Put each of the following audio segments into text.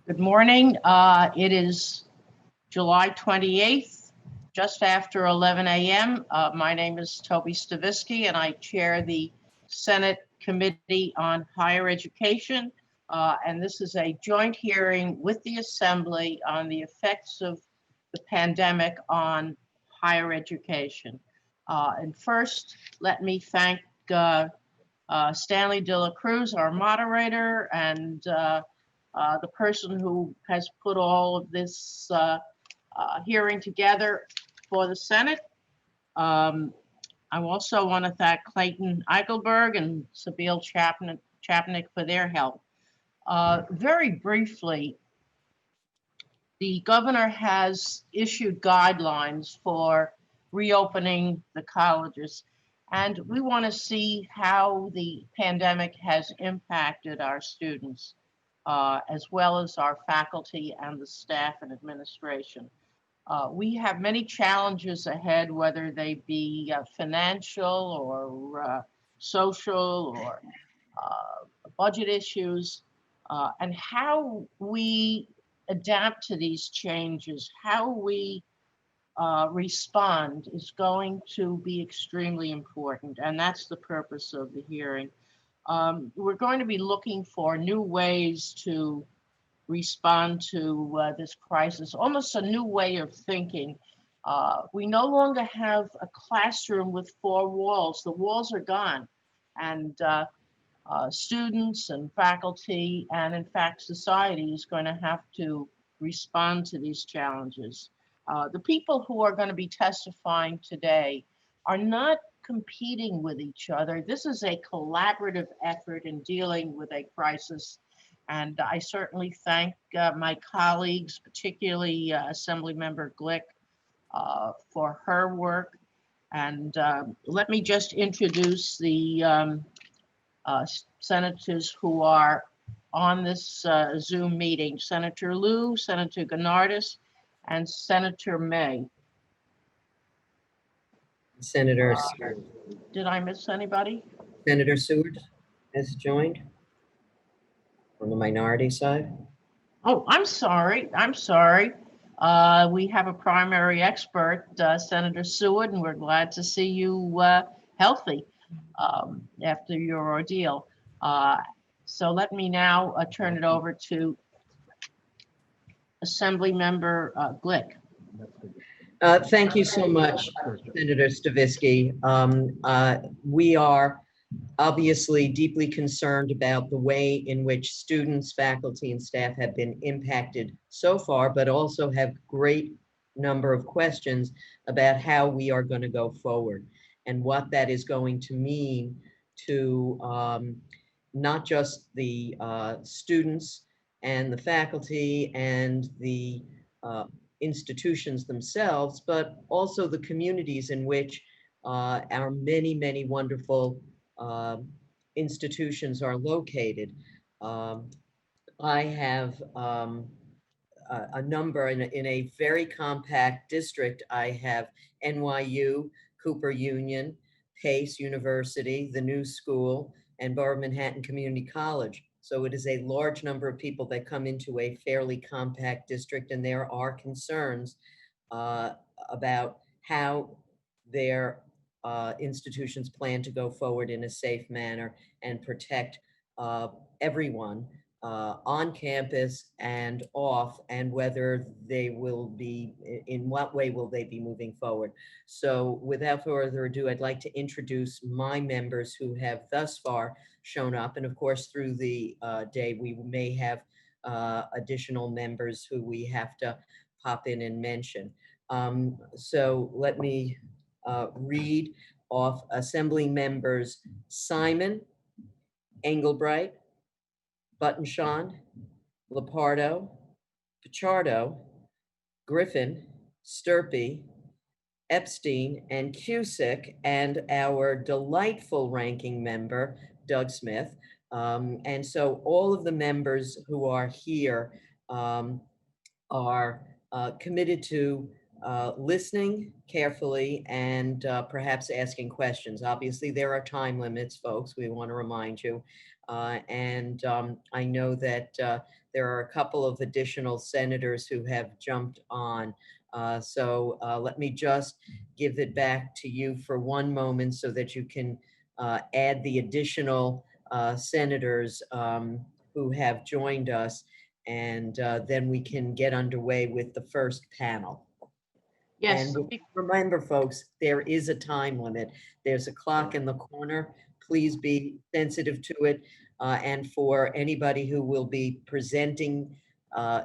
Good morning. It is July 28th, just after 11 a.m. My name is Toby Stavisky, and I chair the Senate Committee on Higher Education. And this is a joint hearing with the Assembly on the effects of the pandemic on higher education. And first, let me thank Stanley De La Cruz, our moderator, and the person who has put all of this hearing together for the Senate. I also want to thank Clayton Eichelberg and Sabine Chapnick for their help. Very briefly, the governor has issued guidelines for reopening the colleges, and we want to see how the pandemic has impacted our students, as well as our faculty and the staff and administration. We have many challenges ahead, whether they be financial or social or budget issues, and how we adapt to these changes, how we respond is going to be extremely important, and that's the purpose of the hearing. We're going to be looking for new ways to respond to this crisis, almost a new way of thinking. We no longer have a classroom with four walls. The walls are gone, and students and faculty, and in fact, society is going to have to respond to these challenges. The people who are going to be testifying today are not competing with each other. This is a collaborative effort in dealing with a crisis. And I certainly thank my colleagues, particularly Assemblymember Glick, for her work. And let me just introduce the senators who are on this Zoom meeting: Senator Lieu, Senator Gennardis, and Senator May. Senator Did I miss anybody? Senator Seward has joined on the minority side. Oh, I'm sorry. We have a primary expert, Senator Seward, and we're glad to see you healthy after your ordeal. So let me now turn it over to Assemblymember Glick. Thank you so much, Senator Stavisky. We are obviously deeply concerned about the way in which students, faculty, and staff have been impacted so far, but also have great number of questions about how we are going to go forward and what that is going to mean to not just the students and the faculty and the institutions themselves, but also the communities in which our many, many wonderful institutions are located. I have a number in a very compact district. I have NYU, Cooper Union, Pace University, the New School, and Borough of Manhattan Community College. So it is a large number of people that come into a fairly compact district, and there are concerns about how their institutions plan to go forward in a safe manner and protect everyone on campus and off, and whether they will be, in what way will they be moving forward. So without further ado, I'd like to introduce my members who have thus far shown up. And of course, through the day, we may have additional members who we have to pop in and mention. So let me read off Assembly members: Simon, Engelbright, Buttonshaw, Lepardo, Pichardo, Griffin, Sturpey, Epstein, and Cusick, and our delightful ranking member, Doug Smith. And so all of the members who are here are committed to listening carefully and perhaps asking questions. Obviously, there are time limits, folks. We want to remind you. I know that there are a couple of additional senators who have jumped on. Let me just give it back to you for one moment so that you can add the additional senators who have joined us, and then we can get underway with the first panel. Yes, And remember, folks, there is a time limit. There's a clock in the corner. Please be sensitive to it. And for anybody who will be presenting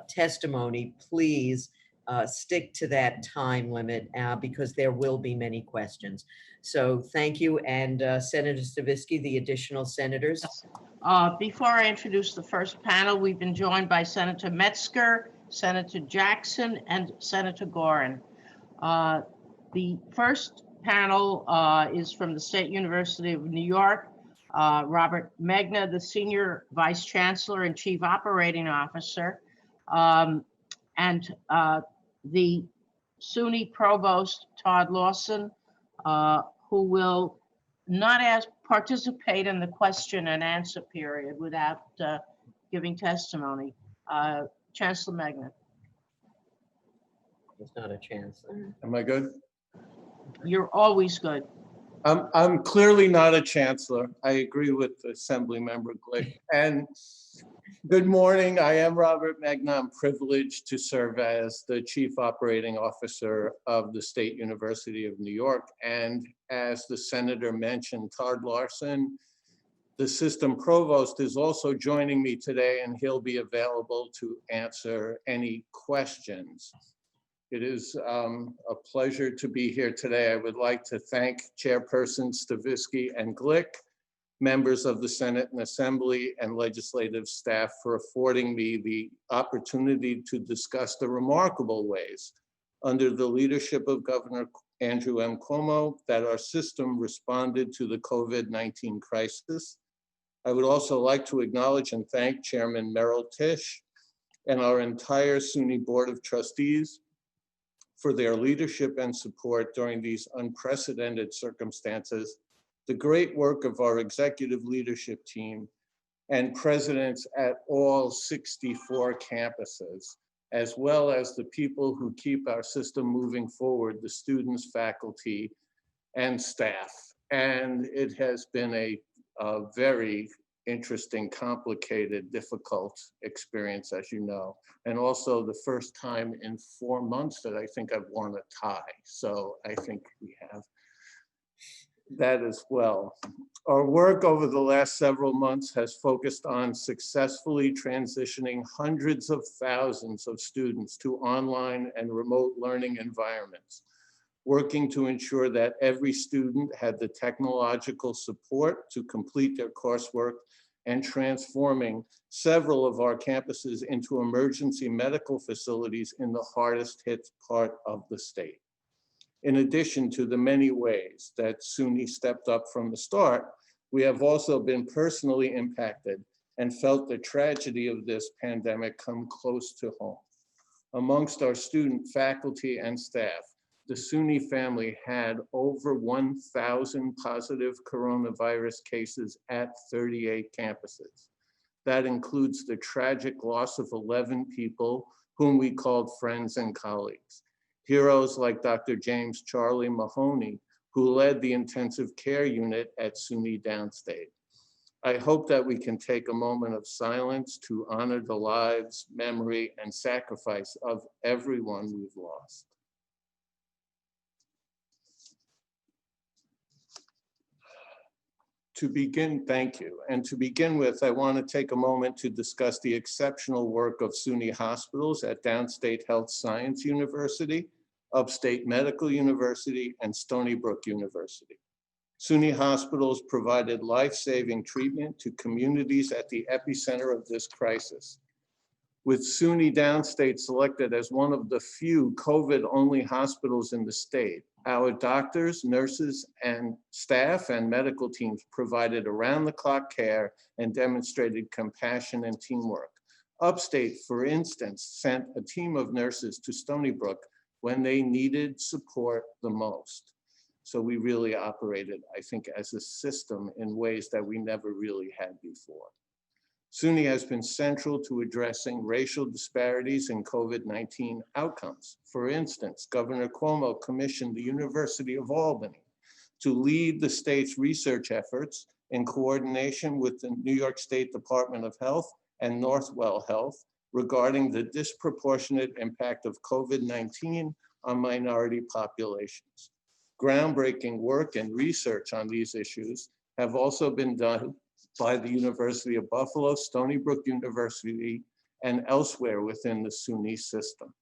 testimony, please stick to that time limit because there will be many questions. So thank you. And Senator Stavisky, the additional senators. yes. Before I introduce the first panel, we've been joined by Senator Metzger, Senator Jackson, and Senator Gorin. The first panel is from the State University of New York. Robert Megna, the Senior Vice Chancellor and Chief Operating Officer, and the SUNY Provost, Todd Lawson, who will not participate in the question and answer period without giving testimony. Chancellor Megna. It's not a chance. Am I good? You're always good. I'm clearly not a chancellor. I agree with Assembly Member Glick. And good morning. I am Robert Megna. I'm privileged to serve as the Chief Operating Officer of the State University of New York. And as the Senator mentioned, Todd Larson, the System Provost, is also joining me today, and he'll be available to answer any questions. It is a pleasure to be here today. I would like to thank Chairperson Stavisky and Glick, members of the Senate and Assembly, and legislative staff for affording me the opportunity to discuss the remarkable ways, under the leadership of Governor Andrew M. Cuomo, that our system responded to the COVID-19 crisis. I would also like to acknowledge and thank Chairman Merrill Tisch and our entire SUNY Board of Trustees for their leadership and support during these unprecedented circumstances, the great work of our executive leadership team, and presidents at all 64 campuses, as well as the people who keep our system moving forward, the students, faculty, and staff. And it has been a very interesting, complicated, difficult experience, as you know, and also the first time in 4 months that I think I've worn a tie. So I think we have that as well. Our work over the last several months has focused on successfully transitioning hundreds of thousands of students to online and remote learning environments, working to ensure that every student had the technological support to complete their coursework, and transforming several of our campuses into emergency medical facilities in the hardest hit part of the state. In addition to the many ways that SUNY stepped up from the start, we have also been personally impacted and felt the tragedy of this pandemic come close to home. Amongst our student, faculty, and staff, the SUNY family had over 1,000 positive coronavirus cases at 38 campuses. That includes the tragic loss of 11 people whom we called friends and colleagues. Heroes like Dr. James Charlie Mahoney, who led the intensive care unit at SUNY Downstate. I hope that we can take a moment of silence to honor the lives, memory, and sacrifice of everyone we've lost. To begin, thank you. And to begin with, I want to take a moment to discuss the exceptional work of SUNY hospitals at Downstate Health Science University, Upstate Medical University, and Stony Brook University. SUNY hospitals provided life-saving treatment to communities at the epicenter of this crisis. With SUNY Downstate selected as one of the few COVID-only hospitals in the state, our doctors, nurses, and staff and medical teams provided around-the-clock care and demonstrated compassion and teamwork. Upstate, for instance, sent a team of nurses to Stony Brook when they needed support the most. So we really operated, I think, as a system in ways that we never really had before. SUNY has been central to addressing racial disparities in COVID-19 outcomes. For instance, Governor Cuomo commissioned the University of Albany to lead the state's research efforts in coordination with the New York State Department of Health and Northwell Health regarding the disproportionate impact of COVID-19 on minority populations. Groundbreaking work and research on these issues have also been done by the University of Buffalo, Stony Brook University, and elsewhere within the SUNY system.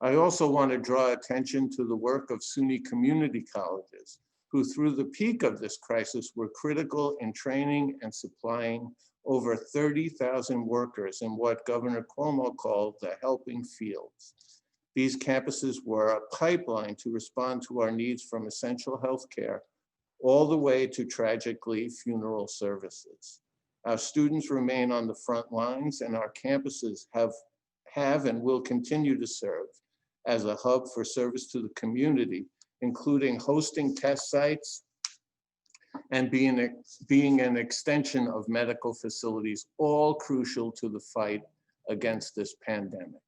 I also want to draw attention to the work of SUNY community colleges, who through the peak of this crisis were critical in training and supplying over 30,000 workers in what Governor Cuomo called the helping fields. These campuses were a pipeline to respond to our needs from essential healthcare all the way to tragically funeral services. Our students remain on the front lines, and our campuses have and will continue to serve as a hub for service to the community, including hosting test sites and being an extension of medical facilities, all crucial to the fight against this pandemic.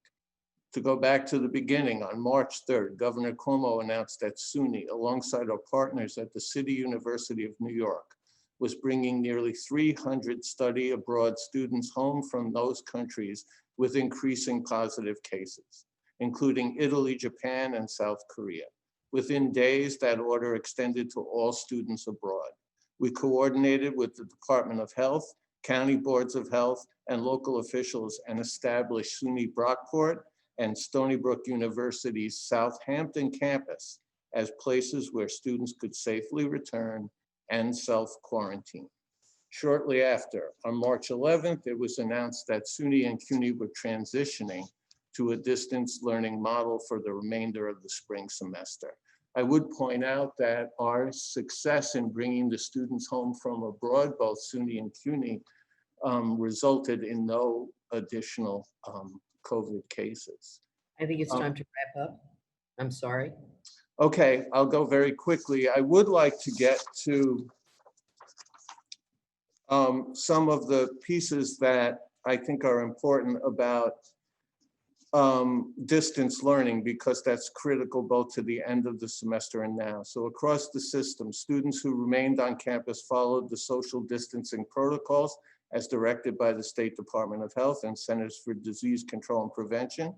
To go back to the beginning, on March 3rd, Governor Cuomo announced that SUNY, alongside our partners at the City University of New York, was bringing nearly 300 study abroad students home from those countries with increasing positive cases, including Italy, Japan, and South Korea. Within days, that order extended to all students abroad. We coordinated with the Department of Health, county boards of health, and local officials and established SUNY Brockport and Stony Brook University's Southampton campus as places where students could safely return and self-quarantine. Shortly after, on March 11th, it was announced that SUNY and CUNY were transitioning to a distance learning model for the remainder of the spring semester. I would point out that our success in bringing the students home from abroad, both SUNY and CUNY, resulted in no additional COVID cases. I think it's time to wrap up. I'm sorry. Okay, I'll go very quickly. I would like to get to some of the pieces that I think are important about distance learning, because that's critical both to the end of the semester and now. So across the system, students who remained on campus followed the social distancing protocols as directed by the State Department of Health and Centers for Disease Control and Prevention.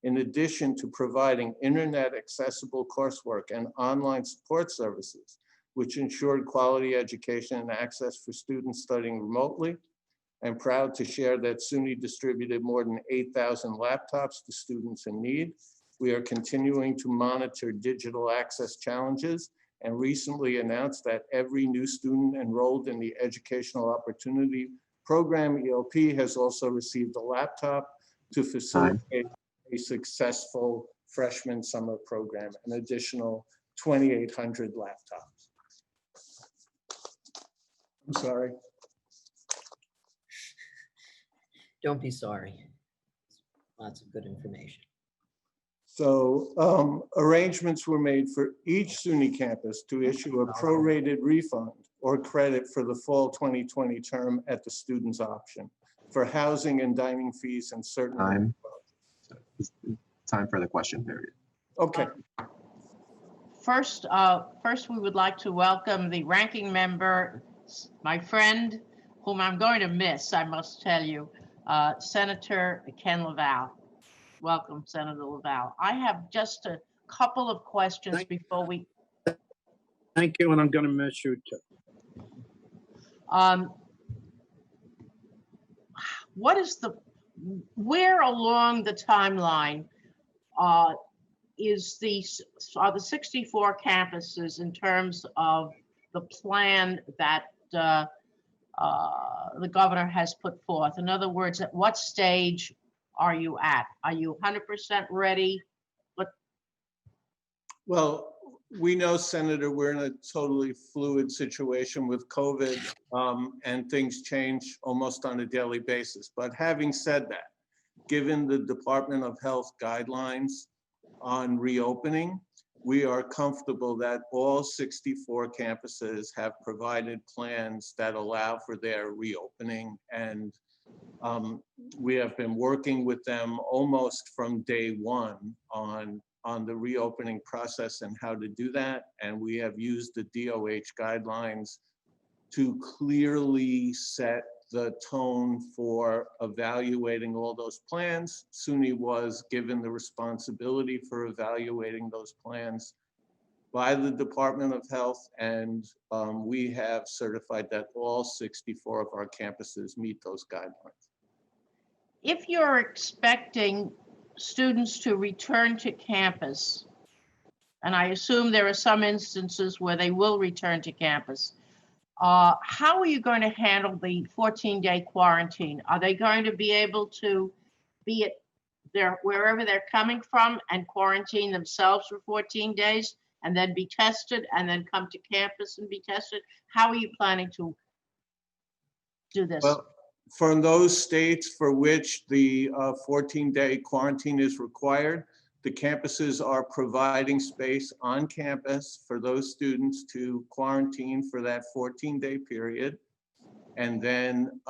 In addition to providing internet accessible coursework and online support services, which ensured quality education and access for students studying remotely. I'm proud to share that SUNY distributed more than 8,000 laptops to students in need. We are continuing to monitor digital access challenges and recently announced that every new student enrolled in the Educational Opportunity Program, EOP, has also received a laptop to facilitate a successful freshman summer program, an additional 2,800 laptops. I'm sorry. Don't be sorry. Lots of good information. So arrangements were made for each SUNY campus to issue a prorated refund or credit for the fall 2020 term at the student's option for housing and dining fees and certain. Time for the question period. Okay. First, we would like to welcome the ranking member, my friend, whom I'm going to miss, I must tell you, Senator Ken LaValle. Welcome, Senator LaValle. I have just a couple of questions before we. Thank you, and I'm going to miss you too. Where along the timeline are the 64 campuses in terms of the plan that the governor has put forth? In other words, at what stage are you at? Are you 100% ready? Well, we know, Senator, we're in a totally fluid situation with COVID, and things change almost on a daily basis. But having said that, given the Department of Health guidelines on reopening, we are comfortable that all 64 campuses have provided plans that allow for their reopening, and We have been working with them almost from day one on the reopening process and how to do that. And we have used the DOH guidelines to clearly set the tone for evaluating all those plans. SUNY was given the responsibility for evaluating those plans by the Department of Health, and we have certified that all 64 of our campuses meet those guidelines. If you're expecting students to return to campus, and I assume there are some instances where they will return to campus, how are you going to handle the 14-day quarantine? Are they going to be able to be at wherever they're coming from and quarantine themselves for 14 days and then be tested and then come to campus and be tested? How are you planning to do this? Well, for those states for which the 14-day quarantine is required, the campuses are providing space on campus for those students to quarantine for that 14-day period. And then,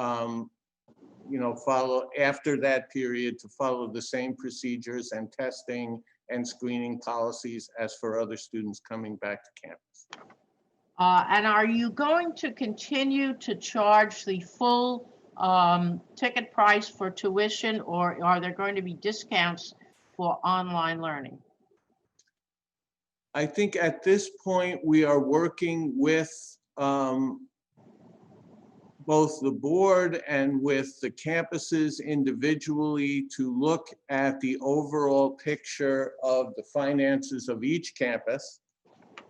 follow after that period to follow the same procedures and testing and screening policies as for other students coming back to campus. And are you going to continue to charge the full ticket price for tuition, or are there going to be discounts for online learning? I think at this point, we are working with both the board and with the campuses individually to look at the overall picture of the finances of each campus.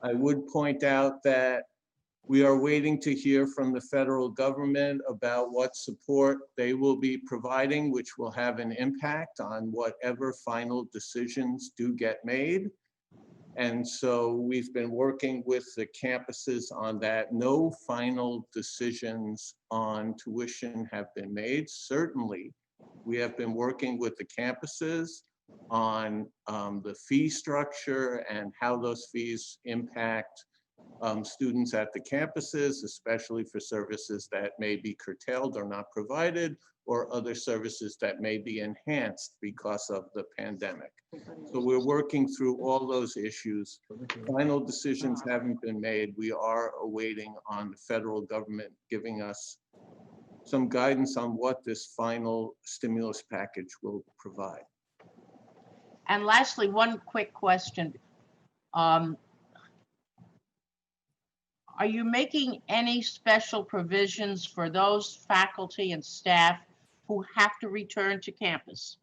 I would point out that we are waiting to hear from the federal government about what support they will be providing, which will have an impact on whatever final decisions do get made. And so we've been working with the campuses on that. No final decisions on tuition have been made. Certainly, we have been working with the campuses on the fee structure and how those fees impact students at the campuses, especially for services that may be curtailed or not provided, or other services that may be enhanced because of the pandemic. So we're working through all those issues. Final decisions haven't been made. We are awaiting on the federal government giving us some guidance on what this final stimulus package will provide. And lastly, one quick question. Are you making any special provisions for those faculty and staff who have to return to campus?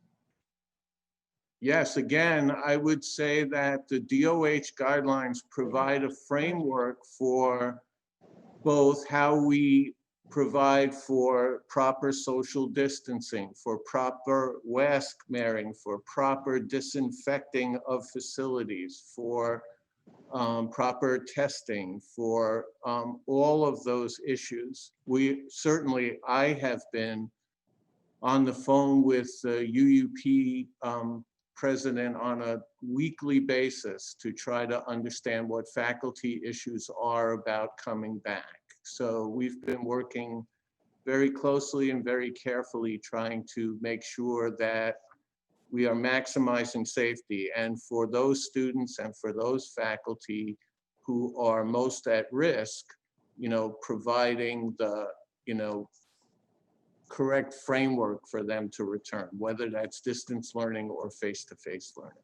Yes, again, I would say that the DOH guidelines provide a framework for both how we provide for proper social distancing, for proper mask wearing, for proper disinfecting of facilities, for proper testing, for all of those issues. I have been on the phone with the UUP president on a weekly basis to try to understand what faculty issues are about coming back. So we've been working very closely and very carefully trying to make sure that we are maximizing safety. And for those students and for those faculty who are most at risk, providing the, correct framework for them to return, whether that's distance learning or face-to-face learning.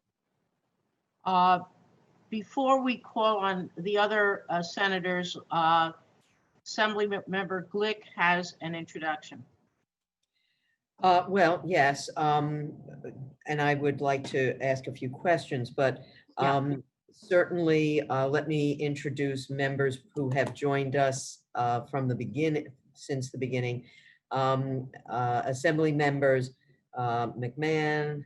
Before we call on the other senators, Assemblymember Glick has an introduction. Well, yes, and I would like to ask a few questions, but certainly let me introduce members who have joined us from the beginning, since the beginning. Assembly members McMahon,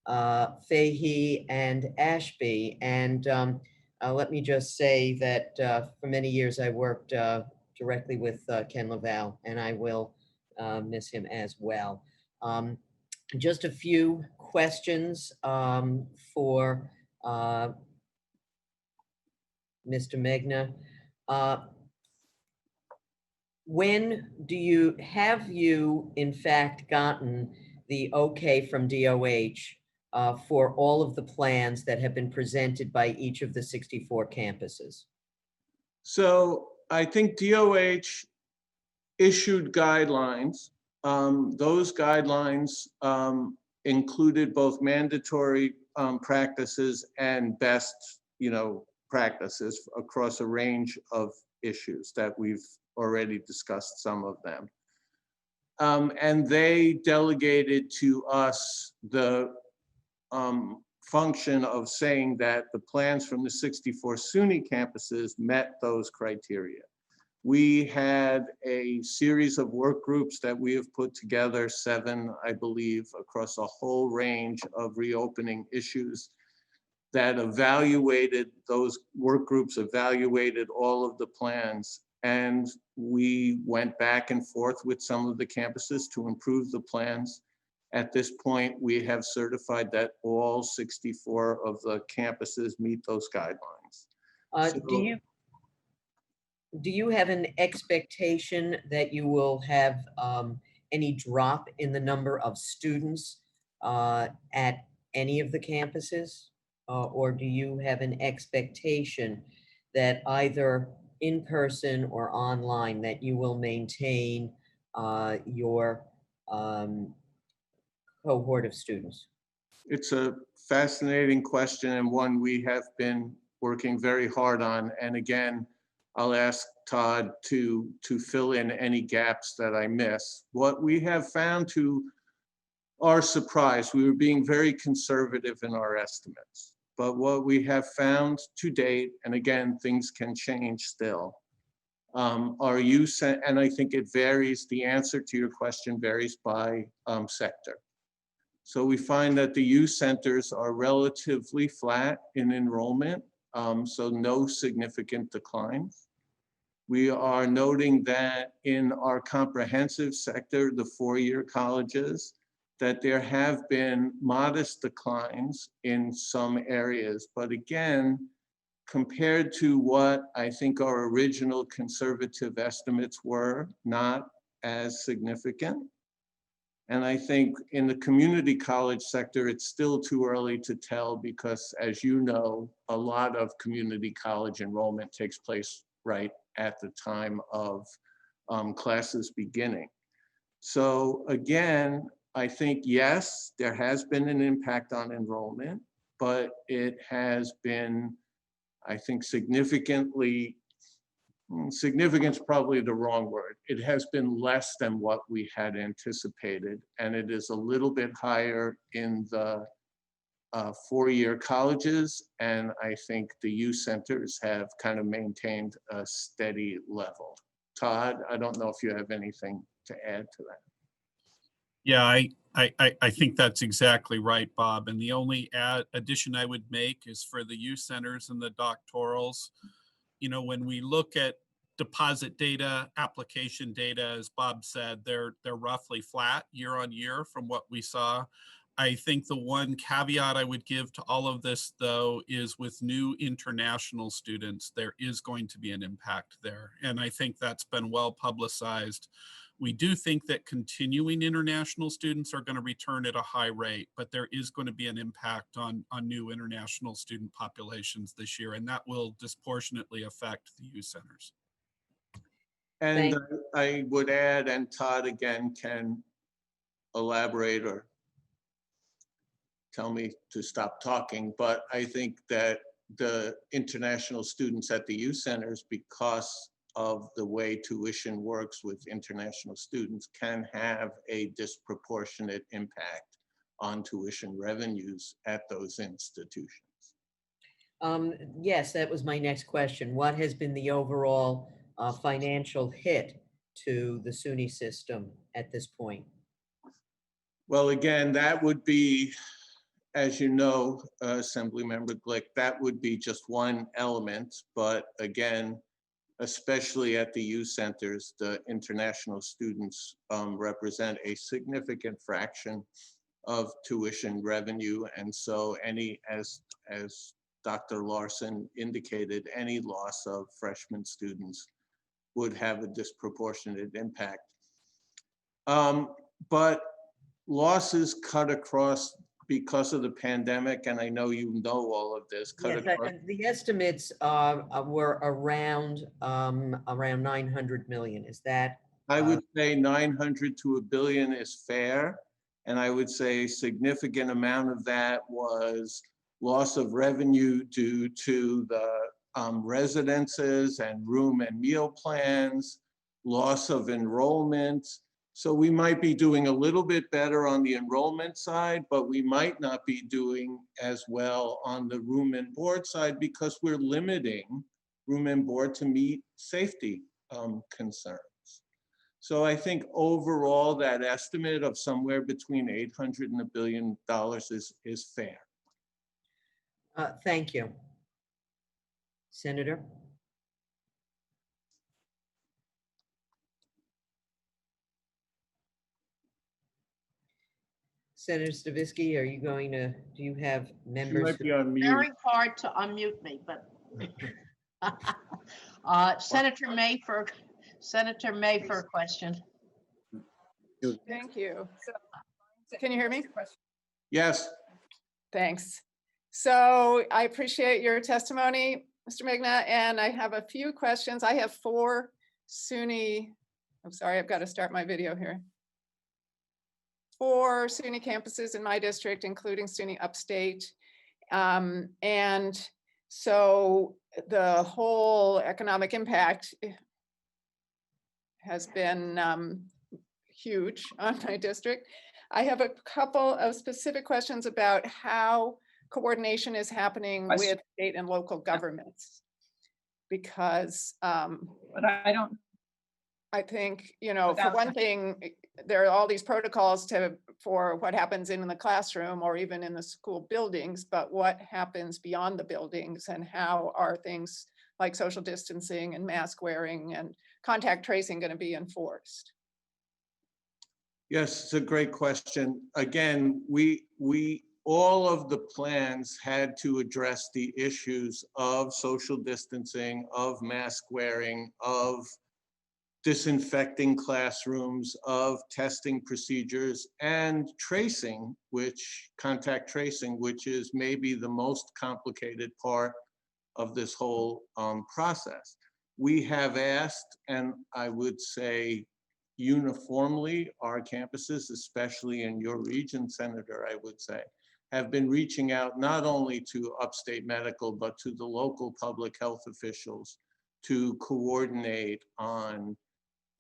Fahey, and Ashby. And let me just say that for many years I worked directly with Ken Laval, and I will miss him as well. Just a few questions for Mr. Megna. when have you in fact gotten the okay from DOH for all of the plans that have been presented by each of the 64 campuses? So I think DOH issued guidelines. Those guidelines included both mandatory practices and best, practices across a range of issues that we've already discussed some of them. And they delegated to us the function of saying that the plans from the 64 SUNY campuses met those criteria. We had a series of work groups that we have put together, 7, I believe, across a whole range of reopening issues that evaluated, those work groups evaluated all of the plans. And we went back and forth with some of the campuses to improve the plans. At this point, we have certified that all 64 of the campuses meet those guidelines. Do you have an expectation that you will have any drop in the number of students at any of the campuses? Or do you have an expectation that either in person or online that you will maintain your cohort of students? It's a fascinating question and one we have been working very hard on. And again, I'll ask Todd to fill in any gaps that I miss. What we have found, to our surprise, we were being very conservative in our estimates. But what we have found to date, and again, things can change still, our use, and I think it varies, the answer to your question varies by sector. So we find that the youth centers are relatively flat in enrollment, so no significant declines. We are noting that in our comprehensive sector, the 4-year colleges, that there have been modest declines in some areas. But again, compared to what I think our original conservative estimates were, not as significant. And I think in the community college sector, it's still too early to tell because, as you know, a lot of community college enrollment takes place right at the time of classes beginning. So again, I think, yes, there has been an impact on enrollment, but it has been, I think, significant's probably the wrong word. It has been less than what we had anticipated, and it is a little bit higher in the 4-year colleges, and I think the youth centers have kind of maintained a steady level. Todd, I don't know if you have anything to add to that. Yeah, I think that's exactly right, Bob. And the only addition I would make is for the youth centers and the doctorals. When we look at deposit data, application data, as Bob said, they're roughly flat year on year from what we saw. I think the one caveat I would give to all of this, though, is with new international students, there is going to be an impact there. And I think that's been well publicized. We do think that continuing international students are going to return at a high rate, but there is going to be an impact on new international student populations this year, and that will disproportionately affect the youth centers. And I would add, and Todd again can elaborate or tell me to stop talking, but I think that the international students at the youth centers, because of the way tuition works with international students, can have a disproportionate impact on tuition revenues at those institutions. Yes, that was my next question. What has been the overall financial hit to the SUNY system at this point? Well, again, that would be, as you know, Assemblymember Glick, that would be just one element. But again, especially at the youth centers, the international students represent a significant fraction of tuition revenue. And so as Dr. Larson indicated, any loss of freshman students would have a disproportionate impact. But losses cut across because of the pandemic, and I know you know all of this. Yes, the estimates were around 900 million. Is that? I would say 900 to $1 billion is fair. And I would say a significant amount of that was loss of revenue due to the residences and room and meal plans, loss of enrollment. So we might be doing a little bit better on the enrollment side, but we might not be doing as well on the room and board side because we're limiting room and board to meet safety concerns. So I think overall that estimate of somewhere between 800 and $1 billion is fair. Thank you. Senator? Senator Stavisky, are you going to, do you have She members? might be on mute. Very hard to unmute me, but Senator May for a question. Thank you. Can you hear me? Yes, Thanks. So I appreciate your testimony, Mr. Magna, and I have a few questions. I have 4 SUNY, I'm sorry, I've got to start my video here. 4 SUNY campuses in my district, including SUNY Upstate. And so the whole economic impact has been huge on my district. I have a couple of specific questions about how coordination is happening with state and local governments. Because But I don't, I think, you know, for Without- one thing, there are all these protocols for what happens in the classroom or even in the school buildings, but what happens beyond the buildings and how are things like social distancing and mask wearing and contact tracing going to be enforced? yes, it's a great question. Again, all of the plans had to address the issues of social distancing, of mask wearing, of disinfecting classrooms, of testing procedures, and tracing, contact tracing, which is maybe the most complicated part of this whole process. We have asked, and I would say uniformly, our campuses, especially in your region, Senator, I would say, have been reaching out not only to Upstate Medical, but to the local public health officials to coordinate on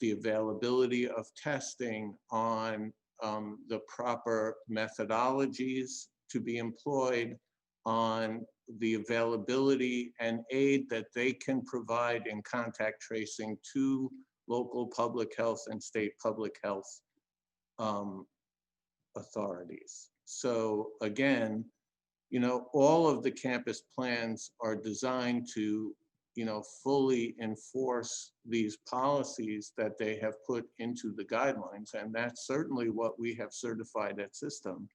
the availability of testing, on the proper methodologies to be employed, on the availability and aid that they can provide in contact tracing to local public health and state public health authorities. So again, you know, all of the campus plans are designed to, you know, fully enforce these policies that they have put into the guidelines. And that's certainly what we have certified at System,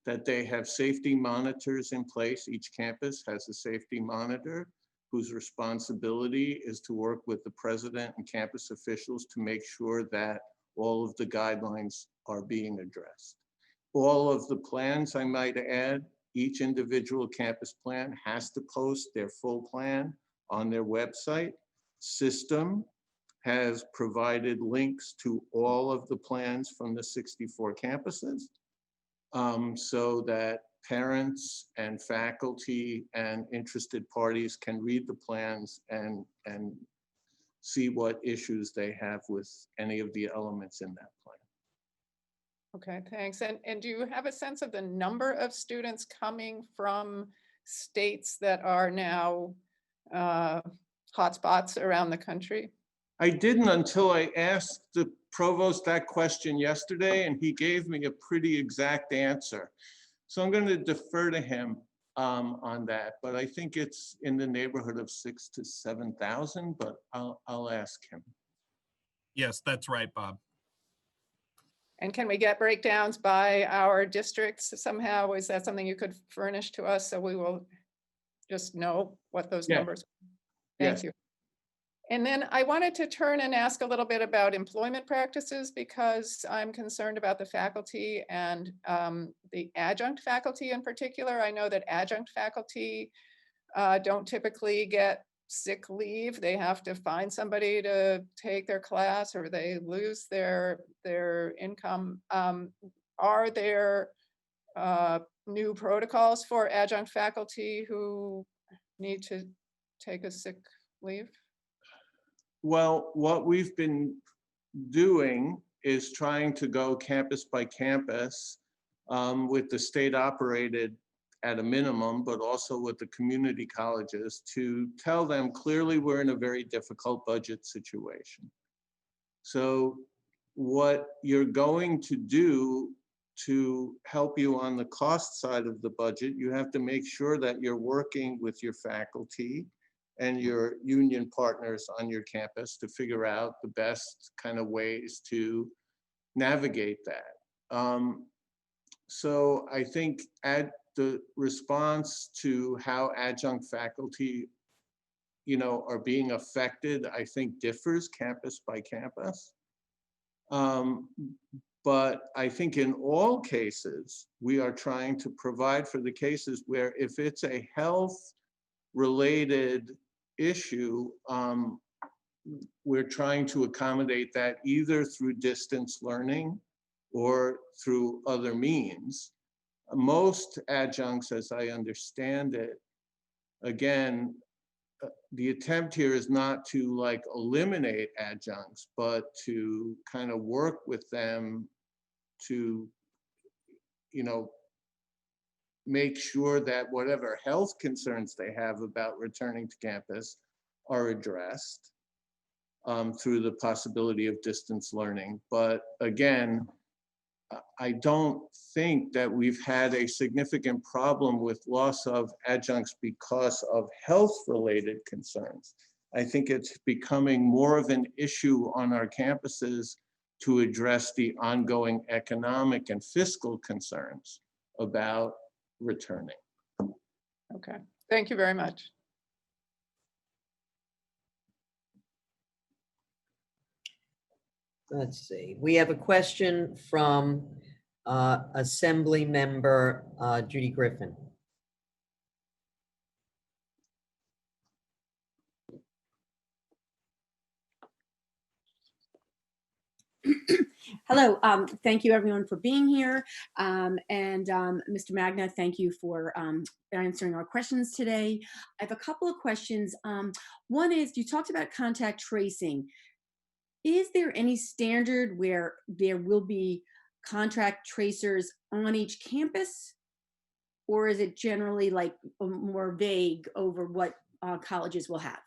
that they have safety monitors in place. Each campus has a safety monitor whose responsibility is to work with the president and campus officials to make sure that all of the guidelines are being addressed. All of the plans, I might add, each individual campus plan has to post their full plan on their website. System has provided links to all of the plans from the 64 campuses so that parents and faculty and interested parties can read the plans and see what issues they have with any of the elements in that plan. Okay, thanks. And do you have a sense of the number of students coming from states that are now hotspots around the country? I didn't until I asked the provost that question yesterday, and he gave me a pretty exact answer. So I'm going to defer to him on that, but I think it's in the neighborhood of 6,000 to 7,000, but I'll ask him. Yes, that's right, Bob. And can we get breakdowns by our districts somehow? Is that something you could furnish to us so we will just know what those Yeah. numbers are? Thank Yes. you. And then I wanted to turn and ask a little bit about employment practices because I'm concerned about the faculty and the adjunct faculty in particular. I know that adjunct faculty don't typically get sick leave. They have to find somebody to take their class or they lose their income. Are there new protocols for adjunct faculty who need to take a sick leave? Well, what we've been doing is trying to go campus by campus with the state operated at a minimum, but also with the community colleges to tell them clearly we're in a very difficult budget situation. So what you're going to do to help you on the cost side of the budget, you have to make sure that you're working with your faculty and your union partners on your campus to figure out the best kind of ways to navigate that. So I think the response to how adjunct faculty, are being affected, I think differs campus by campus. But I think in all cases, we are trying to provide for the cases where if it's a health-related issue, we're trying to accommodate that either through distance learning or through other means. Most adjuncts, as I understand it, again, the attempt here is not to like eliminate adjuncts, but to kind of work with them to, make sure that whatever health concerns they have about returning to campus are addressed through the possibility of distance learning. But again, I don't think that we've had a significant problem with loss of adjuncts because of health-related concerns. I think it's becoming more of an issue on our campuses to address the ongoing economic and fiscal concerns about returning. Okay, thank you very much. Let's see, we have a question from Assembly Member Judy Griffin. Hello, thank you everyone for being here. Mr. Magna, thank you for answering our questions today. I have a couple of questions. One is, you talked about contact tracing. Is there any standard where there will be contact tracers on each campus? Or is it generally like more vague over what colleges will have?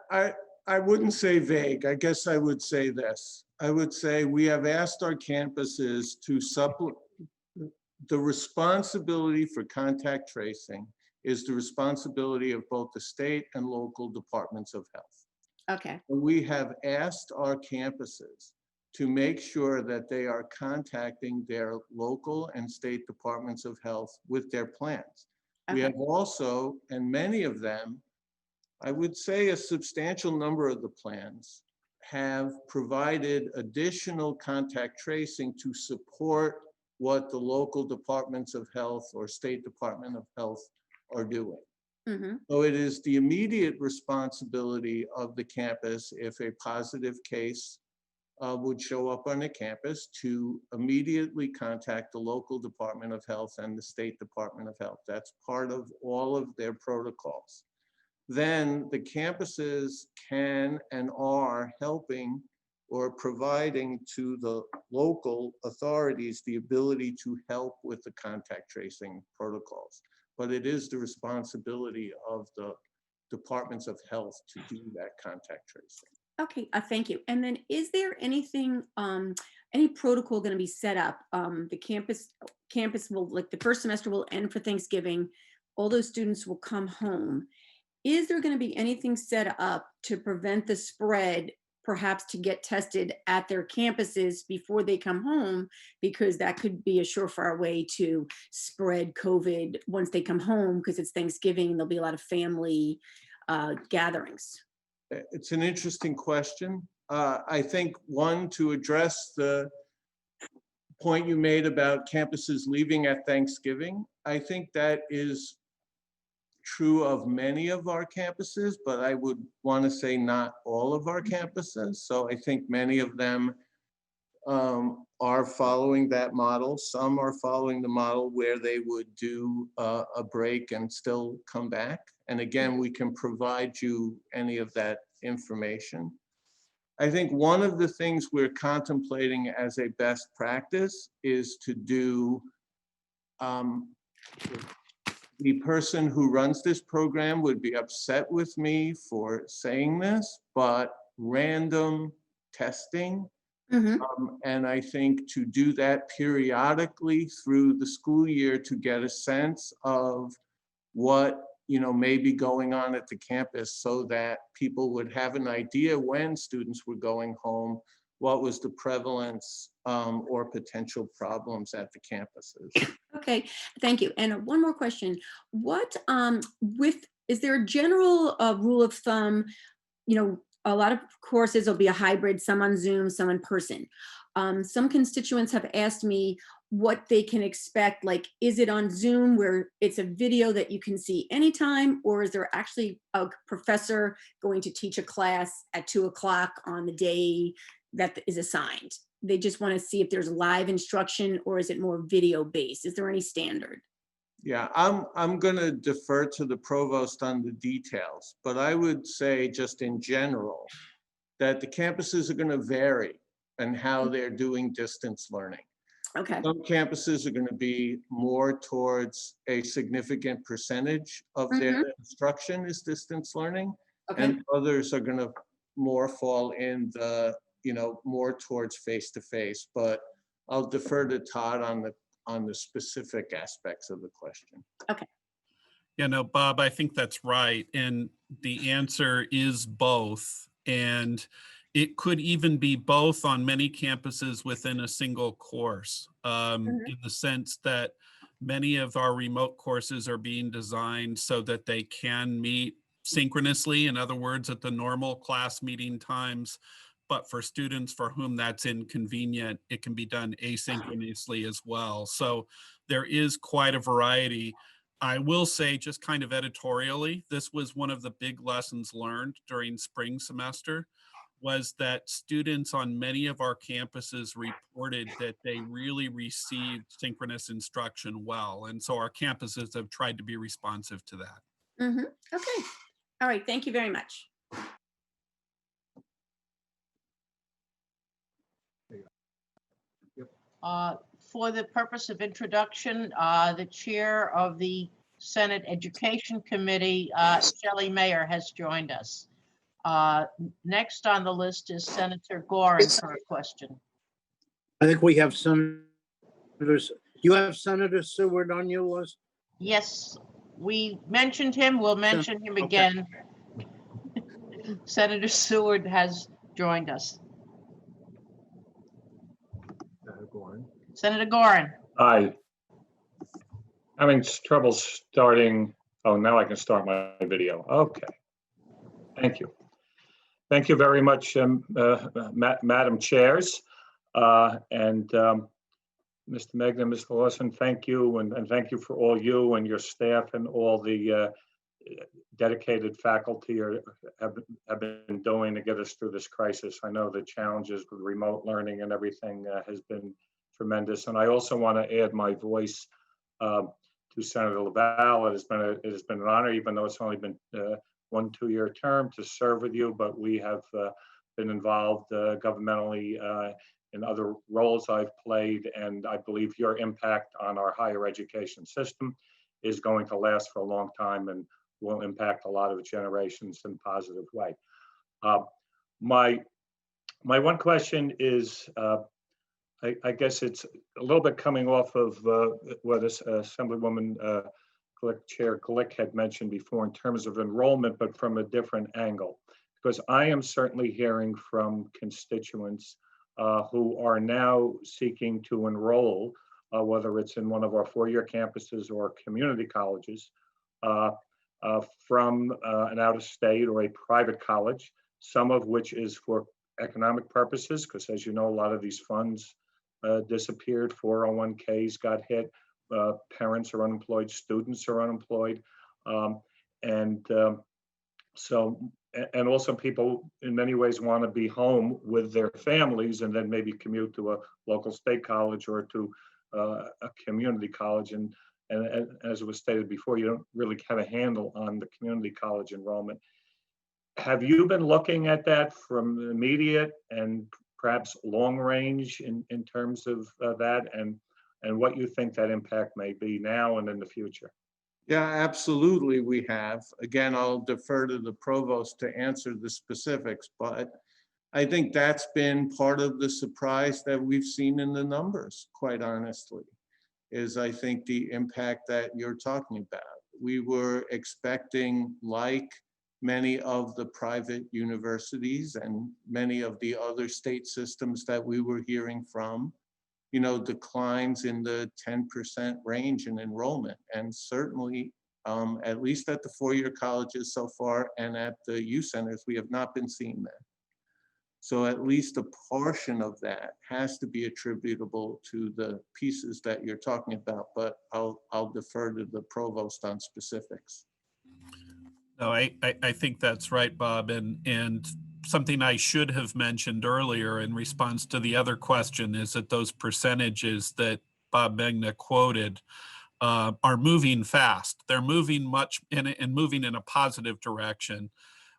I wouldn't say vague. I guess I would say this. I would say we have asked our campuses to supplement. The responsibility for contact tracing is the responsibility of both the state and local departments of health. Okay. We have asked our campuses to make sure that they are contacting their local and state departments of health with their plans. We have also, and many of them, I would say a substantial number of the plans have provided additional contact tracing to support what the local departments of health or state department of health are doing. So it is the immediate responsibility of the campus, if a positive case would show up on the campus, to immediately contact the local department of health and the state department of health. That's part of all of their protocols. Then the campuses can and are helping or providing to the local authorities the ability to help with the contact tracing protocols. But it is the responsibility of the departments of health to do that contact tracing. Okay, thank you. And then is there anything, any protocol going to be set up? The campus will, like the first semester will end for Thanksgiving. All those students will come home. Is there going to be anything set up to prevent the spread, perhaps to get tested at their campuses before they come home? Because that could be a surefire way to spread COVID once they come home, because it's Thanksgiving and there'll be a lot of family gatherings. It's an interesting question. I think, one, to address the point you made about campuses leaving at Thanksgiving, I think that is true of many of our campuses, but I would want to say not all of our campuses. So I think many of them are following that model. Some are following the model where they would do a break and still come back. And again, we can provide you any of that information. I think one of the things we're contemplating as a best practice is to do, the person who runs this program would be upset with me for saying this, but random testing. Mhm. And I think to do that periodically through the school year to get a sense of what may be going on at the campus, so that people would have an idea when students were going home, what was the prevalence or potential problems at the campuses. Okay, thank you. And one more question. What, is there a general rule of thumb? A lot of courses will be a hybrid, some on Zoom, some in person. Some constituents have asked me what they can expect. Like, is it on Zoom where it's a video that you can see anytime, or is there actually a professor going to teach a class at 2 o'clock on the day that is assigned? They just want to see if there's live instruction, or is it more video based? Is there any standard? Yeah, I'm gonna defer to the provost on the details, but I would say just in general that the campuses are gonna vary in how they're doing distance learning. Okay. Some campuses are gonna be more towards a significant percentage of their instruction is distance learning, Okay. and others are gonna more fall in the, more towards face-to-face. But I'll defer to Todd on the specific aspects of the question. Yeah, no, Bob, I think that's right. And the answer is both. And it could even be both on many campuses within a single course, in the sense that many of our remote courses are being designed so that they can meet synchronously. In other words, at the normal class meeting times. But for students for whom that's inconvenient, it can be done asynchronously as well. So there is quite a variety. I will say, just kind of editorially, this was one of the big lessons learned during spring semester, was that students on many of our campuses reported that they really received synchronous instruction well. And so our campuses have tried to be responsive to that. Okay. All right. Thank you very much. For the purpose of introduction, the chair of the Senate Education Committee, Shelley Mayer, has joined us. Next on the list is Senator Gorin for a question. I think we have senators. You have Senator Seward on your list? Yes, we mentioned him. We'll mention him again. Senator Seward has joined us. Senator Gorin. Hi. Having trouble starting. Oh, now I can start my video. Okay. Thank you. Thank you very much, Madam Chairs. And Mr. Magna, Mr. Lawson, thank you. And thank you for all you and your staff and all the dedicated faculty have been doing to get us through this crisis. I know the challenges with remote learning and everything has been tremendous. And I also want to add my voice to Senator LaValle. It has been an honor, even though it's only been 1-2 year term, to serve with you, but we have been involved governmentally in other roles I've played, and I believe your impact on our higher education system is going to last for a long time and will impact a lot of generations in a positive way. My one question is, I guess it's a little bit coming off of what Assemblywoman Chair Glick had mentioned before in terms of enrollment, but from a different angle. Because I am certainly hearing from constituents who are now seeking to enroll, whether it's in one of our 4-year campuses or community colleges, from an out-of-state or a private college, some of which is for economic purposes, because as you know, a lot of these funds disappeared, 401ks got hit, parents are unemployed, students are unemployed. And also people in many ways want to be home with their families and then maybe commute to a local state college or to a community college. And as it was stated before, you don't really have a handle on the community college enrollment. Have you been looking at that from immediate and perhaps long range in terms of that, and what you think that impact may be now and in the future? Yeah, absolutely, we have. Again, I'll defer to the provost to answer the specifics, but I think that's been part of the surprise that we've seen in the numbers, quite honestly, is I think the impact that you're talking about. We were expecting, like many of the private universities and many of the other state systems that we were hearing from, declines in the 10% range in enrollment. And certainly, at least at the four-year colleges so far and at the U centers, we have not been seeing that. So at least a portion of that has to be attributable to the pieces that you're talking about, but I'll defer to the provost on specifics. No, I think that's right, Bob. And something I should have mentioned earlier in response to the other question is that those percentages that Bob Megna quoted are moving fast. They're moving much and moving in a positive direction.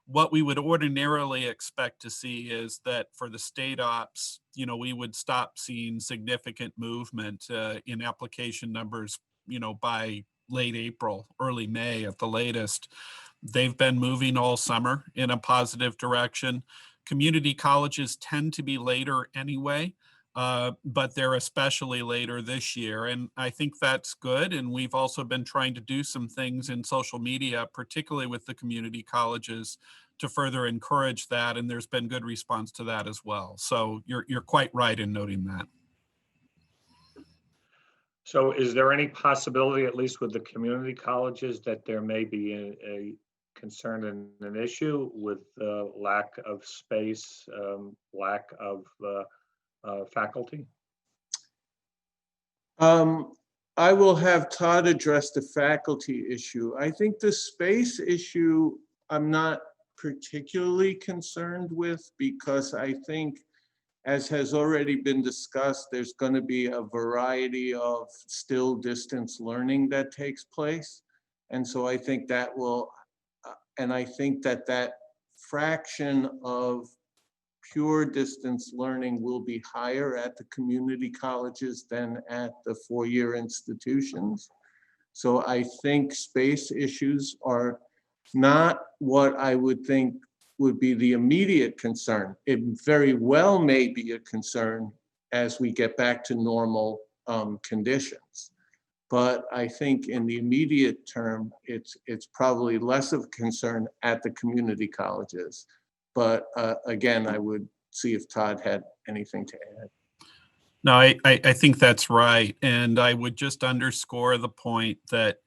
What we would ordinarily expect to see is that for the state ops, we would stop seeing significant movement in application numbers, by late April, early May at the latest. They've been moving all summer in a positive direction. Community colleges tend to be later anyway, but they're especially later this year. And I think that's good. And we've also been trying to do some things in social media, particularly with the community colleges, to further encourage that. And there's been good response to that as well. So you're quite right in noting that. So is there any possibility, at least with the community colleges, that there may be a concern and an issue with lack of space, lack of faculty? I will have Todd address the faculty issue. I think the space issue, I'm not particularly concerned with, because I think, as has already been discussed, there's going to be a variety of still distance learning that takes place. And so I think that will, and I think that that fraction of pure distance learning will be higher at the community colleges than at the four-year institutions. So I think space issues are not what I would think would be the immediate concern. It very well may be a concern as we get back to normal conditions. But I think in the immediate term, it's probably less of a concern at the community colleges. But again, I would see if Todd had anything to add. No, I think that's right. And I would just underscore the point that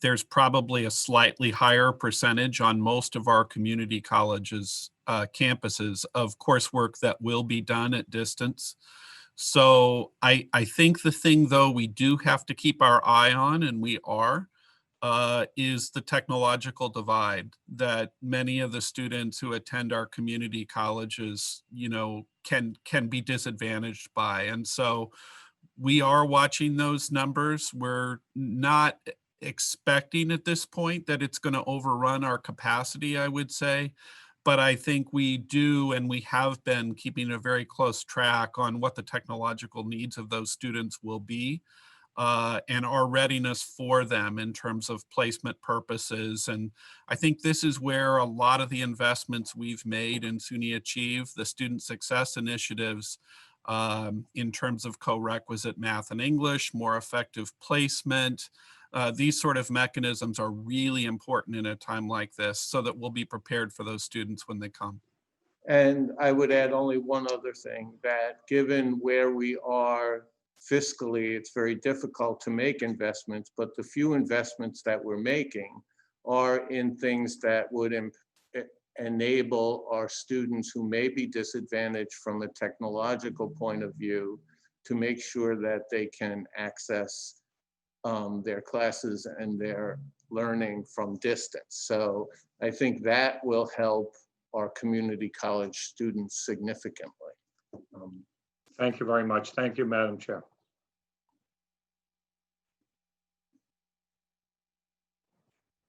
there's probably a slightly higher percentage on most of our community colleges campuses of coursework that will be done at distance. So I think the thing, though, we do have to keep our eye on, and we are, is the technological divide that many of the students who attend our community colleges, can be disadvantaged by. And so we are watching those numbers. We're not expecting at this point that it's going to overrun our capacity, I would say. But I think we do, and we have been keeping a very close track on what the technological needs of those students will be, and our readiness for them in terms of placement purposes. And I think this is where a lot of the investments we've made in SUNY Achieve, the student success initiatives, in terms of co-requisite math and English, more effective placement, these sort of mechanisms are really important in a time like this, so that we'll be prepared for those students when they come. And I would add only one other thing, that given where we are fiscally, it's very difficult to make investments, but the few investments that we're making are in things that would enable our students who may be disadvantaged from a technological point of view to make sure that they can access their classes and their learning from distance. So I think that will help our community college students significantly. Thank you very much. Thank you, Madam Chair.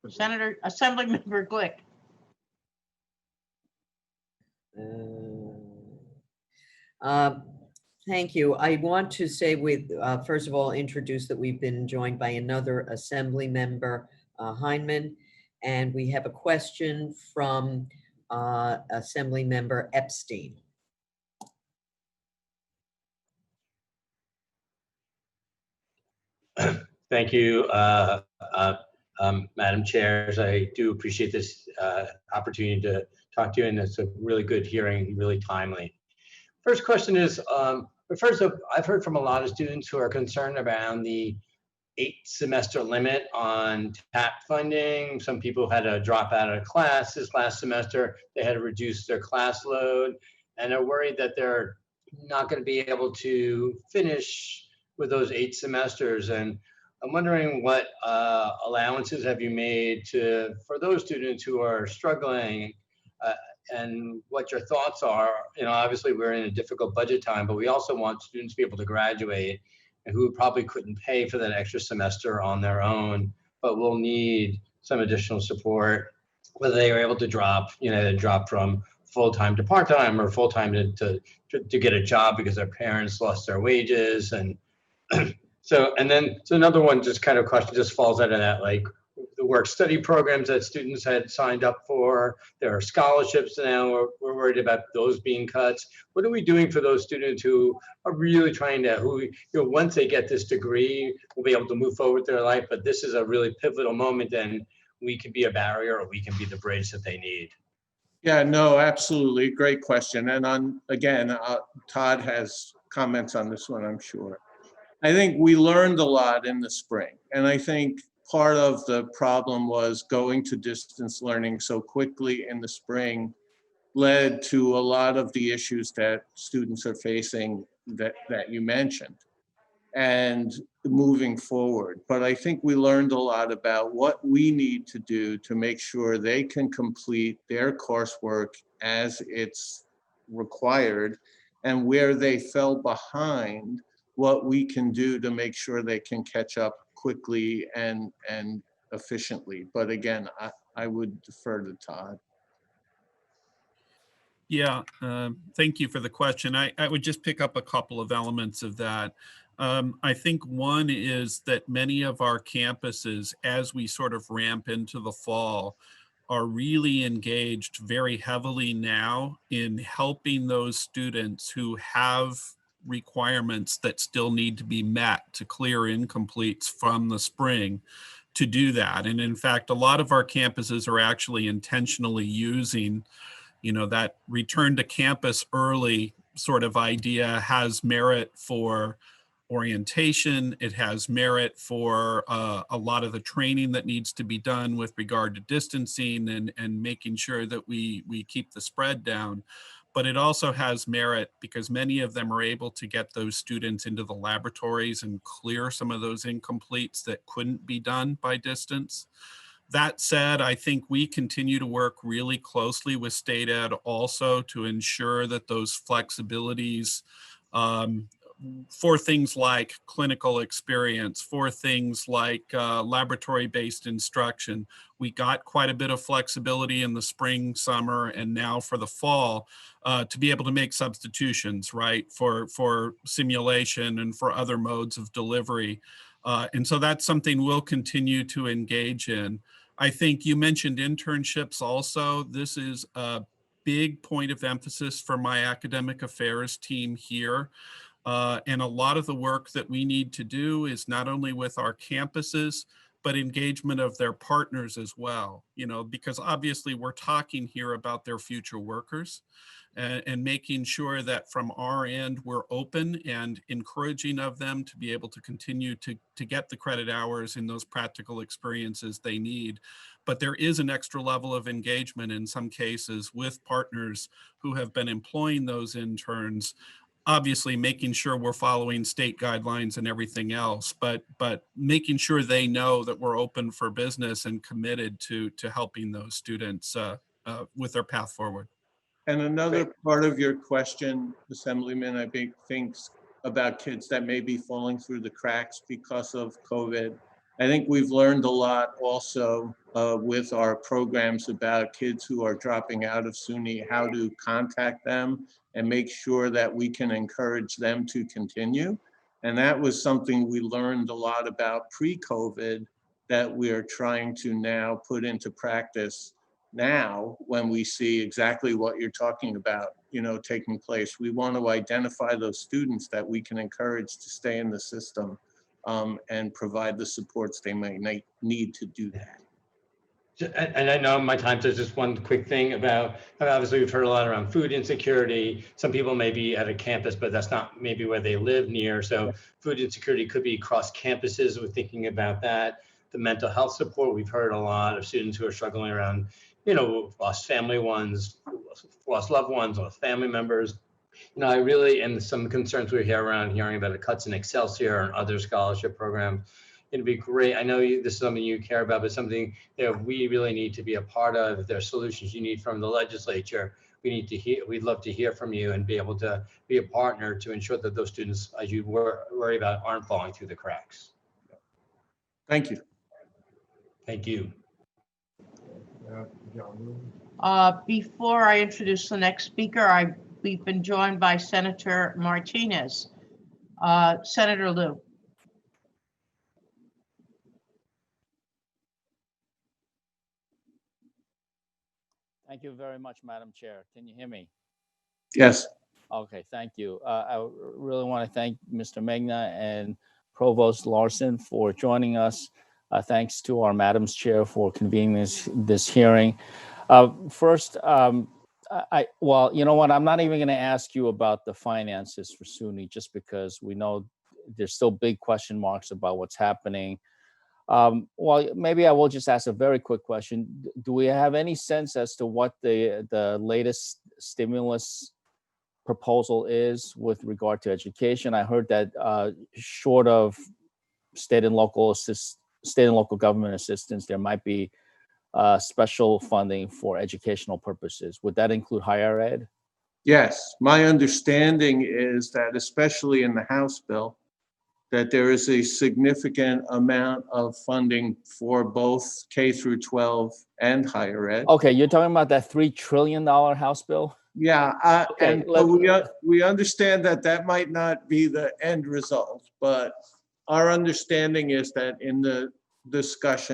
Senator, Assemblymember Glick. Thank you. I want to say first of all, introduce that we've been joined by another Assembly member, Heineman, and we have a question from Assembly member Epstein. Thank you, Madam Chairs. I do appreciate this opportunity to talk to you, and it's a really good hearing, really timely. First question is, but first up, I've heard from a lot of students who are concerned around the 8-semester limit on TAP funding. Some people had to drop out of class this last semester. They had to reduce their class load, and they're worried that they're not going to be able to finish with those 8 semesters. And I'm wondering what allowances have you made for those students who are struggling, and what your thoughts are. You know, obviously we're in a difficult budget time, but we also want students to be able to graduate and who probably couldn't pay for that extra semester on their own, but will need some additional support, whether they are able to drop from full-time to part-time or full-time to get a job because their parents lost their wages. And so another one, just kind of question just falls out of that, like the work study programs that students had signed up for. There are scholarships now. We're worried about those being cut. What are we doing for those students who are really trying to, once they get this degree, will be able to move forward with their life, but this is a really pivotal moment, and we can be a barrier or we can be the bridge that they need. Yeah, no, absolutely. Great question. And again, Todd has comments on this one, I'm sure. I think we learned a lot in the spring. And I think part of the problem was going to distance learning so quickly in the spring led to a lot of the issues that students are facing that you mentioned and moving forward. But I think we learned a lot about what we need to do to make sure they can complete their coursework as it's required, and where they fell behind, what we can do to make sure they can catch up quickly and efficiently. But again, I would defer to Todd. Yeah, thank you for the question. I would just pick up a couple of elements of that. I think one is that many of our campuses, as we sort of ramp into the fall, are really engaged very heavily now in helping those students who have requirements that still need to be met to clear incompletes from the spring to do that. And in fact, a lot of our campuses are actually intentionally using, that return to campus early sort of idea has merit for orientation. It has merit for a lot of the training that needs to be done with regard to distancing and making sure that we keep the spread down. But it also has merit because many of them are able to get those students into the laboratories and clear some of those incompletes that couldn't be done by distance. That said, I think we continue to work really closely with State Ed also to ensure that those flexibilities for things like clinical experience, for things like laboratory-based instruction. We got quite a bit of flexibility in the spring, summer, and now for the fall to be able to make substitutions, right, for simulation and for other modes of delivery. And so that's something we'll continue to engage in. I think you mentioned internships also. This is a big point of emphasis for my academic affairs team here. And a lot of the work that we need to do is not only with our campuses, but engagement of their partners as well, because obviously we're talking here about their future workers, and making sure that from our end, we're open and encouraging of them to be able to continue to get the credit hours in those practical experiences they need. But there is an extra level of engagement in some cases with partners who have been employing those interns, obviously making sure we're following state guidelines and everything else, but making sure they know that we're open for business and committed to helping those students with their path forward. And another part of your question, Assemblyman, I think thinks about kids that may be falling through the cracks because of COVID. I think we've learned a lot also with our programs about kids who are dropping out of SUNY, how to contact them and make sure that we can encourage them to continue. And that was something we learned a lot about pre-COVID that we are trying to now put into practice now when we see exactly what you're talking about, taking place. We want to identify those students that we can encourage to stay in the system and provide the supports they may need to do that. And I know my time says just one quick thing about, obviously we've heard a lot around food insecurity. Some people may be at a campus, but that's not maybe where they live near. So food insecurity could be across campuses. We're thinking about that. The mental health support, we've heard a lot of students who are struggling around, lost family ones, lost loved ones, lost family members. I really, and some concerns we hear around hearing about the cuts in Excelsior and other scholarship programs. It'd be great. I know this is something you care about, but something that we really need to be a part of. If there are solutions you need from the legislature, we'd love to hear from you and be able to be a partner to ensure that those students, as you worry about, aren't falling through the cracks. Thank you. Thank you. Before I introduce the next speaker, we've been joined by Senator Martinez. Senator Liu. Thank you very much, Madam Chair. Can you hear me? Yes. Okay, thank you. I really want to thank Mr. Magna and Provost Larson for joining us. Thanks to our Madam's Chair for convening this hearing. First, well, you know what? I'm not even going to ask you about the finances for SUNY, just because we know there's still big question marks about what's happening. Well, maybe I will just ask a very quick question. Do we have any sense as to what the latest stimulus proposal is with regard to education? I heard that short of state and local government assistance, there might be special funding for educational purposes. Would that include higher ed? Yes, my understanding is that especially in the House bill, that there is a significant amount of funding for both K through 12 and higher ed. Okay, you're talking about that $3 trillion House bill? Yeah, Okay, and we understand that might not be the end result, but our understanding is that in the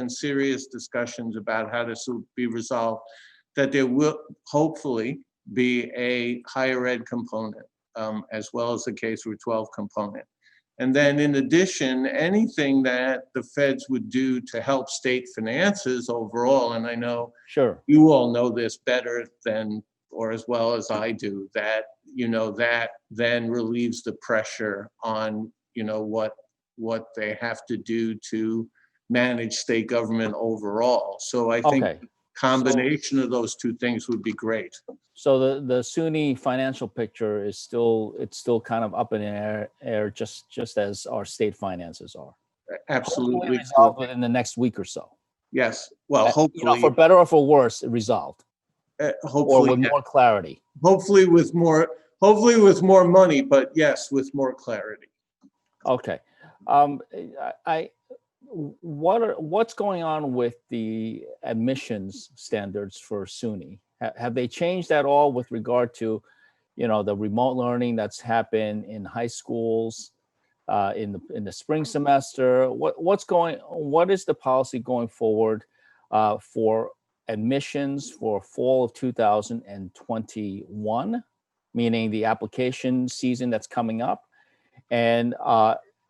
serious discussions about how this will be resolved, that there will hopefully be a higher ed component as well as the K through 12 component. And then in addition, anything that the feds would do to help state finances overall, and I know Sure. you all know this better than, or as well as I do, that, that then relieves the pressure on, what they have to do to manage state government overall. So I think Okay. combination of those two things would be great. So the SUNY financial picture is still kind of up in the air, just as our state finances are. Absolutely. Hopefully resolved within the next week or so. Yes. Well, hopefully, for better or for worse, resolved, or hopefully, with more clarity. hopefully with more money, but yes, with more clarity. Okay. What's going on with the admissions standards for SUNY? Have they changed at all with regard to, the remote learning that's happened in high schools in the spring semester? What is the policy going forward for admissions for fall of 2021, meaning the application season that's coming up, and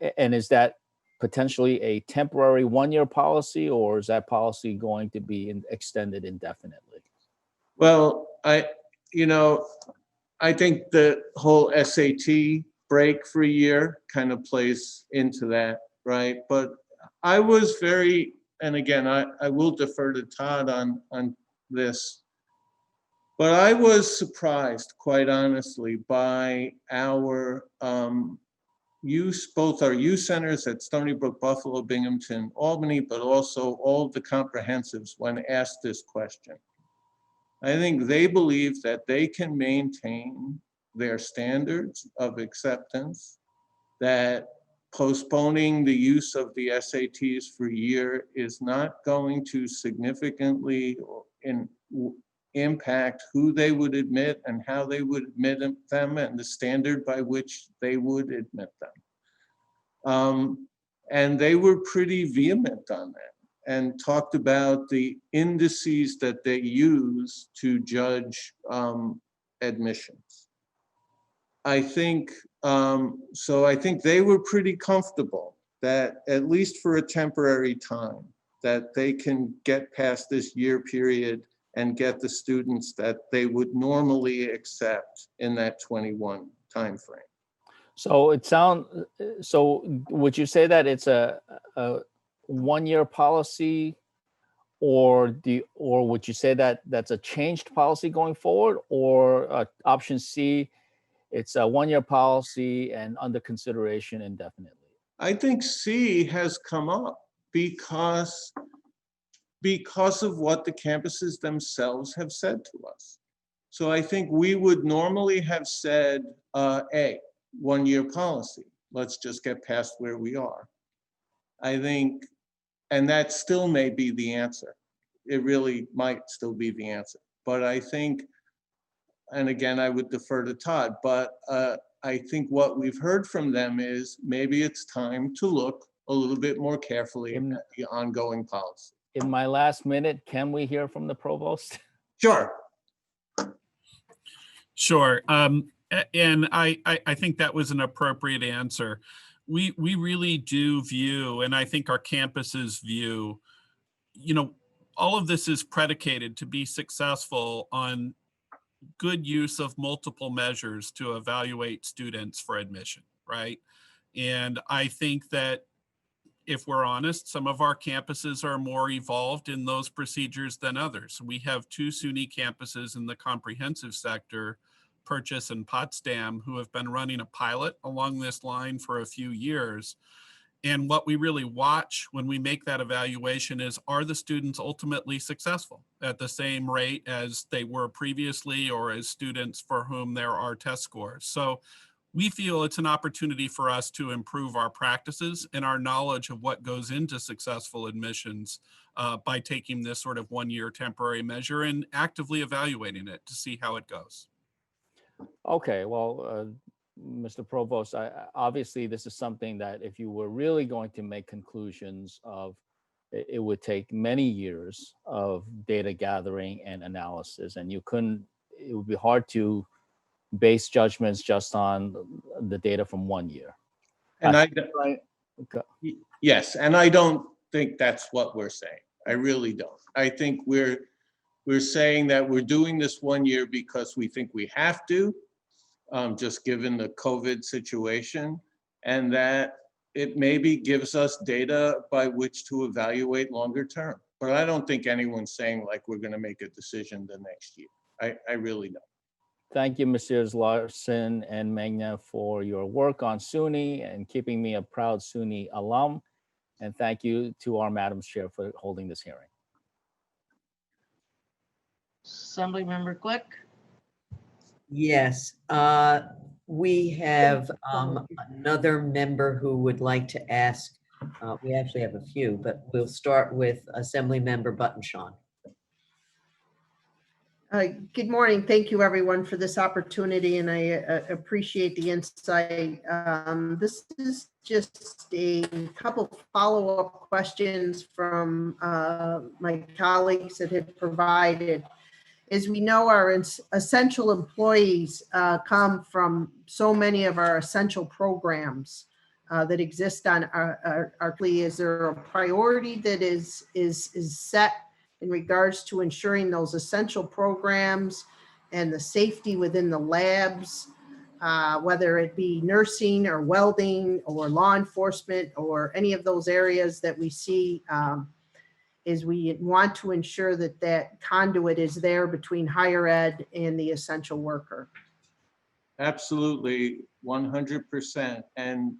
is that potentially a temporary one-year policy, or is that policy going to be extended indefinitely? Well, I think the whole SAT break for a year kind of plays into that, right? But I was very, and again, I will defer to Todd on this, but I was surprised, quite honestly, by our both our youth centers at Stony Brook, Buffalo, Binghamton, Albany, but also all of the comprehensives when asked this question. I think they believe that they can maintain their standards of acceptance, that postponing the use of the SATs for a year is not going to significantly impact who they would admit and how they would admit them and the standard by which they would admit them. And they were pretty vehement on that and talked about the indices that they use to judge admissions. I think, so I think they were pretty comfortable that at least for a temporary time, that they can get past this year period and get the students that they would normally accept in that 21 timeframe. So so would you say that it's a one-year policy, or would you say that that's a changed policy going forward, or option C, it's a one-year policy and under consideration indefinitely? I think C has come up because of what the campuses themselves have said to us. So I think we would normally have said A, one-year policy. Let's just get past where we are. I think, and that still may be the answer. It really might still be the answer. But I think, and again, I would defer to Todd, but I think what we've heard from them is maybe it's time to look a little bit more carefully at the ongoing policy. In my last minute, can we hear from the provost? Sure. Sure. And I think that was an appropriate answer. We really do view, and I think our campuses view, all of this is predicated to be successful on good use of multiple measures to evaluate students for admission, right? And I think that if we're honest, some of our campuses are more evolved in those procedures than others. We have two SUNY campuses in the comprehensive sector, Purchase and Potsdam, who have been running a pilot along this line for a few years. And what we really watch when we make that evaluation is, are the students ultimately successful at the same rate as they were previously, or as students for whom there are test scores? So we feel it's an opportunity for us to improve our practices and our knowledge of what goes into successful admissions by taking this sort of one-year temporary measure and actively evaluating it to see how it goes. Okay, well, Mr. Provost, obviously this is something that if you were really going to make conclusions of, it would take many years of data gathering and analysis, and it would be hard to base judgments just on the data from 1 year. And Okay. yes, and I don't think that's what we're saying. I really don't. I think we're saying that we're doing this 1 year because we think we have to, just given the COVID situation, and that it maybe gives us data by which to evaluate longer term. But I don't think anyone's saying like we're going to make a decision the next year. I really don't. Thank you, Messrs. Larson and Magna, for your work on SUNY and keeping me a proud SUNY alum. And thank you to our Madam Chair for holding this hearing. Assemblymember Glick. Yes, we have another member who would like to ask. We actually have a few, but we'll start with Assemblymember Buttonshaw. Good morning. Thank you, everyone, for this opportunity, and I appreciate the insight. This is just a couple follow-up questions from my colleagues that had provided. As we know, our essential employees come from so many of our essential programs. that exist on our is there a priority that is set in regards to ensuring those essential programs and the safety within the labs, whether it be nursing or welding or law enforcement or any of those areas that we see, is we want to ensure that that conduit is there between higher ed and the essential worker. Absolutely, 100%. And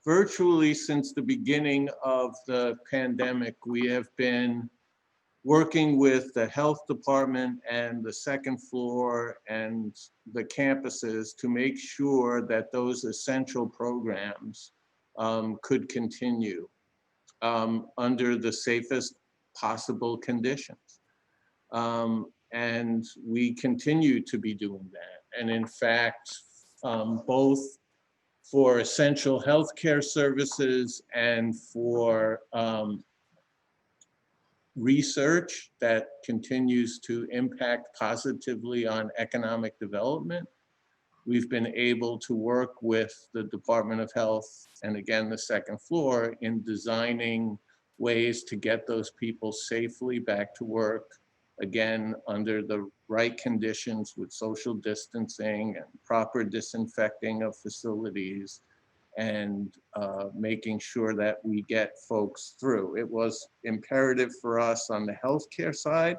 virtually since the beginning of the pandemic, we have been working with the health department and the second floor and the campuses to make sure that those essential programs could continue under the safest possible conditions. And we continue to be doing that. And in fact, both for essential healthcare services and for research that continues to impact positively on economic development, we've been able to work with the Department of Health and again, the second floor in designing ways to get those people safely back to work, again, under the right conditions with social distancing and proper disinfecting of facilities and making sure that we get folks through. It was imperative for us on the healthcare side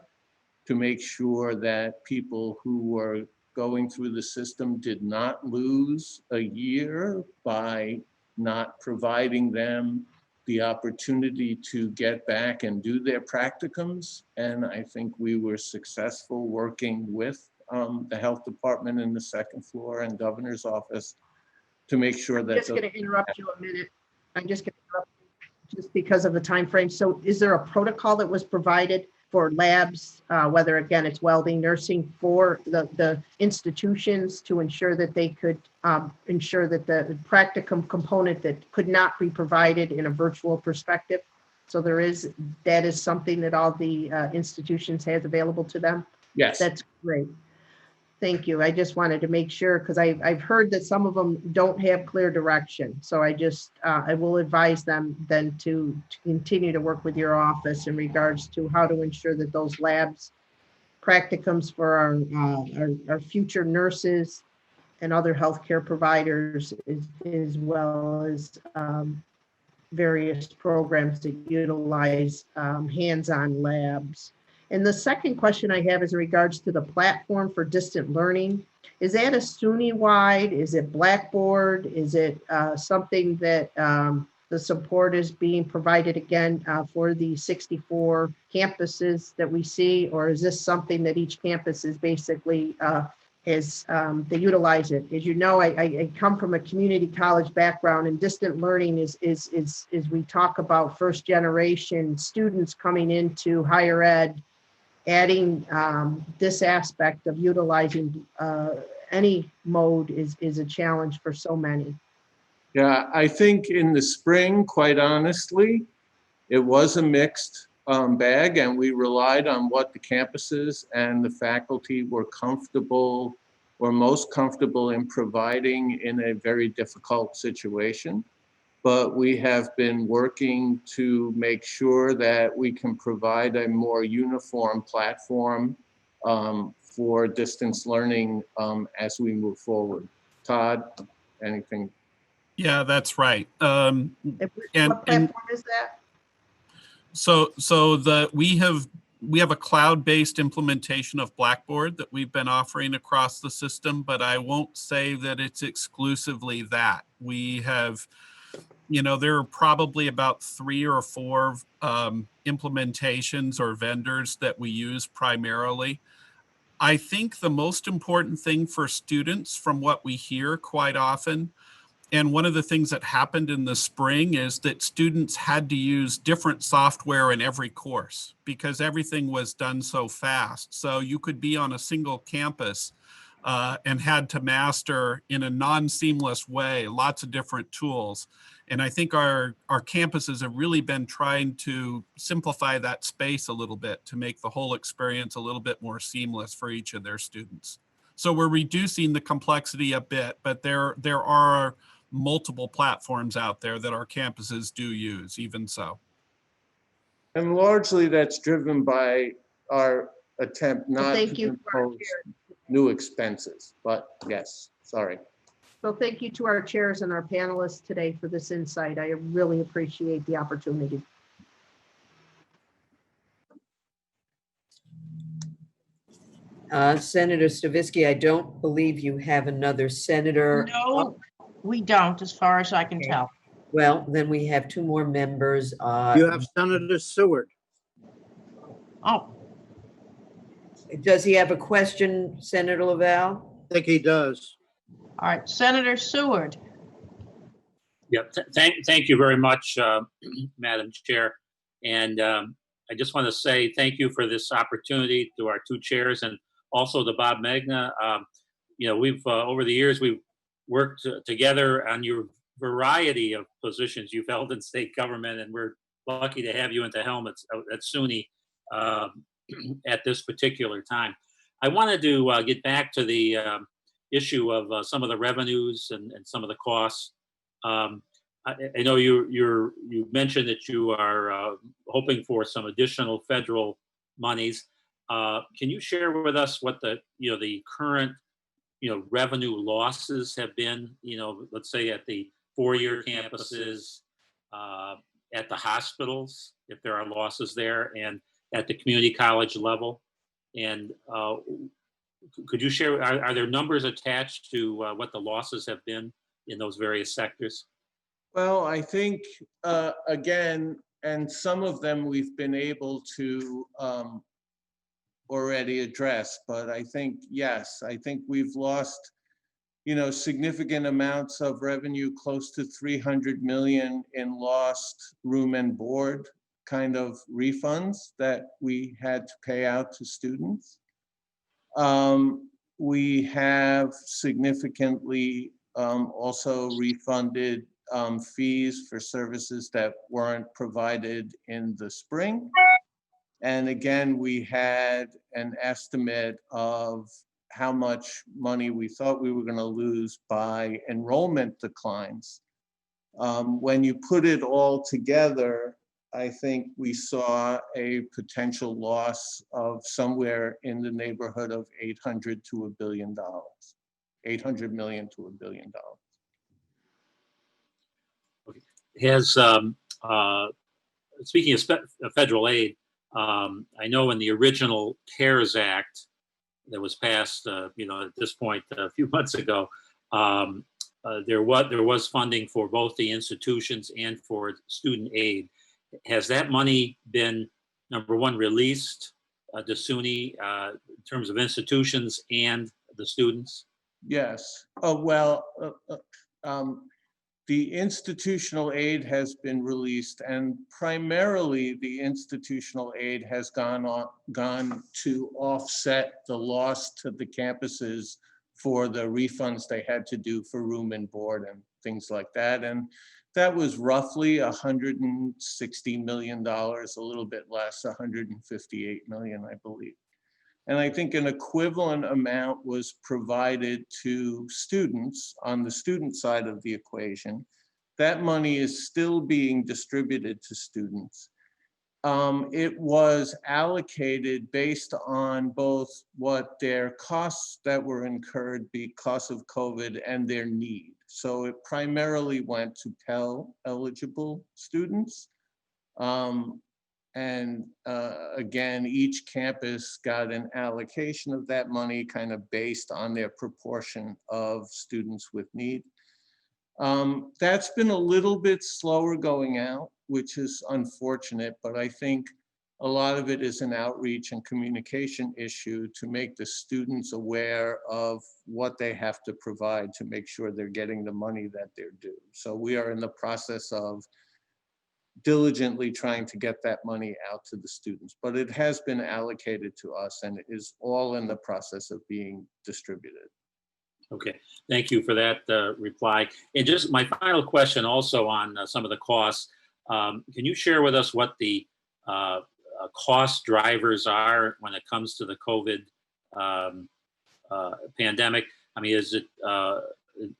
to make sure that people who were going through the system did not lose a year by not providing them the opportunity to get back and do their practicums. And I think we were successful working with the health department in the second floor and governor's office to make sure that. I'm just going to interrupt you a minute. I'm just going to interrupt you just because of the time frame. So is there a protocol that was provided for labs, whether again it's welding, nursing, for the institutions to ensure that they could ensure that the practicum component that could not be provided in a virtual perspective? So that is something that all the institutions has available to them? Yes. That's great. Thank you. I just wanted to make sure, because I've heard that some of them don't have clear direction. So I will advise them then to continue to work with your office in regards to how to ensure that those labs, practicums for our future nurses and other healthcare providers, as well as various programs that utilize hands-on labs. And the second question I have is in regards to the platform for distant learning. Is that a SUNY-wide? Is it Blackboard? Is it something that the support is being provided again for the 64 campuses that we see? Or is this something that each campus is basically they utilize it? As you know, I come from a community college background, and distant learning is we talk about first generation students coming into higher ed. Adding this aspect of utilizing any mode is a challenge for so many. Yeah, I think in the spring, quite honestly, it was a mixed bag, and we relied on what the campuses and the faculty were comfortable or most comfortable in providing in a very difficult situation. But we have been working to make sure that we can provide a more uniform platform for distance learning as we move forward. Todd, anything? Yeah, that's right. What platform is that? So we have a cloud-based implementation of Blackboard that we've been offering across the system, but I won't say that it's exclusively that. We have, there are probably about 3 or 4 implementations or vendors that we use primarily. I think the most important thing for students, from what we hear quite often, and one of the things that happened in the spring, is that students had to use different software in every course because everything was done so fast. So you could be on a single campus and had to master in a non-seamless way lots of different tools. And I think our campuses have really been trying to simplify that space a little bit to make the whole experience a little bit more seamless for each of their students. So we're reducing the complexity a bit, but there are multiple platforms out there that our campuses do use, even so. And largely that's driven by our attempt not thank to you to our impose new expenses, but yes, sorry. Well, thank you to our chairs and our panelists today for this insight. I really appreciate the opportunity. Senator Stavisky, I don't believe you have another senator. No, we don't, as far as I can Okay. tell. Well, then we have two more members. You have Senator Seward. Oh, Does he have a question, Senator Lavelle? I think he does. all right, Senator Seward. Yeah, thank you very much, Madam Chair. And I just want to say thank you for this opportunity to our two chairs and also to Bob Magna. You know, we've over the years, we've worked together on your variety of positions you've held in state government, and we're lucky to have you at the helm at SUNY at this particular time. I wanted to get back to the issue of some of the revenues and some of the costs. I know you mentioned that you are hoping for some additional federal monies. Can you share with us what the current revenue losses have been? Let's say at the four-year campuses, at the hospitals, if there are losses there, and at the community college level. And could you share? Are there numbers attached to what the losses have been in those various sectors? Well, I think, again, and some of them we've been able to already address, but I think, yes, I think we've lost, significant amounts of revenue, close to 300 million in lost room and board kind of refunds that we had to pay out to students. We have significantly also refunded fees for services that weren't provided in the spring. And again, we had an estimate of how much money we thought we were going to lose by enrollment declines. When you put it all together, I think we saw a potential loss of somewhere in the neighborhood of $800 to $1 billion, 800 million to $1 billion. Has speaking of federal aid, I know in the original CARES Act that was passed, at this point a few months ago, there was funding for both the institutions and for student aid. Has that money been, number one, released to SUNY in terms of institutions and the students? Yes. Oh, well, the institutional aid has been released, and primarily the institutional aid has gone to offset the loss to the campuses for the refunds they had to do for room and board and things like that. And that was roughly $160 million, a little bit less, 158 million, I believe. And I think an equivalent amount was provided to students on the student side of the equation. That money is still being distributed to students. It was allocated based on both what their costs that were incurred because of COVID and their need. So it primarily went to Pell eligible students. Again, each campus got an allocation of that money kind of based on their proportion of students with need. That's been a little bit slower going out, which is unfortunate, but I think a lot of it is an outreach and communication issue to make the students aware of what they have to provide to make sure they're getting the money that they're due. So we are in the process of diligently trying to get that money out to the students, but it has been allocated to us and it is all in the process of being distributed. Okay, thank you for that reply. And just my final question also on some of the costs. Can you share with us what the cost drivers are when it comes to the COVID pandemic? I mean, is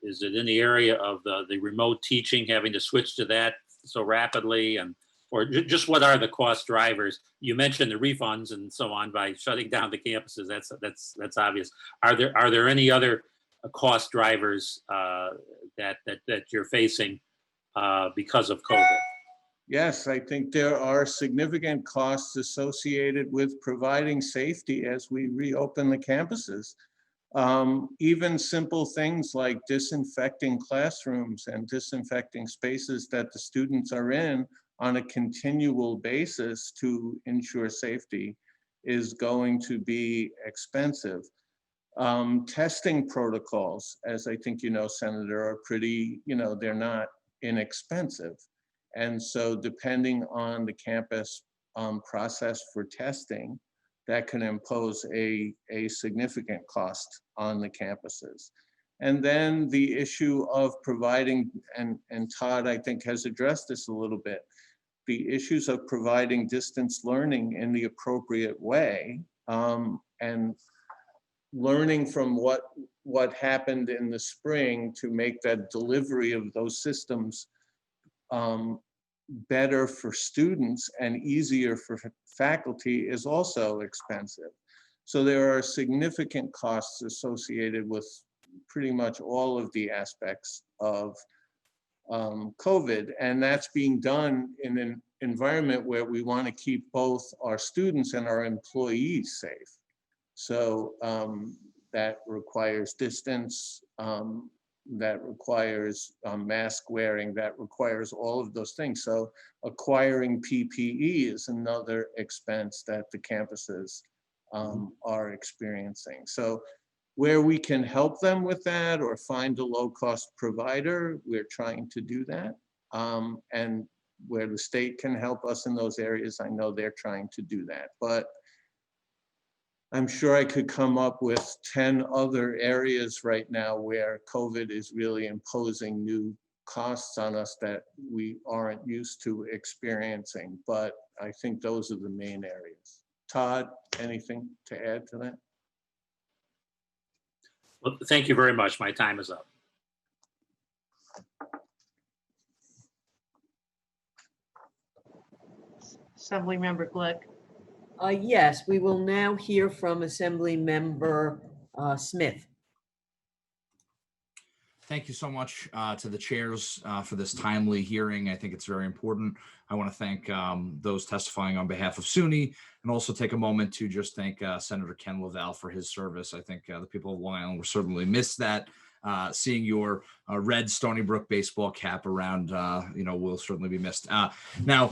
is it in the area of the remote teaching, having to switch to that so rapidly, and or just what are the cost drivers? You mentioned the refunds and so on by shutting down the campuses. That's obvious. Are there any other cost drivers that you're facing because of COVID? Yes, I think there are significant costs associated with providing safety as we reopen the campuses. Even simple things like disinfecting classrooms and disinfecting spaces that the students are in on a continual basis to ensure safety is going to be expensive. Testing protocols, as I think you know, Senator, are pretty, they're not inexpensive. And so depending on the campus process for testing, that can impose a significant cost on the campuses. And then the issue of providing, and Todd, I think, has addressed this a little bit, the issues of providing distance learning in the appropriate way, and learning from what happened in the spring to make that delivery of those systems better for students and easier for faculty is also expensive. So there are significant costs associated with pretty much all of the aspects of COVID, and that's being done in an environment where we want to keep both our students and our employees safe. So that requires distance, that requires mask wearing, that requires all of those things. So acquiring PPE is another expense that the campuses are experiencing. So where we can help them with that or find a low-cost provider, we're trying to do that. And where the state can help us in those areas, I know they're trying to do that. But I'm sure I could come up with 10 other areas right now where COVID is really imposing new costs on us that we aren't used to experiencing. But I think those are the main areas. Todd, anything to add to that? Well, thank you very much. My time is up. Assemblymember Glick. Yes, we will now hear from Assembly Member Smith. Thank you so much to the chairs for this timely hearing. I think it's very important. I want to thank those testifying on behalf of SUNY, and also take a moment to just thank Senator Ken LaValle for his service. I think the people of Long Island will certainly miss that. Seeing your red Stony Brook baseball cap around, will certainly be missed. Now,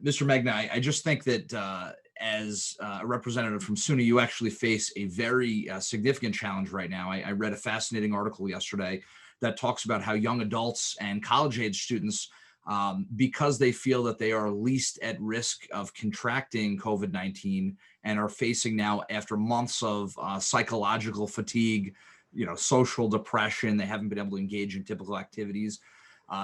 Mr. Magna, I just think that as a representative from SUNY, you actually face a very significant challenge right now. I read a fascinating article yesterday that talks about how young adults and college-age students, because they feel that they are least at risk of contracting COVID-19 and are facing now, after months of psychological fatigue, social depression, they haven't been able to engage in typical activities.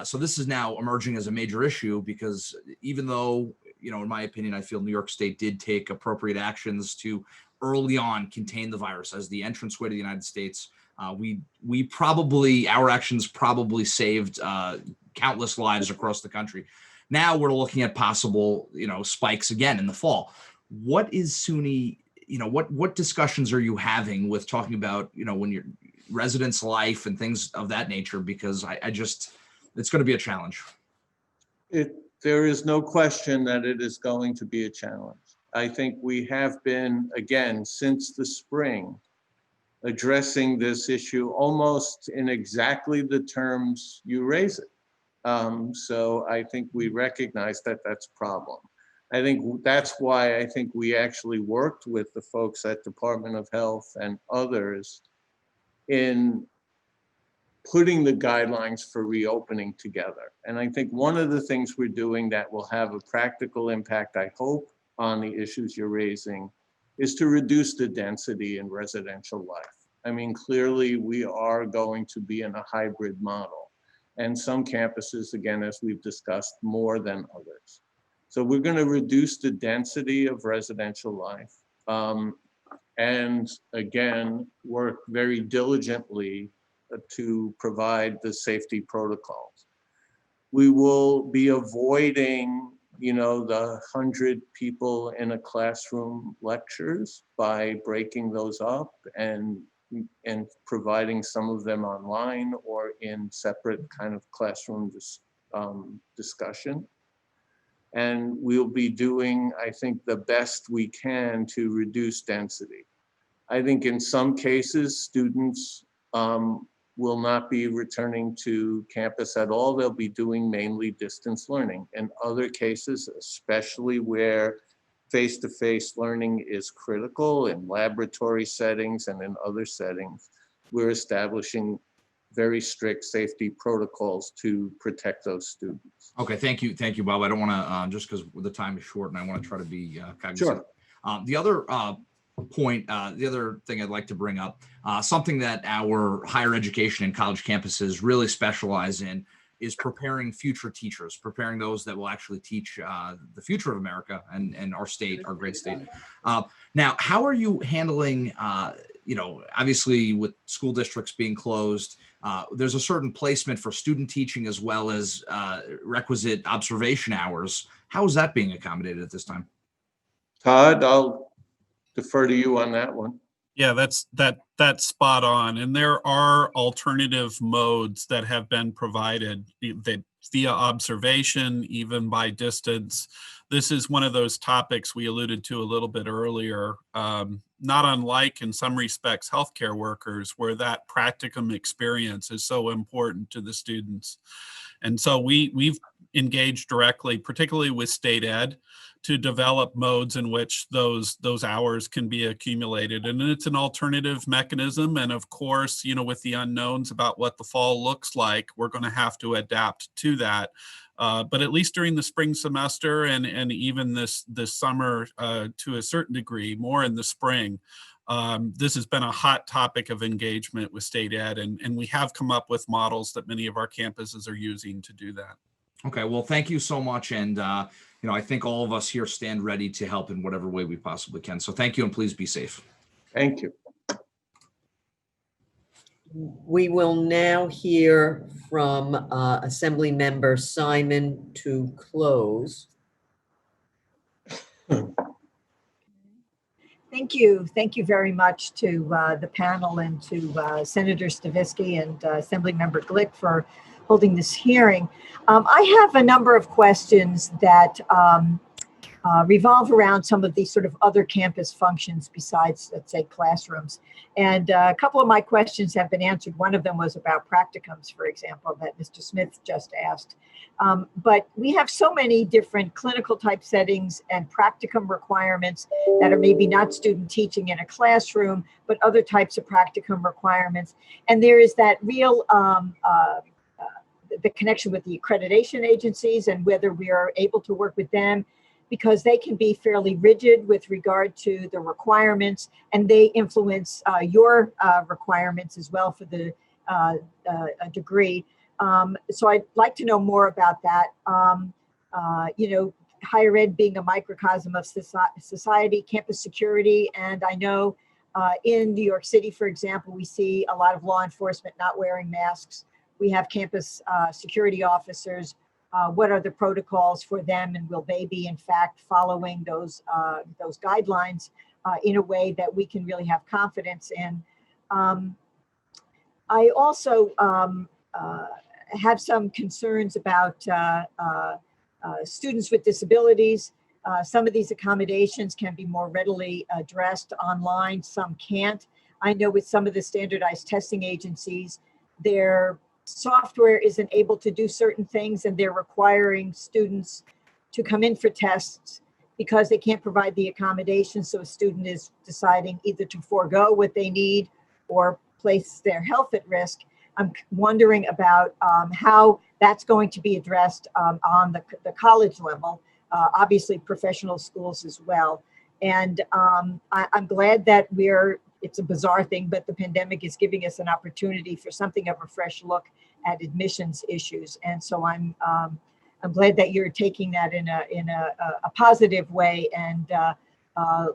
So this is now emerging as a major issue because even though, in my opinion, I feel New York State did take appropriate actions to early on contain the virus as the entranceway to the United States, our actions probably saved countless lives across the country. Now we're looking at possible, spikes again in the fall. What is SUNY, what discussions are you having with talking about, when your residents' life and things of that nature? Because it's going to be a challenge. There is no question that it is going to be a challenge. I think we have been, again, since the spring, addressing this issue almost in exactly the terms you raise it. So I think we recognize that that's a problem. I think that's why I think we actually worked with the folks at Department of Health and others in putting the guidelines for reopening together. And I think one of the things we're doing that will have a practical impact, I hope, on the issues you're raising is to reduce the density in residential life. I mean, clearly we are going to be in a hybrid model, and some campuses, again, as we've discussed, more than others. So we're going to reduce the density of residential life, and again, work very diligently to provide the safety protocols. We will be avoiding, the 100 people in a classroom lectures by breaking those up and providing some of them online or in separate kind of classroom discussion. And we'll be doing, I think, the best we can to reduce density. I think in some cases, students will not be returning to campus at all. They'll be doing mainly distance learning. In other cases, especially where face-to-face learning is critical in laboratory settings and in other settings, we're establishing very strict safety protocols to protect those students. Okay, thank you, Bob. I don't want to, just because the time is short, and I want to try to be cognizant. Sure. The other point, the other thing I'd like to bring up, something that our higher education and college campuses really specialize in is preparing future teachers, preparing those that will actually teach the future of America and our state, our great state. Now, how are you handling, obviously with school districts being closed, there's a certain placement for student teaching as well as requisite observation hours. How is that being accommodated at this time? Todd, I'll defer to you on that one. Yeah, that's spot on. And there are alternative modes that have been provided that via observation, even by distance. This is one of those topics we alluded to a little bit earlier, not unlike in some respects healthcare workers, where that practicum experience is so important to the students. And so we've engaged directly, particularly with state ed, to develop modes in which those hours can be accumulated. And it's an alternative mechanism. And of course, with the unknowns about what the fall looks like, we're going to have to adapt to that. But at least during the spring semester and even this summer, to a certain degree, more in the spring, this has been a hot topic of engagement with state ed. And we have come up with models that many of our campuses are using to do that. Okay, well, thank you so much. And, I think all of us here stand ready to help in whatever way we possibly can. So thank you, and please be safe. Thank you. We will now hear from Assembly Member Simon to close. Thank you. Thank you very much to the panel and to Senator Stavisky and Assembly Member Glick for holding this hearing. I have a number of questions that revolve around some of these sort of other campus functions besides, let's say, classrooms. And a couple of my questions have been answered. One of them was about practicums, for example, that Mr. Smith just asked. But we have so many different clinical type settings and practicum requirements that are maybe not student teaching in a classroom, but other types of practicum requirements. And there is that real the connection with the accreditation agencies and whether we are able to work with them, because they can be fairly rigid with regard to the requirements, and they influence your requirements as well for the degree. So I'd like to know more about that. Higher ed being a microcosm of society, campus security, and I know in New York City, for example, we see a lot of law enforcement not wearing masks. We have campus security officers. What are the protocols for them, and will they be in fact following those guidelines in a way that we can really have confidence in? I also have some concerns about students with disabilities. Some of these accommodations can be more readily addressed online, some can't. I know with some of the standardized testing agencies, their software isn't able to do certain things, and they're requiring students to come in for tests because they can't provide the accommodation. So a student is deciding either to forego what they need or place their health at risk. I'm wondering about how that's going to be addressed on the college level, obviously professional schools as well. And I'm glad that it's a bizarre thing, but the pandemic is giving us an opportunity for something of a fresh look at admissions issues. And so I'm glad that you're taking that in a positive way and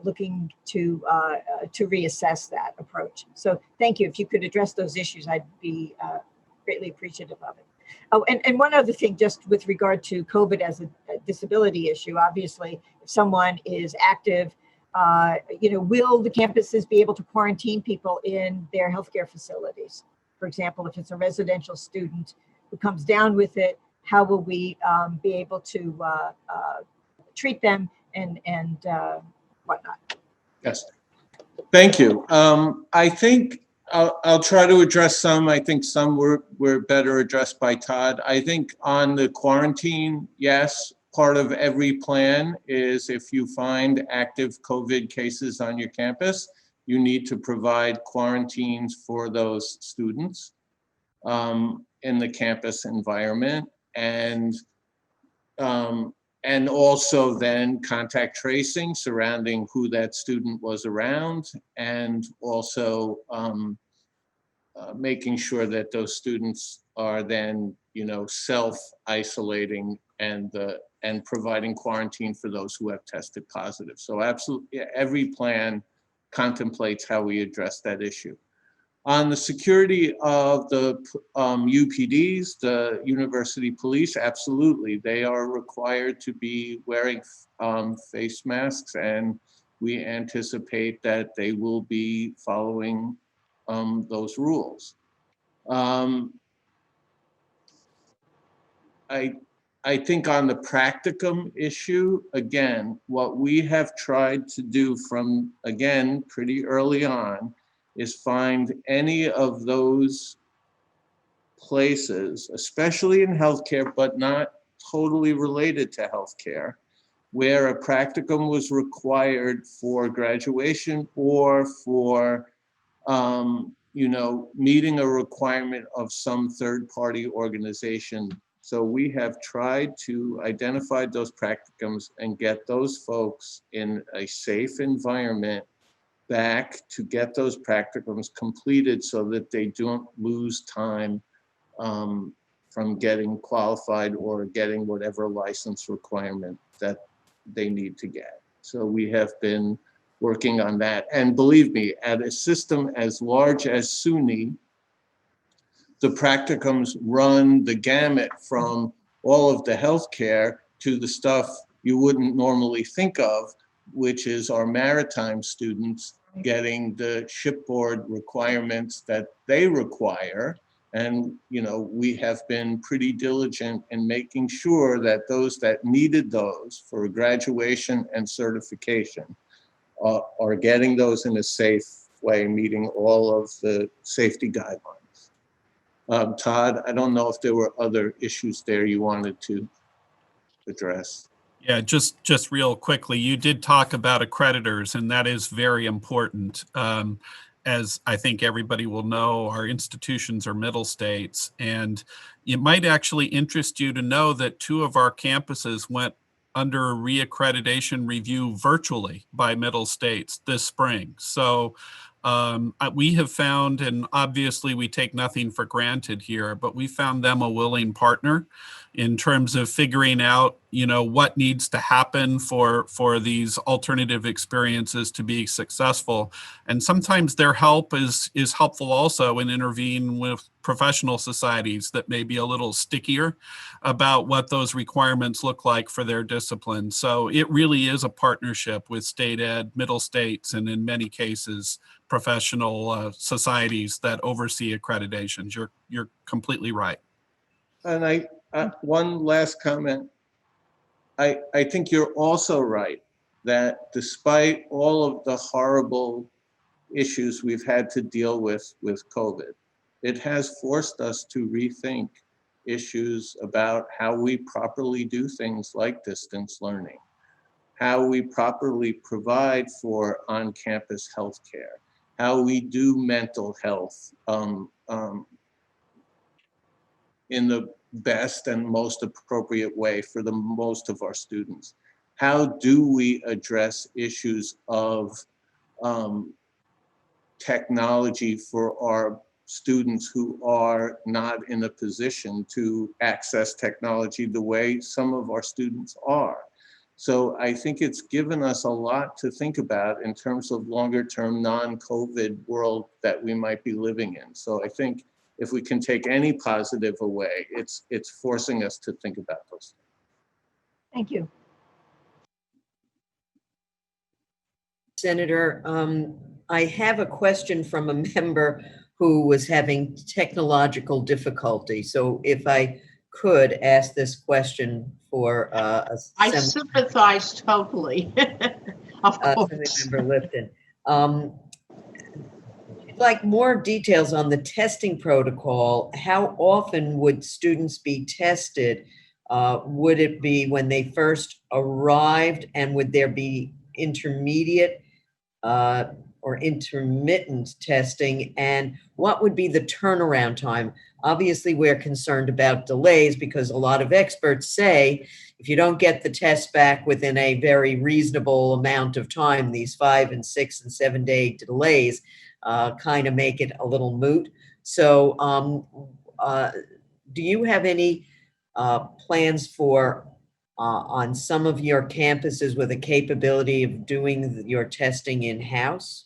looking to reassess that approach. So thank you. If you could address those issues, I'd be greatly appreciative of it. Oh, and one other thing, just with regard to COVID as a disability issue, obviously, if someone is active, will the campuses be able to quarantine people in their healthcare facilities? For example, if it's a residential student who comes down with it, how will we be able to treat them and whatnot? Yes, thank you. I think I'll try to address some. I think some were better addressed by Todd. I think on the quarantine, yes, part of every plan is if you find active COVID cases on your campus, you need to provide quarantines for those students in the campus environment, and also then contact tracing surrounding who that student was around, and also making sure that those students are then, self-isolating and providing quarantine for those who have tested positive. So absolutely, every plan contemplates how we address that issue. On the security of the UPDs, the university police, absolutely. They are required to be wearing face masks, and we anticipate that they will be following those rules. I think on the practicum issue, again, what we have tried to do from, again, pretty early on, is find any of those places, especially in healthcare, but not totally related to healthcare, where a practicum was required for graduation or for, meeting a requirement of some third-party organization. So we have tried to identify those practicums and get those folks in a safe environment back to get those practicums completed so that they don't lose time from getting qualified or getting whatever license requirement that they need to get. So we have been working on that. And believe me, at a system as large as SUNY, the practicums run the gamut from all of the healthcare to the stuff you wouldn't normally think of, which is our maritime students getting the shipboard requirements that they require. And, we have been pretty diligent in making sure that those that needed those for graduation and certification are getting those in a safe way, meeting all of the safety guidelines. Todd, I don't know if there were other issues there you wanted to address. Yeah, just real quickly, you did talk about accreditors, and that is very important. As I think everybody will know, our institutions are middle states, and it might actually interest you to know that 2 of our campuses went under reaccreditation review virtually by middle states this spring. So we have found, and obviously we take nothing for granted here, but we found them a willing partner in terms of figuring out, what needs to happen for these alternative experiences to be successful. And sometimes their help is helpful also in intervening with professional societies that may be a little stickier about what those requirements look like for their discipline. So it really is a partnership with state ed, middle states, and in many cases, professional societies that oversee accreditations. You're completely right. And one last comment. I think you're also right that despite all of the horrible issues we've had to deal with COVID, it has forced us to rethink issues about how we properly do things like distance learning, how we properly provide for on-campus healthcare, how we do mental health in the best and most appropriate way for the most of our students. How do we address issues of technology for our students who are not in a position to access technology the way some of our students are? So I think it's given us a lot to think about in terms of longer term non-COVID world that we might be living in. So I think if we can take any positive away, it's forcing us to think about those things. Thank you. Senator, I have a question from a member who was having technological difficulty. So if I could ask this question for I sympathize totally, of course. Assembly Member Lipton. I'd like more details on the testing protocol. How often would students be tested? Would it be when they first arrived, and would there be intermediate or intermittent testing? And what would be the turnaround time? Obviously, we're concerned about delays because a lot of experts say if you don't get the test back within a very reasonable amount of time, these 5 and 6 and 7 day delays kind of make it a little moot. So do you have any plans for on some of your campuses with a capability of doing your testing in-house?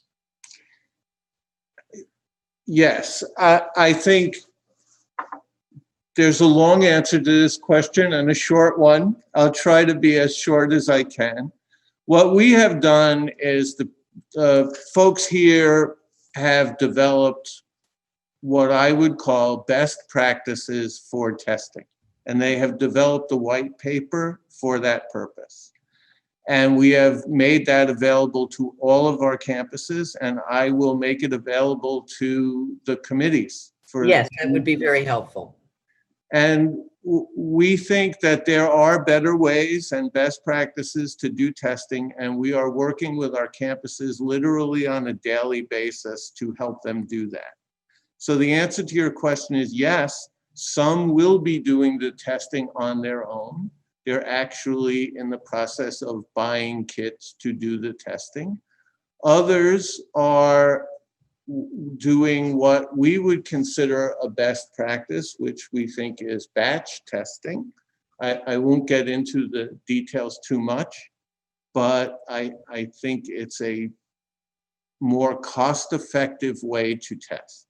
Yes, I think there's a long answer to this question and a short one. I'll try to be as short as I can. What we have done is the folks here have developed what I would call best practices for testing. And they have developed a white paper for that purpose. And we have made that available to all of our campuses, and I will make it available to the committees. Yes, that would be very helpful. And we think that there are better ways and best practices to do testing, and we are working with our campuses literally on a daily basis to help them do that. So the answer to your question is yes, some will be doing the testing on their own. They're actually in the process of buying kits to do the testing. Others are doing what we would consider a best practice, which we think is batch testing. I won't get into the details too much, but I think it's a more cost-effective way to test.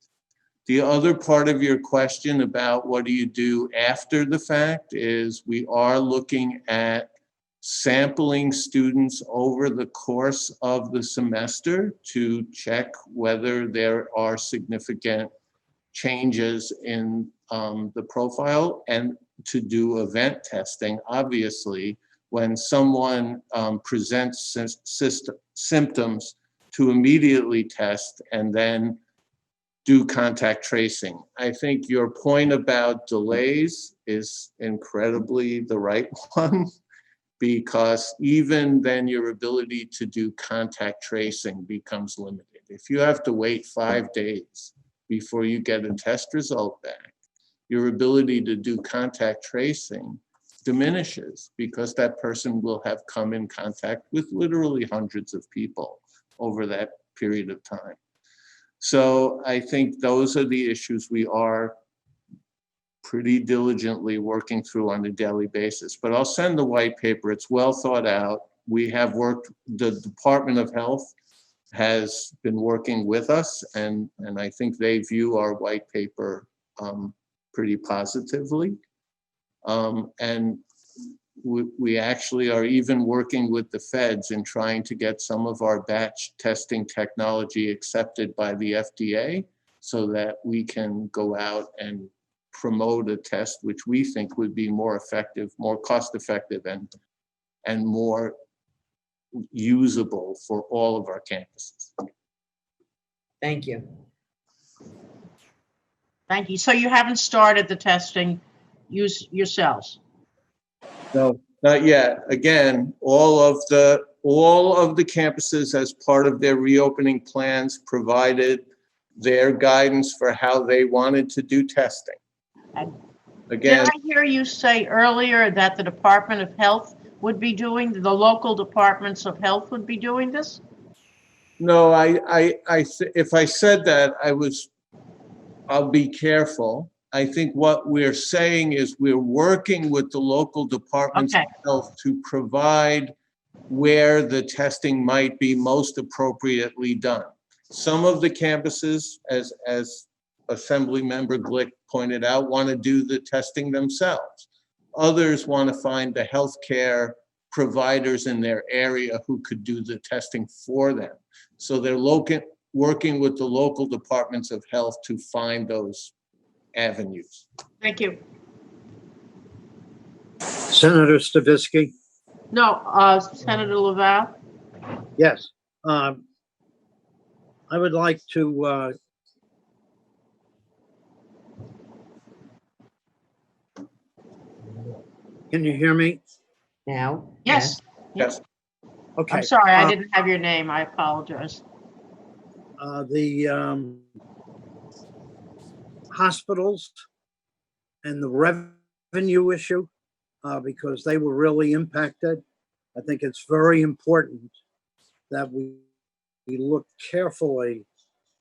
The other part of your question about what do you do after the fact is we are looking at sampling students over the course of the semester to check whether there are significant changes in the profile, and to do event testing. Obviously, when someone presents symptoms, to immediately test and then do contact tracing. I think your point about delays is incredibly the right one, because even then your ability to do contact tracing becomes limited. If you have to wait 5 days before you get a test result back, your ability to do contact tracing diminishes because that person will have come in contact with literally hundreds of people over that period of time. So I think those are the issues we are pretty diligently working through on a daily basis. But I'll send the white paper. It's well thought out. We have worked, the Department of Health has been working with us, and I think they view our white paper pretty positively. And we actually are even working with the feds in trying to get some of our batch testing technology accepted by the FDA so that we can go out and promote a test which we think would be more effective, more cost effective, and more usable for all of our campuses. Thank you. Thank you. So you haven't started the testing yourselves? No, not yet. Again, all of the campuses, as part of their reopening plans, provided their guidance for how they wanted to do testing. Again, did I hear you say earlier that the Department of Health would be doing, the local departments of health would be doing this? no, if I said that, I'll be careful. I think what we're saying is we're working with the local departments of Okay. health to provide where the testing might be most appropriately done. Some of the campuses, as Assemblymember Glick pointed out, want to do the testing themselves. Others want to find the healthcare providers in their area who could do the testing for them. So they're working with the local departments of health to find those avenues. Thank you. Senator Stavisky? No, Senator Laval? Yes. I would like to can you hear me? Now? Yes. Yes. Okay. I'm sorry, I didn't have your name. I apologize. The hospitals and the revenue issue, because they were really impacted. I think it's very important that we look carefully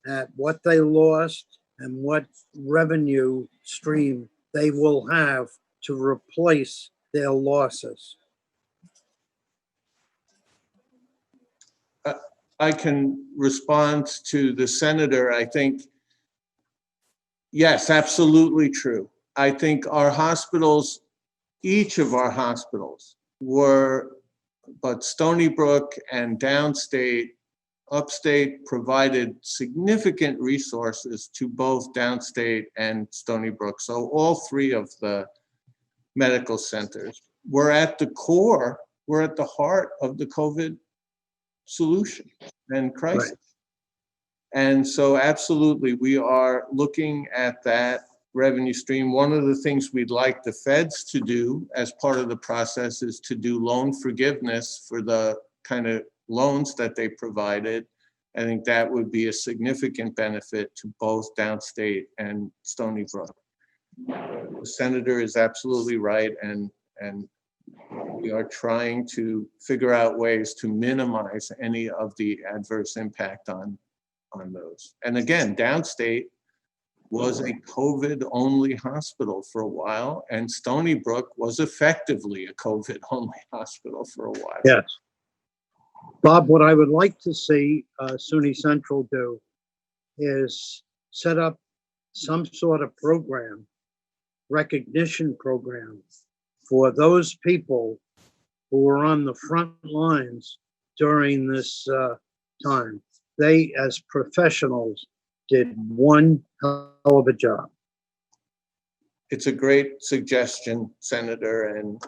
at what they lost and what revenue stream they will have to replace their losses. I can respond to the senator. I think, yes, absolutely true. I think our hospitals, each of our hospitals were, but Stony Brook and downstate, upstate provided significant resources to both downstate and Stony Brook. So all three of the medical centers were at the core, were at the heart of the COVID solution and crisis. Right. And so absolutely, we are looking at that revenue stream. One of the things we'd like the feds to do as part of the process is to do loan forgiveness for the kind of loans that they provided. I think that would be a significant benefit to both downstate and Stony Brook. The senator is absolutely right, and we are trying to figure out ways to minimize any of the adverse impact on those. And again, downstate was a COVID-only hospital for a while, and Stony Brook was effectively a COVID-only hospital for a while. Yes. Bob, what I would like to see SUNY Central do is set up some sort of program, recognition program, for those people who were on the front lines during this time. They, as professionals, did one hell of a job. It's a great suggestion, Senator, and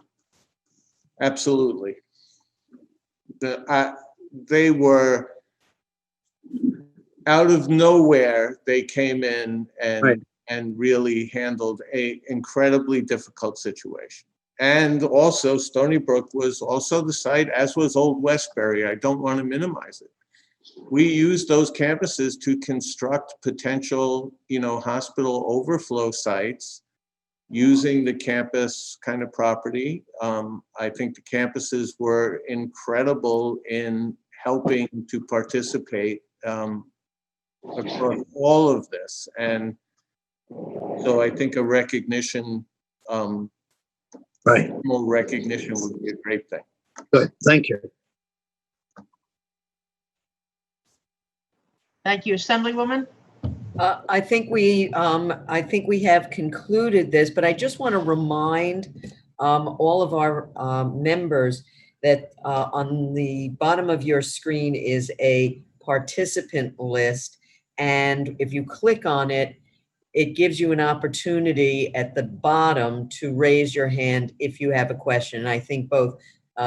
absolutely. They were out of nowhere. They came in and Right. and really handled a incredibly difficult situation. And also, Stony Brook was also the site, as was Old Westbury. I don't want to minimize it. We used those campuses to construct potential, hospital overflow sites using the campus kind of property. I think the campuses were incredible in helping to participate across all of this. And so I think a recognition, Right. more recognition would be a great thing. Good. Thank you. Thank you, Assemblywoman. I think we have concluded this, but I just want to remind all of our members that on the bottom of your screen is a participant list. And if you click on it, it gives you an opportunity at the bottom to raise your hand if you have a question. And I think both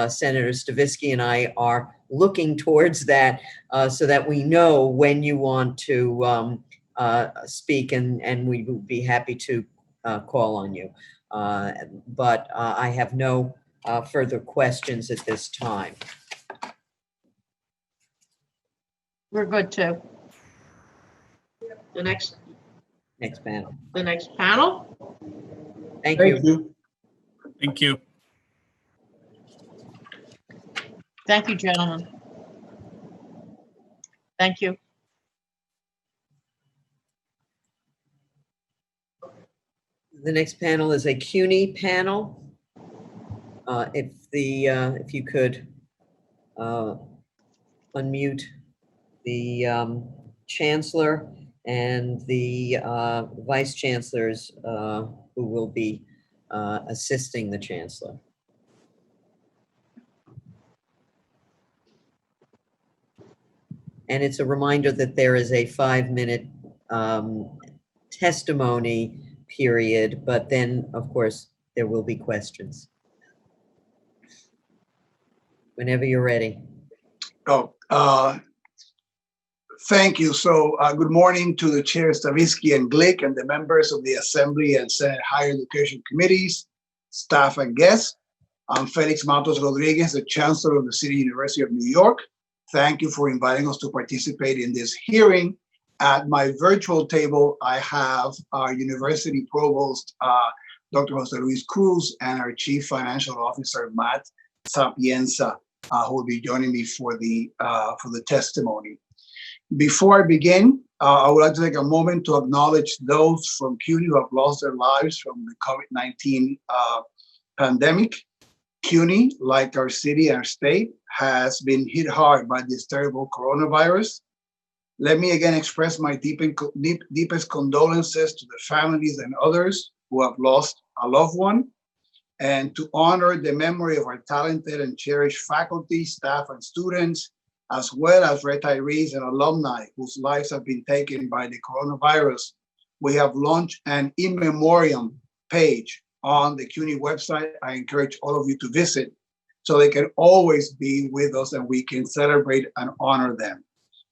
Senator Stavisky and I are looking towards that so that we know when you want to speak, and we would be happy to call on you. But I have no further questions at this time. We're good too. The next panel. The next panel. Thank you. Thank you. Thank you, gentlemen. Thank you. The next panel is a CUNY panel. If you could unmute the chancellor and the vice chancellors who will be assisting the chancellor. And it's a reminder that there is a 5-minute testimony period, but then, of course, there will be questions. Whenever you're ready. Thank you. So good morning to the Chair Stavisky and Glick and the members of the Assembly and Senate Higher Education Committees, staff and guests. I'm Felix Matos Rodriguez, the Chancellor of the City University of New York. Thank you for inviting us to participate in this hearing. At my virtual table, I have our University Provost, Dr. Jose Luis Cruz, and our Chief Financial Officer, Matt Sapienza, who will be joining me for the testimony. Before I begin, I would like to take a moment to acknowledge those from CUNY who have lost their lives from the COVID-19 pandemic. CUNY, like our city and our state, has been hit hard by this terrible coronavirus. Let me again express my deepest condolences to the families and others who have lost a loved one, and to honor the memory of our talented and cherished faculty, staff, and students, as well as retirees and alumni whose lives have been taken by the coronavirus. We have launched an in memoriam page on the CUNY website. I encourage all of you to visit so they can always be with us and we can celebrate and honor them.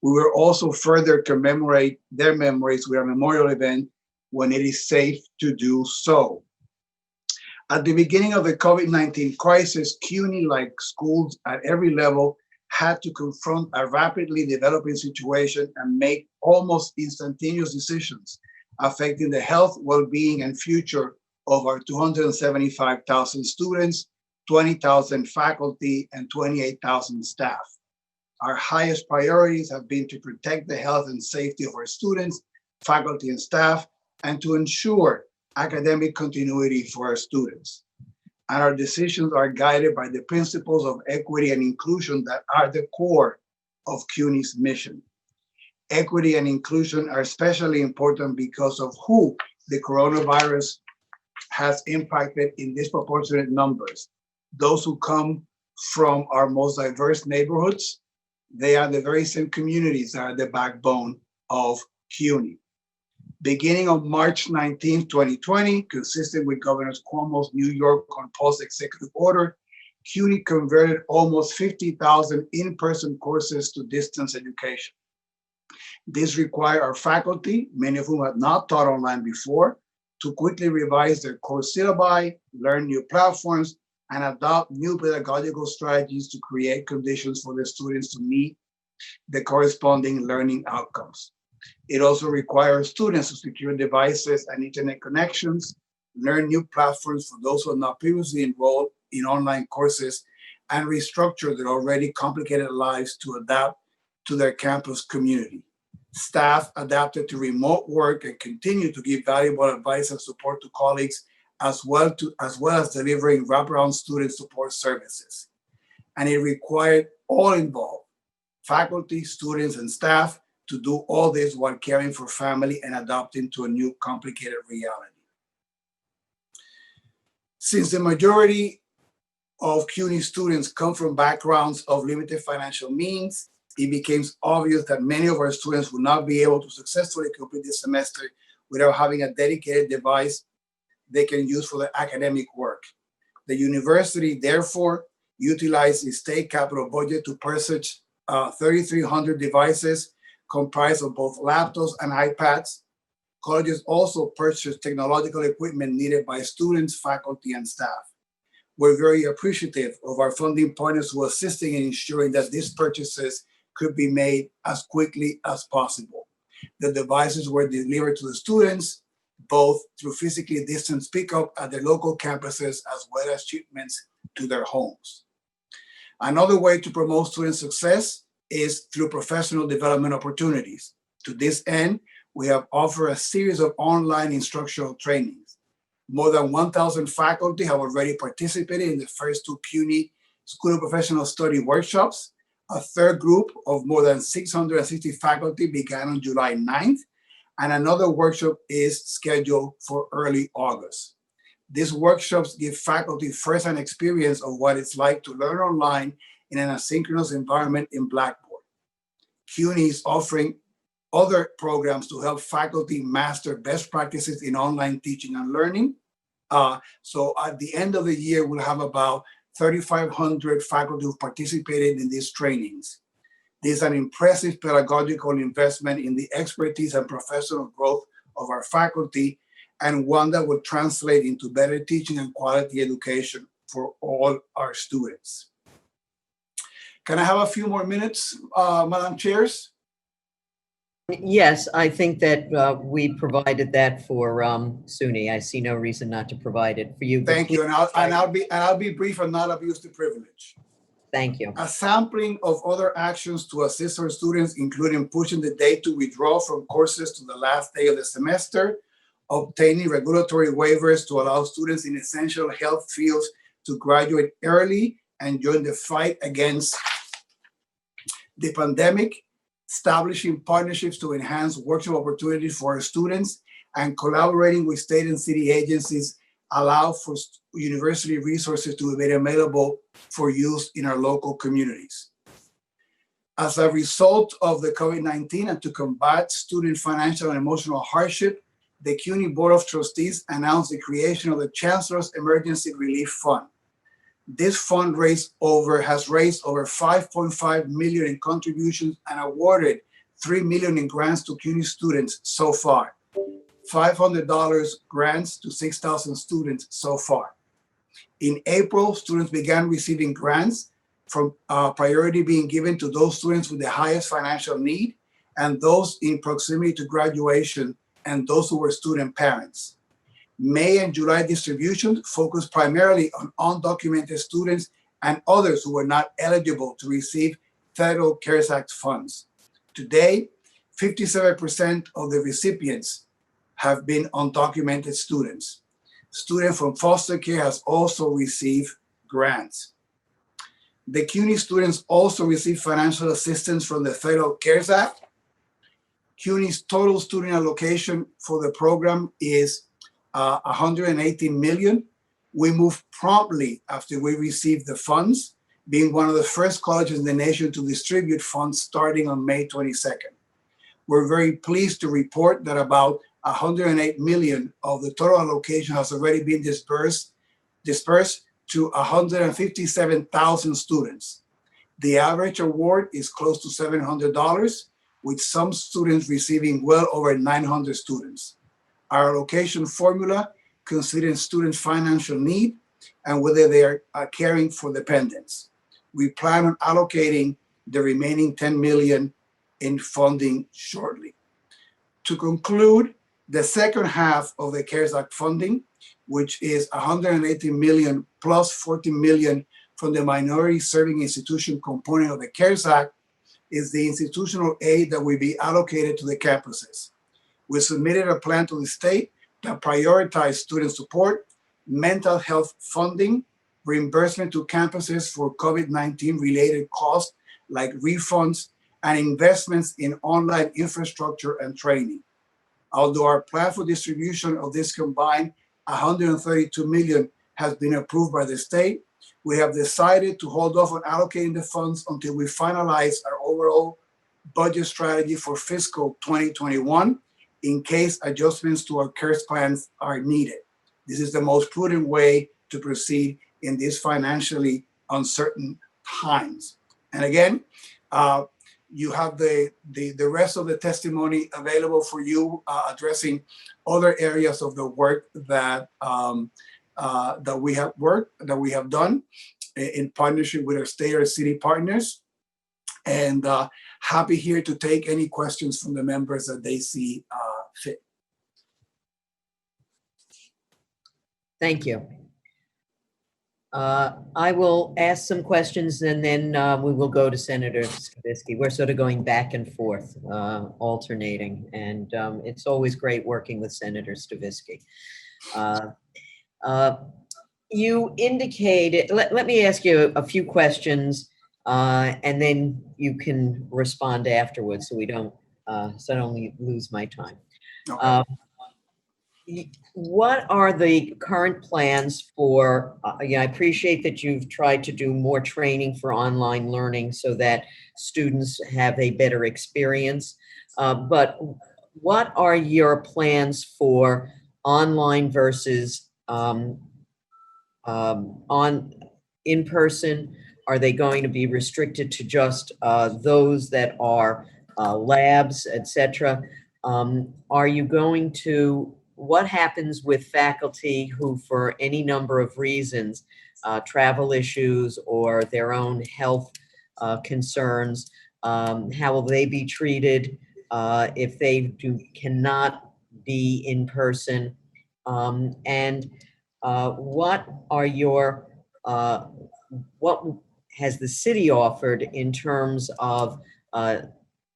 We will also further commemorate their memories with a memorial event when it is safe to do so. At the beginning of the COVID-19 crisis, CUNY, like schools at every level, had to confront a rapidly developing situation and make almost instantaneous decisions affecting the health, well-being, and future of our 275,000 students, 20,000 faculty, and 28,000 staff. Our highest priorities have been to protect the health and safety of our students, faculty, and staff, and to ensure academic continuity for our students. And our decisions are guided by the principles of equity and inclusion that are the core of CUNY's mission. Equity and inclusion are especially important because of who the coronavirus has impacted in disproportionate numbers. Those who come from our most diverse neighborhoods, they are the very same communities that are the backbone of CUNY. Beginning on March 19, 2020, consistent with Governor Cuomo's New York Compulsory Executive Order, CUNY converted almost 50,000 in-person courses to distance education. This required our faculty, many of whom had not taught online before, to quickly revise their course syllabi, learn new platforms, and adopt new pedagogical strategies to create conditions for the students to meet the corresponding learning outcomes. It also requires students to secure devices and internet connections, learn new platforms for those who are not previously enrolled in online courses, and restructure their already complicated lives to adapt to their campus community. Staff adapted to remote work and continue to give valuable advice and support to colleagues, as well as delivering wraparound student support services. And it required all involved, faculty, students, and staff, to do all this while caring for family and adapting to a new complicated reality. Since the majority of CUNY students come from backgrounds of limited financial means, it became obvious that many of our students would not be able to successfully complete this semester without having a dedicated device they can use for their academic work. The university, therefore, utilized its state capital budget to purchase 3,300 devices comprised of both laptops and iPads. Colleges also purchased technological equipment needed by students, faculty, and staff. We're very appreciative of our funding partners who are assisting in ensuring that these purchases could be made as quickly as possible. The devices were delivered to the students, both through physically distanced pickup at their local campuses, as well as shipments to their homes. Another way to promote student success is through professional development opportunities. To this end, we have offered a series of online instructional trainings. More than 1,000 faculty have already participated in the first two CUNY School of Professional Study workshops. A third group of more than 660 faculty began on July 9th, and another workshop is scheduled for early August. These workshops give faculty first-hand experience of what it's like to learn online in an asynchronous environment in Blackboard. CUNY is offering other programs to help faculty master best practices in online teaching and learning. So at the end of the year, we'll have about 3,500 faculty who participated in these trainings. This is an impressive pedagogical investment in the expertise and professional growth of our faculty, and one that will translate into better teaching and quality education for all our students. Can I have a few more minutes, Madam Chairs? Yes, I think that we provided that for SUNY. I see no reason not to provide it for you. but Thank you, and I'll be brief and not abuse the privilege. Thank you. A sampling of other actions to assist our students, including pushing the date to withdraw from courses to the last day of the semester, obtaining regulatory waivers to allow students in essential health fields to graduate early and join the fight against the pandemic, establishing partnerships to enhance workshop opportunities for our students, and collaborating with state and city agencies allow for university resources to be made available for use in our local communities. As a result of the COVID-19 and to combat student financial and emotional hardship, the CUNY Board of Trustees announced the creation of the Chancellor's Emergency Relief Fund. This fund has raised over $5.5 million in contributions and awarded $3 million in grants to CUNY students so far. $500 grants to 6,000 students so far. In April, students began receiving grants, from priority being given to those students with the highest financial need and those in proximity to graduation and those who were student parents. May and July distributions focused primarily on undocumented students and others who were not eligible to receive federal CARES Act funds. Today, 57% of the recipients have been undocumented students. Students from foster care has also received grants. The CUNY students also receive financial assistance from the Federal CARES Act. CUNY's total student allocation for the program is $118 million. We moved promptly after we received the funds, being one of the first colleges in the nation to distribute funds starting on May 22nd. We're very pleased to report that about $108 million of the total allocation has already been dispersed to 157,000 students. The average award is close to $700, with some students receiving well over 900 students. Our allocation formula considers students' financial need and whether they are caring for dependents. We plan on allocating the remaining $10 million in funding shortly. To conclude, the second half of the CARES Act funding, which is $180 million plus $40 million from the minority serving institution component of the CARES Act, is the institutional aid that will be allocated to the campuses. We submitted a plan to the state that prioritizes student support, mental health funding, reimbursement to campuses for COVID-19 related costs like refunds, and investments in online infrastructure and training. Although our plan for distribution of this combined $132 million has been approved by the state, we have decided to hold off on allocating the funds until we finalize our overall budget strategy for fiscal 2021 in case adjustments to our CARES plans are needed. This is the most prudent way to proceed in these financially uncertain times. And again, you have the rest of the testimony available for you, addressing other areas of the work that we have done in partnership with our state or city partners. And happy here to take any questions from the members that they see fit. Thank you. I will ask some questions and then we will go to Senator Stavisky. We're sort of going back and forth, alternating, and it's always great working with Senator Stavisky. Uh, uh, You indicated, let me ask you a few questions, and then you can respond afterwards so so I don't lose my time. Okay. What are the current plans for, I appreciate that you've tried to do more training for online learning so that students have a better experience. But what are your plans for online versus on in person? Are they going to be restricted to just those that are labs, etc.? Are you going to, what happens with faculty who, for any number of reasons, travel issues or their own health concerns, how will they be treated if they cannot be in person? And what are your, what has the city offered in terms of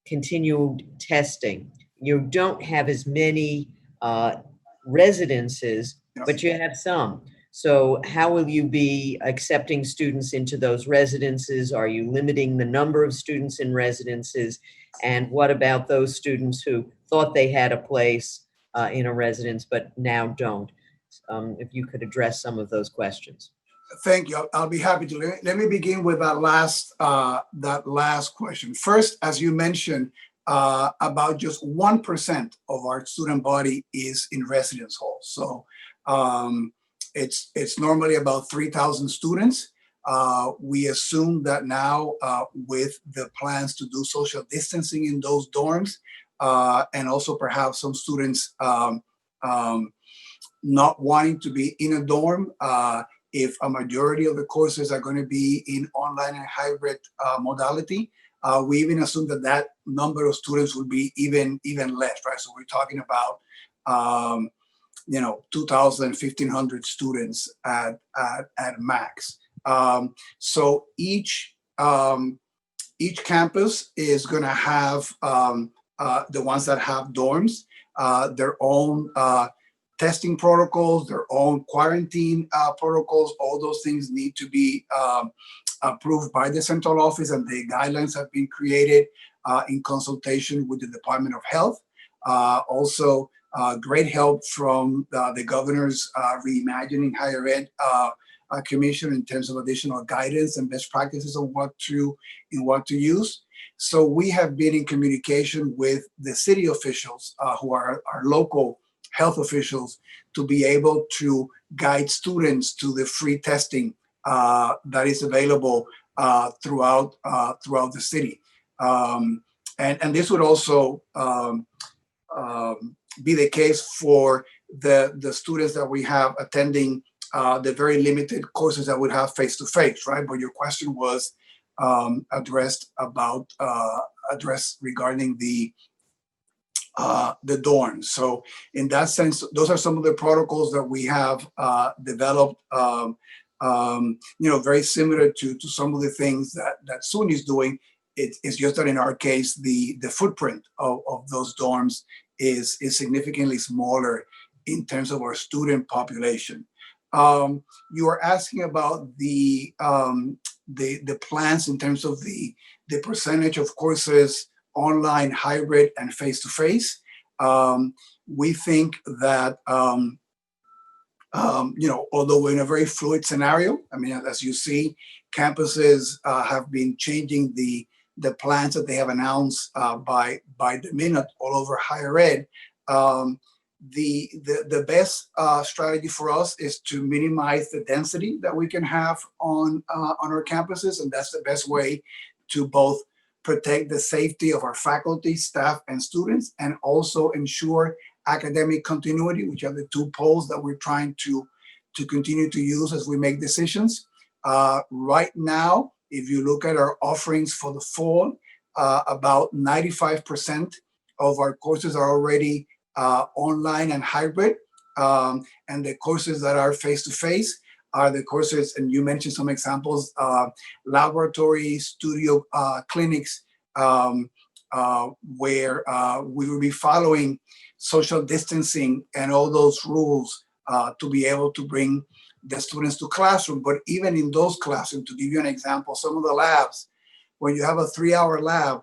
continued testing? You don't have as many residences, but you have some. So how will you be accepting students into those residences? Are you limiting the number of students in residences? And what about those students who thought they had a place in a residence but now don't? If you could address some of those questions. Thank you. I'll be happy to. Let me begin with that last question. First, as you mentioned, about just 1% of our student body is in residence halls. So it's normally about 3,000 students. We assume that now with the plans to do social distancing in those dorms, and also perhaps some students not wanting to be in a dorm, if a majority of the courses are going to be in online and hybrid modality, we even assume that that number of students will be even less, right? So we're talking about 2,000, 1,500 students at max. So each campus is going to have the ones that have dorms, their own testing protocols, their own quarantine protocols. All those things need to be approved by the central office, and the guidelines have been created in consultation with the Department of Health. Also, great help from the governor's Reimagining Higher Ed Commission in terms of additional guidance and best practices on what to use. So we have been in communication with the city officials who are our local health officials to be able to guide students to the free testing that is available throughout the city. And this would also be the case for the students that we have attending the very limited courses that would have face-to-face, right? But your question was addressed regarding the dorms. So in that sense, those are some of the protocols that we have developed, very similar to some of the things that SUNY is doing. It's just that in our case, the footprint of those dorms is significantly smaller in terms of our student population. You are asking about the plans in terms of the percentage of courses online, hybrid, and face-to-face. We think that, although we're in a very fluid scenario, I mean, as you see, campuses have been changing the plans that they have announced by the minute all over higher ed. The best strategy for us is to minimize the density that we can have on our campuses, and that's the best way to both protect the safety of our faculty, staff, and students, and also ensure academic continuity, which are the two poles that we're trying to continue to use as we make decisions. Right now, if you look at our offerings for the fall, about 95% of our courses are already online and hybrid, and the courses that are face-to-face are the courses, and you mentioned some examples, laboratory, studio, clinics, where we will be following social distancing and all those rules to be able to bring the students to classroom. But even in those classrooms, to give you an example, some of the labs, when you have a 3-hour lab,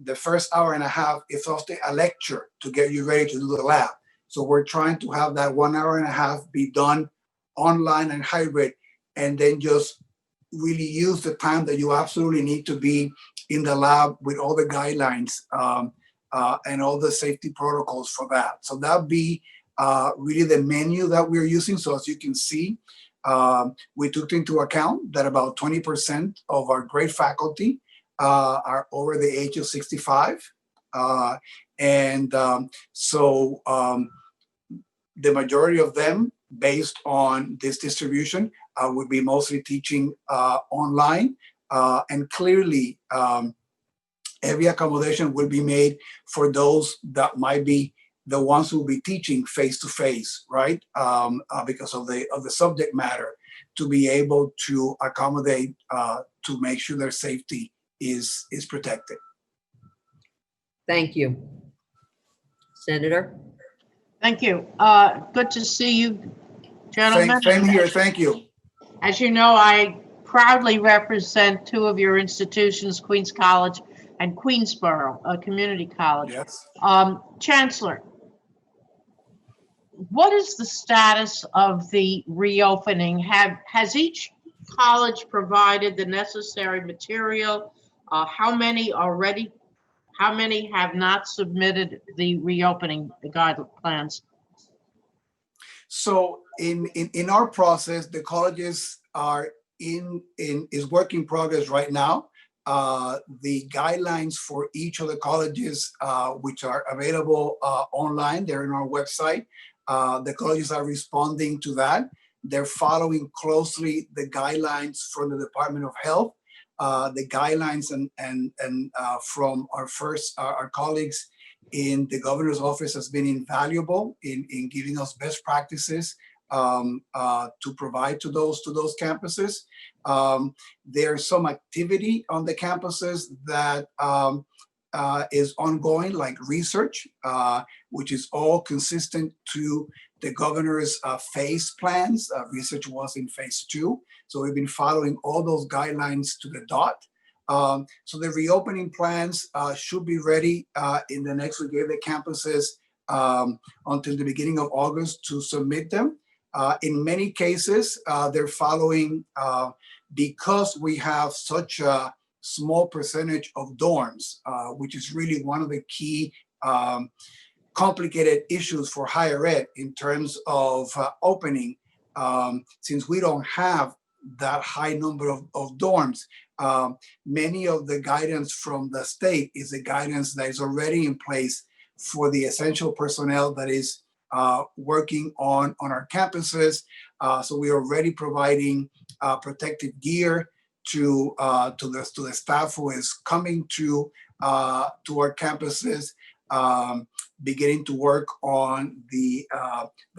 the first hour and a half is often a lecture to get you ready to do the lab. So we're trying to have that 1 hour and a half be done online and hybrid, and then just really use the time that you absolutely need to be in the lab with all the guidelines and all the safety protocols for that. So that'd be really the menu that we're using. So as you can see, we took into account that about 20% of our grade faculty are over the age of 65. So the majority of them, based on this distribution, would be mostly teaching online. And clearly, every accommodation will be made for those that might be the ones who will be teaching face-to-face, right? Because of the subject matter, to be able to accommodate to make sure their safety is protected. Thank you. Senator? Thank you. Good to see you, gentlemen. Same here, thank you. As you know, I proudly represent two of your institutions, Queens College and Queensborough, a community college. Yes. Chancellor, what is the status of the reopening? Has each college provided the necessary material? How many have not submitted the reopening guide plans? So in our process, the colleges are is work in progress right now. The guidelines for each of the colleges, which are available online, they're on our website. The colleges are responding to that. They're following closely the guidelines from the Department of Health. The guidelines and from our colleagues in the governor's office has been invaluable in giving us best practices to provide to those campuses. There's some activity on the campuses that is ongoing, like research, which is all consistent to the governor's phase plans. Research was in phase 2. So we've been following all those guidelines to the dot. So the reopening plans should be ready in the next, we gave the campuses until the beginning of August to submit them. In many cases, they're following, because we have such a small percentage of dorms, which is really one of the key complicated issues for higher ed in terms of opening, since we don't have that high number of dorms. Many of the guidance from the state is the guidance that is already in place for the essential personnel that is working on our campuses. So we are already providing protective gear to the staff who is coming to our campuses, beginning to work on the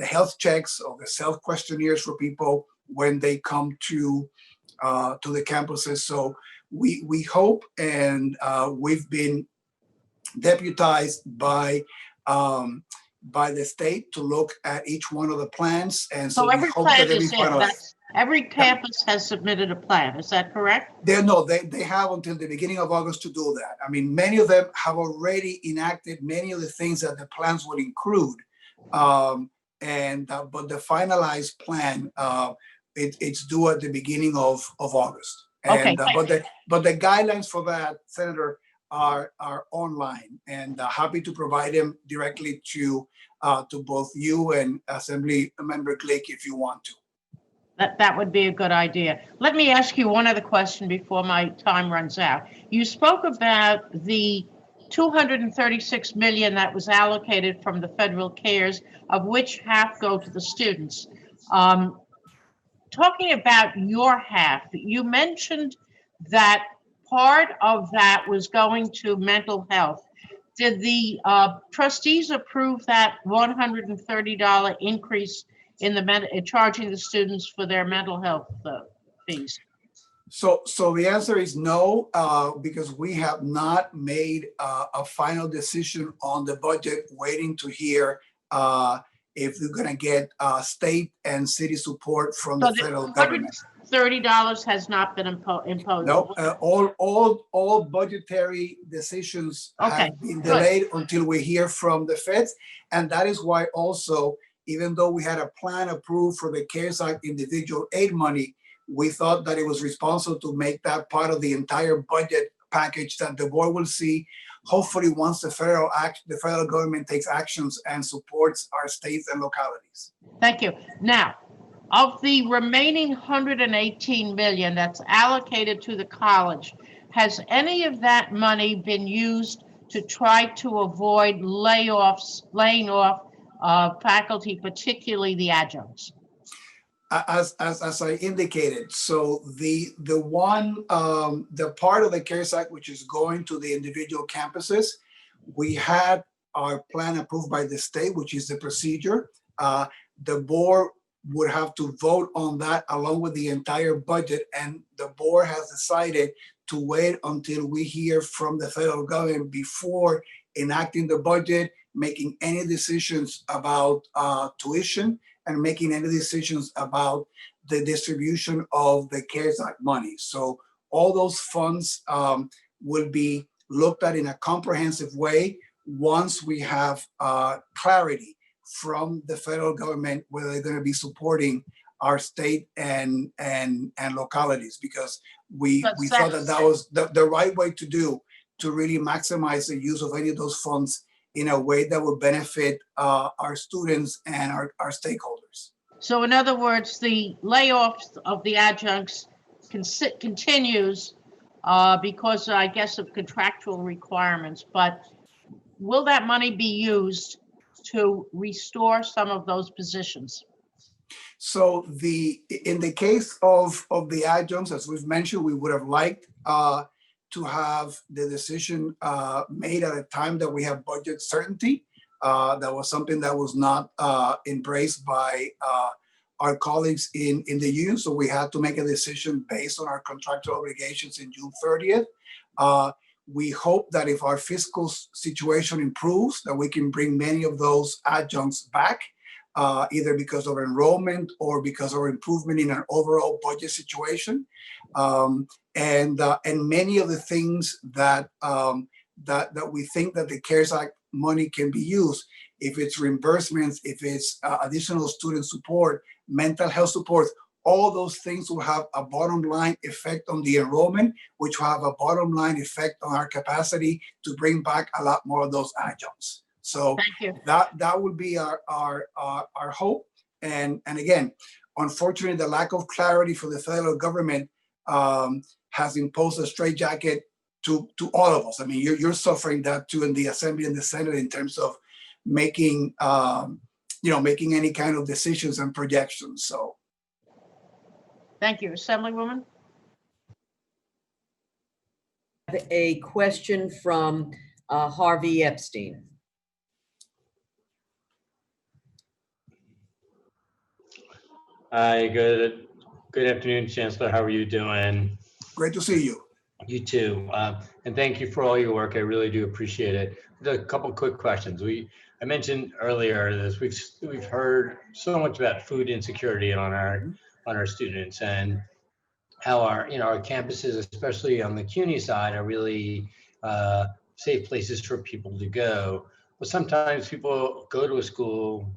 health checks or the self questionnaires for people when they come to the campuses. So we hope, and we've been deputized by the state to look at each one of the plans, and so we every hope plan that they is be in. finalized. Every campus has submitted a plan. Is that correct? They have until the beginning of August to do that. I mean, many of them have already enacted many of the things that the plans would include, but the finalized plan, it's due at the beginning of August. Okay. But the guidelines for that, Senator, are online, and happy to provide them directly to both you and Assembly Member Glick if you want to. That would be a good idea. Let me ask you one other question before my time runs out. You spoke about the $236 million that was allocated from the federal CARES, of which half go to the students. Talking about your half, you mentioned that part of that was going to mental health. Did the trustees approve that $130 increase in charging the students for their mental health fees? So the answer is no, because we have not made a final decision on the budget, waiting to hear if we're gonna get state and city support from So the the federal government. $130 has not been imposed. No, all budgetary decisions Okay, have been good. delayed until we hear from the feds. And that is why also, even though we had a plan approved for the CARES Act individual aid money, we thought that it was responsible to make that part of the entire budget package that the board will see. Hopefully, once the federal government takes actions and supports our states and localities. Thank you. Now, of the remaining 118 million that's allocated to the college, has any of that money been used to try to avoid laying off faculty, particularly the adjuncts? As I indicated, so the part of the CARES Act which is going to the individual campuses, we had our plan approved by the state, which is the procedure. The board would have to vote on that along with the entire budget, and the board has decided to wait until we hear from the federal government before enacting the budget, making any decisions about tuition, and making any decisions about the distribution of the CARES Act money. So all those funds will be looked at in a comprehensive way once we have clarity from the federal government whether they're going to be supporting our state and localities, because we thought that was the right way to do, to really maximize the use of any of those funds in a way that will benefit our students and our stakeholders. So in other words, the layoffs of the adjuncts continues because I guess of contractual requirements, but will that money be used to restore some of those positions? So in the case of the adjuncts, as we've mentioned, we would have liked to have the decision made at a time that we have budget certainty. That was something that was not embraced by our colleagues in the union. So we had to make a decision based on our contractual obligations in June 30th. We hope that if our fiscal situation improves, that we can bring many of those adjuncts back, either because of enrollment or because of improvement in our overall budget situation. And many of the things that we think that the CARES Act money can be used, if it's reimbursements, if it's additional student support, mental health support, all those things will have a bottom line effect on the enrollment, which will have a bottom line effect on our capacity to bring back a lot more of those adjuncts. So that would be our hope. And again, unfortunately, the lack of clarity for the federal government has imposed a straitjacket to all of us. I mean, you're suffering that too in the Assembly and the Senate in terms of making making any kind of decisions and projections. So. Thank you. Assemblywoman? A question from Harvey Epstein. Hi, good afternoon, Chancellor. How are you doing? Great to see you. You too. And thank you for all your work. I really do appreciate it. A couple quick questions. I mentioned earlier this. We've heard so much about food insecurity on our students and how our campuses, especially on the CUNY side, are really safe places for people to go. But sometimes people go to a school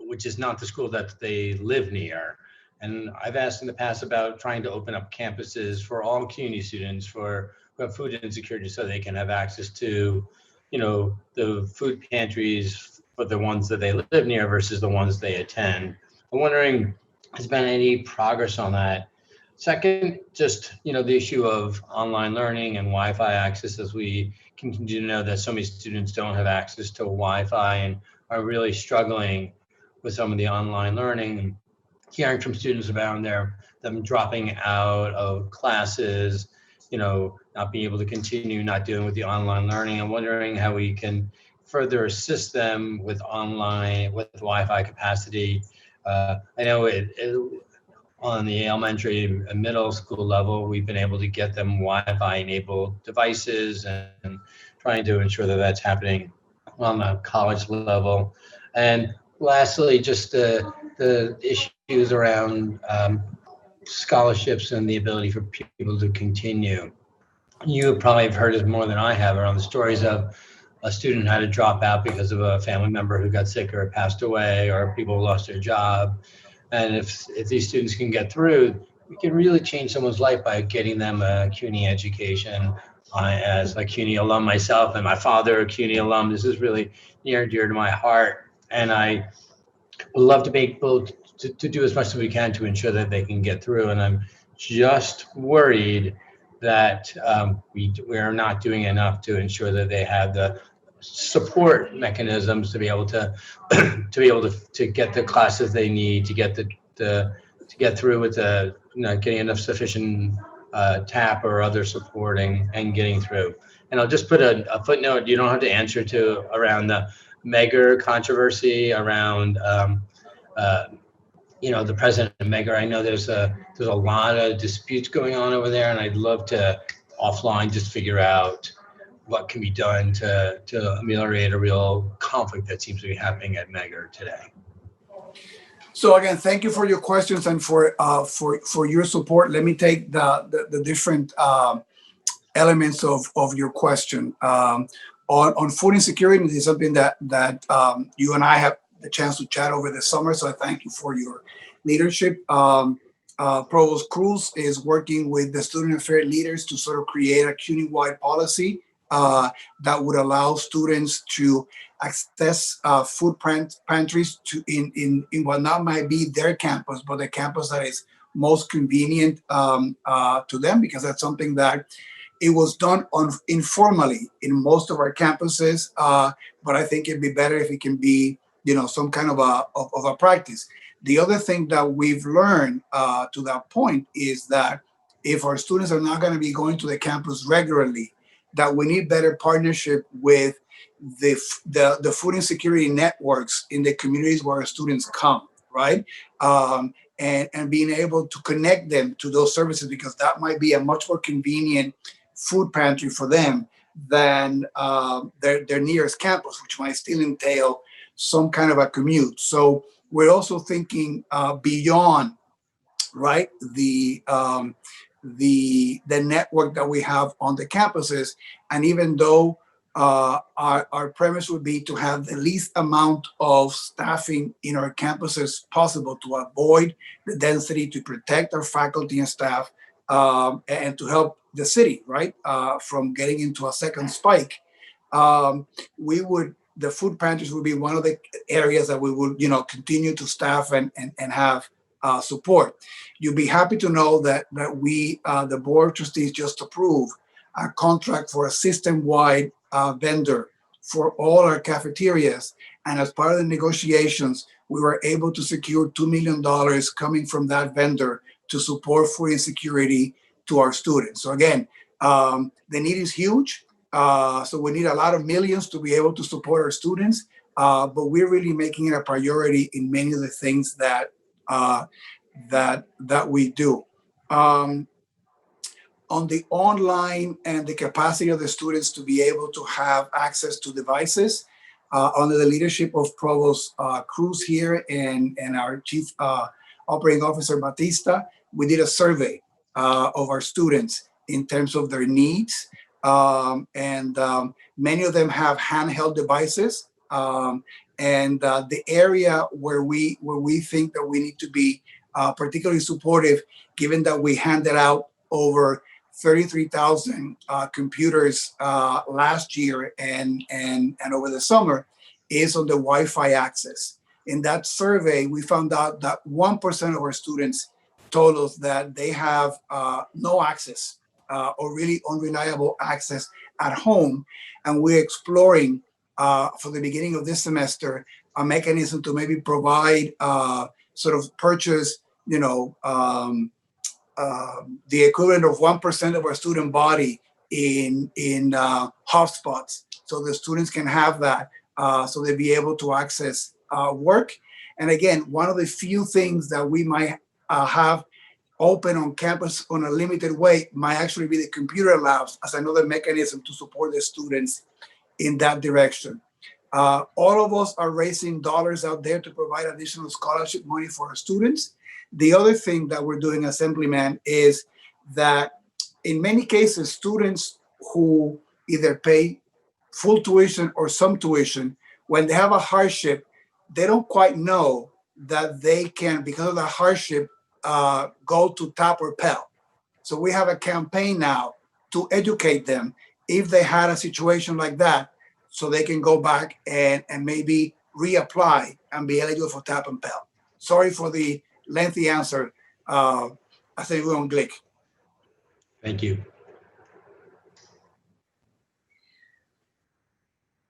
which is not the school that they live near. And I've asked in the past about trying to open up campuses for all CUNY students who have food insecurity so they can have access to, the food pantries for the ones that they live near versus the ones they attend. I'm wondering, has been any progress on that? Second, just, the issue of online learning and Wi-Fi access, as we continue to know that so many students don't have access to Wi-Fi and are really struggling with some of the online learning, and hearing from students about them dropping out of classes, not being able to continue, not dealing with the online learning. I'm wondering how we can further assist them with Wi-Fi capacity. I know on the elementary and middle school level, we've been able to get them Wi-Fi enabled devices and trying to ensure that that's happening on the college level. And lastly, just the issues around scholarships and the ability for people to continue. You probably have heard it more than I have around the stories of a student had to drop out because of a family member who got sick or passed away, or people who lost their job. And if these students can get through, we can really change someone's life by getting them a CUNY education. As a CUNY alum myself, and my father a CUNY alum, this is really near and dear to my heart. And I would love to be able to do as much as we can to ensure that they can get through. And I'm just worried that we are not doing enough to ensure that they have the support mechanisms to be able to to get the classes they need, to get to get through with the getting enough sufficient TAP or other supporting and getting through. And I'll just put a footnote. You don't have to answer to around the Megger controversy around the president of Megger. I know there's a lot of disputes going on over there, and I'd love to offline just figure out what can be done to ameliorate a real conflict that seems to be happening at Megger today. So again, thank you for your questions and for your support. Let me take the different elements of your question. On food insecurity, this is something that you and I have the chance to chat over the summer. So I thank you for your leadership. Provost Cruz is working with the student affairs leaders to sort of create a CUNY-wide policy that would allow students to access food pantries in what not might be their campus, but the campus that is most convenient to them, because that's something that it was done informally in most of our campuses. But I think it'd be better if it can be, some kind of a practice. The other thing that we've learned to that point is that if our students are not going to be going to the campus regularly, that we need better partnership with the food insecurity networks in the communities where our students come, right? And being able to connect them to those services, because that might be a much more convenient food pantry for them than their nearest campus, which might still entail some kind of a commute. So we're also thinking beyond, right, the network that we have on the campuses. And even though our premise would be to have the least amount of staffing in our campuses possible to avoid the density, to protect our faculty and staff, and to help the city, right, from getting into a second spike. The food pantries would be one of the areas that we would, continue to staff and have support. You'll be happy to know that we, the Board of Trustees, just approved a contract for a system-wide vendor for all our cafeterias. And as part of the negotiations, we were able to secure $2 million coming from that vendor to support food insecurity to our students. So again, the need is huge. So we need a lot of millions to be able to support our students. But we're really making it a priority in many of the things that we do. On the online and the capacity of the students to be able to have access to devices, under the leadership of Provost Cruz here and our Chief Operating Officer Batista, we did a survey of our students in terms of their needs. And many of them have handheld devices. And the area where we think that we need to be particularly supportive, given that we handed out over 33,000 computers last year and over the summer, is on the Wi-Fi access. In that survey, we found out that 1% of our students told us that they have no access or really unreliable access at home. And we're exploring for the beginning of this semester a mechanism to maybe provide sort of purchase, the equivalent of 1% of our student body in hotspots, so the students can have that, so they'll be able to access work. And again, one of the few things that we might have open on campus on a limited way might actually be the computer labs as another mechanism to support the students in that direction. All of us are raising dollars out there to provide additional scholarship money for our students. The other thing that we're doing, Assemblyman, is that in many cases, students who either pay full tuition or some tuition, when they have a hardship, they don't quite know that they can, because of the hardship, go to TAP or Pell. So we have a campaign now to educate them if they had a situation like that, so they can go back and maybe reapply and be eligible for TAP and Pell. Sorry for the lengthy answer. I think we're on Glick. Thank you.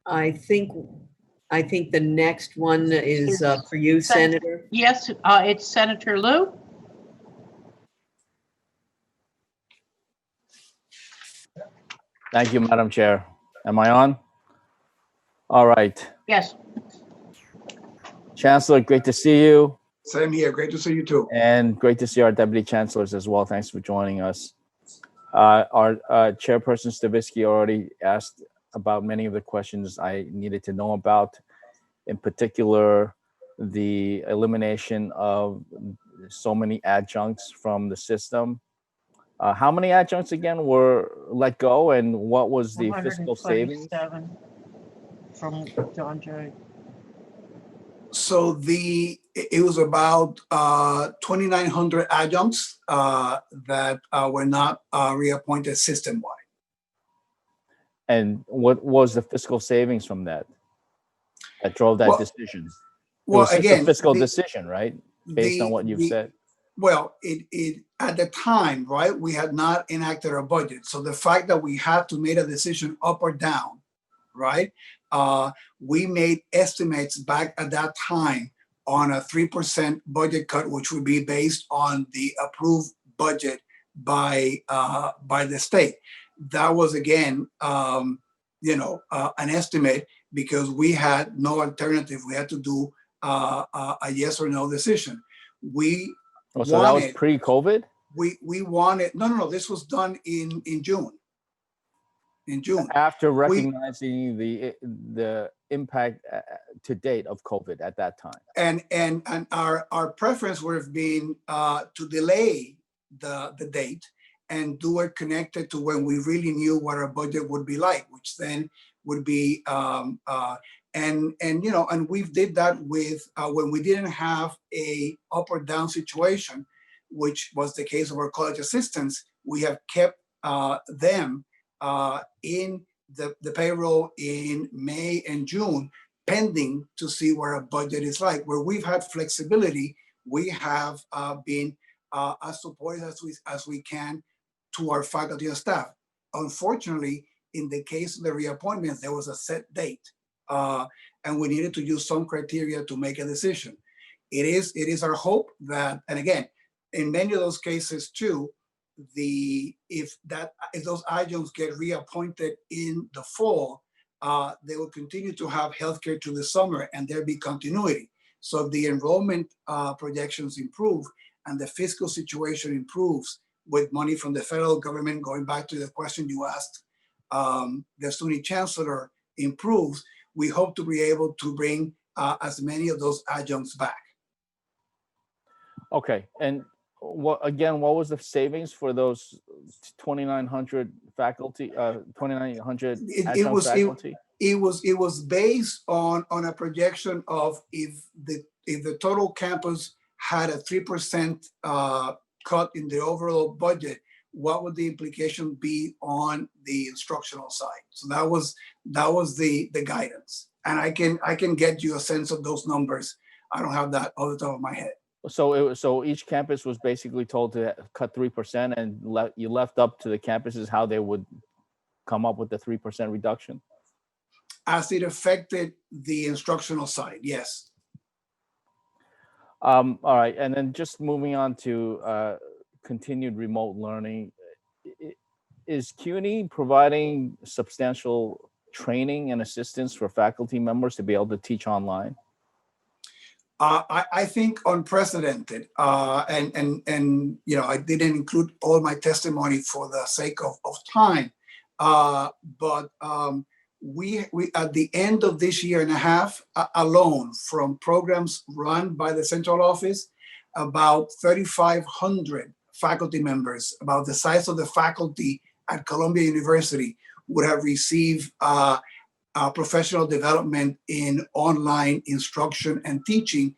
I think the next one is for you, Sen- Senator. Yes, it's Senator Lou. Thank you, Madam Chair. Am I on? All right. Yes. Chancellor, great to see you. Same here. Great to see you too. And great to see our deputy chancellors as well. Thanks for joining us. Our chairperson Stavisky already asked about many of the questions I needed to know about, in particular, the elimination of so many adjuncts from the system. How many adjuncts again were let go, and what was the fiscal savings? 127 from John Jay. So it was about 2,900 adjuncts that were not reappointed system-wide. And what was the fiscal savings from that drove that decision? It was just a fiscal decision, right? Based on what you've said. Well, it at the time, right, we had not enacted our budget. So the fact that we had to make a decision up or down, right? We made estimates back at that time on a 3% budget cut, which would be based on the approved budget by the state. That was again, an estimate because we had no alternative. We had to do a yes or no decision. So that was pre-COVID? We wanted no. This was done in June. In June, after recognizing the impact to date of COVID at that time, and our preference would have been to delay the date and do it connected to when we really knew what our budget would be like, which then would be and we did that with when we didn't have a up or down situation, which was the case of our college assistants. We have kept them in the payroll in May and June, pending to see where our budget is like. Where we've had flexibility, we have been as supportive as we can to our faculty and staff. Unfortunately, in the case of the reappointments, there was a set date, and we needed to use some criteria to make a decision. It is our hope that, and again, in many of those cases too, if those adjuncts get reappointed in the fall, they will continue to have healthcare to the summer, and there'll be continuity. So if the enrollment projections improve and the fiscal situation improves with money from the federal government, going back to the question you asked, the SUNY chancellor improves, we hope to be able to bring as many of those adjuncts back. Okay, and what was the savings for those 2,900 faculty, 2,900 adjunct faculty? It was based on a projection of if the total campus had a 3% cut in the overall budget, what would the implication be on the instructional side? So that was the guidance, and I can get you a sense of those numbers. I don't have that off the top of my head. So each campus was basically told to cut 3%, and you left up to the campuses how they would come up with the 3% reduction? As it affected the instructional side, yes. All right, and then just moving on to continued remote learning. Is CUNY providing substantial training and assistance for faculty members to be able to teach online? I think unprecedented, and I didn't include all my testimony for the sake of time, but we at the end of this year and a half alone, from programs run by the central office, about 3,500 faculty members, about the size of the faculty at Columbia University, would have received professional development in online instruction and teaching,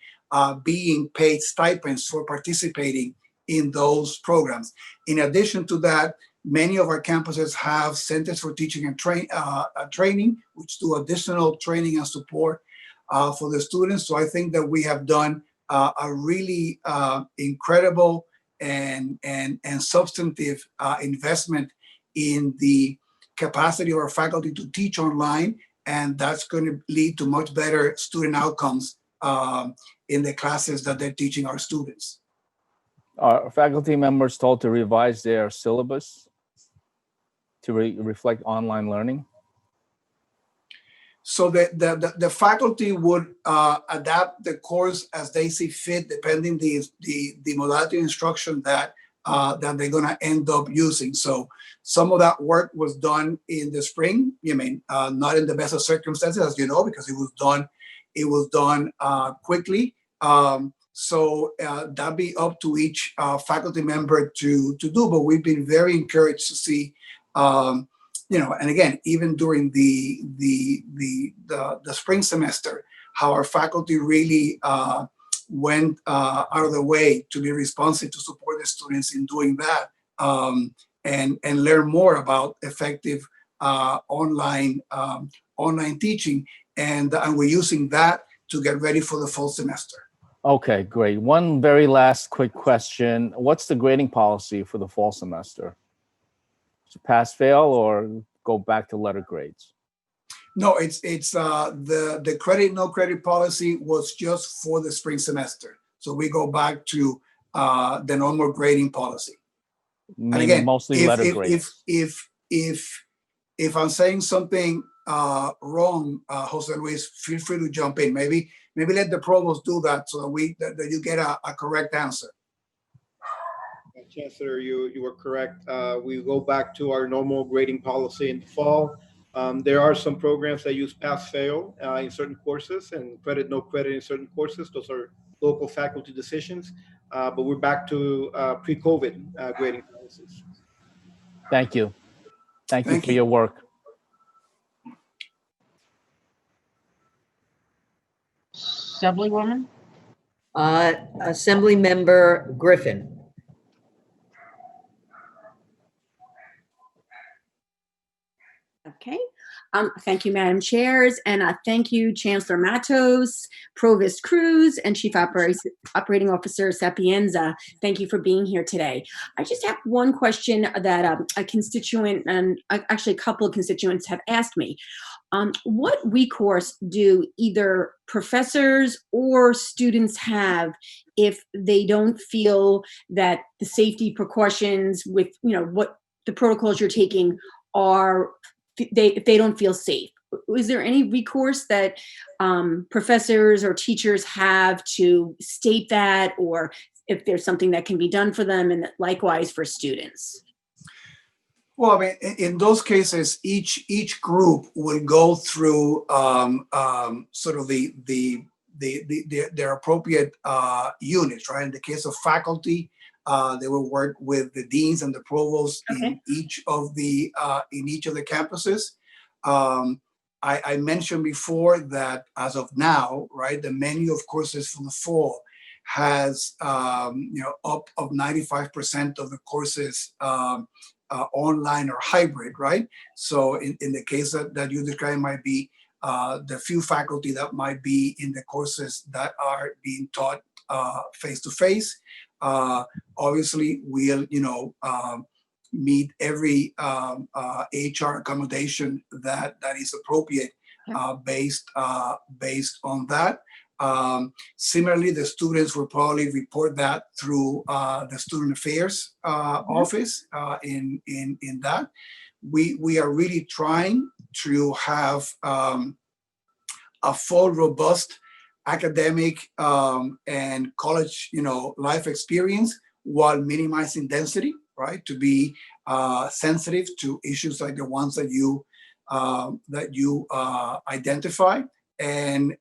being paid stipends for participating in those programs. In addition to that, many of our campuses have centers for teaching and training, which do additional training and support for the students. So I think that we have done a really incredible and substantive investment in the capacity of our faculty to teach online, and that's going to lead to much better student outcomes in the classes that they're teaching our students. Are faculty members told to revise their syllabus to reflect online learning? So the faculty would adapt the course as they see fit, depending the modality of instruction that they're going to end up using. So some of that work was done in the spring. Not in the best of circumstances, as you know, because it was done quickly. So that'd be up to each faculty member to do. But we've been very encouraged to see, and again, even during the spring semester, how our faculty really went out of the way to be responsive to support the students in doing that, and learn more about effective online teaching, and we're using that to get ready for the fall semester. Okay, great. One very last quick question. What's the grading policy for the fall semester? Is it pass, fail, or go back to letter grades? No, it's the credit, no credit policy was just for the spring semester. So we go back to the normal grading policy. Meaning And again, mostly letter grades. if I'm saying something wrong, Jose Luis, feel free to jump in. Maybe let the provost do that so that you get a correct answer. Chancellor, you were correct. We go back to our normal grading policy in the fall. There are some programs that use pass-fail in certain courses and credit, no credit in certain courses. Those are local faculty decisions, but we're back to pre-COVID grading policies. Thank you. Thank you for your work. Assemblywoman? Assembly Member Griffin. Okay. Thank you, Madam Chairs, and thank you, Chancellor Matos, Provost Cruz, and Chief Operating Officer Sapienza. Thank you for being here today. I just have one question that a constituent, and actually a couple of constituents have asked me. What recourse do either professors or students have if they don't feel that the safety precautions with, what the protocols you're taking are, if they don't feel safe? Is there any recourse that professors or teachers have to state that, or if there's something that can be done for them, and likewise for students? Well, I mean, in those cases, each group will go through sort of their appropriate units, right? In the case of faculty, they will work with the deans and the provosts in each of the campuses. I mentioned before that as of now, right, the menu of courses for the fall has up of 95% of the courses online or hybrid, right? So in the case that you described, might be the few faculty that might be in the courses that are being taught face-to-face. Obviously, we'll meet every HR accommodation that is appropriate based on that. Similarly, the students will probably report that through the Student Affairs office in that. We are really trying to have a full, robust academic and college, life experience while minimizing density, right? To be sensitive to issues like the ones that you that you identify, and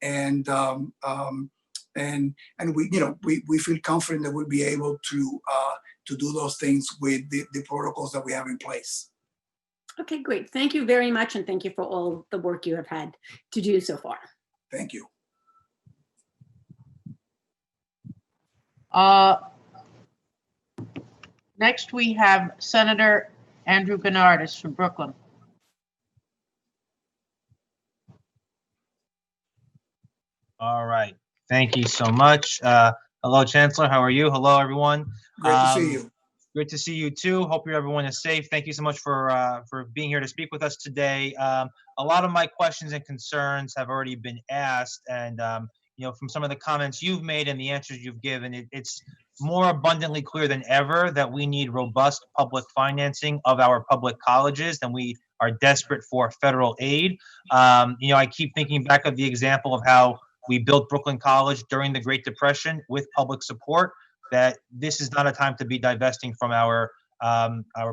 we, you know, we feel confident that we'll be able to do those things with the protocols that we have in place. Okay, great. Thank you very much, and thank you for all the work you have had to do so far. Thank you. Next, we have Senator Andrew Bernardis from Brooklyn. All right. Thank you so much. Hello, Chancellor. How are you? Hello, everyone. Great to see you. Good to see you too. Hope everyone is safe. Thank you so much for being here to speak with us today. A lot of my questions and concerns have already been asked, and you know, from some of the comments you've made and the answers you've given, it's more abundantly clear than ever that we need robust public financing of our public colleges, and we are desperate for federal aid. You know, I keep thinking back of the example of how we built Brooklyn College during the Great Depression with public support, that this is not a time to be divesting from our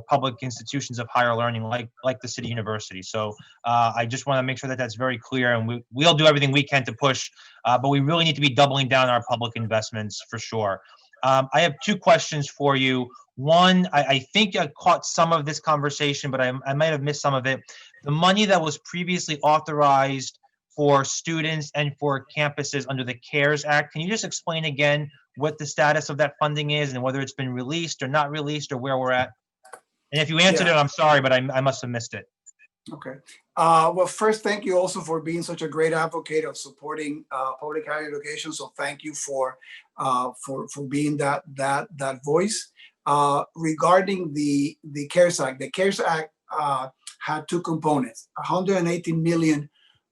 public institutions of higher learning, like the City University. So I just want to make sure that that's very clear, and we'll do everything we can to push, but we really need to be doubling down on our public investments for sure. I have two questions for you. One, I think I caught some of this conversation, but I might have missed some of it. The money that was previously authorized for students and for campuses under the CARES Act, can you just explain again what the status of that funding is and whether it's been released or not released or where we're at? And if you answered it, I'm sorry, but I must have missed it. Okay. Well, first, thank you also for being such a great advocate of supporting public higher education. So thank you for being that voice. Regarding the CARES Act, the CARES Act had two components. 118 million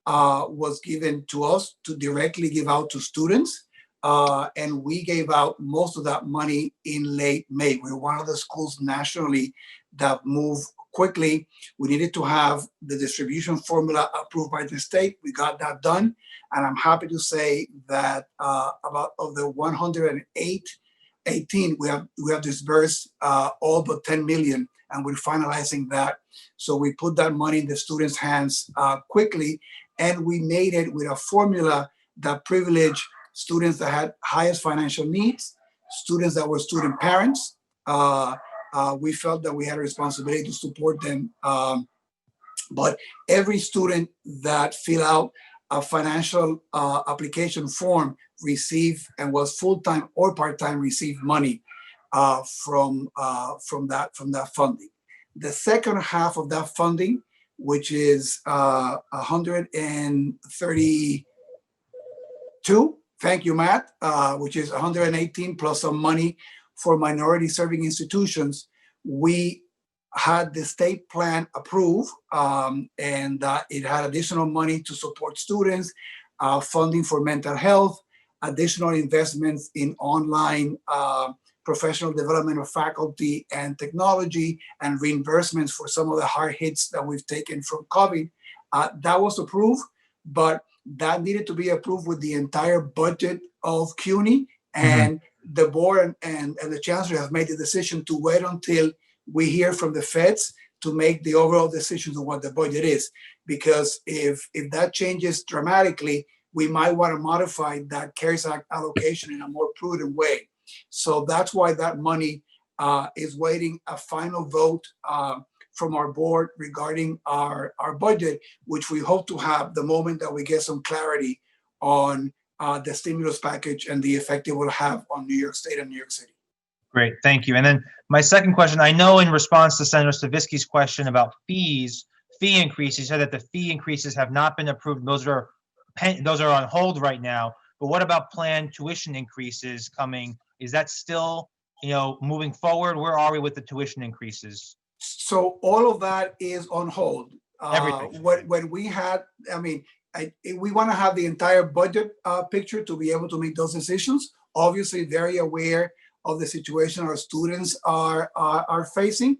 was given to us to directly give out to students. And we gave out most of that money in late May. We're one of the schools nationally that moved quickly. We needed to have the distribution formula approved by the state. We got that done. And I'm happy to say that about of the 118, we have disbursed all but 10 million, and we're finalizing that. So we put that money in the students' hands quickly, and we made it with a formula that privileged students that had highest financial needs, students that were student parents. We felt that we had a responsibility to support them. But every student that filled out a financial application form received, and was full-time or part-time, received money from that funding. The second half of that funding, which is 132, thank you, Matt, which is 118 plus some money for minority serving institutions, we had the state plan approved, and it had additional money to support students, funding for mental health, additional investments in online professional development of faculty and technology, and reimbursements for some of the hard hits that we've taken from COVID. That was approved, but that needed to be approved with the entire budget of CUNY, and the board and the chancellor have made the decision to wait until we hear from the feds to make the overall decisions on what the budget is. Because if that changes dramatically, we might want to modify that CARES Act allocation in a more prudent way. So that's why that money is waiting a final vote from our board regarding our budget, which we hope to have the moment that we get some clarity on the stimulus package and the effect it will have on New York State and New York City. Great, thank you. And then my second question, I know in response to Senator Stavisky's question about fee increases, you said that the fee increases have not been approved. Those are on hold right now. But what about planned tuition increases coming? Is that still, moving forward? Where are we with the tuition increases? So all of that is on hold. Everything. When we had, we want to have the entire budget picture to be able to make those decisions. Obviously, very aware of the situation our students are facing.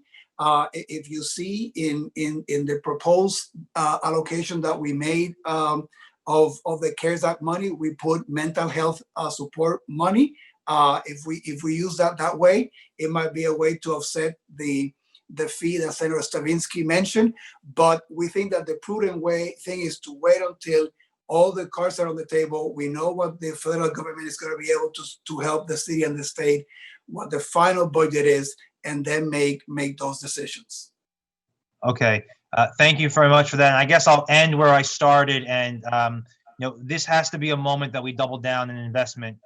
If you see in the proposed allocation that we made of the CARES Act money, we put mental health support money. If we use that way, it might be a way to offset the the fee that Senator Stavinsky mentioned, but we think that the prudent thing is to wait until all the cards are on the table. We know what the federal government is going to be able to help the city and the state, what the final budget is, and then make those decisions. Okay, thank you very much for that. And I guess I'll end where I started. And this has to be a moment that we double down in investment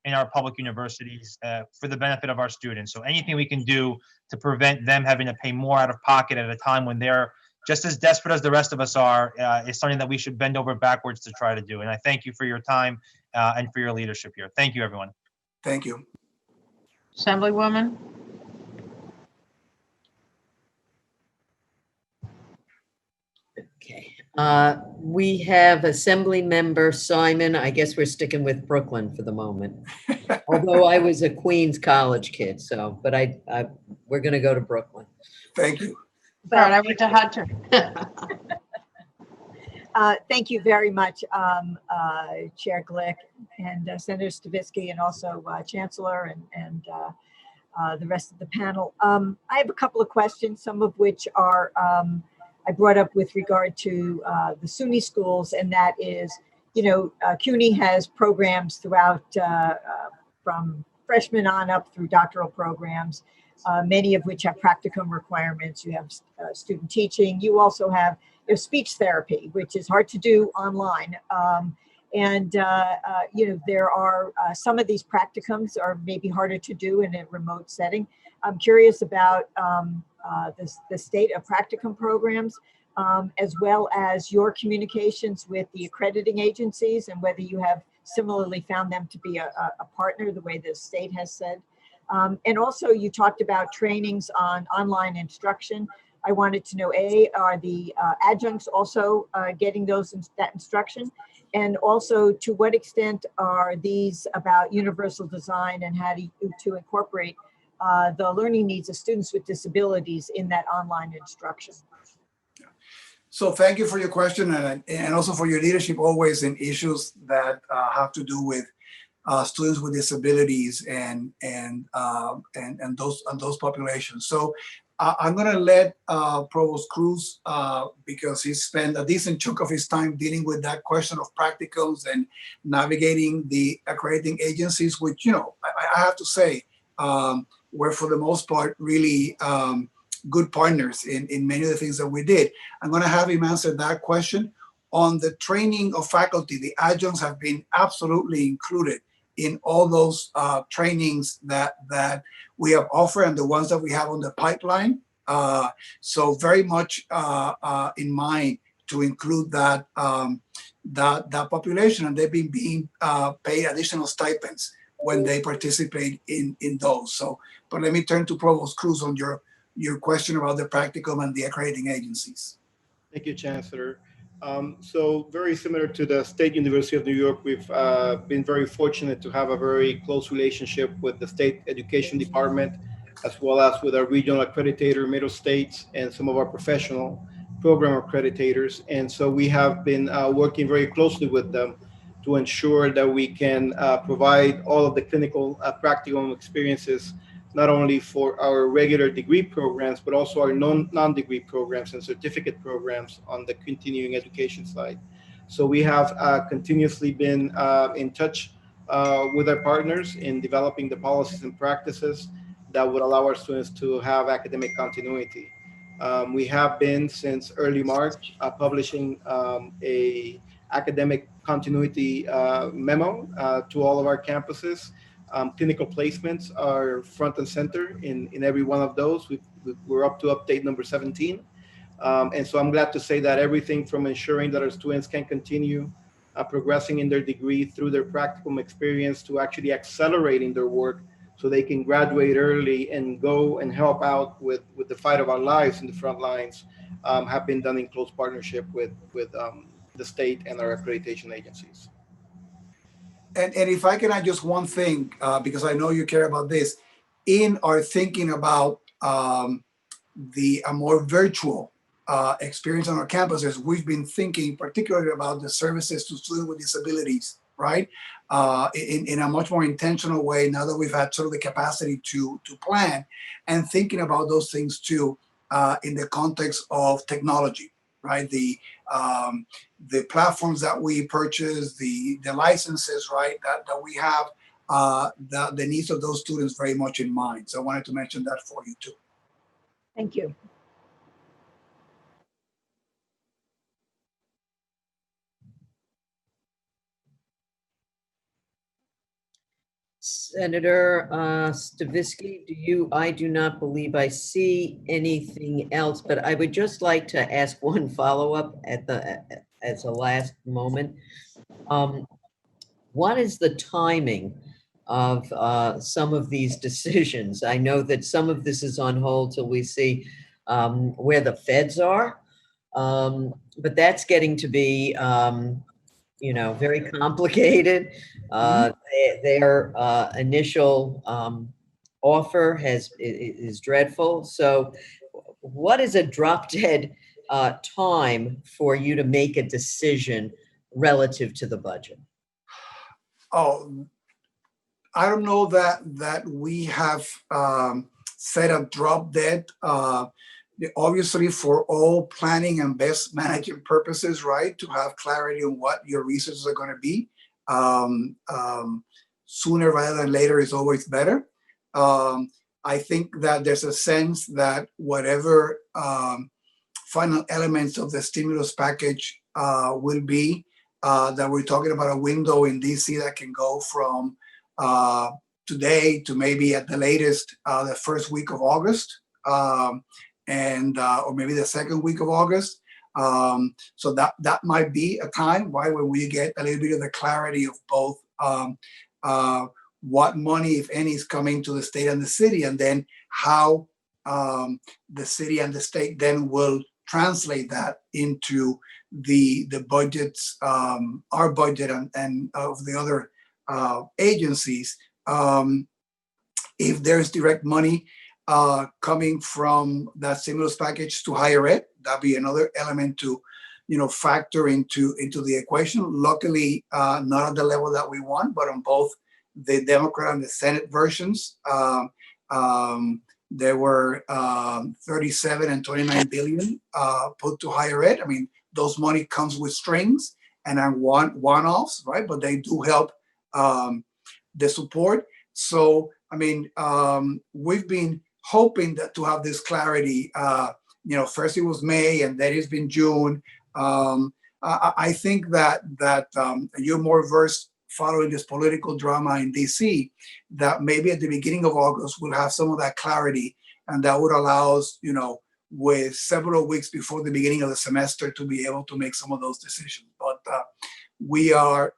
in our public universities for the benefit of our students. So anything we can do to prevent them having to pay more out of pocket at a time when they're just as desperate as the rest of us are is something that we should bend over backwards to try to do. And I thank you for your time and for your leadership here. Thank you, everyone. Thank you. Assemblywoman? Okay. We have Assembly Member Simon. I guess we're sticking with Brooklyn for the moment. Although I was a Queens College kid, so, but we're going to go to Brooklyn. Thank you. All right, I went to Hunter. Thank you very much, Chair Glick and Senator Stavisky, and also Chancellor and the rest of the panel. I have a couple of questions, some of which are I brought up with regard to the SUNY schools, and that is, CUNY has programs throughout from freshmen on up through doctoral programs, many of which have practicum requirements. You have student teaching. You also have speech therapy, which is hard to do online. There are some of these practicums are maybe harder to do in a remote setting. I'm curious about the state of practicum programs, as well as your communications with the accrediting agencies and whether you have similarly found them to be a partner the way the state has said. And also you talked about trainings on online instruction. I wanted to know, are the adjuncts also getting that instruction? And also, to what extent are these about universal design and how to incorporate the learning needs of students with disabilities in that online instruction? So thank you for your question and also for your leadership always in issues that have to do with students with disabilities and those populations. So I'm going to let Provost Cruz, because he spent a decent chunk of his time dealing with that question of practicums and navigating the accrediting agencies, which, I have to say, were for the most part really good partners in many of the things that we did. I'm going to have him answer that question. On the training of faculty, the adjuncts have been absolutely included in all those trainings that we have offered and the ones that we have on the pipeline. So very much in mind to include that population, and they've been being paid additional stipends when they participate in those. So, but let me turn to Provost Cruz on your question about the practicum and the accrediting agencies. Thank you, Chancellor. So very similar to the State University of New York, we've been very fortunate to have a very close relationship with the State Education Department, as well as with our regional accreditator, Middle States, and some of our professional program accreditators. And so we have been working very closely with them to ensure that we can provide all of the clinical practical experiences, not only for our regular degree programs, but also our non-degree programs and certificate programs on the continuing education side. So we have continuously been in touch with our partners in developing the policies and practices that would allow our students to have academic continuity. We have been, since early March, publishing a academic continuity memo to all of our campuses. Clinical placements are front and center in every one of those. We're up to update number 17. And so I'm glad to say that everything from ensuring that our students can continue progressing in their degree through their practicum experience to actually accelerating their work so they can graduate early and go and help out with the fight of our lives in the front lines have been done in close partnership with the state and our accreditation agencies. And if I can add just one thing, because I know you care about this, in our thinking about a more virtual experience on our campuses, we've been thinking particularly about the services to students with disabilities, right? In a much more intentional way now that we've had sort of the capacity to plan and thinking about those things too in the context of technology, right? The platforms that we purchase, the licenses, right, that we have, the needs of those students very much in mind. So I wanted to mention that for you too. Thank you. Senator Stavisky, I do not believe I see anything else, but I would just like to ask one follow-up as a last moment. What is the timing of some of these decisions? I know that some of this is on hold till we see where the feds are, but that's getting to be very complicated. Their initial offer is dreadful. So what is a drop dead time for you to make a decision relative to the budget? Oh, I don't know that we have set a drop dead. Obviously, for all planning and best management purposes, right, to have clarity on what your resources are going to be, sooner rather than later is always better. I think that there's a sense that whatever final elements of the stimulus package will be, that we're talking about a window in DC that can go from today to maybe at the latest the first week of August. Or maybe the second week of August. So that might be a time, right, when we get a little bit of the clarity of both what money, if any, is coming to the state and the city, and then how the city and the state then will translate that into the budgets, our budget and of the other agencies. If there's direct money coming from that stimulus package to higher ed, that'd be another element to, factor into the equation. Luckily, not at the level that we want, but on both the Democrat and the Senate versions, there were 37 and 29 billion put to higher ed. I mean, those money comes with strings and are one-offs, right? But they do help the support. So, I mean, we've been hoping that to have this clarity, first it was May and then it's been June. I think that you're more versed following this political drama in DC, that maybe at the beginning of August we'll have some of that clarity, and that would allow us, with several weeks before the beginning of the semester to be able to make some of those decisions. But we are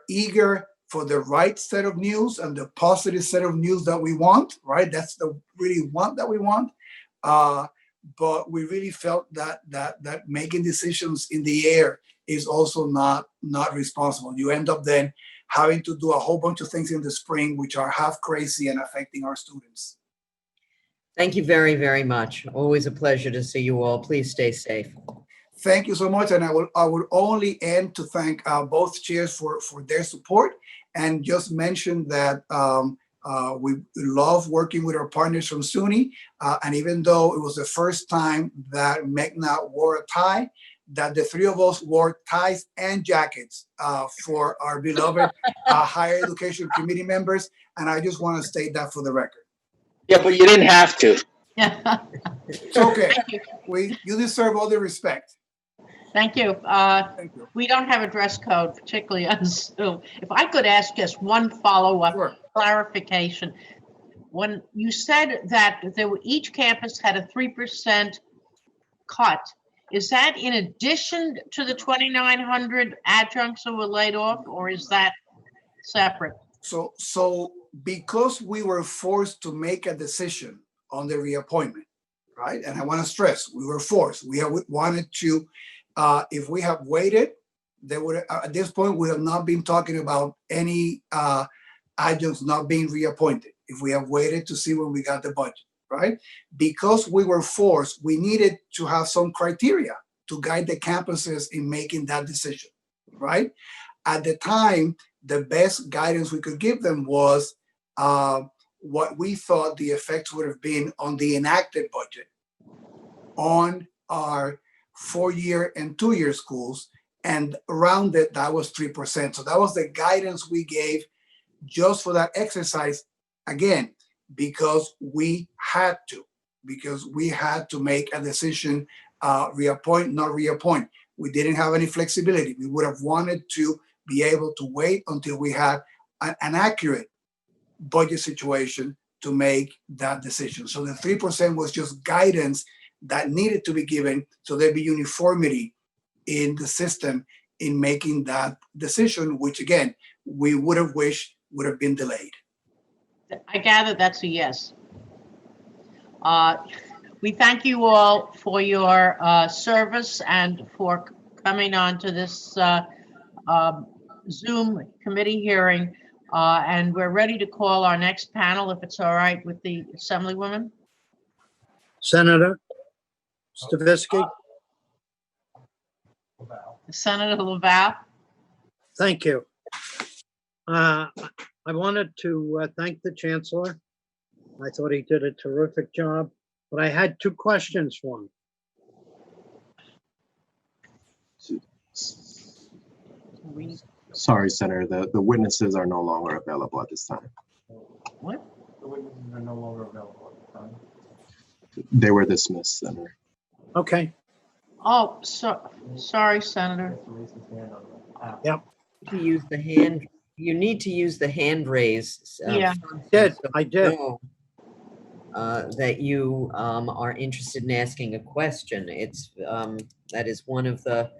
eager for the right set of news and the positive set of news that we want, right? That's the really want that we want. But we really felt that making decisions in the air is also not responsible. You end up then having to do a whole bunch of things in the spring, which are half crazy and affecting our students. Thank you very, very much. Always a pleasure to see you all. Please stay safe. Thank you so much. And I would only end to thank both chairs for their support, and just mention that we love working with our partners from SUNY. And even though it was the first time that MEGNA wore a tie, that the three of us wore ties and jackets for our beloved higher education committee members. And I just want to state that for the record. Yeah, but you didn't have to. It's okay. You deserve all the respect. Thank you. We don't have a dress code, particularly on Zoom. If I could ask just one follow-up clarification. When you said that each campus had a 3% cut, is that in addition to the 2,900 adjuncts who were laid off, or is that separate? So because we were forced to make a decision on the reappointment, right? And I want to stress, we were forced. We wanted to, if we have waited, they would at this point we have not been talking about any adjuncts not being reappointed. If we have waited to see when we got the budget, right? Because we were forced, we needed to have some criteria to guide the campuses in making that decision, right? At the time, the best guidance we could give them was what we thought the effects would have been on the enacted budget on our 4-year and 2-year schools. And around it, that was 3%. So that was the guidance we gave just for that exercise, again, because we had to make a decision, reappoint, not reappoint. We didn't have any flexibility. We would have wanted to be able to wait until we had an accurate budget situation to make that decision. So the 3% was just guidance that needed to be given so there'd be uniformity in the system in making that decision, which again, we would have wished would have been delayed. I gather that's a yes. We thank you all for your service and for coming on to this Zoom committee hearing. And we're ready to call our next panel, if it's all right with the Assemblywoman. Senator Stavisky, Senator Laval. thank you. I wanted to thank the Chancellor. I thought he did a terrific job, but I had 2 questions for him. Sorry, Senator, the witnesses are no longer available at this time. What? The witnesses are no longer available at the time. They were dismissed, Senator. Okay. Oh, sorry, Senator. Yep. To use the hand, you need to use the hand raise. Yeah. function, I did. know, that you are interested in asking a question. It's that is one of the,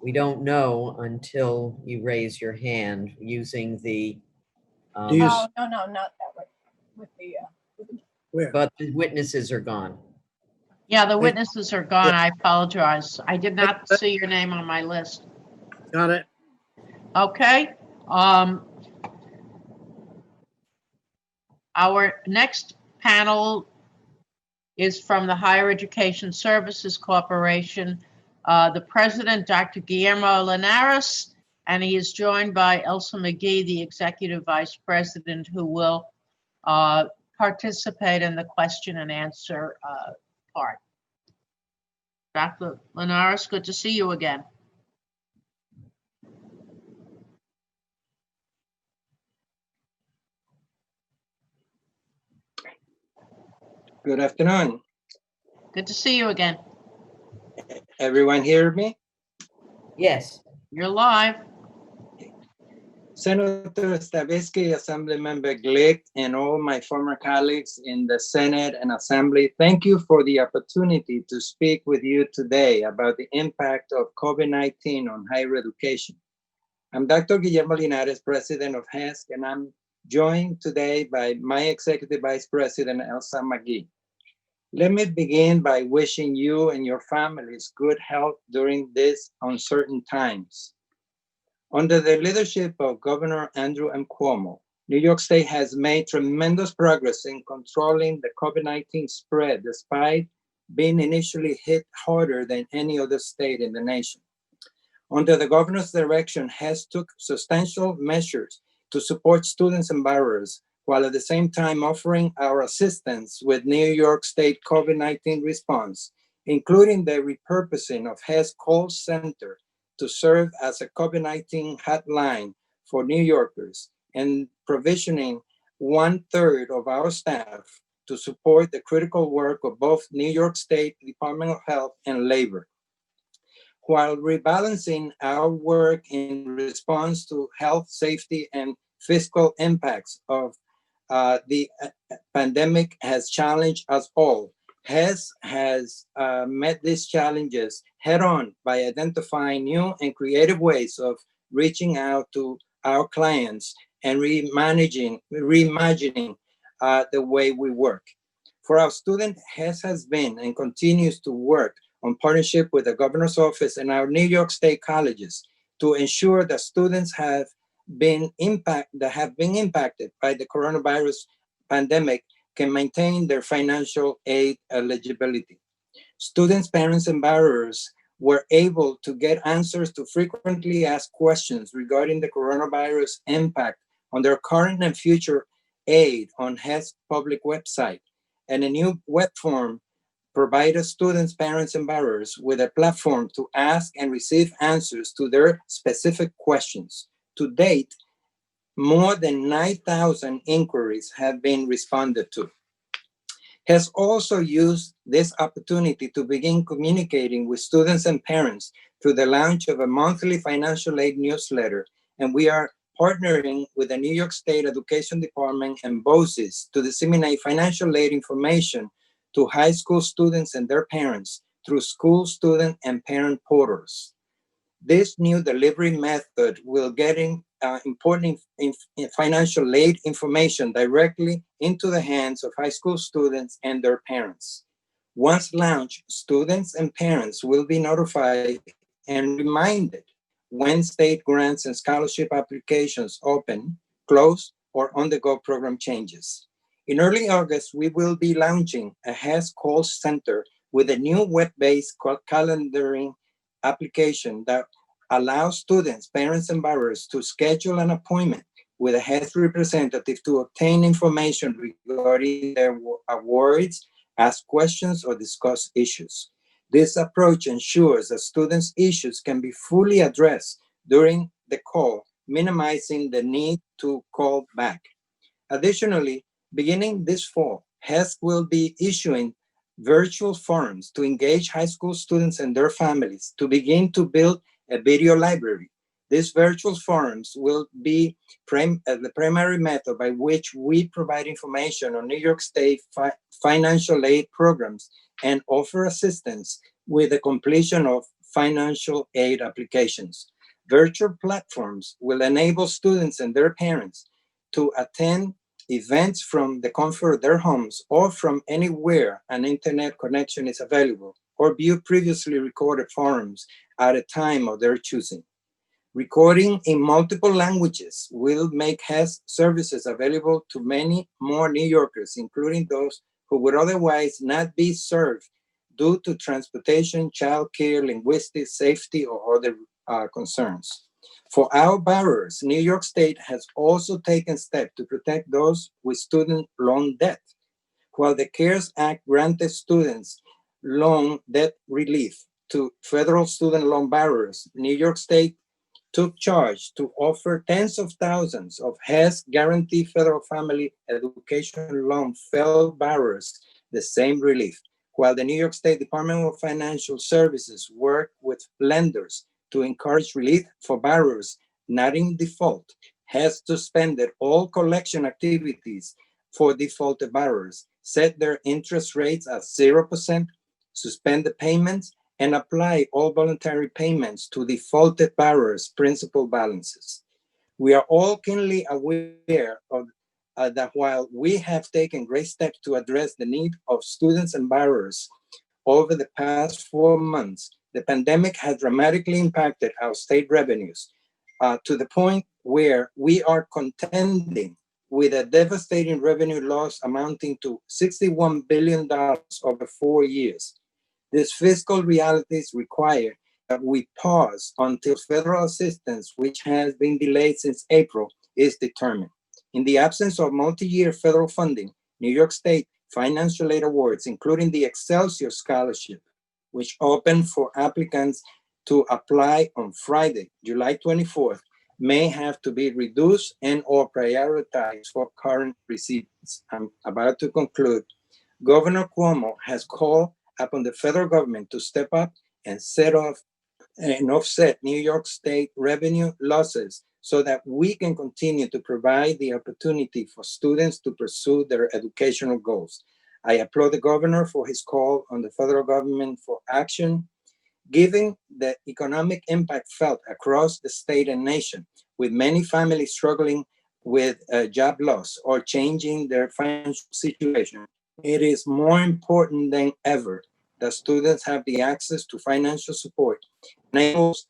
we don't know until you raise your hand using the. Do you Oh, no, not that way. With the, Where? But the witnesses are gone. Yeah, the witnesses are gone. I apologize. I did not see your name on my list. Got it. Okay. Our next panel is from the Higher Education Services Corporation. The president, Dr. Guillermo Linares, and he is joined by Elsa McGee, the executive vice president, who will participate in the question and answer part. Dr. Linares, good to see you again. Good afternoon. Good to see you again. Everyone hear me? Yes. You're live. Senator Stavisky, Assemblymember Glick, and all my former colleagues in the Senate and Assembly, thank you for the opportunity to speak with you today about the impact of COVID-19 on higher education. I'm Dr. Guillermo Linares, president of HESC, and I'm joined today by my executive vice president, Elsa McGee. Let me begin by wishing you and your families good health during these uncertain times. Under the leadership of Governor Andrew M. Cuomo, New York State has made tremendous progress in controlling the COVID-19 spread, despite being initially hit harder than any other state in the nation. Under the governor's direction, HESC took substantial measures to support students and borrowers, while at the same time offering our assistance with New York State COVID-19 response, including the repurposing of HESC call center to serve as a COVID-19 hotline for New Yorkers, and provisioning 1/3 of our staff to support the critical work of both New York State Department of Health and Labor, while rebalancing our work in response to health, safety, and fiscal impacts of the pandemic has challenged us all. HESC has met these challenges head-on by identifying new and creative ways of reaching out to our clients and reimagining the way we work. For our students, HESC has been and continues to work on partnership with the governor's office and our New York State colleges to ensure that students have been impacted by the coronavirus pandemic can maintain their financial aid eligibility. Students, parents, and borrowers were able to get answers to frequently asked questions regarding the coronavirus impact on their current and future aid on HES public website. And a new web form provided students, parents, and borrowers with a platform to ask and receive answers to their specific questions. To date, more than 9,000 inquiries have been responded to. HES also used this opportunity to begin communicating with students and parents through the launch of a monthly financial aid newsletter, and we are partnering with the New York State Education Department and BOCES to disseminate financial aid information to high school students and their parents through school student and parent portals. This new delivery method will get important financial aid information directly into the hands of high school students and their parents. Once launched, students and parents will be notified and reminded when state grants and scholarship applications open, close, or on-the-go program changes. In early August, we will be launching a HES call center with a new web-based calendaring application that allows students, parents, and borrowers to schedule an appointment with a HES representative to obtain information regarding their awards, ask questions, or discuss issues. This approach ensures that students' issues can be fully addressed during the call, minimizing the need to call back. Additionally, beginning this fall, HES will be issuing virtual forums to engage high school students and their families to begin to build a video library. These virtual forums will be the primary method by which we provide information on New York State financial aid programs and offer assistance with the completion of financial aid applications. Virtual platforms will enable students and their parents to attend events from the comfort of their homes or from anywhere an internet connection is available, or view previously recorded forums at a time of their choosing. Recording in multiple languages will make HES services available to many more New Yorkers, including those who would otherwise not be served due to transportation, childcare, linguistic, safety, or other concerns. For our borrowers, New York State has also taken steps to protect those with student loan debt. While the CARES Act granted students loan debt relief to federal student loan borrowers, New York State took charge to offer tens of thousands of HES Guaranteed Federal Family Education Loan FFEL borrowers the same relief, while the New York State Department of Financial Services worked with lenders to encourage relief for borrowers not in default. HES suspended all collection activities for defaulted borrowers, set their interest rates at 0%, suspend the payments, and apply all voluntary payments to defaulted borrowers' principal balances. We are all keenly aware of that while we have taken great steps to address the need of students and borrowers over the past 4 months, the pandemic has dramatically impacted our state revenues to the point where we are contending with a devastating revenue loss amounting to $61 billion over 4 years. These fiscal realities require that we pause until federal assistance, which has been delayed since April, is determined. In the absence of multi-year federal funding, New York State financial aid awards, including the Excelsior Scholarship, which opened for applicants to apply on Friday, July 24th, may have to be reduced and or prioritized for current recipients. I'm about to conclude. Governor Cuomo has called upon the federal government to step up and offset New York State revenue losses so that we can continue to provide the opportunity for students to pursue their educational goals. I applaud the governor for his call on the federal government for action, given the economic impact felt across the state and nation, with many families struggling with job loss or changing their financial situation. It is more important than ever that students have the access to financial support, enables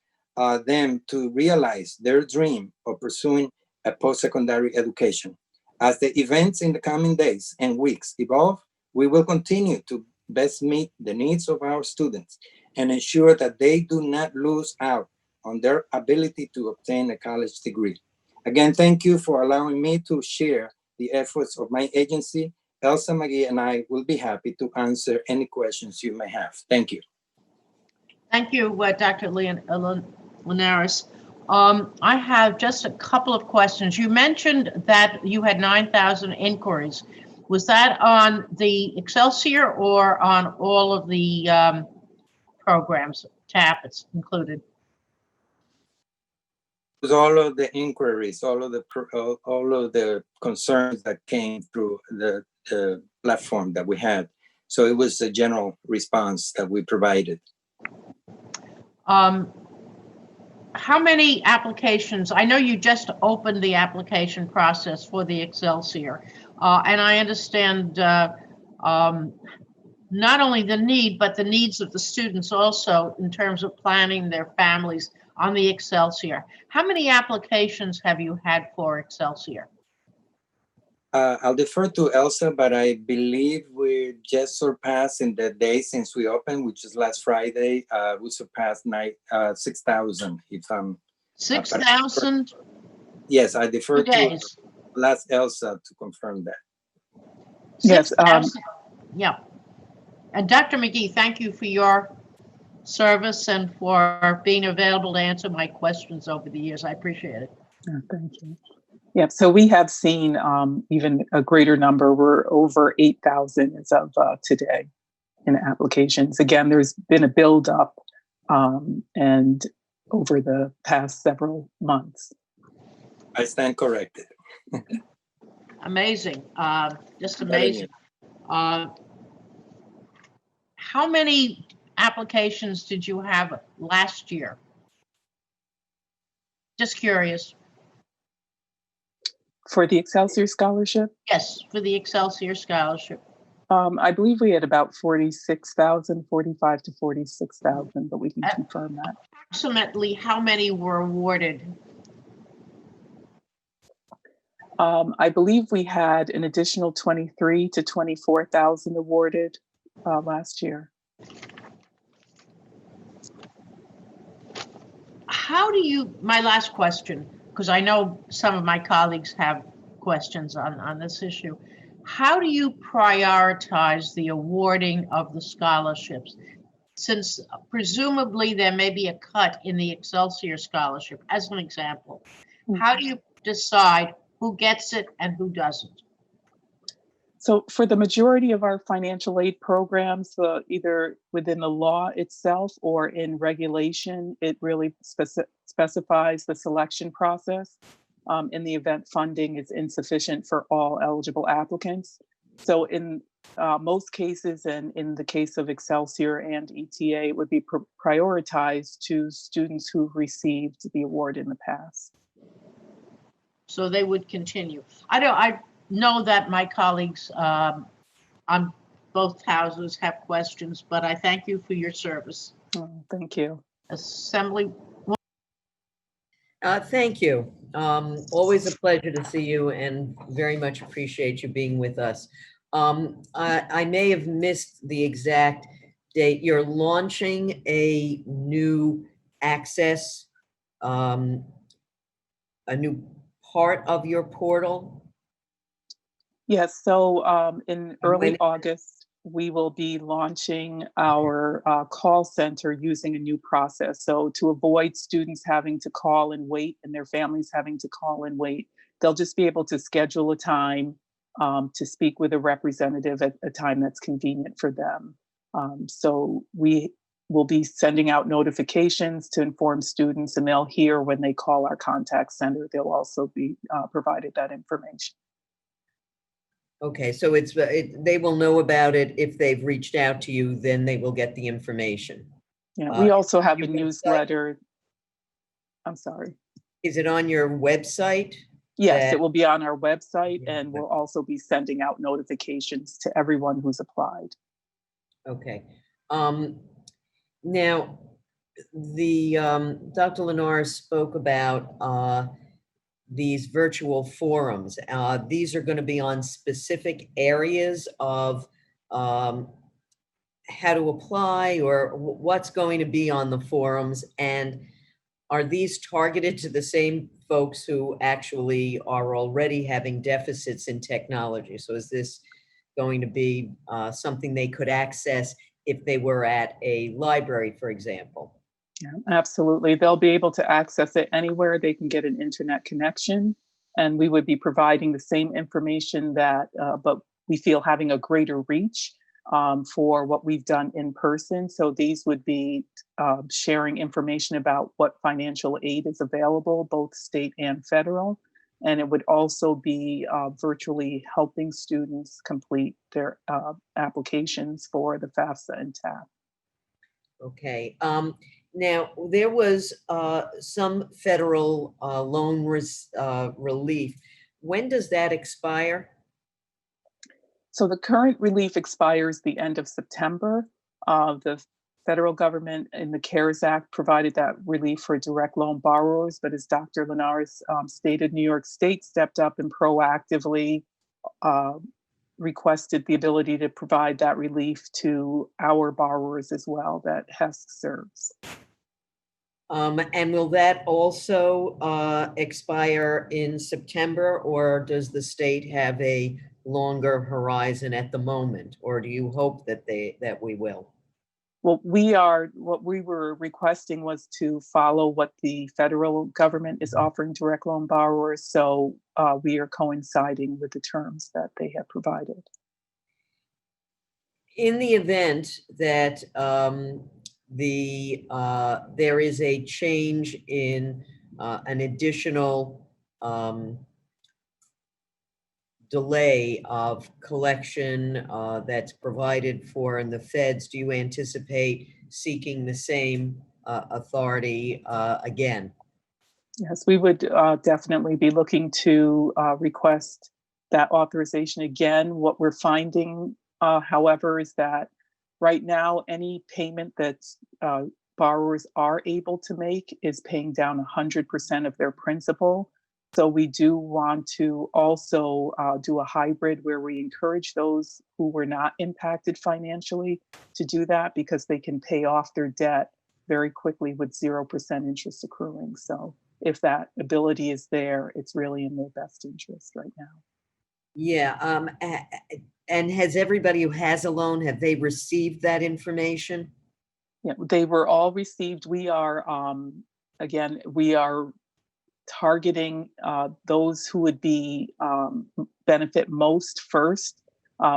them to realize their dream of pursuing a post-secondary education. As the events in the coming days and weeks evolve, we will continue to best meet the needs of our students and ensure that they do not lose out on their ability to obtain a college degree. Again, thank you for allowing me to share the efforts of my agency. Elsa McGee and I will be happy to answer any questions you may have. Thank you. Thank you, Dr. Linares. I have just a couple of questions. You mentioned that you had 9,000 inquiries. Was that on the Excelsior or on all of the programs, TAP included? Was all of the inquiries, all of the concerns that came through the platform that we had. So it was a general response that we provided. How many applications? I know you just opened the application process for the Excelsior, and I understand not only the need, but the needs of the students also in terms of planning their families on the Excelsior. How many applications have you had for Excelsior? I'll defer to Elsa, but I believe we just surpassed in the day since we opened, which is last Friday, we surpassed 6,000. If I'm 6,000? Yes, I defer 2 to days. last Elsa to confirm that. Yes. 6,000. Yeah. And Dr. McGee, thank you for your service and for being available to answer my questions over the years. I appreciate it. Thank you. Yeah, so we have seen even a greater number. We're over 8,000 as of today in applications. Again, there's been a buildup and over the past several months. I stand corrected. Amazing, just amazing. How many applications did you have last year? Just curious. For the Excelsior Scholarship? Yes, for the Excelsior Scholarship. I believe we had about 46,000, 45 to 46,000, but we can confirm that. Approximately how many were awarded? I believe we had an additional 23 to 24,000 awarded last year. How do you, my last question, because I know some of my colleagues have questions on this issue. How do you prioritize the awarding of the scholarships? Since presumably there may be a cut in the Excelsior Scholarship, as an example. How do you decide who gets it and who doesn't? So for the majority of our financial aid programs, either within the law itself or in regulation, it really specifies the selection process in the event funding is insufficient for all eligible applicants. So in most cases, and in the case of Excelsior and ETA, it would be prioritized to students who received the award in the past. So they would continue. I know that my colleagues on both houses have questions, but I thank you for your service. Oh, thank you. Assembly. Thank you. Always a pleasure to see you and very much appreciate you being with us. I may have missed the exact date. You're launching a new access, a new part of your portal. Yes, so in early August, we will be launching our call center using a new process. So to avoid students having to call and wait and their families having to call and wait, they'll just be able to schedule a time to speak with a representative at a time that's convenient for them. So we will be sending out notifications to inform students, and they'll hear when they call our contact center. They'll also be provided that information. Okay, so they will know about it if they've reached out to you, then they will get the information. Yeah, we also have a newsletter. I'm sorry. Is it on your website? Yes, it will be on our website, and we'll also be sending out notifications to everyone who's applied. Okay. Now, Dr. Linares spoke about these virtual forums. These are going to be on specific areas of how to apply or what's going to be on the forums? And are these targeted to the same folks who actually are already having deficits in technology? So is this going to be something they could access if they were at a library, for example? Yeah, absolutely. They'll be able to access it anywhere they can get an internet connection. And we would be providing the same information that, but we feel having a greater reach for what we've done in person. So these would be sharing information about what financial aid is available, both state and federal. And it would also be virtually helping students complete their applications for the FAFSA and TAP. Okay. Now, there was some federal loan relief. When does that expire? So the current relief expires the end of September. The federal government in the CARES Act provided that relief for direct loan borrowers, but as Dr. Linares stated, New York State stepped up and proactively requested the ability to provide that relief to our borrowers as well that HESC serves. And will that also expire in September, or does the state have a longer horizon at the moment, or do you hope that we will? Well, what we were requesting was to follow what the federal government is offering direct loan borrowers. So we are coinciding with the terms that they have provided. In the event that there is a change in an additional delay of collection that's provided for in the feds, do you anticipate seeking the same authority again? Yes, we would definitely be looking to request that authorization again. What we're finding, however, is that right now, any payment that borrowers are able to make is paying down 100% of their principal. So we do want to also do a hybrid where we encourage those who were not impacted financially to do that because they can pay off their debt very quickly with 0% interest accruing. So if that ability is there, it's really in their best interest right now. Yeah. And has everybody who has a loan, have they received that information? Yeah, they were all received. We are, again, we are targeting those who would be benefit most first,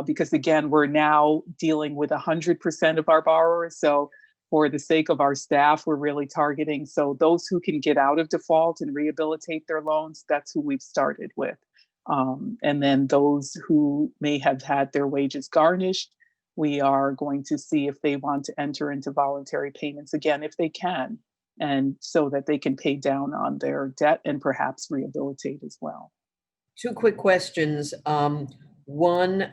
because again, we're now dealing with 100% of our borrowers. So for the sake of our staff, we're really targeting. So those who can get out of default and rehabilitate their loans, that's who we've started with. And then those who may have had their wages garnished, we are going to see if they want to enter into voluntary payments again, if they can, and so that they can pay down on their debt and perhaps rehabilitate as well. Two quick questions. One,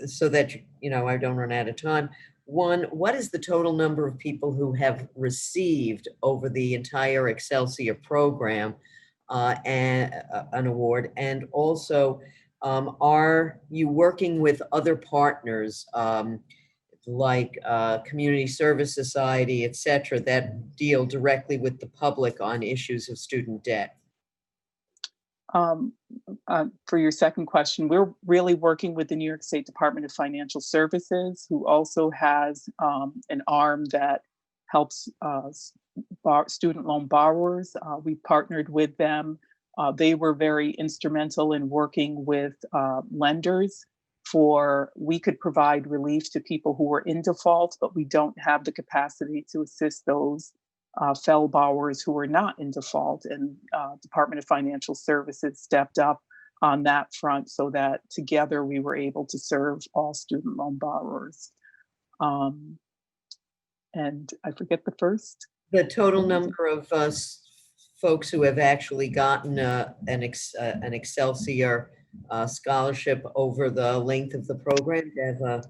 so that, I don't run out of time. One, what is the total number of people who have received over the entire Excelsior program an award? And also, are you working with other partners like Community Service Society, et cetera, that deal directly with the public on issues of student debt? For your second question, we're really working with the New York State Department of Financial Services, who also has an arm that helps student loan borrowers. We partnered with them. They were very instrumental in working with lenders we could provide relief to people who were in default, but we don't have the capacity to assist those FEL borrowers who were not in default. And Department of Financial Services stepped up on that front so that together we were able to serve all student loan borrowers. And I forget the first. The total number of folks who have actually gotten an Excelsior scholarship over the length of the program? Do you have a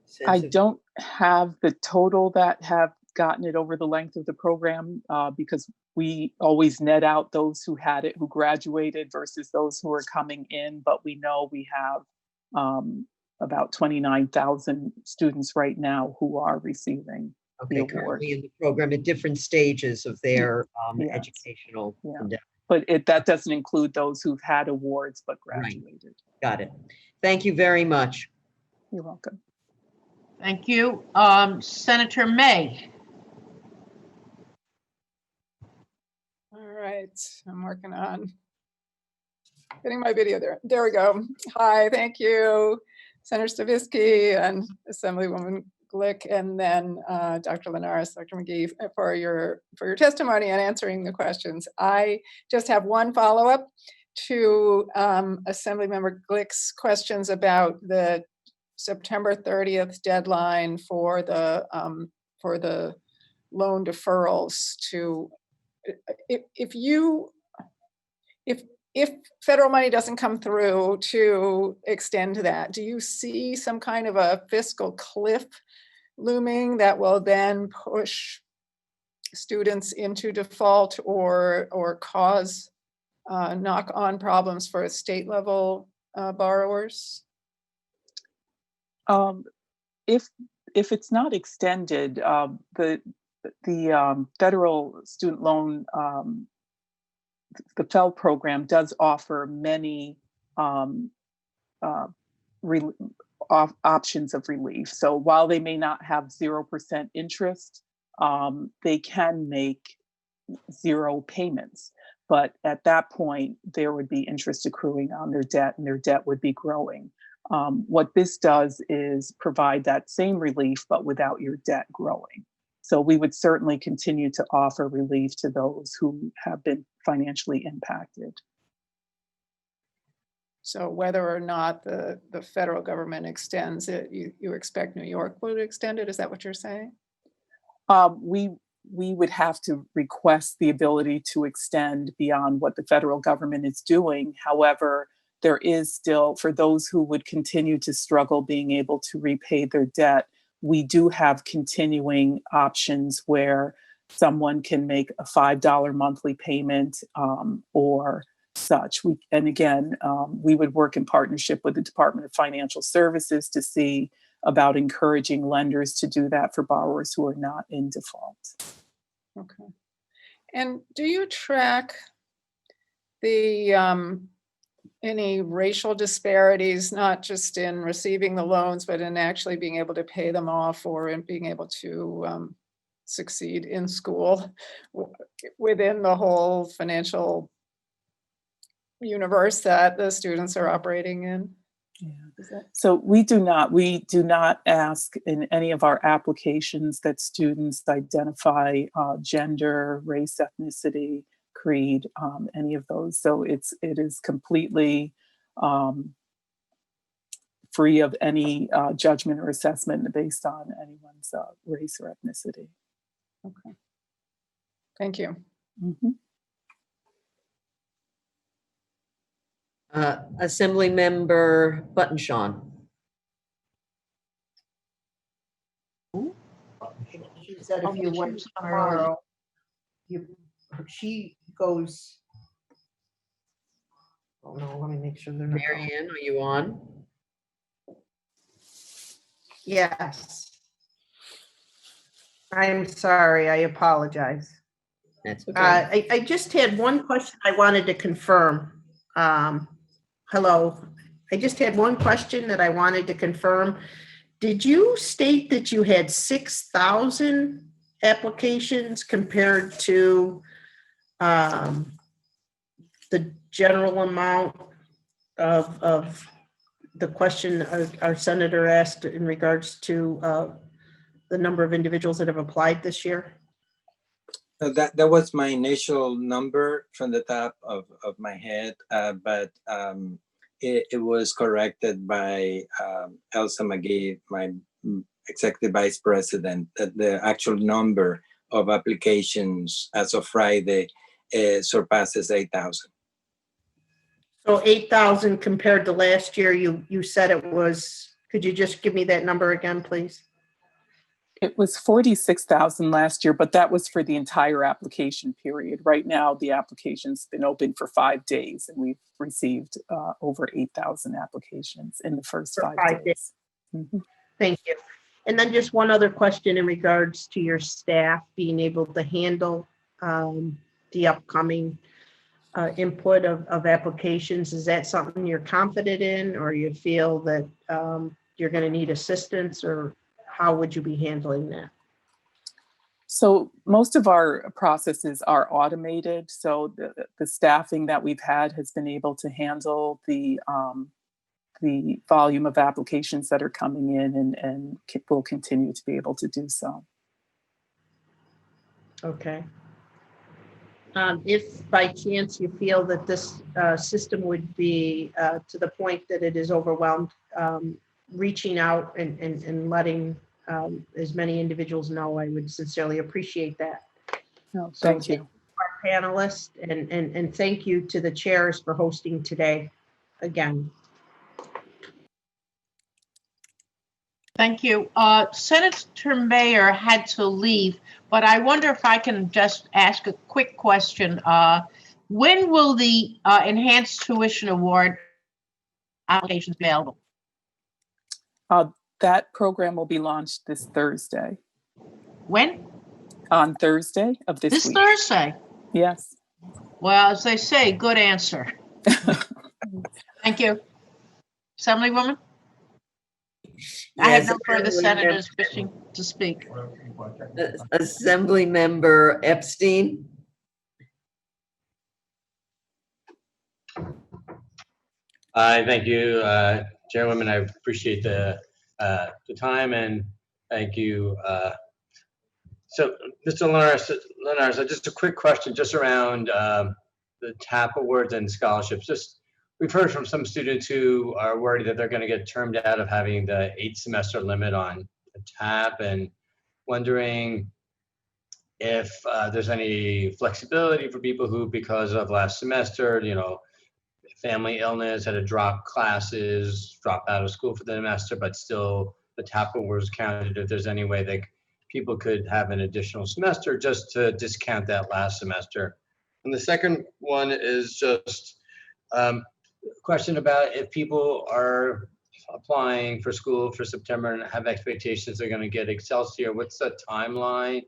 sense I of- don't have the total that have gotten it over the length of the program because we always net out those who had it, who graduated versus those who are coming in. But we know we have about 29,000 students right now who are receiving the Okay, award. currently in the program at different stages of their Yes. educational Yeah. endeavor. But that doesn't include those who've had awards but graduated. Got it. Thank you very much. You're welcome. Thank you. Senator May. All right, I'm working on getting my video there. There we go. Hi, thank you, Senator Stavisky and Assemblywoman Glick, and then Dr. Linares, Dr. McGee, for your testimony and answering the questions. I just have one follow-up to Assemblymember Glick's questions about the September 30th deadline for the loan deferrals. To if federal money doesn't come through to extend that, do you see some kind of a fiscal cliff looming that will then push students into default or cause knock-on problems for state level borrowers? If it's not extended, the federal student loan, the FFEL program does offer many options of relief. So while they may not have 0% interest, they can make 0 payments. But at that point, there would be interest accruing on their debt, and their debt would be growing. What this does is provide that same relief, but without your debt growing. So we would certainly continue to offer relief to those who have been financially impacted. So whether or not the federal government extends it, you expect New York would extend it? Is that what you're saying? We would have to request the ability to extend beyond what the federal government is doing. However, there is still, for those who would continue to struggle being able to repay their debt, we do have continuing options where someone can make a $5 monthly payment or such. We would work in partnership with the Department of Financial Services to see about encouraging lenders to do that for borrowers who are not in default. Okay. And do you track the any racial disparities, not just in receiving the loans, but in actually being able to pay them off or in being able to succeed in school within the whole financial universe that the students are operating in? So we do not ask in any of our applications that students identify gender, race, ethnicity, creed, any of those. So it is completely free of any judgment or assessment based on anyone's race or ethnicity. Okay. Thank you. Mm-hmm. Assemblymember Buttonshaw. She said if you went tomorrow, she goes. Oh no, let me make sure they're not. Mary Ann, are you on? Yes. I'm sorry, I apologize. That's okay. I just had one question I wanted to confirm. Hello, I just had one question that I wanted to confirm. Did you state that you had 6,000 applications compared to the general amount of the question our senator asked in regards to the number of individuals that have applied this year? That was my initial number from the top of my head, but it was corrected by Elsa McGee, my executive vice president, that the actual number of applications as of Friday surpasses 8,000. So 8,000 compared to last year, you said it was, could you just give me that number again, please? It was 46,000 last year, but that was for the entire application period. Right now, the application's been open for 5 days, and we've received over 8,000 applications in the first For 5 5 days. Mhm. Thank you. And then just one other question in regards to your staff being able to handle the upcoming input of applications. Is that something you're confident in, or you feel that you're going to need assistance, or how would you be handling that? So most of our processes are automated. So the staffing that we've had has been able to handle the volume of applications that are coming in, and will continue to be able to do so. Okay. If by chance you feel that this system would be to the point that it is overwhelmed, reaching out and letting as many individuals know, I would sincerely appreciate that. No, So thank you. our panelists, and thank you to the chairs for hosting today again. Thank you. Senator Mayer had to leave, but I wonder if I can just ask a quick question. When will the enhanced tuition award applications be available? That program will be launched this Thursday. When? On Thursday of this week. This Thursday? Yes. Well, as they say, good answer. Thank you. Assemblywoman? I have no further senators wishing to speak. Assembly Member Epstein. Thank you, Chairwoman. I appreciate the time, and thank you. So, Mr. Linares, just a quick question just around the TAP awards and scholarships. We've heard from some students who are worried that they're going to get termed out of having the 8-semester limit on the TAP, and wondering if there's any flexibility for people who, because of last semester, family illness, had to drop classes, drop out of school for the semester, but still the TAP awards counted. If there's any way that people could have an additional semester just to discount that last semester. And the second one is just a question about if people are applying for school for September and have expectations they're going to get Excelsior, what's the timeline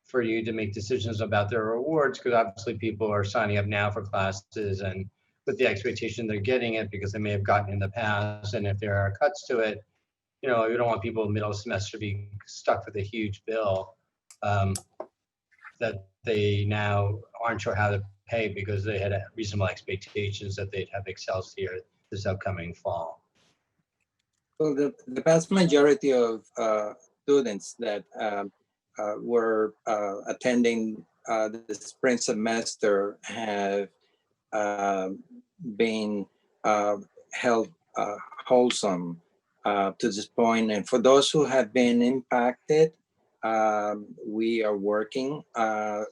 for you to make decisions about their awards? Because obviously people are signing up now for classes and with the expectation they're getting it because they may have gotten in the past. And if there are cuts to it, you don't want people middle of semester to be stuck with a huge bill that they now aren't sure how to pay because they had reasonable expectations that they'd have Excelsior this upcoming fall. Well, the vast majority of students that were attending the spring semester have been held wholesome to this point. And for those who have been impacted, we are working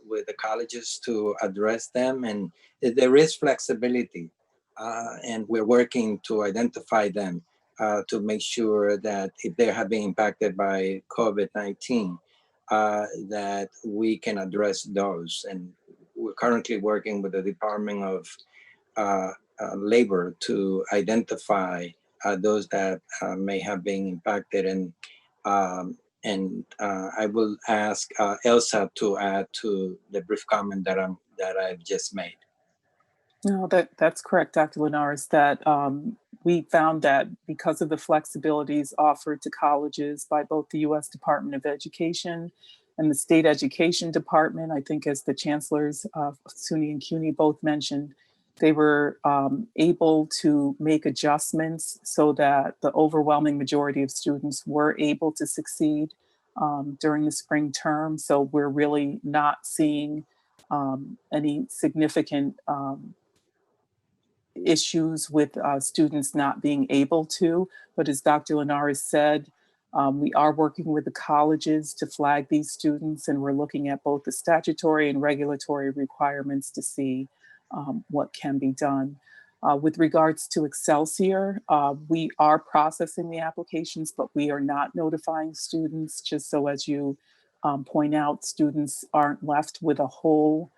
with the colleges to address them, and there is flexibility, and we're working to identify them to make sure that if they have been impacted by COVID-19, that we can address those. And we're currently working with the Department of Labor to identify those that may have been impacted. And I will ask Elsa to add to the brief comment that I've just made. No, that's correct, Dr. Linares, that we found that because of the flexibilities offered to colleges by both the U.S. Department of Education and the State Education Department, I think as the chancellors, SUNY and CUNY both mentioned, they were able to make adjustments so that the overwhelming majority of students were able to succeed during the spring term. So we're really not seeing any significant issues with students not being able to. But as Dr. Linares said, we are working with the colleges to flag these students, and we're looking at both the statutory and regulatory requirements to see what can be done. With regards to Excelsior, we are processing the applications, but we are not notifying students, just so as you point out, students aren't left with a hole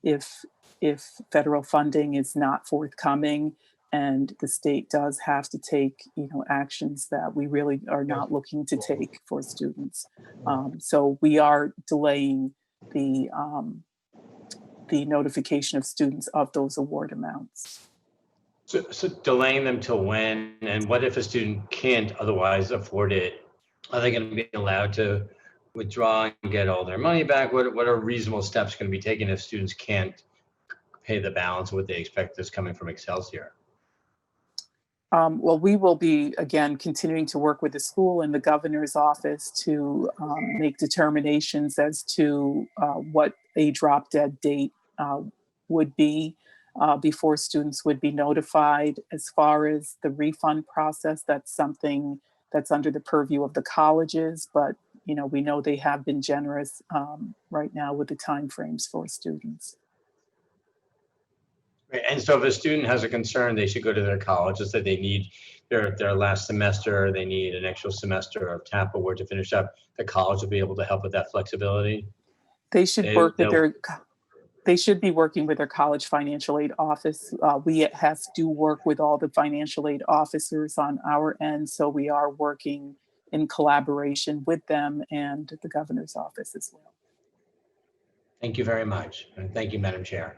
if federal funding is not forthcoming, and the state does have to take, actions that we really are not looking to take for students. So we are delaying the notification of students of those award amounts. So delaying them till when? And what if a student can't otherwise afford it? Are they going to be allowed to withdraw and get all their money back? What are reasonable steps going to be taken if students can't pay the balance of what they expect that's coming from Excelsior? Well, we will be, again, continuing to work with the school and the governor's office to make determinations as to what a drop dead date would be before students would be notified. As far as the refund process, that's something that's under the purview of the colleges, but we know they have been generous right now with the timeframes for students. Right. And so if a student has a concern, they should go to their college. Let's say they need their last semester, or they need an extra semester of TAP award to finish up, the college will be able to help with that flexibility. They should they should be working with their college financial aid office. We at HES do work with all the financial aid officers on our end, so we are working in collaboration with them and the governor's office as well. Thank you very much. And thank you, Madam Chair.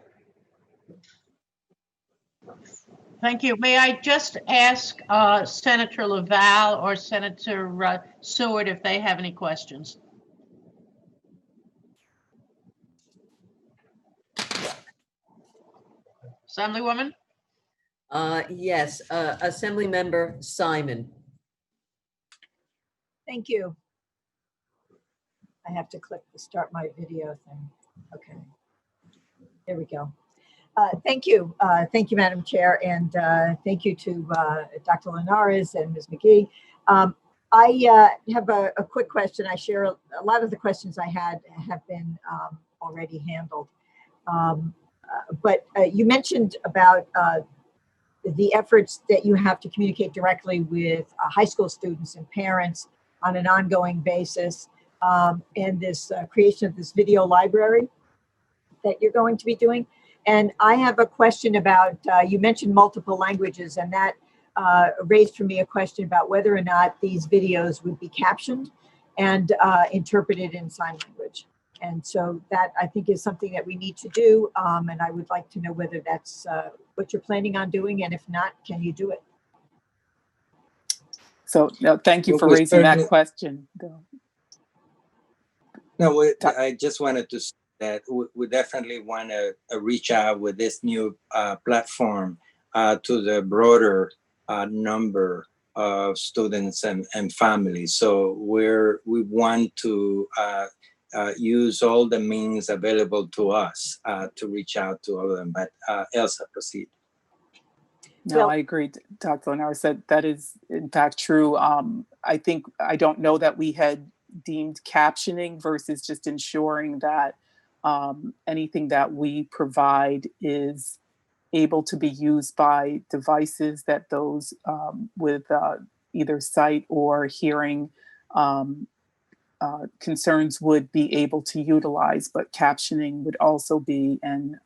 Thank you. May I just ask Senator Laval or Senator Seward if they have any questions? Assemblywoman? Yes, Assemblymember Simon. Thank you. I have to click the start my video thing. Okay. There we go. Thank you. Thank you, Madam Chair, and thank you to Dr. Linares and Ms. McGee. I have a quick question. I share a lot of the questions I had have been already handled. But you mentioned about the efforts that you have to communicate directly with high school students and parents on an ongoing basis, and this creation of this video library that you're going to be doing. And I have a question about, you mentioned multiple languages, and that raised for me a question about whether or not these videos would be captioned and interpreted in sign language. And so that, I think, is something that we need to do. And I would like to know whether that's what you're planning on doing, and if not, can you do it? So no, thank you for raising that question, Bill. No, I just wanted to say that we definitely want to reach out with this new platform to the broader number of students and families. So we want to use all the means available to us to reach out to all of them. But Elsa, proceed. No, I agree. Dr. Linares said that is in fact true. I don't know that we had deemed captioning versus just ensuring that anything that we provide is able to be used by devices that those with either sight or hearing concerns would be able to utilize, but captioning would also be, and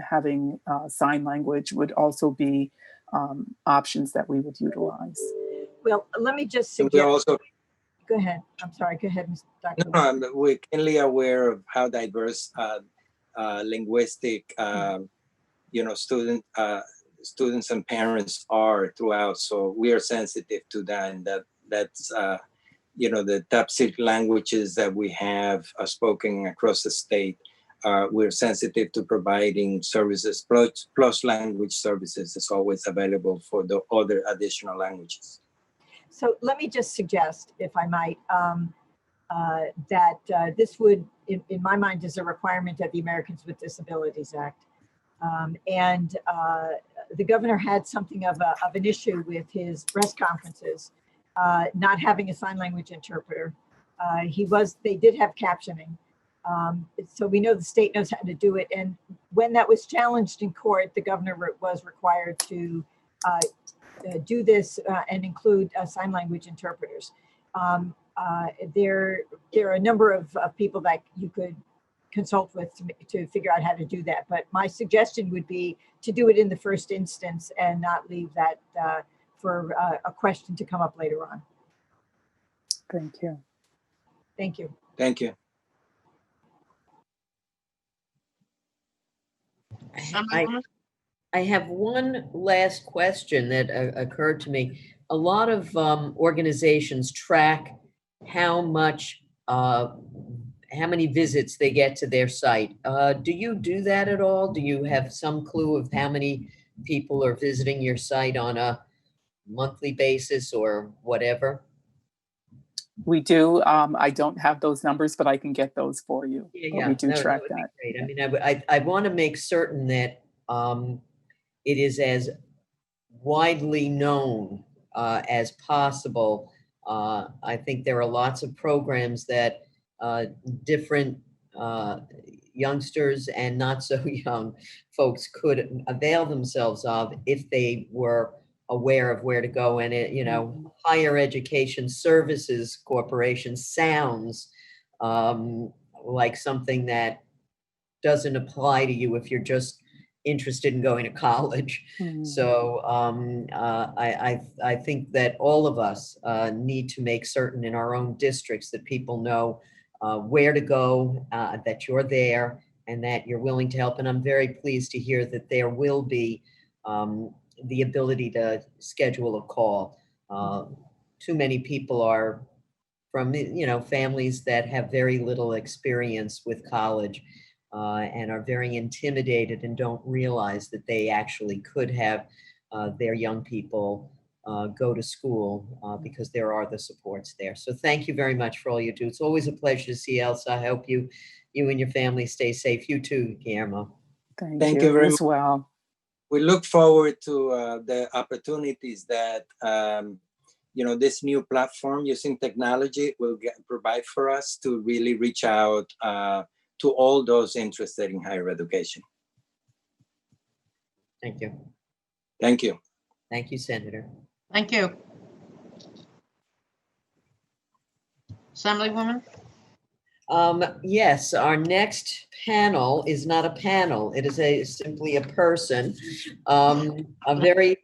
having sign language would also be options that we would utilize. Well, let me just And suggest. we also, Go ahead. I'm sorry. Go ahead, Dr. no, we're keenly aware of how diverse linguistic, students and parents are throughout. So we are sensitive to that, and that's the top 6 languages that we have spoken across the state. We're sensitive to providing services, plus language services is always available for the other additional languages. So let me just suggest, if I might, that this would, in my mind, is a requirement of the Americans with Disabilities Act. And the governor had something of an issue with his press conferences, not having a sign language interpreter. They did have captioning, So we know the state knows how to do it. And when that was challenged in court, the governor was required to do this and include sign language interpreters. There are a number of people that you could consult with to figure out how to do that. But my suggestion would be to do it in the first instance and not leave that for a question to come up later on. Thank you. Thank you. Thank you. I have one last question that occurred to me. A lot of organizations track how many visits they get to their site. Do you do that at all? Do you have some clue of how many people are visiting your site on a monthly basis or whatever? We do. I don't have those numbers, but I can get those for you. But we do that track would be that. great. I mean, I want to make certain that it is as widely known as possible. I think there are lots of programs that different youngsters and not so young folks could avail themselves of if they were aware of where to go. And it, Higher Education Services Corporation sounds like something that doesn't apply to you if you're just interested in going to college. So I think that all of us need to make certain in our own districts that people know where to go, that you're there, and that you're willing to help. And I'm very pleased to hear that there will be the ability to schedule a call. Too many people are from, families that have very little experience with college and are very intimidated and don't realize that they actually could have their young people go to school because there are the supports there. So thank you very much for all you do. It's always a pleasure to see Elsa. I hope you and your family stay safe. You too, Guillermo. Thank you very as well. We look forward to the opportunities that this new platform using technology will provide for us to really reach out to all those interested in higher education. Thank you. Thank you. Thank you, Senator. Thank you. Assemblywoman? Yes, our next panel is not a panel. It is simply a person, a very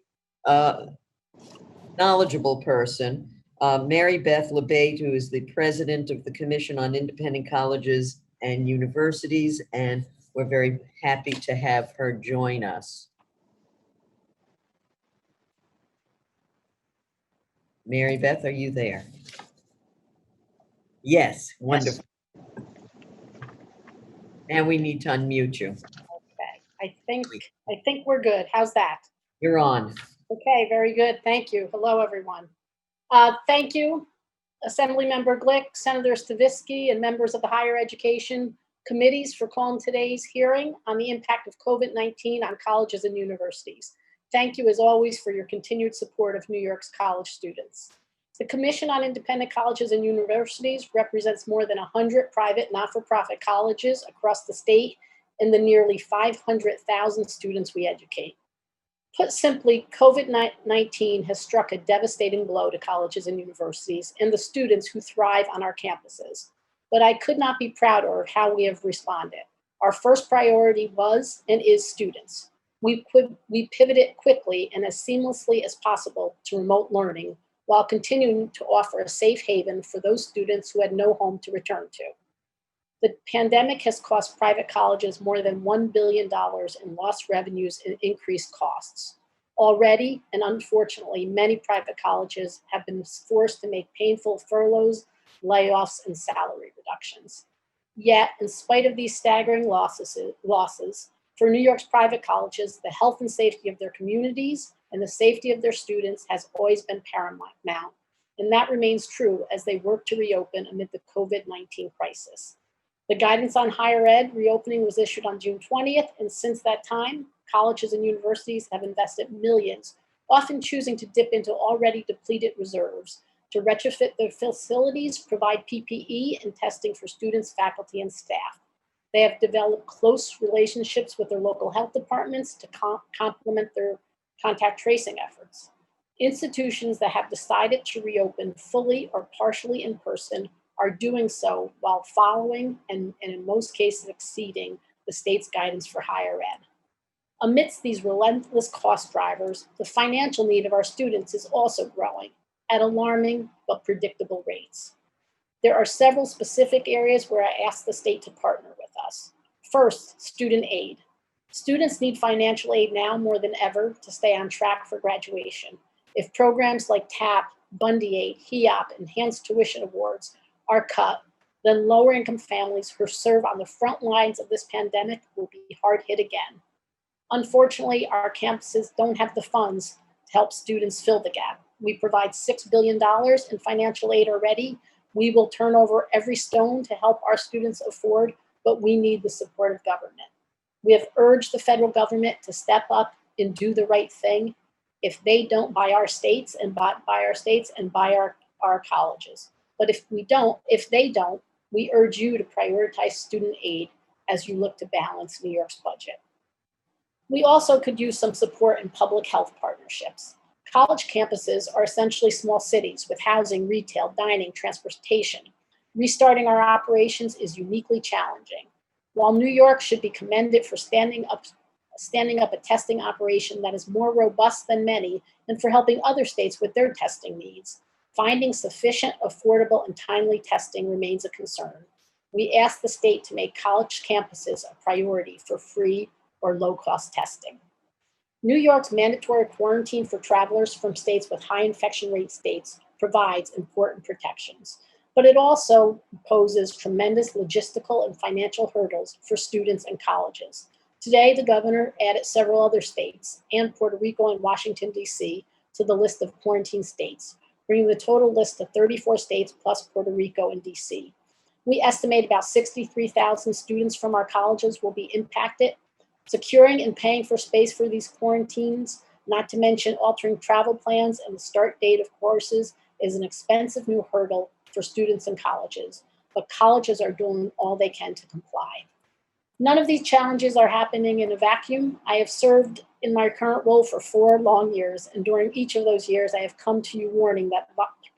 knowledgeable person, Mary Beth LeBate, who is the president of the Commission on Independent Colleges and Universities, and we're very happy to have her join us. Mary Beth, are you there? Yes, wonderful. Now we need to unmute you. Okay, I think we're good. How's that? You're on. Okay, very good. Thank you. Hello, everyone. Thank you, Assemblymember Glick, Senator Stavisky, and members of the higher education committees for calling today's hearing on the impact of COVID-19 on colleges and universities. Thank you, as always, for your continued support of New York's college students. The Commission on Independent Colleges and Universities represents more than 100 private not-for-profit colleges across the state and the nearly 500,000 students we educate. Put simply, COVID-19 has struck a devastating blow to colleges and universities and the students who thrive on our campuses. But I could not be prouder of how we have responded. Our first priority was and is students. We pivoted quickly and as seamlessly as possible to remote learning, while continuing to offer a safe haven for those students who had no home to return to. The pandemic has cost private colleges more than $1 billion in lost revenues and increased costs. Already, and unfortunately, many private colleges have been forced to make painful furloughs, layoffs, and salary reductions. Yet, in spite of these staggering losses, for New York's private colleges, the health and safety of their communities and the safety of their students has always been paramount, and that remains true as they work to reopen amid the COVID-19 crisis. The guidance on higher ed reopening was issued on June 20th, and since that time, colleges and universities have invested millions, often choosing to dip into already depleted reserves to retrofit their facilities, provide PPE and testing for students, faculty, and staff. They have developed close relationships with their local health departments to complement their contact tracing efforts. Institutions that have decided to reopen fully or partially in person are doing so while following and in most cases exceeding the state's guidance for higher ed. Amidst these relentless cost drivers, the financial need of our students is also growing at alarming but predictable rates. There are several specific areas where I ask the state to partner with us. First, student aid. Students need financial aid now more than ever to stay on track for graduation. If programs like TAP, Bundy Aid, HEOP, Enhanced Tuition Awards are cut, then lower income families who serve on the front lines of this pandemic will be hard hit again. Unfortunately, our campuses don't have the funds to help students fill the gap. We provide $6 billion in financial aid already. We will turn over every stone to help our students afford, but we need the support of government. We have urged the federal government to step up and do the right thing. If they don't, buy our states and buy our colleges. But if they don't, we urge you to prioritize student aid as you look to balance New York's budget. We also could use some support in public health partnerships. College campuses are essentially small cities with housing, retail, dining, transportation. Restarting our operations is uniquely challenging. While New York should be commended for standing up a testing operation that is more robust than many and for helping other states with their testing needs, finding sufficient, affordable, and timely testing remains a concern. We ask the state to make college campuses a priority for free or low-cost testing. New York's mandatory quarantine for travelers from states with high infection rate states provides important protections, but it also poses tremendous logistical and financial hurdles for students and colleges. Today, the governor added several other states and Puerto Rico and Washington, D.C. to the list of quarantine states, bringing the total list to 34 states plus Puerto Rico and D.C. We estimate about 63,000 students from our colleges will be impacted. Securing and paying for space for these quarantines, not to mention altering travel plans and the start date of courses, is an expensive new hurdle for students and colleges, but colleges are doing all they can to comply. None of these challenges are happening in a vacuum. I have served in my current role for 4 long years, and during each of those years, I have come to you warning that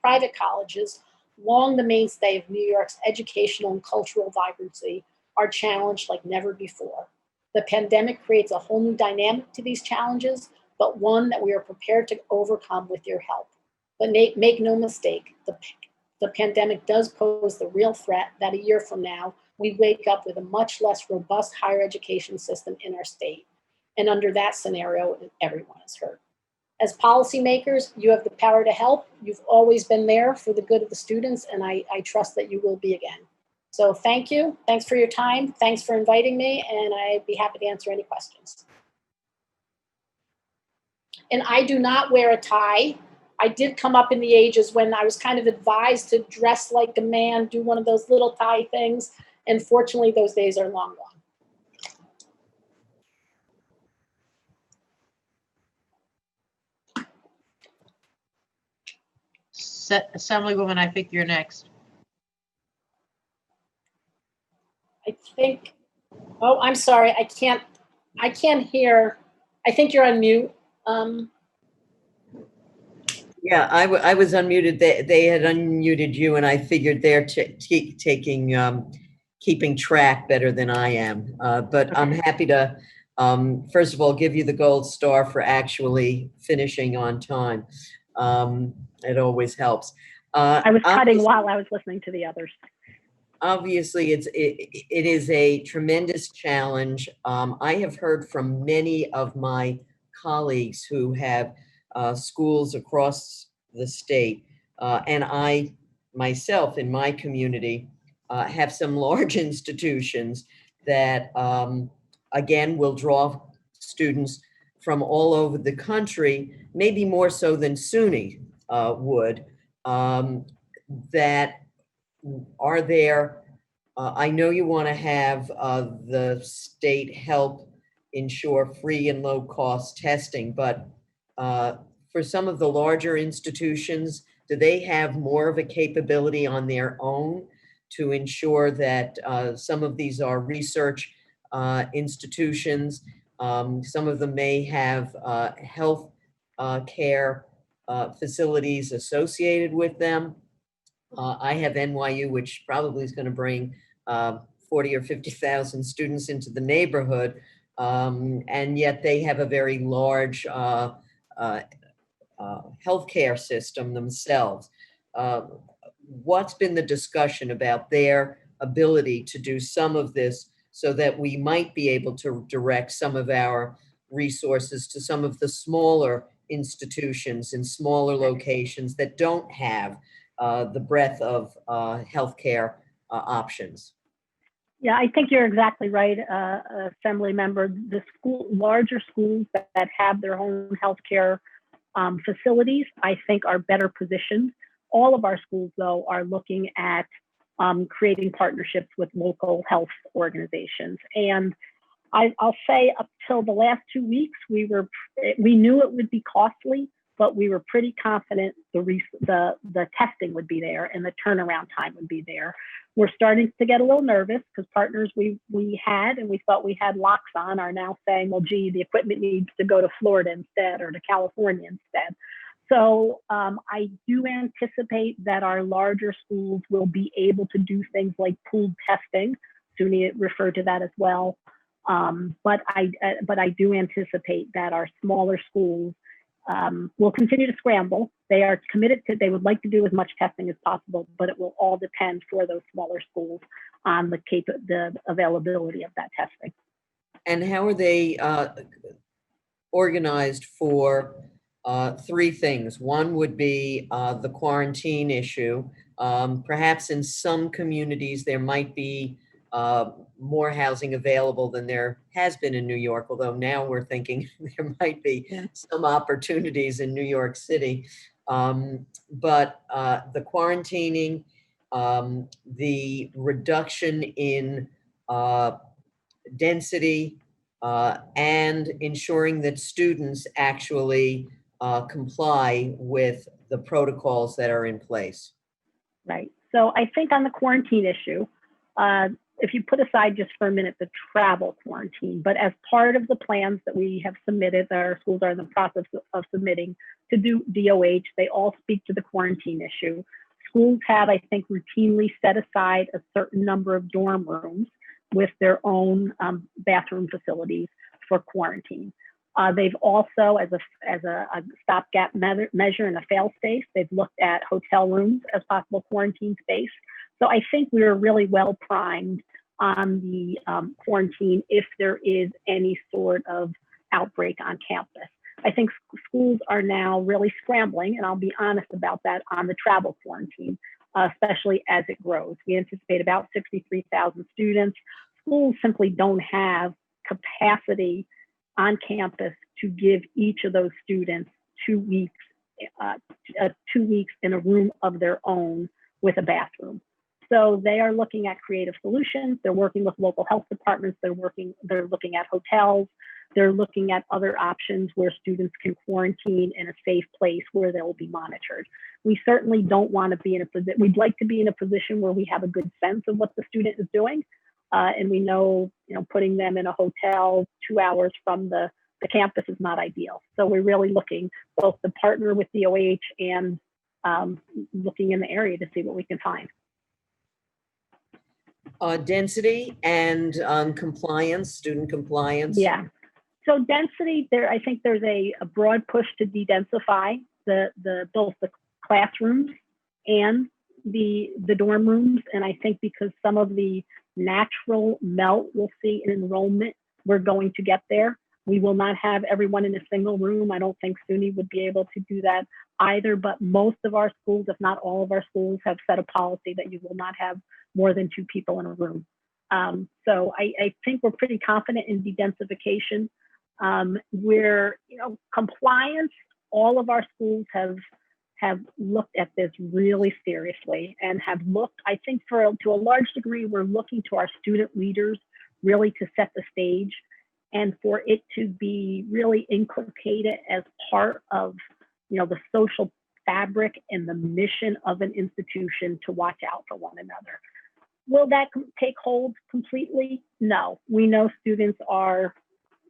private colleges, long the mainstay of New York's educational and cultural vibrancy, are challenged like never before. The pandemic creates a whole new dynamic to these challenges, but one that we are prepared to overcome with your help. But make no mistake, the pandemic does pose the real threat that a year from now, we wake up with a much less robust higher education system in our state. And under that scenario, everyone is hurt. As policymakers, you have the power to help. You've always been there for the good of the students, and I trust that you will be again. So thank you. Thanks for your time. Thanks for inviting me, and I'd be happy to answer any questions. And I do not wear a tie. I did come up in the ages when I was kind of advised to dress like a man, do one of those little tie things. And fortunately, those days are long gone. Assemblywoman, I think you're next. I think, oh, I'm sorry, I can't hear. I think you're on mute. Yeah, I was unmuted. They had unmuted you, and I figured they're keeping track better than I am. But I'm happy to, first of all, give you the gold star for actually finishing on time. It always helps. I was cutting while I was listening to the others. Obviously, it is a tremendous challenge. I have heard from many of my colleagues who have schools across the state, and I myself in my community have some large institutions that again will draw students from all over the country, maybe more so than SUNY would, that are there. I know you want to have the state help ensure free and low cost testing, but for some of the larger institutions, do they have more of a capability on their own to ensure that some of these are research institutions? Some of them may have health care facilities associated with them. I have NYU, which probably is going to bring 40 or 50,000 students into the neighborhood, and yet they have a very large healthcare system themselves. What's been the discussion about their ability to do some of this so that we might be able to direct some of our resources to some of the smaller institutions in smaller locations that don't have the breadth of healthcare options? Yeah, I think you're exactly right, Assembly Member. The larger schools that have their own healthcare facilities, I think, are better positioned. All of our schools, though, are looking at creating partnerships with local health organizations. And I'll say up till the last 2 weeks, we knew it would be costly, but we were pretty confident the testing would be there and the turnaround time would be there. We're starting to get a little nervous because partners we had and we thought we had locks on are now saying, well, gee, the equipment needs to go to Florida instead or to California instead. So I do anticipate that our larger schools will be able to do things like pooled testing. SUNY referred to that as well. But I do anticipate that our smaller schools will continue to scramble. They are committed to, they would like to do as much testing as possible, but it will all depend for those smaller schools on the availability of that testing. And how are they organized for three things? One would be the quarantine issue. Perhaps in some communities, there might be more housing available than there has been in New York, although now we're thinking there might be some opportunities in New York City. But the quarantining, the reduction in density, and ensuring that students actually comply with the protocols that are in place. Right. So I think on the quarantine issue, if you put aside just for a minute the travel quarantine, but as part of the plans that we have submitted, that our schools are in the process of submitting to do DOH, they all speak to the quarantine issue. Schools have, I think, routinely set aside a certain number of dorm rooms with their own bathroom facilities for quarantine. They've also, as a stopgap measure and a fail safe, they've looked at hotel rooms as possible quarantine space. So I think we're really well primed on the quarantine if there is any sort of outbreak on campus. I think schools are now really scrambling, and I'll be honest about that, on the travel quarantine, especially as it grows. We anticipate about 63,000 students. Schools simply don't have capacity on campus to give each of those students 2 weeks, 2 weeks in a room of their own with a bathroom. So they are looking at creative solutions. They're working with local health departments. They're looking at hotels. They're looking at other options where students can quarantine in a safe place where they'll be monitored. We certainly don't want to be in a position, we'd like to be in a position where we have a good sense of what the student is doing. And we know, putting them in a hotel 2 hours from the campus is not ideal. So we're really looking both to partner with DOH and looking in the area to see what we can find. Density and compliance, student compliance. Yeah. So density, I think there's a broad push to de-densify both the classrooms and the dorm rooms. And I think because some of the natural melt we'll see in enrollment, we're going to get there. We will not have everyone in a single room. I don't think SUNY would be able to do that either, but most of our schools, if not all of our schools, have set a policy that you will not have more than 2 people in a room. So I think we're pretty confident in de-densification. Where, compliance, all of our schools have looked at this really seriously and have looked, I think to a large degree, we're looking to our student leaders really to set the stage and for it to be really inculcated as part of, the social fabric and the mission of an institution to watch out for one another. Will that take hold completely? No. We know students are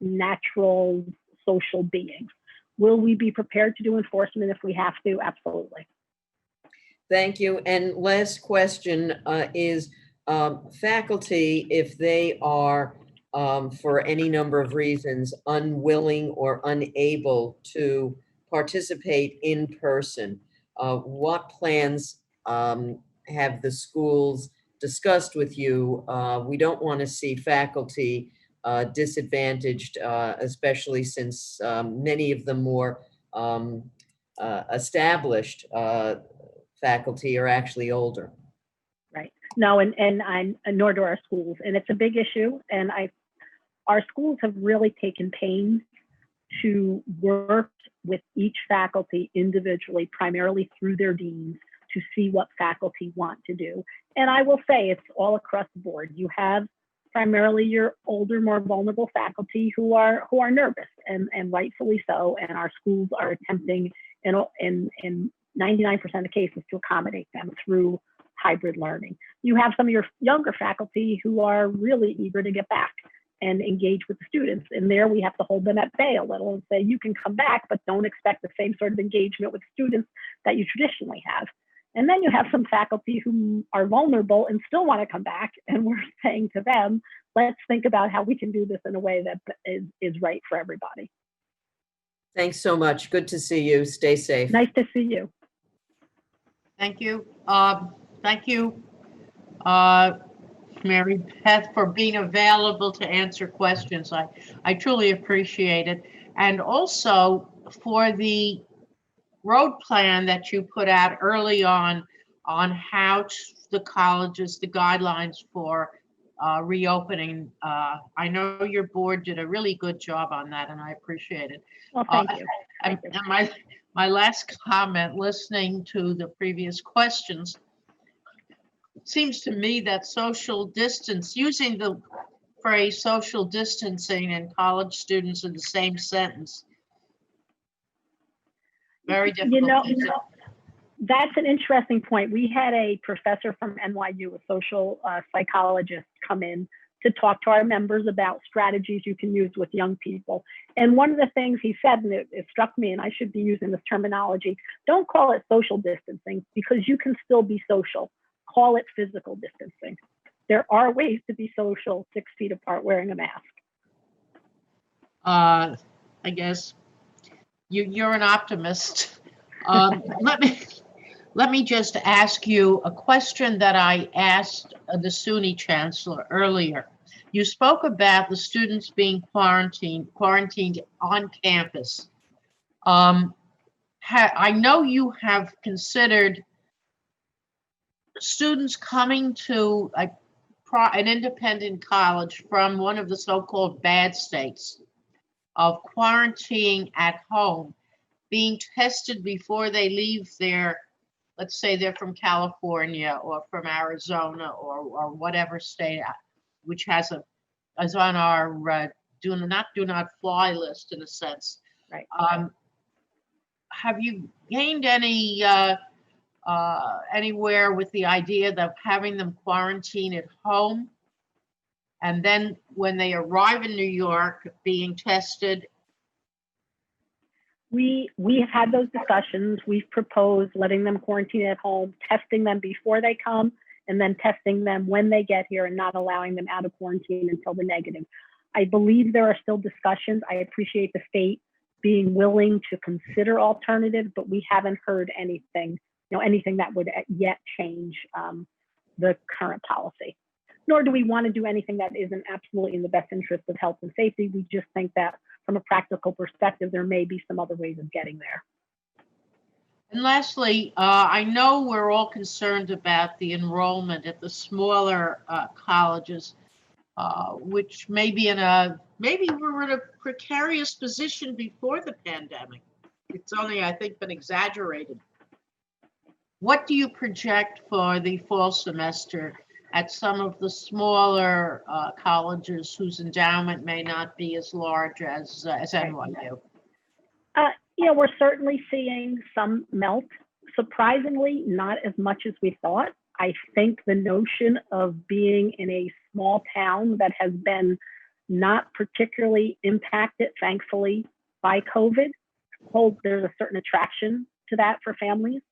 natural social beings. Will we be prepared to do enforcement if we have to? Absolutely. Thank you. And last question is faculty, if they are, for any number of reasons, unwilling or unable to participate in person, what plans have the schools discussed with you? We don't want to see faculty disadvantaged, especially since many of the more established faculty are actually older. Right. No, and nor do our schools. And it's a big issue. And our schools have really taken pains to work with each faculty individually, primarily through their deans, to see what faculty want to do. And I will say it's all across the board. You have primarily your older, more vulnerable faculty who are nervous, and rightfully so. And our schools are attempting in 99% of cases to accommodate them through hybrid learning. You have some of your younger faculty who are really eager to get back and engage with the students. And there we have to hold them at bay a little and say, you can come back, but don't expect the same sort of engagement with students that you traditionally have. And then you have some faculty who are vulnerable and still want to come back. And we're saying to them, let's think about how we can do this in a way that is right for everybody. Thanks so much. Good to see you. Stay safe. Nice to see you. Thank you. Thank you, Mary Beth, for being available to answer questions. I truly appreciate it. And also for the road plan that you put out early on how the colleges, the guidelines for reopening. I know your board did a really good job on that, and I appreciate it. Well, thank you. And my last comment, listening to the previous questions, it seems to me that social distance, using the phrase social distancing and college students in the same sentence, very difficult. That's an interesting point. We had a professor from NYU, a social psychologist, come in to talk to our members about strategies you can use with young people. And one of the things he said, and it struck me, and I should be using this terminology, don't call it social distancing because you can still be social. Call it physical distancing. There are ways to be social 6 feet apart wearing a mask. I guess you're an optimist. Let me just ask you a question that I asked the SUNY chancellor earlier. You spoke about the students being quarantined on campus. I know you have considered students coming to an independent college from one of the so-called bad states of quarantining at home, being tested before they leave their, let's say they're from California or from Arizona or whatever state, which is on our do not fly list in a sense. Right. Have you gained any anywhere with the idea of having them quarantine at home, and then when they arrive in New York being tested? We have had those discussions. We've proposed letting them quarantine at home, testing them before they come, and then testing them when they get here and not allowing them out of quarantine until the negative. I believe there are still discussions. I appreciate the state being willing to consider alternatives, but we haven't heard anything that would yet change the current policy. Nor do we want to do anything that isn't absolutely in the best interest of health and safety. We just think that from a practical perspective, there may be some other ways of getting there. And lastly, I know we're all concerned about the enrollment at the smaller colleges, which maybe we're in a precarious position before the pandemic. It's only, I think, been exaggerated. What do you project for the fall semester at some of the smaller colleges whose endowment may not be as large as NYU? We're certainly seeing some melt. Surprisingly, not as much as we thought. I think the notion of being in a small town that has been not particularly impacted, thankfully, by COVID, there's a certain attraction to that for families.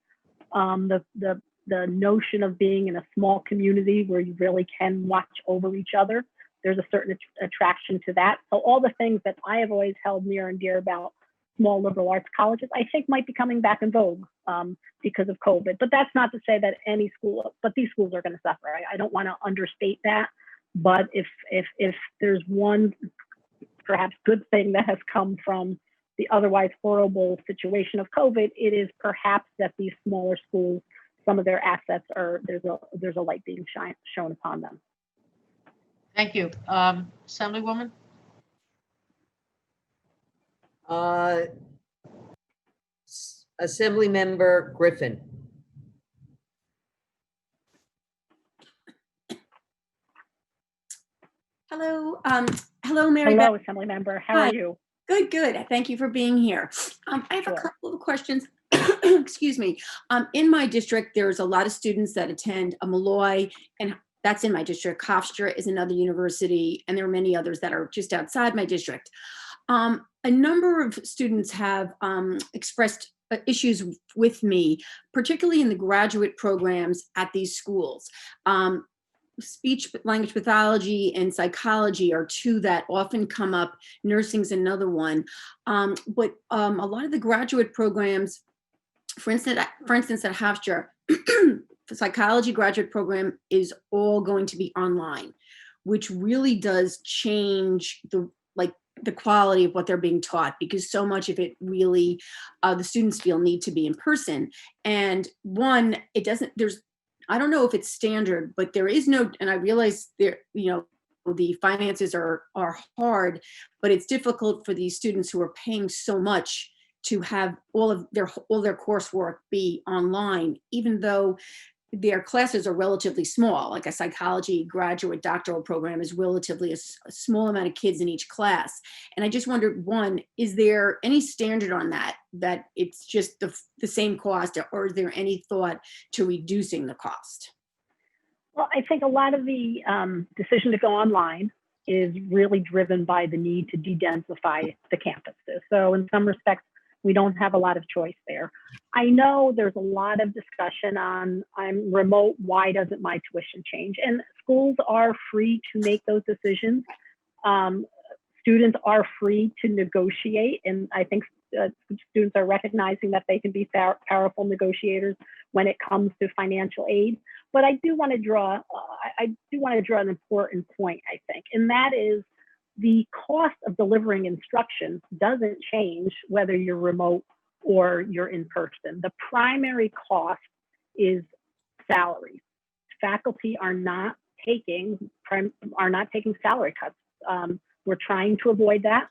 The notion of being in a small community where you really can watch over each other, there's a certain attraction to that. So all the things that I have always held near and dear about small liberal arts colleges, I think might be coming back in vogue because of COVID. But that's not to say that any school, but these schools are going to suffer. I don't want to understate that. But if there's one perhaps good thing that has come from the otherwise horrible situation of COVID, it is perhaps that these smaller schools, some of their assets are, there's a light being shown upon them. Thank you. Assemblywoman? Assemblymember Griffin. Hello, hello, Mary Hello, Beth. Assemblymember. How Hi. are you? Good, good. Thank you for being here. I have a Sure. couple of questions. Excuse me. In my district, there's a lot of students that attend Malloy, and that's in my district. Hofstra is another university, and there are many others that are just outside my district. A number of students have expressed issues with me, particularly in the graduate programs at these schools. Speech language pathology and psychology are two that often come up. Nursing's another one. But a lot of the graduate programs, for instance at Hofstra, the psychology graduate program is all going to be online, which really does change the quality of what they're being taught, because so much of it really the students feel need to be in person. And one, it doesn't, I don't know if it's standard, but there is no, and I realize there, the finances are hard, but it's difficult for these students who are paying so much to have all their coursework be online, even though their classes are relatively small. Like a psychology graduate doctoral program is relatively a small amount of kids in each class. And I just wondered, one, is there any standard on that it's just the same cost, or is there any thought to reducing the cost? Well, I think a lot of the decision to go online is really driven by the need to de-densify the campuses. So in some respects, we don't have a lot of choice there. I know there's a lot of discussion on, I'm remote, why doesn't my tuition change? And schools are free to make those decisions. Students are free to negotiate, and I think students are recognizing that they can be powerful negotiators when it comes to financial aid. But I do want to draw an important point, I think, and that is the cost of delivering instruction doesn't change whether you're remote or you're in person. The primary cost is salaries. Faculty are not taking salary cuts. We're trying to avoid that.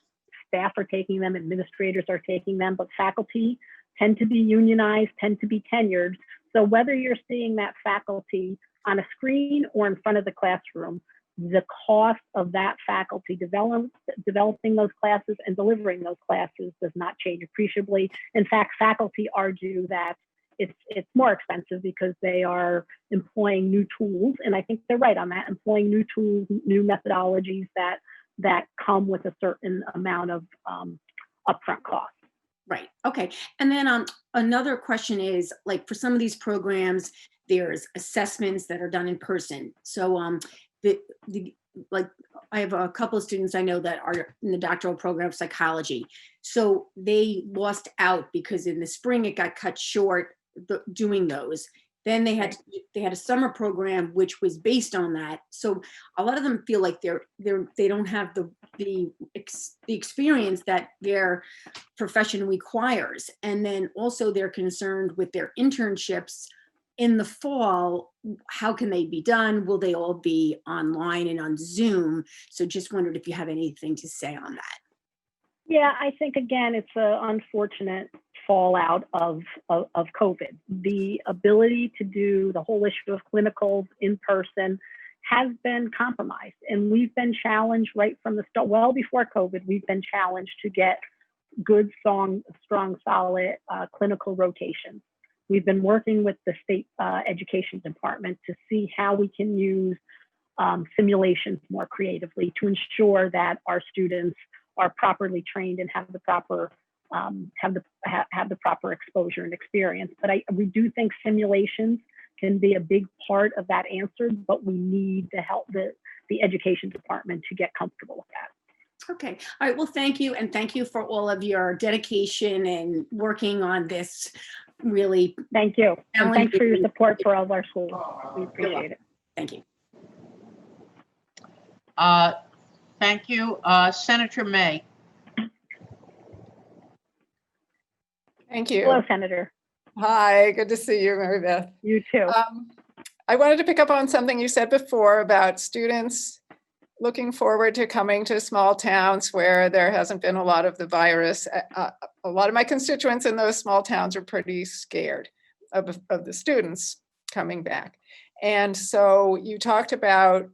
Staff are taking them, administrators are taking them, but faculty tend to be unionized, tend to be tenured. So whether you're seeing that faculty on a screen or in front of the classroom, the cost of that faculty developing those classes and delivering those classes does not change appreciably. In fact, faculty argue that it's more expensive because they are employing new tools, and I think they're right on that, employing new tools, new methodologies that come with a certain amount of upfront cost. Right. Okay. And then another question is, like, for some of these programs, there's assessments that are done in person. So I have a couple of students I know that are in the doctoral program of psychology. So they lost out because in the spring it got cut short doing those. Then they had a summer program which was based on that. So a lot of them feel like they don't have the experience that their profession requires. And then also they're concerned with their internships in the fall. How can they be done? Will they all be online and on Zoom? So just wondered if you have anything to say on that. Yeah, I think, again, it's an unfortunate fallout of COVID. The ability to do the whole issue of clinicals in person has been compromised. And we've been challenged right from the start, well before COVID, we've been challenged to get good, strong, solid clinical rotations. We've been working with the state education department to see how we can use simulations more creatively to ensure that our students are properly trained and have the proper exposure and experience. But we do think simulations can be a big part of that answer, but we need to help the education department to get comfortable with that. Okay. All right. Well, thank you. And thank you for all of your dedication and working on this really. Thank you. And thanks for your support for all of our schools. We appreciate it. Thank you. Thank you. Senator May. Thank you. Hello, Senator. Hi, good to see you, Mary Beth. You too. I wanted to pick up on something you said before about students looking forward to coming to small towns where there hasn't been a lot of the virus. A lot of my constituents in those small towns are pretty scared of the students coming back. And so you talked about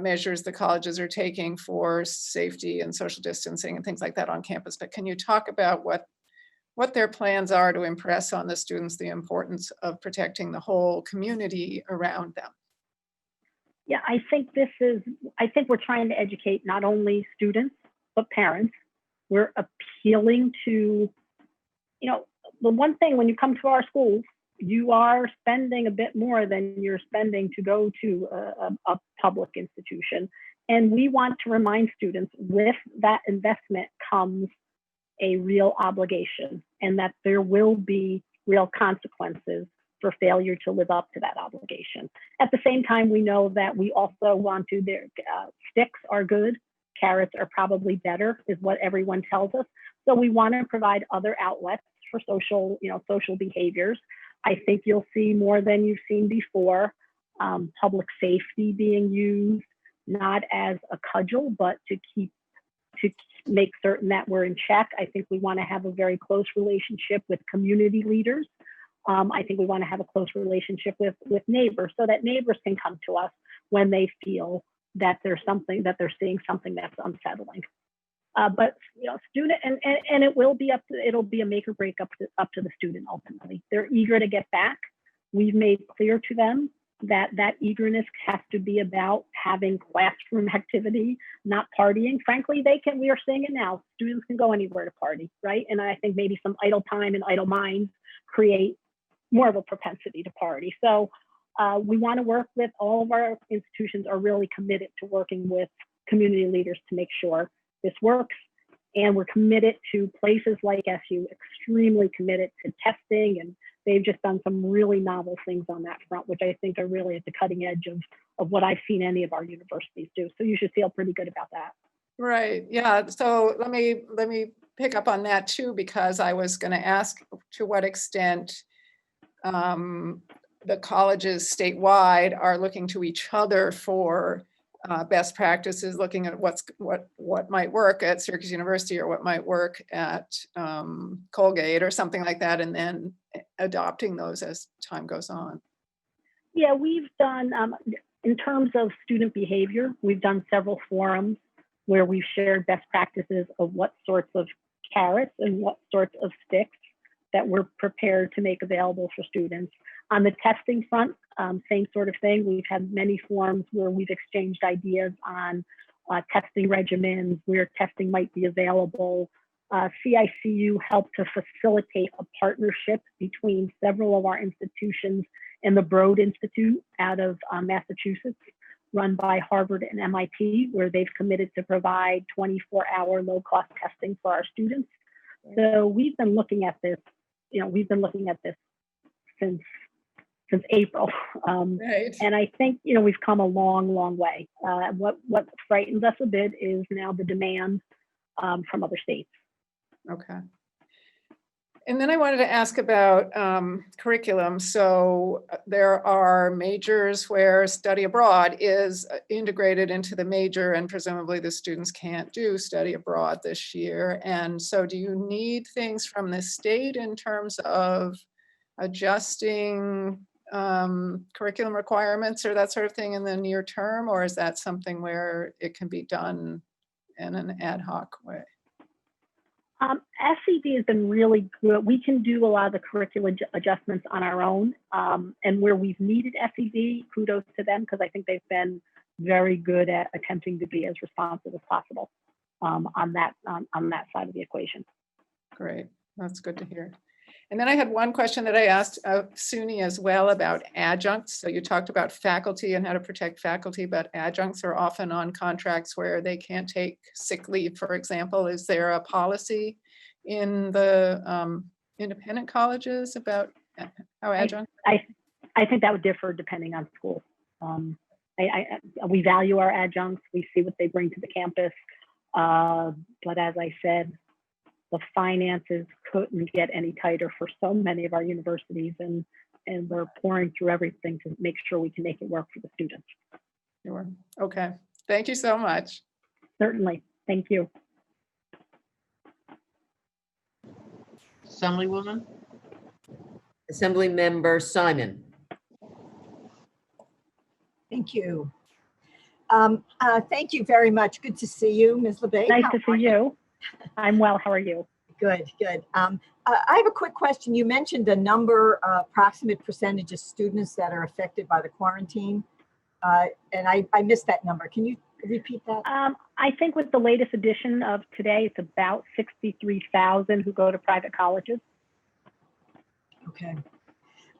measures the colleges are taking for safety and social distancing and things like that on campus. But can you talk about what their plans are to impress on the students the importance of protecting the whole community around them? Yeah, I think we're trying to educate not only students, but parents. We're appealing to, the one thing when you come to our schools, you are spending a bit more than you're spending to go to a public institution. And we want to remind students with that investment comes a real obligation, and that there will be real consequences for failure to live up to that obligation. At the same time, we know that we also want to, sticks are good, carrots are probably better, is what everyone tells us. So we want to provide other outlets for social behaviors. I think you'll see more than you've seen before, public safety being used, not as a cudgel, but to make certain that we're in check. I think we want to have a very close relationship with community leaders. I think we want to have a close relationship with neighbors, so that neighbors can come to us when they feel that they're seeing something that's unsettling. But student and it'll be a make or break up to the student ultimately. They're eager to get back. We've made clear to them that eagerness has to be about having classroom activity, not partying. Frankly, we are seeing it now. Students can go anywhere to party, right? And I think maybe some idle time and idle minds create more of a propensity to party. So we want to work with all of our institutions are really committed to working with community leaders to make sure this works. And we're committed to places like SU, extremely committed to testing, and they've just done some really novel things on that front, which I think are really at the cutting edge of what I've seen any of our universities do. So you should feel pretty good about that. Right. Yeah. So let me pick up on that too, because I was going to ask to what extent the colleges statewide are looking to each other for best practices, looking at what might work at Syracuse University or what might work at Colgate or something like that, and then adopting those as time goes on. Yeah, we've done, in terms of student behavior, we've done several forums where we've shared best practices of what sorts of carrots and what sorts of sticks that we're prepared to make available for students. On the testing front, same sort of thing. We've had many forums where we've exchanged ideas on testing regimens, where testing might be available. CICU helped to facilitate a partnership between several of our institutions and the Broad Institute out of Massachusetts, run by Harvard and MIT, where they've committed to provide 24-hour low-cost testing for our students. So we've been looking at this, since April. Right. And I think, we've come a long, long way. What frightens us a bit is now the demand from other states. Okay. And then I wanted to ask about curriculum. So there are majors where study abroad is integrated into the major, and presumably the students can't do study abroad this year. And so do you need things from the state in terms of adjusting curriculum requirements or that sort of thing in the near term, or is that something where it can be done in an ad hoc way? SED has been really good. We can do a lot of the curricular adjustments on our own. And where we've needed SED, kudos to them, because I think they've been very good at attempting to be as responsive as possible on that side of the equation. Great, that's good to hear. And then I had one question that I asked SUNY as well about adjuncts. So you talked about faculty and how to protect faculty, but adjuncts are often on contracts where they can't take sick leave, for example. Is there a policy in the independent colleges about how adjuncts? I think that would differ depending on school. We value our adjuncts. We see what they bring to the campus. But as I said, the finances couldn't get any tighter for so many of our universities, and we're pouring through everything to make sure we can make it work for the students. Sure. Okay. Thank you so much. Certainly. Thank you. Assemblywoman? Assemblymember Simon. Thank you. Thank you very much. Good to see you, Ms. LeBay. Nice to see you. I'm well. How are you? Good, good. I have a quick question. You mentioned a number, approximate percentage of students that are affected by the quarantine. And I missed that number. Can you repeat that? I think with the latest edition of today, it's about 63,000 who go to private colleges. Okay.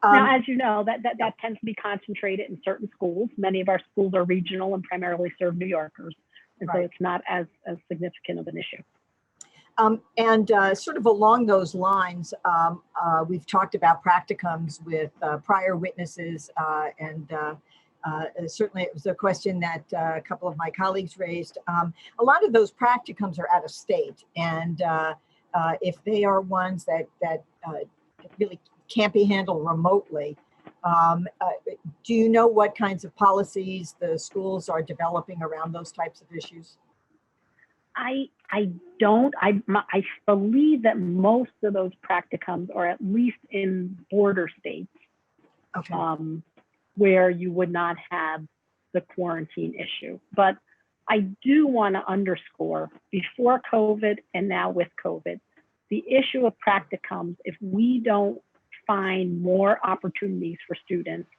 Now, as you know, that tends to be concentrated in certain schools. Many of our schools are regional and primarily serve New Yorkers. And so it's not as significant of an issue. Sort of along those lines, we've talked about practicums with prior witnesses, and certainly it was a question that a couple of my colleagues raised. A lot of those practicums are out of state, and if they are ones that really can't be handled remotely, do you know what kinds of policies the schools are developing around those types of issues? I don't. I believe that most of those practicums are at least in border states, okay, where you would not have the quarantine issue. But I do want to underscore, before COVID and now with COVID, the issue of practicums, if we don't find more opportunities for students,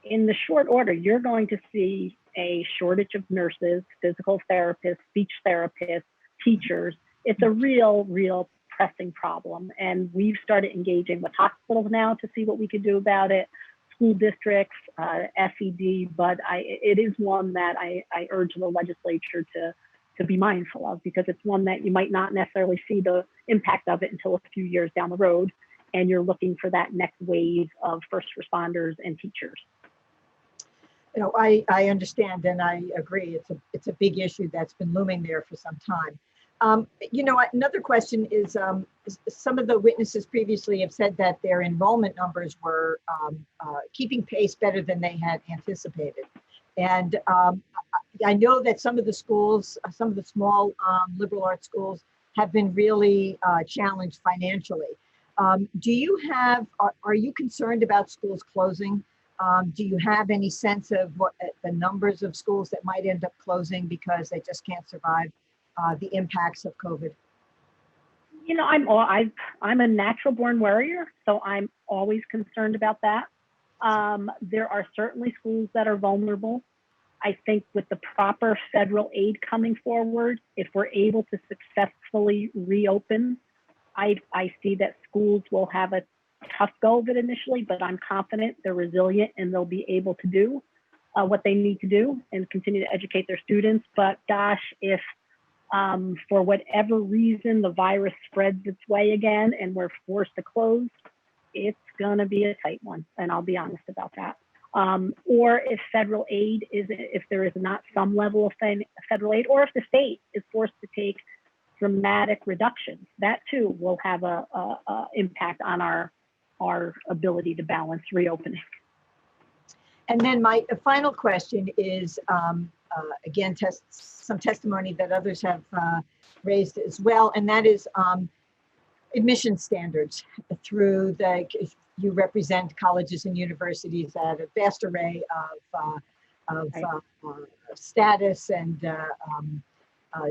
in the short order, you're going to see a shortage of nurses, physical therapists, speech therapists, teachers. It's a real pressing problem. And we've started engaging with hospitals now to see what we could do about it, school districts, SED, but it is one that I urge the legislature to be mindful of, because it's one that you might not necessarily see the impact of it until a few years down the road. And you're looking for that next wave of first responders and teachers. You know, I understand and I agree. It's a big issue that's been looming there for some time. You know, another question is some of the witnesses previously have said that their enrollment numbers were keeping pace better than they had anticipated. And I know that some of the schools, some of the small liberal arts schools have been really challenged financially. Do you have, are you concerned about schools closing? Do you have any sense of what the numbers of schools that might end up closing because they just can't survive the impacts of COVID? You know, I'm a natural born worrier, so I'm always concerned about that. There are certainly schools that are vulnerable. I think with the proper federal aid coming forward, if we're able to successfully reopen, I see that schools will have a tough go of it initially, but I'm confident they're resilient and they'll be able to do what they need to do and continue to educate their students. But gosh, if for whatever reason the virus spreads its way again and we're forced to close, it's gonna be a tight one, and I'll be honest about that. Or if federal aid if there is not some level of federal aid, or if the state is forced to take dramatic reductions, that too will have a impact on our ability to balance reopening. And then my final question is, again, some testimony that others have raised as well, and that is admission standards through you represent colleges and universities at a vast array of status and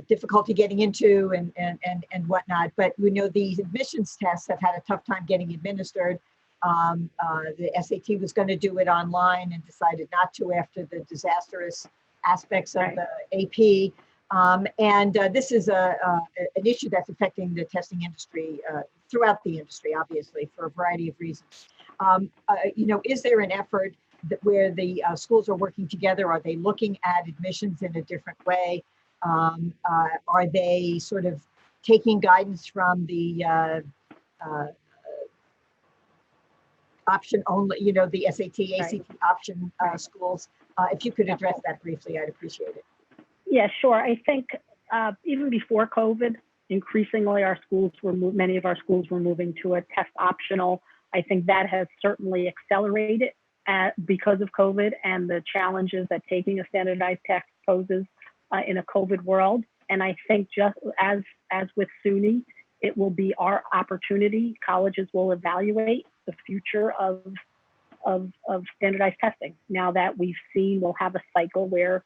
difficulty getting into and whatnot. But we know these admissions tests have had a tough time getting administered. The SAT was going to do it online and decided not to after the disastrous aspects of the AP. This is an issue that's affecting the testing industry throughout the industry, obviously, for a variety of reasons. Is there an effort where the schools are working together? Are they looking at admissions in a different way? Are they sort of taking guidance from the option only, the SAT, ACT option schools? If you could address that briefly, I'd appreciate it. Yeah, sure. I think even before COVID, increasingly many of our schools were moving to a test optional. I think that has certainly accelerated because of COVID and the challenges that taking a standardized test poses in a COVID world. And I think just as with SUNY, it will be our opportunity. Colleges will evaluate the future of standardized testing. Now that we've seen, we'll have a cycle where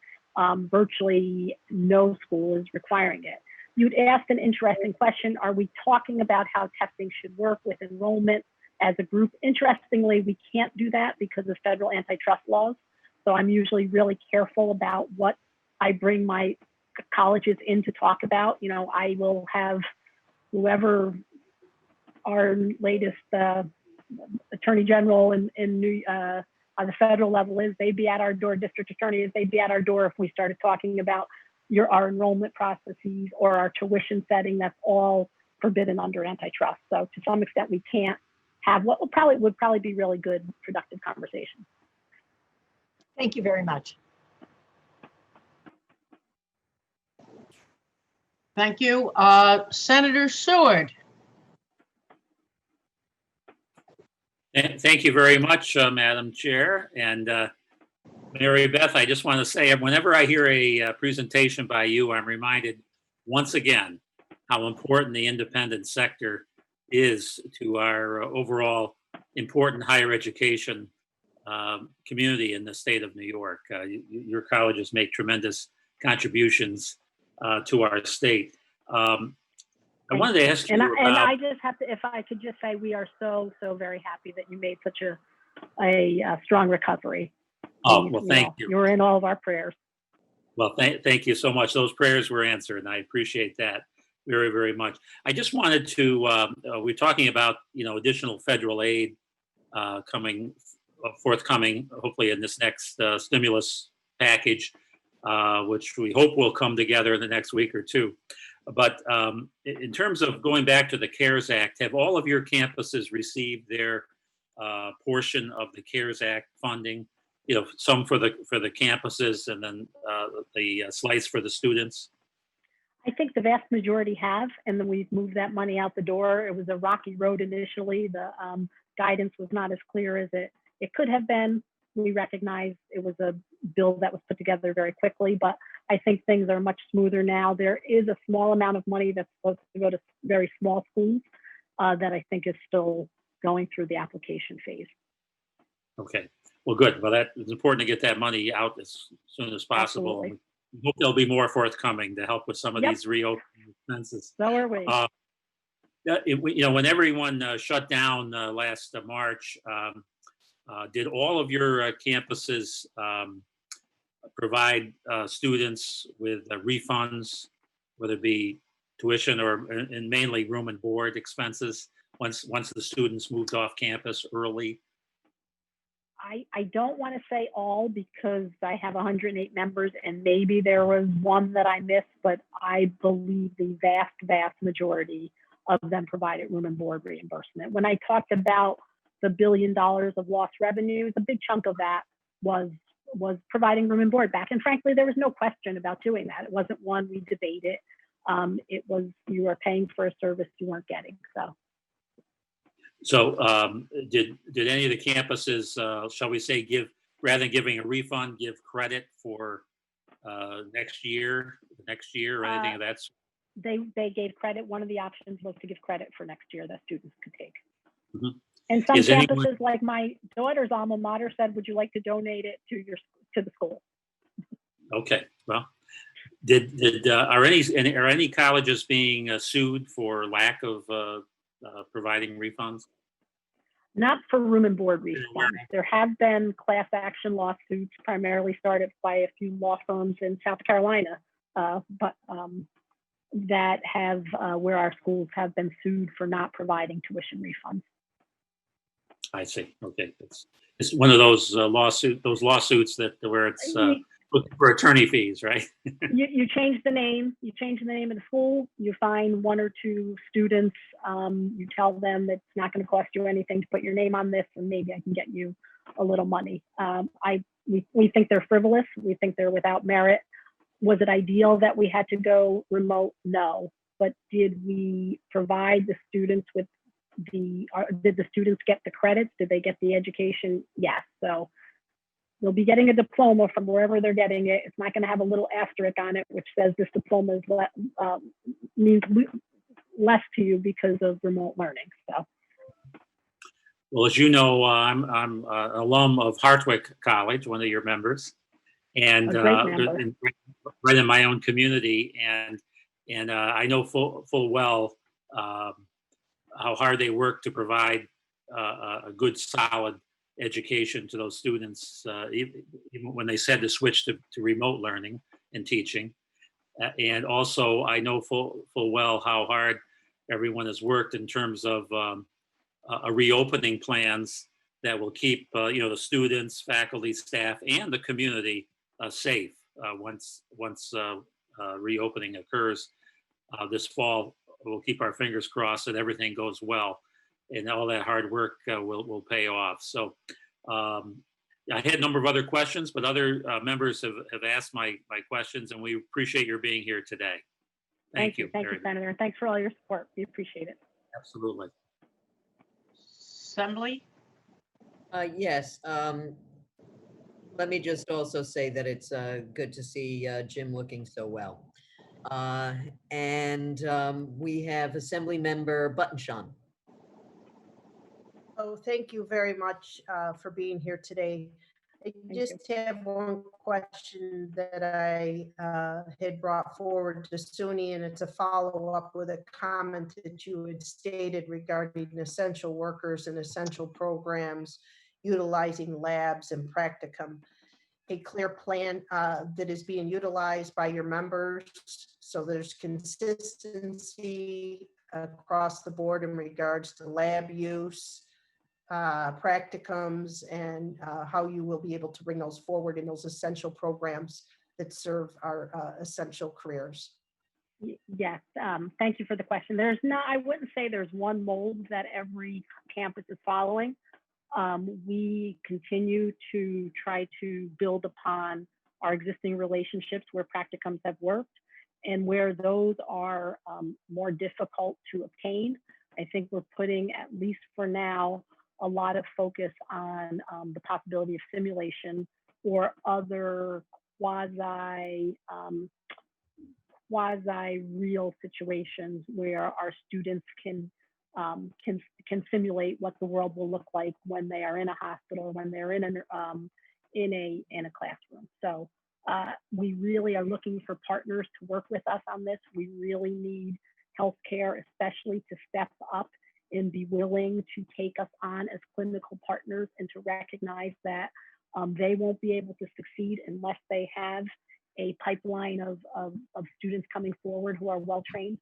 virtually no school is requiring it. You'd asked an interesting question. Are we talking about how testing should work with enrollment as a group? Interestingly, we can't do that because of federal antitrust laws. So I'm usually really careful about what I bring my colleges in to talk about. I will have whoever our latest attorney general on the federal level is, they'd be at our door, district attorneys, they'd be at our door if we started talking about our enrollment processes or our tuition setting. That's all forbidden under antitrust. So to some extent, we can't have what would probably be really good, productive conversation. Thank you very much. Thank you. Senator Seward. Thank you very much, Madam Chair. And Mary Beth, I just want to say, whenever I hear a presentation by you, I'm reminded once again how important the independent sector is to our overall important higher education community in the state of New York. Your colleges make tremendous contributions to our state. I wanted to ask you about... And I just have to, if I could just say, we are so very happy that you made such a strong recovery. Oh, well, thank you. You're in all of our prayers. Well, thank you so much. Those prayers were answered, and I appreciate that very, very much. I just wanted to, we're talking about, additional federal aid forthcoming, hopefully in this next stimulus package, which we hope will come together in the next week or two. But in terms of going back to the CARES Act, have all of your campuses received their portion of the CARES Act funding? Some for the campuses and then the slice for the students? I think the vast majority have, and then we've moved that money out the door. It was a rocky road initially. The guidance was not as clear as it could have been. We recognize it was a bill that was put together very quickly, but I think things are much smoother now. There is a small amount of money that's supposed to go to very small schools that I think is still going through the application phase. Okay, well, good. Well, it's important to get that money out as soon as possible. Absolutely. We hope there'll be more forthcoming to help with some of these reopening expenses. So are we. When everyone shut down last March, did all of your campuses provide students with refunds, whether it be tuition and mainly room and board expenses once the students moved off campus early? I don't want to say all because I have 108 members and maybe there was one that I missed, but I believe the vast majority of them provided room and board reimbursement. When I talked about the $1 billion of lost revenues, a big chunk of that was providing room and board back. And frankly, there was no question about doing that. It wasn't one we debated. It was, you are paying for a service you weren't getting. So did any of the campuses, shall we say, rather than giving a refund, give credit for next year or anything of that sort? They gave credit. One of the options was to give credit for next year that students could take. Mm-hmm. And some campuses, like my daughter's alma mater, said, "Would you like to donate it to the school?" Okay, well, Are any colleges being sued for lack of providing refunds? Not for room and board refunds. There have been class action lawsuits, primarily started by a few law firms in South Carolina, but that have where our schools have been sued for not providing tuition refunds. I see. Okay, it's one of those lawsuits that where it's looking for attorney fees, right? You change the name. You change the name of the school. You find one or two students. You tell them it's not going to cost you anything to put your name on this, and maybe I can get you a little money. We think they're frivolous. We think they're without merit. Was it ideal that we had to go remote? No. But did we provide the students with did the students get the credits? Did they get the education? Yes. So they'll be getting a diploma from wherever they're getting it. It's not going to have a little asterisk on it which says this diploma is means less to you because of remote learning. So. Well, as you know, I'm an alum of Hartwick College, one of your members, and right in my own community, and I know full well how hard they work to provide a good, solid education to those students, even when they said to switch to remote learning and teaching. And also, I know full well how hard everyone has worked in terms of a reopening plans that will keep the students, faculty, staff, and the community safe once reopening occurs this fall. We'll keep our fingers crossed that everything goes well, and all that hard work will pay off. So I had a number of other questions, but other members have asked my questions, and we appreciate your being here today. Thank you. Thank you, Senator. And thanks for all your support. We appreciate it. Absolutely. Assembly? Yes. Let me just also say that it's good to see Jim looking so well. And we have Assembly Member Buttonshaw. Oh, thank you very much for being here today. I just have one question that I had brought forward to SUNY, and it's a follow-up with a comment that you had stated regarding essential workers and essential programs utilizing labs and practicum. A clear plan that is being utilized by your members, so there's consistency across the board in regards to lab use, practicums, and how you will be able to bring those forward in those essential programs that serve our essential careers. Yes, thank you for the question. I wouldn't say there's one mold that every campus is following. We continue to try to build upon our existing relationships where practicums have worked, and where those are more difficult to obtain. I think we're putting, at least for now, a lot of focus on the possibility of simulation or other quasi-real situations where our students can simulate what the world will look like when they are in a hospital, when they're in a classroom. So we really are looking for partners to work with us on this. We really need healthcare, especially, to step up and be willing to take us on as clinical partners, and to recognize that they won't be able to succeed unless they have a pipeline of students coming forward who are well trained.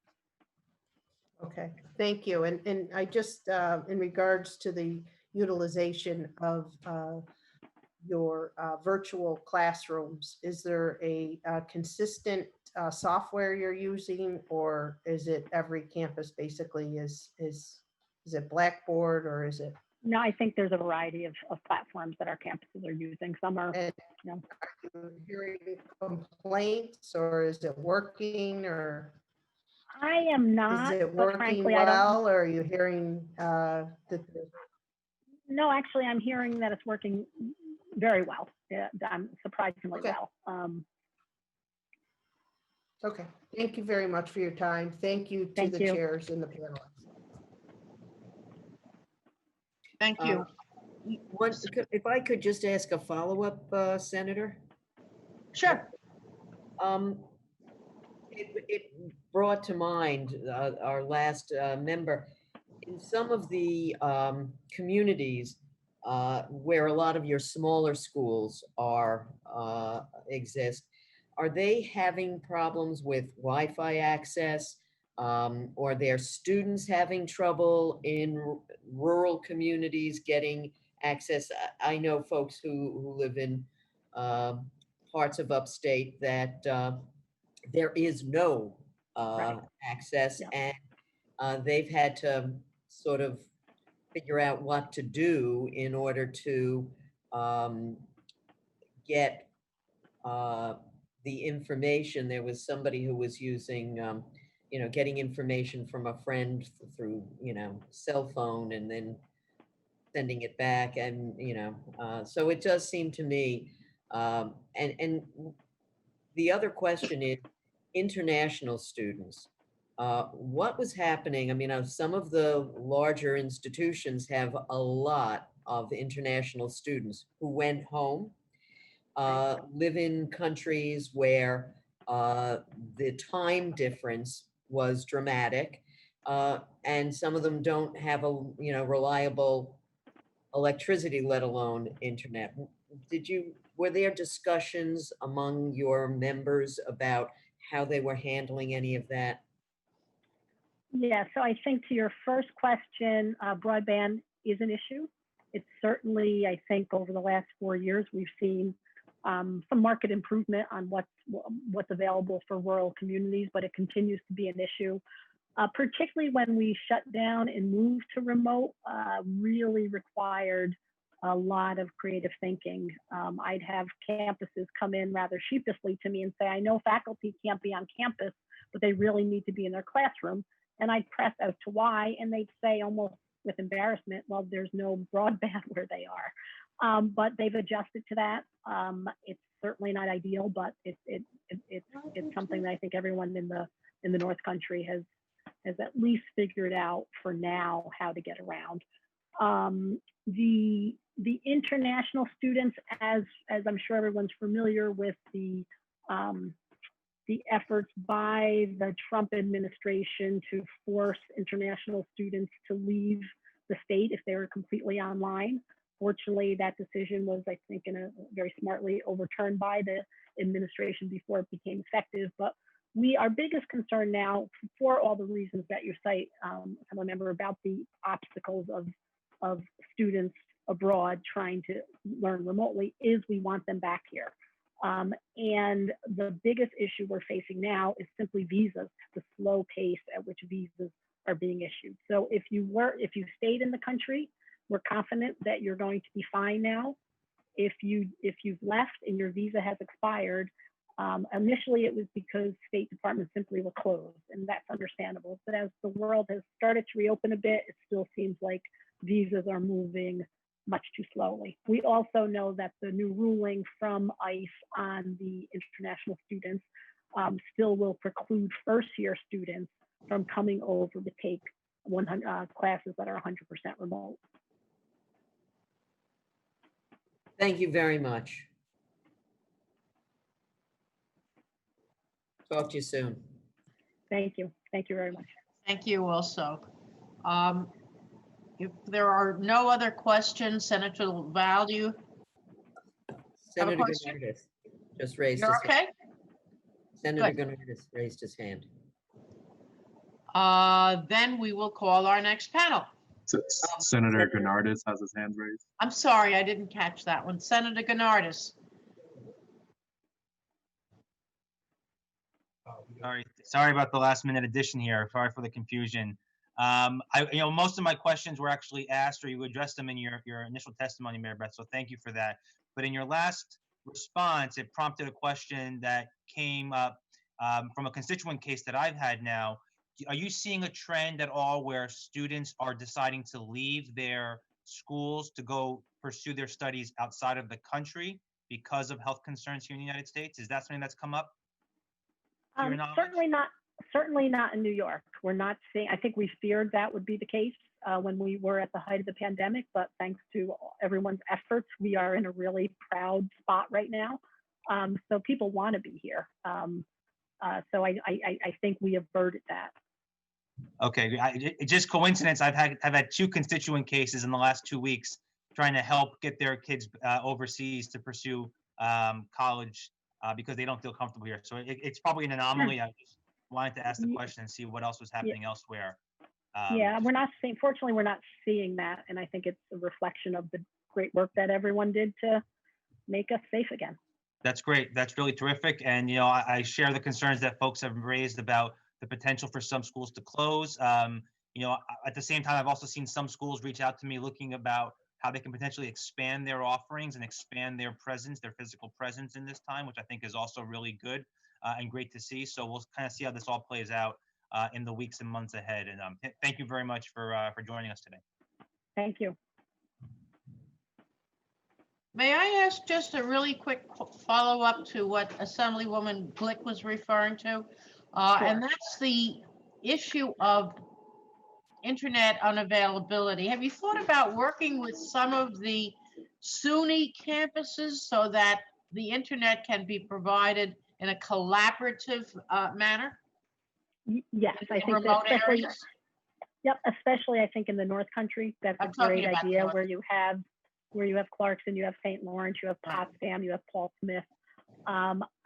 Okay, thank you. And I just, in regards to the utilization of your virtual classrooms, is there a consistent software you're using, or is it every campus basically is it Blackboard, or is it? No, I think there's a variety of platforms that our campuses are using. Some are, Are you hearing complaints, or is it working, or? I am not. Is it but working frankly, well, or are you hearing that? No, actually, I'm hearing that it's working very well. Yeah, surprisingly well. Okay, thank you very much for your time. Thank you to the chairs and the panelists. Thank you. If I could just ask a follow-up, Senator? Sure. It brought to mind our last member, in some of the communities where a lot of your smaller schools are exist, are they having problems with Wi-Fi access? Or their students having trouble in rural communities getting access? I know folks who live in parts of upstate that there is no access, Yeah. and they've had to sort of figure out what to do in order to get the information. There was somebody who was using, getting information from a friend through, cell phone and then sending it back. And, so it does seem to me, and the other question is international students. What was happening? I mean, some of the larger institutions have a lot of international students who went home, live in countries where the time difference was dramatic, and some of them don't have a reliable electricity, let alone internet. Were there discussions among your members about how they were handling any of that? Yeah, so I think to your first question, broadband is an issue. It's certainly, I think, over the last 4 years, we've seen some market improvement on what's available for rural communities, but it continues to be an issue. Particularly when we shut down and moved to remote, really required a lot of creative thinking. I'd have campuses come in rather sheepishly to me and say, I know faculty can't be on campus, but they really need to be in their classroom. And I'd press as to why, and they'd say almost with embarrassment, well, there's no broadband where they are. But they've adjusted to that. It's certainly not ideal, but it's something that I think everyone in the North Country has at least figured out for now how to get around. The international students, as I'm sure everyone's familiar with the efforts by the Trump administration to force international students to leave the state if they were completely online. Fortunately, that decision was, I think, very smartly overturned by the administration before it became effective. But our biggest concern now, for all the reasons that you cite, remember about the obstacles of students abroad trying to learn remotely, is we want them back here. And the biggest issue we're facing now is simply visas, the slow pace at which visas are being issued. So if you stayed in the country, we're confident that you're going to be fine now. If you've left and your visa has expired, initially it was because State departments simply were closed, and that's understandable. But as the world has started to reopen a bit, it still seems like visas are moving much too slowly. We also know that the new ruling from ICE on the international students still will preclude first-year students from coming over to take classes that are 100% remote. Thank you very much. Talk to you soon. Thank you. Thank you very much. Thank you also. If there are no other questions, Senator LaValle, you have a Senator question? Gennardis just raised You're his hand. okay? Senator Good. Gennardis raised his hand. Then we will call our next panel. Senator Gennardis has his hand raised. I'm sorry, I didn't catch that one. Senator Gennardis. Sorry about the last minute addition here. Sorry for the confusion. Most of my questions were actually asked, or you addressed them in your initial testimony, Mayor Beth. So thank you for that. But in your last response, it prompted a question that came up from a constituent case that I've had now. Are you seeing a trend at all where students are deciding to leave their schools to go pursue their studies outside of the country because of health concerns here in the United States? Is that something that's come up? Certainly not in New York. We're not seeing, I think we feared that would be the case when we were at the height of the pandemic, but thanks to everyone's efforts, we are in a really proud spot right now. So people want to be here. So I think we averted that. Okay, it's just coincidence. I've had two constituent cases in the last 2 weeks trying to help get their kids overseas to pursue college because they don't feel comfortable here. So it's probably an anomaly. I just wanted to ask the question and see what else was happening elsewhere. Yeah, we're not seeing, fortunately, we're not seeing that. And I think it's a reflection of the great work that everyone did to make us safe again. That's great. That's really terrific. And, I share the concerns that folks have raised about the potential for some schools to close. At the same time, I've also seen some schools reach out to me looking about how they can potentially expand their offerings and expand their presence, their physical presence in this time, which I think is also really good and great to see. So we'll kind of see how this all plays out in the weeks and months ahead. And thank you very much for joining us today. Thank you. May I ask just a really quick follow-up to what Assemblywoman Glick was referring to? And that's the issue of internet unavailability. Have you thought about working with some of the SUNY campuses so that the internet can be provided in a collaborative manner? Yes, I think remote especially, areas? yep, especially I think in the North Country, that's a I'm talking great about the idea North. where you have Clarkson, you have St. Lawrence, you have Potsdam, you have Paul Smith.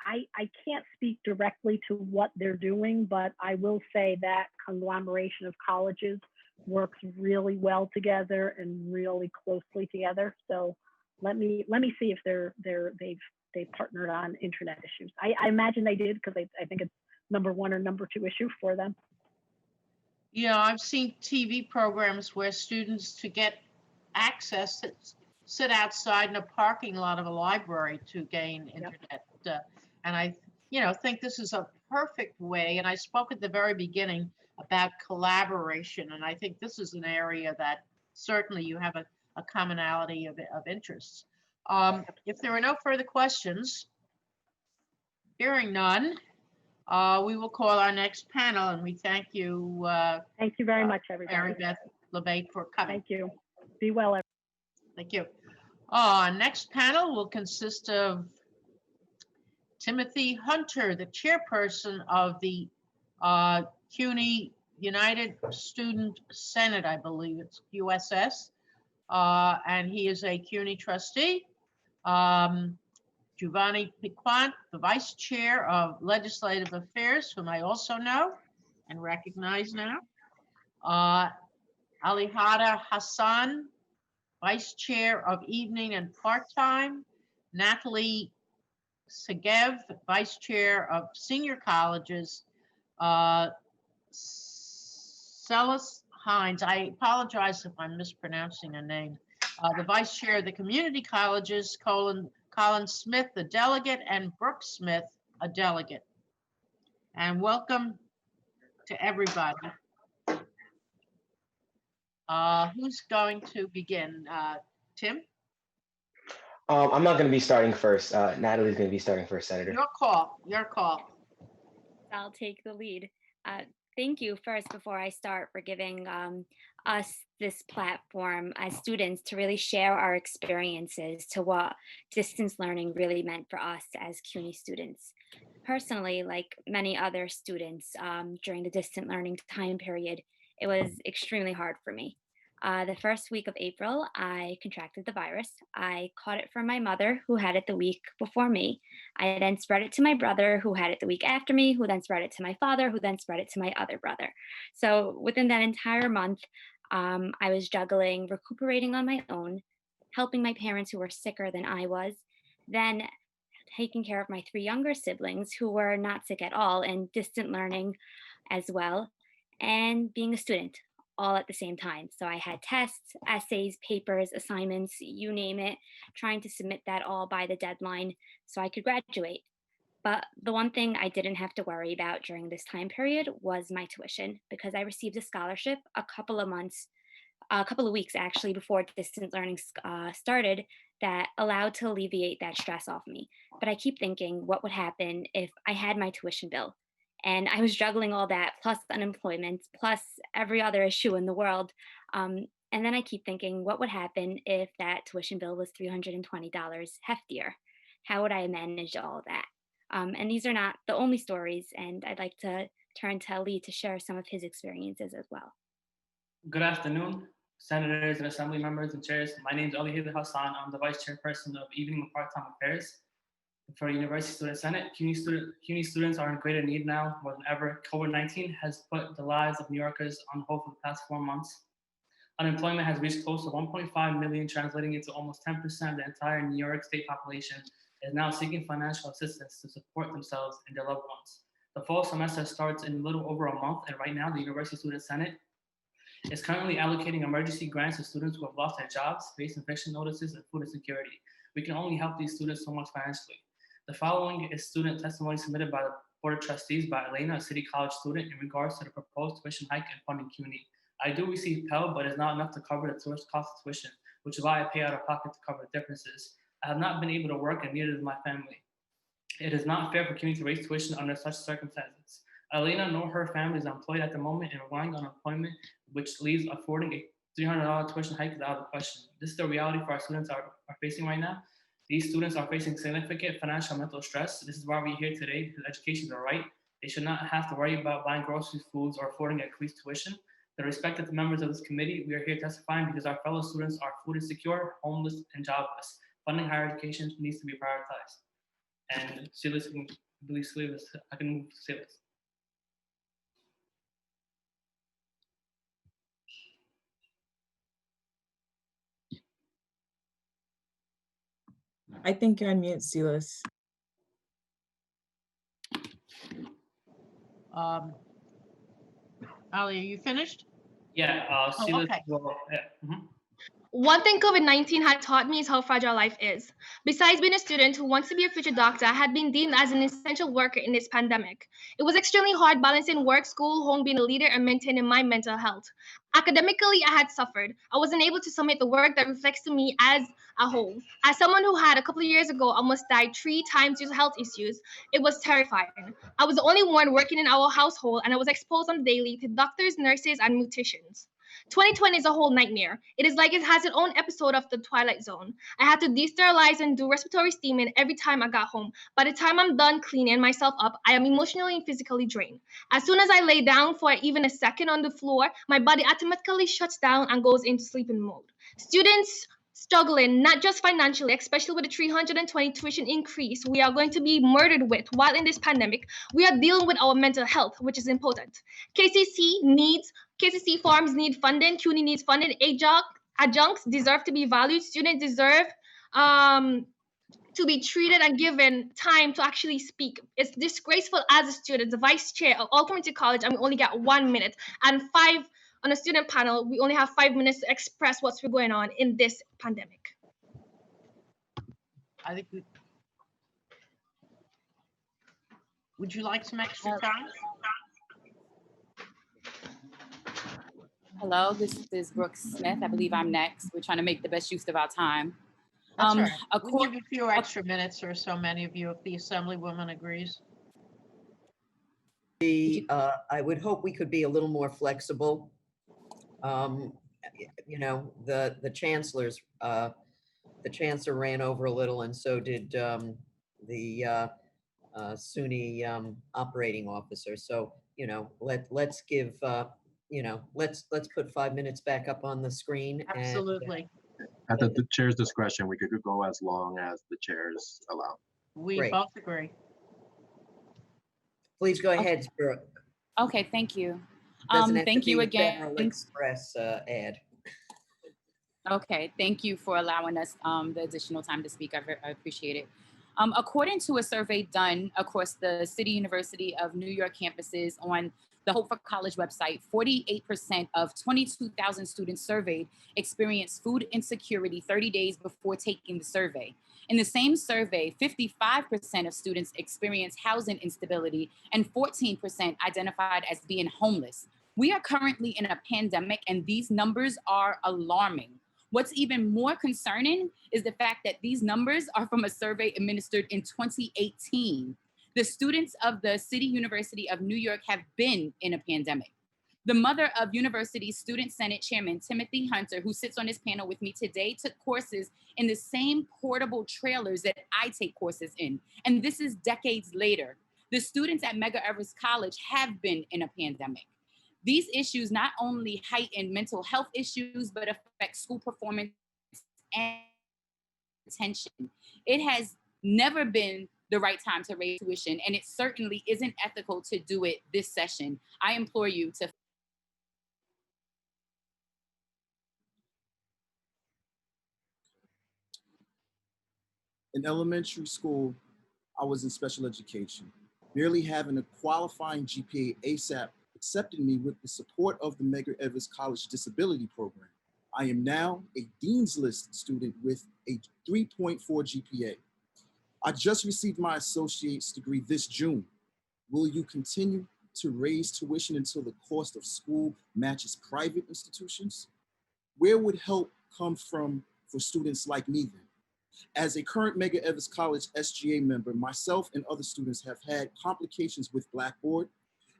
I can't speak directly to what they're doing, but I will say that conglomeration of colleges works really well together and really closely together. So let me see if they've partnered on internet issues. I imagine they did because I think it's number 1 or number 2 issue for them. Yeah, I've seen TV programs where students to get access sit outside in a parking lot of a library to gain internet. And I, think this is a perfect way. And I spoke at the very beginning about collaboration. And I think this is an area that certainly you have a commonality of interests. If there are no further questions, hearing none, we will call our next panel, and we thank you. Thank you very much, everybody. Mary Beth LeBate for coming. Thank you. Be well, everyone. Thank you. Next panel will consist of Timothy Hunter, the chairperson of the CUNY United Student Senate, I believe it's USS, and he is a CUNY trustee. Giovanni Piquant, the vice chair of legislative affairs, whom I also know and recognize now. Alihada Hassan, vice chair of evening and part-time. Natalie Segev, vice chair of senior colleges. Celis Hines, I apologize if I'm mispronouncing a name. The vice chair of the community colleges, Colin Smith, the delegate, and Brooke Smith, a delegate. And welcome to everybody. Who's going to begin? Tim? I'm not going to be starting first. Natalie's going to be starting first, Senator. Your call. Your call. I'll take the lead. Thank you first before I start for giving us this platform as students to really share our experiences to what distance learning really meant for us as CUNY students. Personally, like many other students during the distant learning time period, it was extremely hard for me. The first week of April, I contracted the virus. I caught it from my mother, who had it the week before me. I then spread it to my brother, who had it the week after me, who then spread it to my father, who then spread it to my other brother. So within that entire month, I was juggling recuperating on my own, helping my parents who were sicker than I was, then taking care of my 3 younger siblings who were not sick at all and distant learning as well, and being a student all at the same time. So I had tests, essays, papers, assignments, you name it, trying to submit that all by the deadline so I could graduate. But the one thing I didn't have to worry about during this time period was my tuition, because I received a scholarship a couple of weeks actually before distance learning started that allowed to alleviate that stress off me. But I keep thinking, what would happen if I had my tuition bill? And I was juggling all that, plus unemployment, plus every other issue in the world. And then I keep thinking, what would happen if that tuition bill was $320 heftier? How would I manage all of that? And these are not the only stories, and I'd like to turn to Ali to share some of his experiences as well. Good afternoon, senators and assembly members and chairs. My name is Ali Hidayat Hassan. I'm the vice chairperson of Evening and Part-Time Affairs for University Student Senate. CUNY students are in greater need now more than ever. COVID-19 has put the lives of New Yorkers on hold for the past 4 months. Unemployment has reached close to 1.5 million, translating into almost 10% of the entire New York State population is now seeking financial assistance to support themselves and their loved ones. The fall semester starts in a little over a month, and right now the University Student Senate is currently allocating emergency grants to students who have lost their jobs, face eviction notices, and food insecurity. We can only help these students so much financially. The following is student testimony submitted by the Board of Trustees by Elena, a City College student, in regards to the proposed tuition hike and funding CUNY. I do receive Pell, but it's not enough to cover the cost of tuition, which is why I pay out of pocket to cover the differences. I have not been able to work, and neither does my family. It is not fair for CUNY to raise tuition under such circumstances. Elena nor her family is employed at the moment and relying on employment, which leaves affording a $300 tuition hike is out of the question. This is the reality for our students are facing right now. These students are facing significant financial and mental stress. This is why we're here today, because education is a right. They should not have to worry about buying groceries, foods, or affording increased tuition. The respected members of this committee, we are here testifying because our fellow students are food insecure, homeless, and jobless. Funding higher education needs to be prioritized. And Silas, I can move to Silas. I think you're on mute, Silas. Ali, are you finished? Yeah, Silas. okay. Well, yeah. Mhm. One thing COVID-19 had taught me is how fragile life is. Besides being a student who wants to be a future doctor, I had been deemed as an essential worker in this pandemic. It was extremely hard balancing work, school, home, being a leader, and maintaining my mental health. Academically, I had suffered. I wasn't able to submit the work that reflects to me as a whole. As someone who had a couple of years ago almost died 3 times due to health issues, it was terrifying. I was the only one working in our household, and I was exposed on the daily to doctors, nurses, and beauticians. 2020 is a whole nightmare. It is like it has its own episode of the Twilight Zone. I had to desterilize and do respiratory steaming every time I got home. By the time I'm done cleaning myself up, I am emotionally and physically drained. As soon as I lay down for even a second on the floor, my body automatically shuts down and goes into sleeping mode. Students struggling, not just financially, especially with the 320 tuition increase we are going to be murdered with while in this pandemic, we are dealing with our mental health, which is important. KCC farms need funding, CUNY needs funding, adjuncts deserve to be valued, students deserve to be treated and given time to actually speak. It's disgraceful as a student, the vice chair of all community college, and we only got 1 minute, and 5 on a student panel, we only have 5 minutes to express what's going on in this pandemic. I think would you like some extra time? Hello, this is Brooke Smith. I believe I'm next. We're trying to make the best use of our time. That's all right. We'll give you a few extra minutes or so, many of you, if the Assemblywoman agrees. I would hope we could be a little more flexible. You know, the chancellor ran over a little, and so did the SUNY operating officer. So, you know, let's give you know, let's put 5 minutes back up on the screen. Absolutely. At the chair's discretion, we could go as long as the chairs allow. We Great. both agree. Please go ahead, Brooke. Okay, thank you. Doesn't have to Thank be you a again. Federal Express ad. Okay, thank you for allowing us the additional time to speak. I appreciate it. According to a survey done across the City University of New York campuses on the Hope for College website, 48% of 22,000 students surveyed experienced food insecurity 30 days before taking the survey. In the same survey, 55% of students experienced housing instability and 14% identified as being homeless. We are currently in a pandemic, and these numbers are alarming. What's even more concerning is the fact that these numbers are from a survey administered in 2018. The students of the City University of New York have been in a pandemic. The mother of University Student Senate Chairman Timothy Hunter, who sits on this panel with me today, took courses in the same portable trailers that I take courses in. And this is decades later. The students at Medgar Evers College have been in a pandemic. These issues not only heighten mental health issues, but affect school performance and attention. It has never been the right time to raise tuition, and it certainly isn't ethical to do it this session. I implore you to In elementary school, I was in special education. Merely having a qualifying GPA ASAP accepted me with the support of the Medgar Evers College Disability Program. I am now a Dean's List student with a 3.4 GPA. I just received my associate's degree this June. Will you continue to raise tuition until the cost of school matches private institutions? Where would help come from for students like me then? As a current Medgar Evers College SGA member, myself and other students have had complications with Blackboard.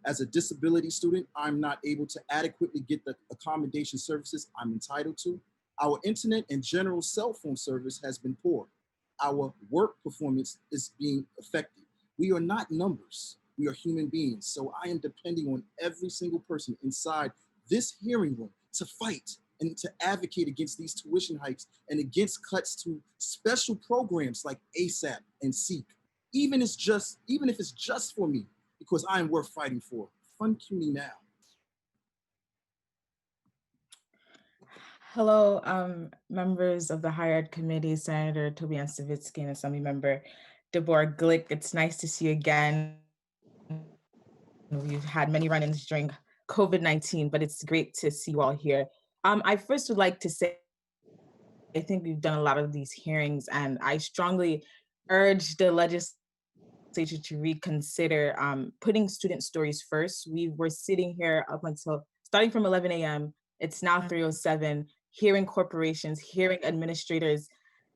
As a disability student, I'm not able to adequately get the accommodation services I'm entitled to. Our internet and general cell phone service has been poor. Our work performance is being affected. We are not numbers, we are human beings. So I am depending on every single person inside this hearing room to fight and to advocate against these tuition hikes and against cuts to special programs like ASAP and SEEK, even if it's just for me, because I am worth fighting for. Fund CUNY now. Hello, members of the Higher Ed Committee, Senator Tobias Savitsky and Assemblymember Deborah Glick. It's nice to see you again. We've had many run-ins during COVID-19, but it's great to see you all here. I first would like to say, I think we've done a lot of these hearings, and I strongly urge the legislature to reconsider putting student stories first. We were sitting here up until, starting from 11 a.m., it's now 3:07, hearing corporations, hearing administrators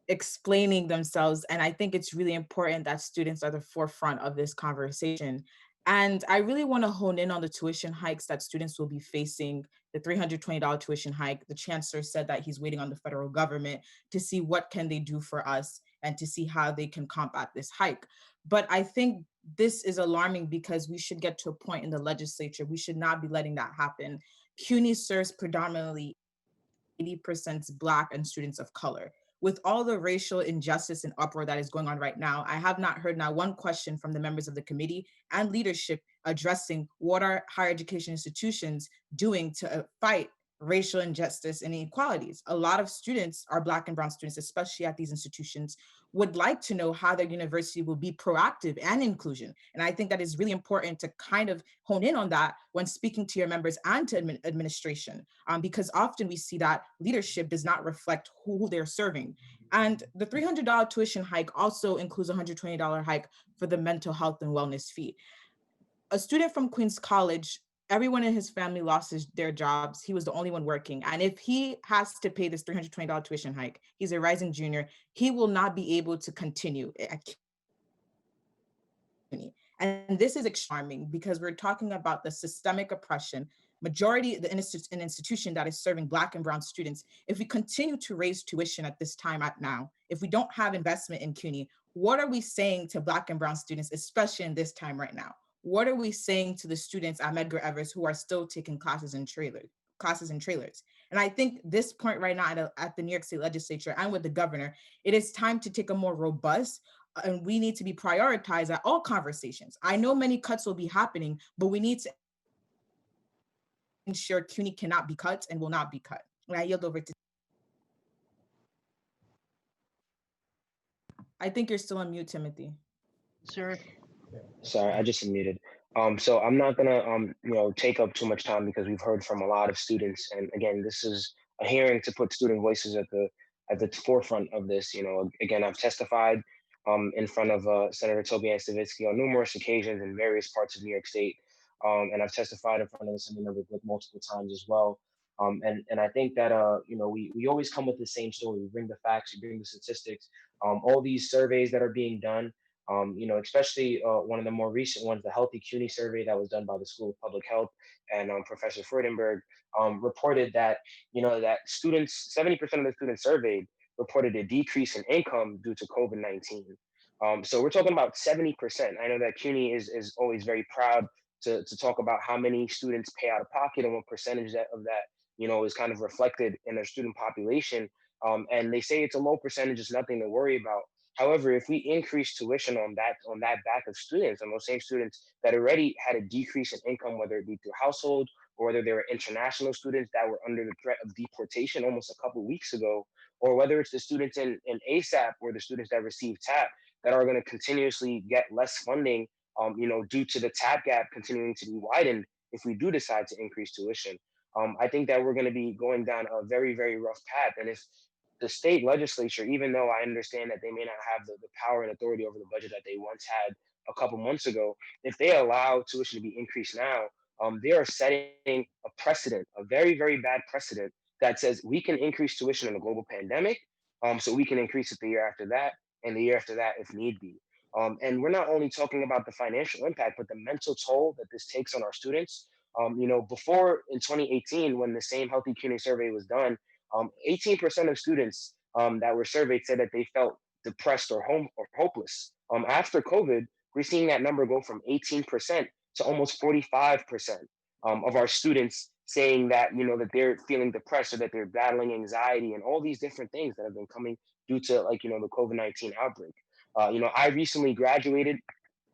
explaining themselves. And I think it's really important that students are the forefront of this conversation. And I really want to hone in on the tuition hikes that students will be facing, the $320 tuition hike. The chancellor said that he's waiting on the federal government to see what can they do for us and to see how they can combat this hike. But I think this is alarming because we should get to a point in the legislature. We should not be letting that happen. CUNY serves predominantly 80% Black and students of color. With all the racial injustice and uproar that is going on right now, I have not heard now one question from the members of the committee and leadership addressing what are higher education institutions doing to fight racial injustice and inequalities. A lot of students are Black and brown students, especially at these institutions, would like to know how their university will be proactive and inclusion. And I think that is really important to kind of hone in on that when speaking to your members and to administration, because often we see that leadership does not reflect who they're serving. And the $300 tuition hike also includes a $120 hike for the mental health and wellness fee. A student from Queens College, everyone in his family lost their jobs. He was the only one working. And if he has to pay this $320 tuition hike, he's a rising junior, he will not be able to continue at CUNY. And this is alarming because we're talking about the systemic oppression, majority of the institution that is serving Black and brown students. If we continue to raise tuition at this time now, if we don't have investment in CUNY, what are we saying to Black and brown students, especially in this time right now? What are we saying to the students at Medgar Evers who are still taking classes in trailers? And I think this point right now at the New York State Legislature and with the governor, it is time to take a more robust, and we need to be prioritized at all conversations. I know many cuts will be happening, but we need to ensure CUNY cannot be cut and will not be cut. And I yield over to. I think you're still on mute, Timothy. Sir. Sorry, I just unmuted. So I'm not gonna take up too much time because we've heard from a lot of students, and again, this is a hearing to put student voices at the forefront of this. Again, I've testified in front of Senator Tobias Savitsky on numerous occasions in various parts of New York State, and I've testified in front of the Assemblymember multiple times as well. And I think that we always come with the same story. We bring the facts, we bring the statistics, all these surveys that are being done. Especially one of the more recent ones, the Healthy CUNY survey that was done by the School of Public Health, and Professor Freudenberg reported that, that students, 70% of the students surveyed reported a decrease in income due to COVID-19. So we're talking about 70%. I know that CUNY is always very proud to talk about how many students pay out of pocket and what percentage of that, is kind of reflected in their student population. And they say it's a low percentage, it's nothing to worry about. However, if we increase tuition on that back of students, and those same students that already had a decrease in income, whether it be through household or whether they were international students that were under the threat of deportation almost a couple of weeks ago, or whether it's the students in ASAP or the students that receive TAP that are going to continuously get less funding, due to the TAP gap continuing to be widened if we do decide to increase tuition. I think that we're going to be going down a very, very rough path. And if the state legislature, even though I understand that they may not have the power and authority over the budget that they once had a couple months ago, if they allow tuition to be increased now, they are setting a precedent, a very, very bad precedent that says we can increase tuition in a global pandemic, so we can increase it the year after that and the year after that if need be. And we're not only talking about the financial impact, but the mental toll that this takes on our students. Before in 2018, when the same Healthy CUNY survey was done, 18% of students that were surveyed said that they felt depressed or hopeless. After COVID, we're seeing that number go from 18% to almost 45% of our students saying that, that they're feeling depressed or that they're battling anxiety and all these different things that have been coming due to the COVID-19 outbreak. I recently graduated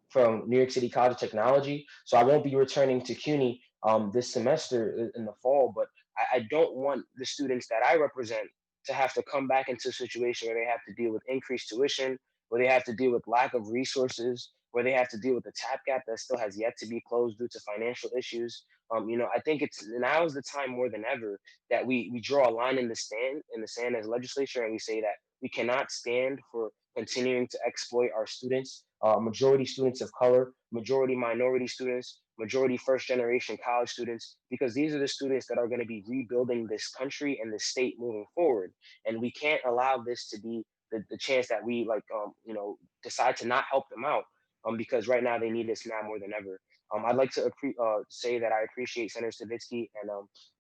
from New York City College of Technology, so I won't be returning to CUNY this semester in the fall, but I don't want the students that I represent to have to come back into a situation where they have to deal with increased tuition, where they have to deal with lack of resources, where they have to deal with the TAP gap that still has yet to be closed due to financial issues. I think now is the time more than ever that we draw a line in the sand as legislature, and we say that we cannot stand for continuing to exploit our students, majority students of color, majority minority students, majority first generation college students, because these are the students that are going to be rebuilding this country and this state moving forward. And we can't allow this to be the chance that we decide to not help them out, because right now they need this now more than ever. I'd like to say that I appreciate Senator Stavisky and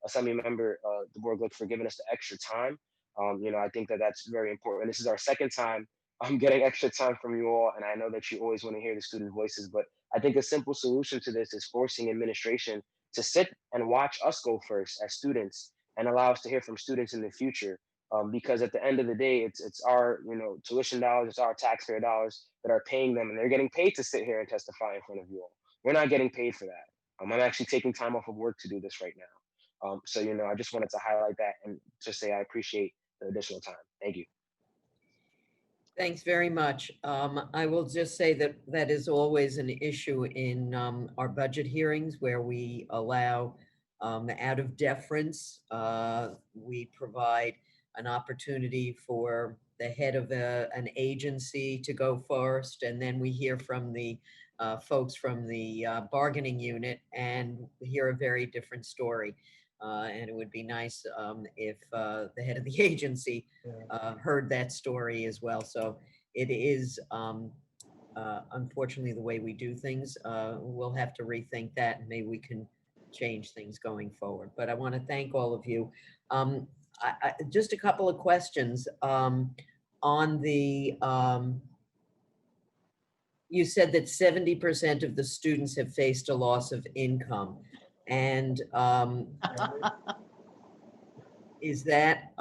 Assembly Member DeBoer Glick for giving us the extra time. I think that that's very important. This is our second time I'm getting extra time from you all, and I know that you always want to hear the student voices, but I think a simple solution to this is forcing administration to sit and watch us go first as students and allow us to hear from students in the future. Because at the end of the day, it's our tuition dollars, it's our taxpayer dollars that are paying them, and they're getting paid to sit here and testify in front of you all. We're not getting paid for that. I'm actually taking time off of work to do this right now. So I just wanted to highlight that and just say I appreciate the additional time. Thank you. Thanks very much. I will just say that that is always an issue in our budget hearings where we allow, out of deference, we provide an opportunity for the head of an agency to go first, and then we hear from the folks from the bargaining unit and hear a very different story. And it would be nice if the head of the agency heard that story as well. So it is unfortunately the way we do things. We'll have to rethink that, and maybe we can change things going forward. But I want to thank all of you. Just a couple of questions on the. You said that 70% of the students have faced a loss of income. And is that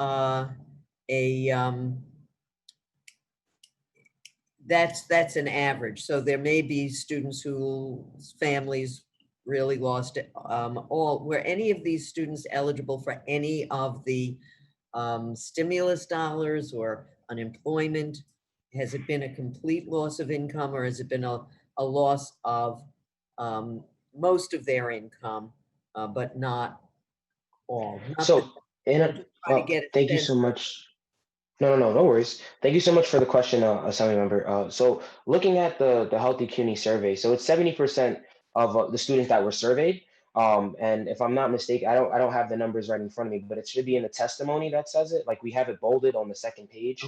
that's an average? So there may be students whose families really lost it. Were any of these students eligible for any of the stimulus dollars or unemployment? Has it been a complete loss of income, or has it been a loss of most of their income, but not all? Thank you so much. No worries. Thank you so much for the question, Assembly Member. So looking at the Healthy CUNY survey, so it's 70% of the students that were surveyed. And if I'm not mistaken, I don't have the numbers right in front of me, but it should be in the testimony that says it. Like we have it bolded on the second page.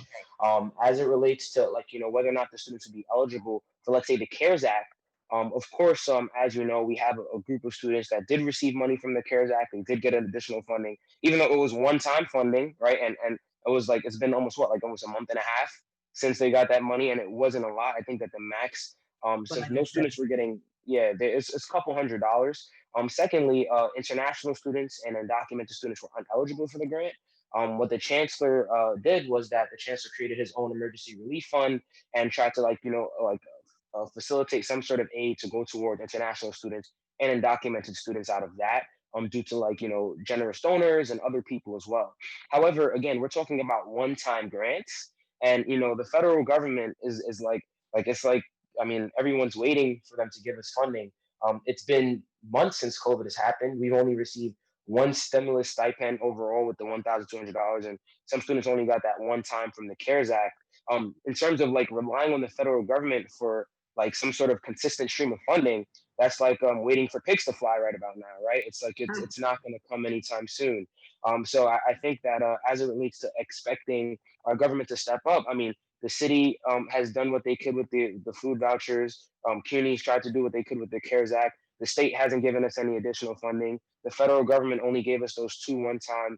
As it relates to like, whether or not the students would be eligible for, let's say, the CARES Act. Of course, as you know, we have a group of students that did receive money from the CARES Act and did get an additional funding, even though it was one-time funding, right? And it was like, it's been almost almost a month and a half since they got that money, and it wasn't a lot. I think that the max, since no students were getting, it's a couple $100s. Secondly, international students and undocumented students were uneligible for the grant. What the chancellor did was that the chancellor created his own emergency relief fund and tried to facilitate some sort of aid to go toward international students and undocumented students out of that, due to generous donors and other people as well. However, again, we're talking about one-time grants, and the federal government is it's like, I mean, everyone's waiting for them to give us funding. It's been months since COVID has happened. We've only received one stimulus stipend overall with the $1,200, and some students only got that one time from the CARES Act. In terms of relying on the federal government for some sort of consistent stream of funding, that's like waiting for pigs to fly right about now, right? It's like it's not going to come anytime soon. So I think that as it relates to expecting our government to step up, I mean, the city has done what they could with the food vouchers. CUNY's tried to do what they could with the CARES Act. The state hasn't given us any additional funding. The federal government only gave us those two one-time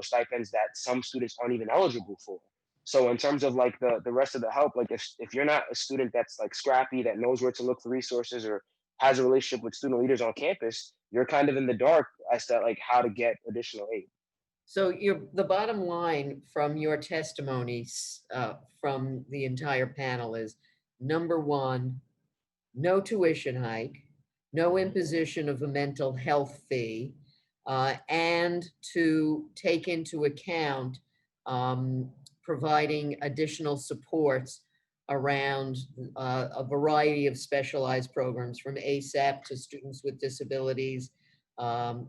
stipends that some students aren't even eligible for. So in terms of the rest of the help, if you're not a student that's scrappy, that knows where to look for resources or has a relationship with student leaders on campus, you're kind of in the dark as to how to get additional aid. So the bottom line from your testimonies from the entire panel is, number one, no tuition hike, no imposition of a mental health fee, and to take into account providing additional supports around a variety of specialized programs, from ASAP to students with disabilities. And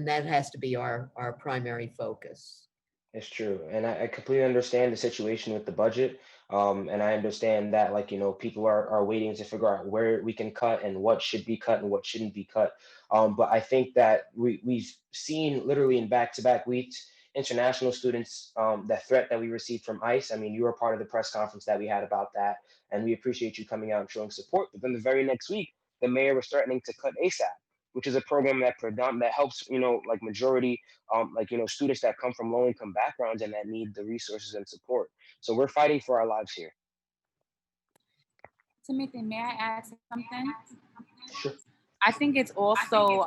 that has to be our primary focus. It's true. And I completely understand the situation with the budget. And I understand that, people are waiting to figure out where we can cut and what should be cut and what shouldn't be cut. But I think that we've seen literally in back-to-back weeks, international students, that threat that we received from ICE. I mean, you were part of the press conference that we had about that, and we appreciate you coming out and showing support. But then the very next week, the mayor was threatening to cut ASAP, which is a program that helps, majority, students that come from low-income backgrounds and that need the resources and support. So we're fighting for our lives here. Timothy, may I add something? Sure. I think it's also,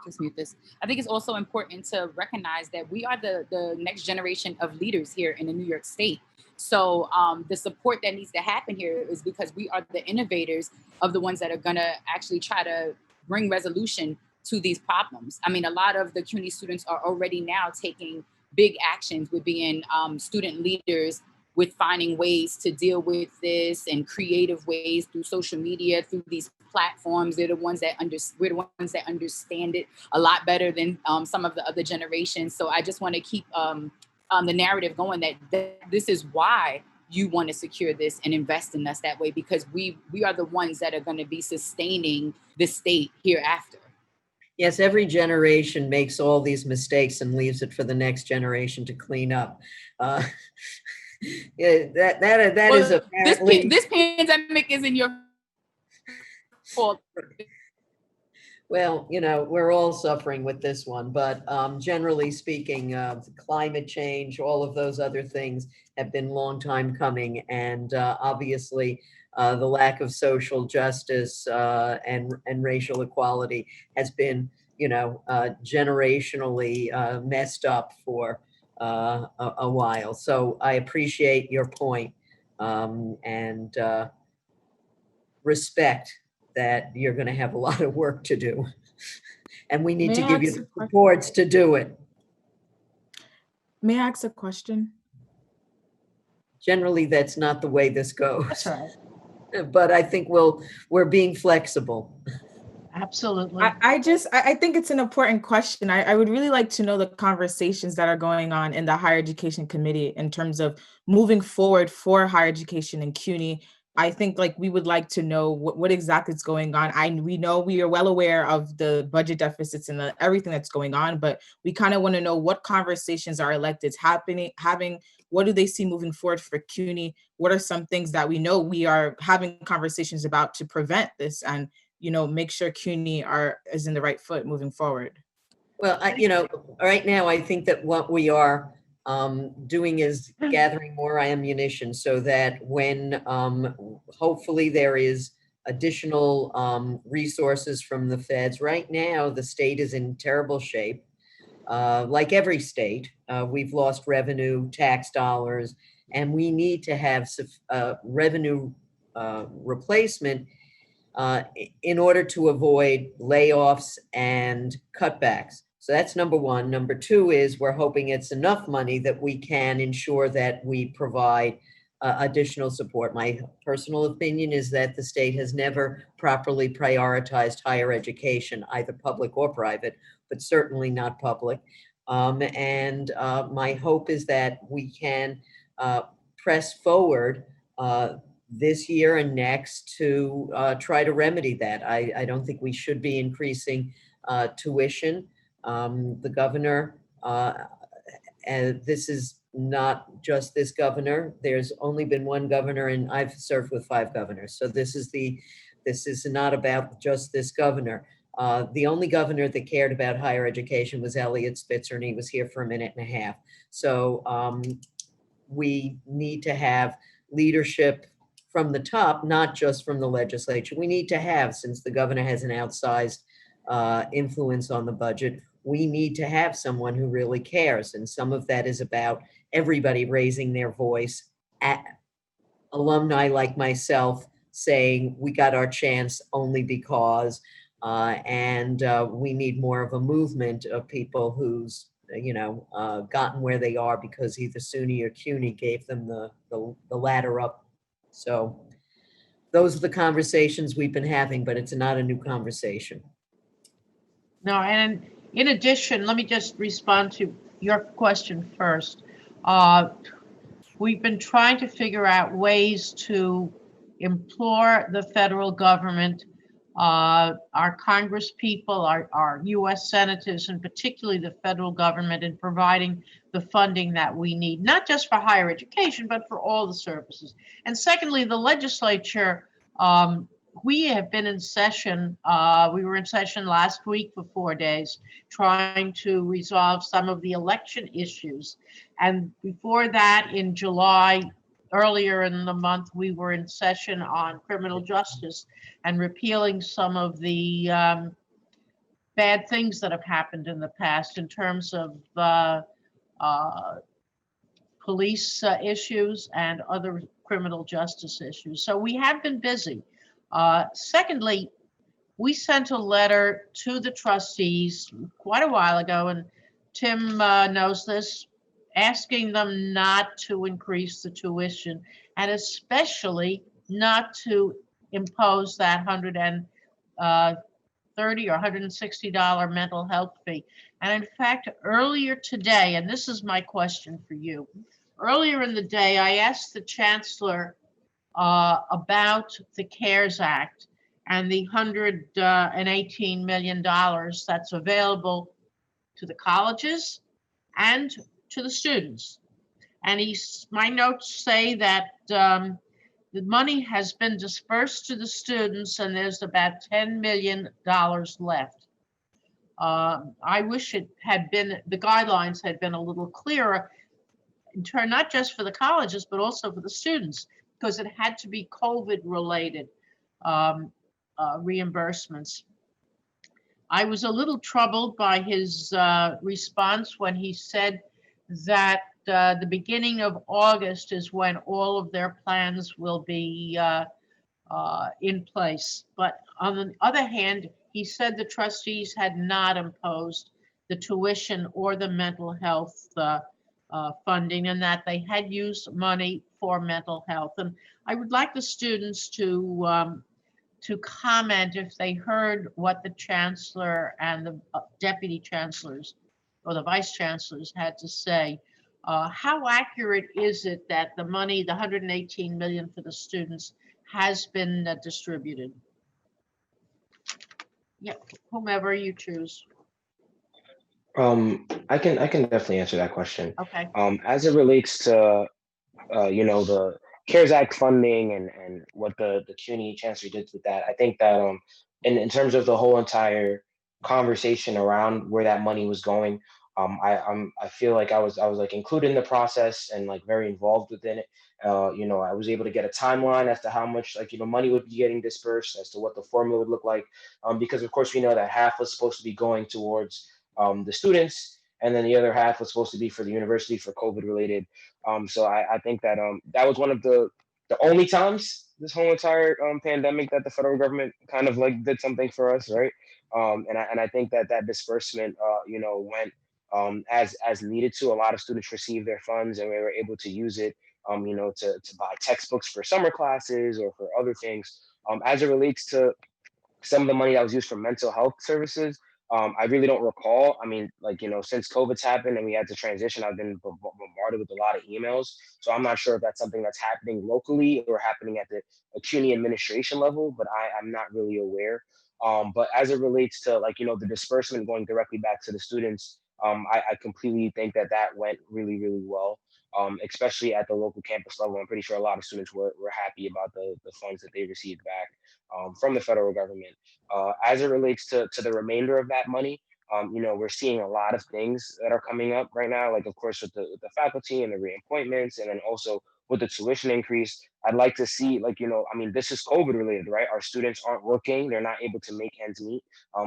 just mute this. I think it's also important to recognize that we are the next generation of leaders here in the New York State. So the support that needs to happen here is because we are the innovators of the ones that are gonna actually try to bring resolution to these problems. I mean, a lot of the CUNY students are already now taking big actions with being student leaders, with finding ways to deal with this and creative ways through social media, through these platforms. We're the ones that understand it a lot better than some of the other generations. So I just want to keep the narrative going that this is why you want to secure this and invest in us that way, because we are the ones that are going to be sustaining the state hereafter. Yes, every generation makes all these mistakes and leaves it for the next generation to clean up. That is apparently this pandemic isn't your fault. Well, we're all suffering with this one, but generally speaking, climate change, all of those other things have been long time coming, and obviously the lack of social justice and racial equality has been, generationally messed up for a while. So I appreciate your point, and respect that you're going to have a lot of work to do, and we need May to I give you ask the a question? supports to do it. May I ask a question? Generally, that's not the way this goes. That's right. But I think we're being flexible. Absolutely. I think it's an important question. I would really like to know the conversations that are going on in the Higher Education Committee in terms of moving forward for higher education in CUNY. I think like we would like to know what exactly is going on. We know we are well aware of the budget deficits and everything that's going on, but we kind of want to know what conversations are electeds having. What do they see moving forward for CUNY? What are some things that we know we are having conversations about to prevent this and make sure CUNY is in the right foot moving forward? Well, right now, I think that what we are doing is gathering more ammunition so that when hopefully there is additional resources from the feds. Right now, the state is in terrible shape. Like every state, we've lost revenue, tax dollars, and we need to have revenue replacement in order to avoid layoffs and cutbacks. So that's number one. Number two is we're hoping it's enough money that we can ensure that we provide additional support. My personal opinion is that the state has never properly prioritized higher education, either public or private, but certainly not public. And my hope is that we can press forward this year and next to try to remedy that. I don't think we should be increasing tuition. The governor, and this is not just this governor, there's only been one governor and I've served with 5 governors. So this is not about just this governor. The only governor that cared about higher education was Eliot Spitzer, and he was here for a minute and a half. So we need to have leadership from the top, not just from the legislature. We need to have, since the governor has an outsized influence on the budget, we need to have someone who really cares. And some of that is about everybody raising their voice, alumni like myself saying, we got our chance only because, and we need more of a movement of people who's, gotten where they are because either SUNY or CUNY gave them the ladder up. So those are the conversations we've been having, but it's not a new conversation. No, and in addition, let me just respond to your question first. We've been trying to figure out ways to implore the federal government, our Congress people, our US senators, and particularly the federal government in providing the funding that we need, not just for higher education, but for all the services. And secondly, the legislature, we have been in session. We were in session last week for 4 days, trying to resolve some of the election issues. And before that, in July, earlier in the month, we were in session on criminal justice and repealing some of the bad things that have happened in the past in terms of police issues and other criminal justice issues. So we have been busy. Secondly, we sent a letter to the trustees quite a while ago, and Tim knows this, asking them not to increase the tuition and especially not to impose that $130 or $160 mental health fee. And in fact, earlier today, and this is my question for you, earlier in the day, I asked the chancellor about the CARES Act and the $118 million that's available to the colleges and to the students. And my notes say that the money has been dispersed to the students and there's about $10 million left. I wish it had been, the guidelines had been a little clearer in turn, not just for the colleges, but also for the students, because it had to be COVID related reimbursements. I was a little troubled by his response when he said that the beginning of August is when all of their plans will be in place. But on the other hand, he said the trustees had not imposed the tuition or the mental health funding, and that they had used money for mental health. And I would like the students to comment if they heard what the chancellor and the deputy chancellors or the vice chancellors had to say. How accurate is it that the money, the $118 million for the students, has been distributed. Yep, whomever you choose. I can definitely answer that question. Okay. As it relates to the CARES Act funding and what the CUNY Chancery did with that, I think that in terms of the whole entire conversation around where that money was going, I feel like I was like included in the process and like very involved within it. I was able to get a timeline as to how much money would be getting dispersed, as to what the formula would look like, because of course we know that half was supposed to be going towards the students, and then the other half was supposed to be for the university for COVID related. So I think that that was one of the only times this whole entire pandemic that the federal government kind of like did something for us, right? And I think that that disbursement, went as needed to. A lot of students received their funds, and we were able to use it, to buy textbooks for summer classes or for other things. As it relates to some of the money that was used for mental health services, I really don't recall. I mean, since COVID's happened and we had to transition, I've been bombarded with a lot of emails. So I'm not sure if that's something that's happening locally or happening at the CUNY administration level, but I'm not really aware. But as it relates to the disbursement going directly back to the students, I completely think that that went really, really well. Especially at the local campus level. I'm pretty sure a lot of students were happy about the funds that they received back from the federal government. As it relates to the remainder of that money, we're seeing a lot of things that are coming up right now, like of course with the faculty and the reappointments, and then also with the tuition increase. I'd like to see, I mean, this is COVID related, right? Our students aren't working, they're not able to make ends meet.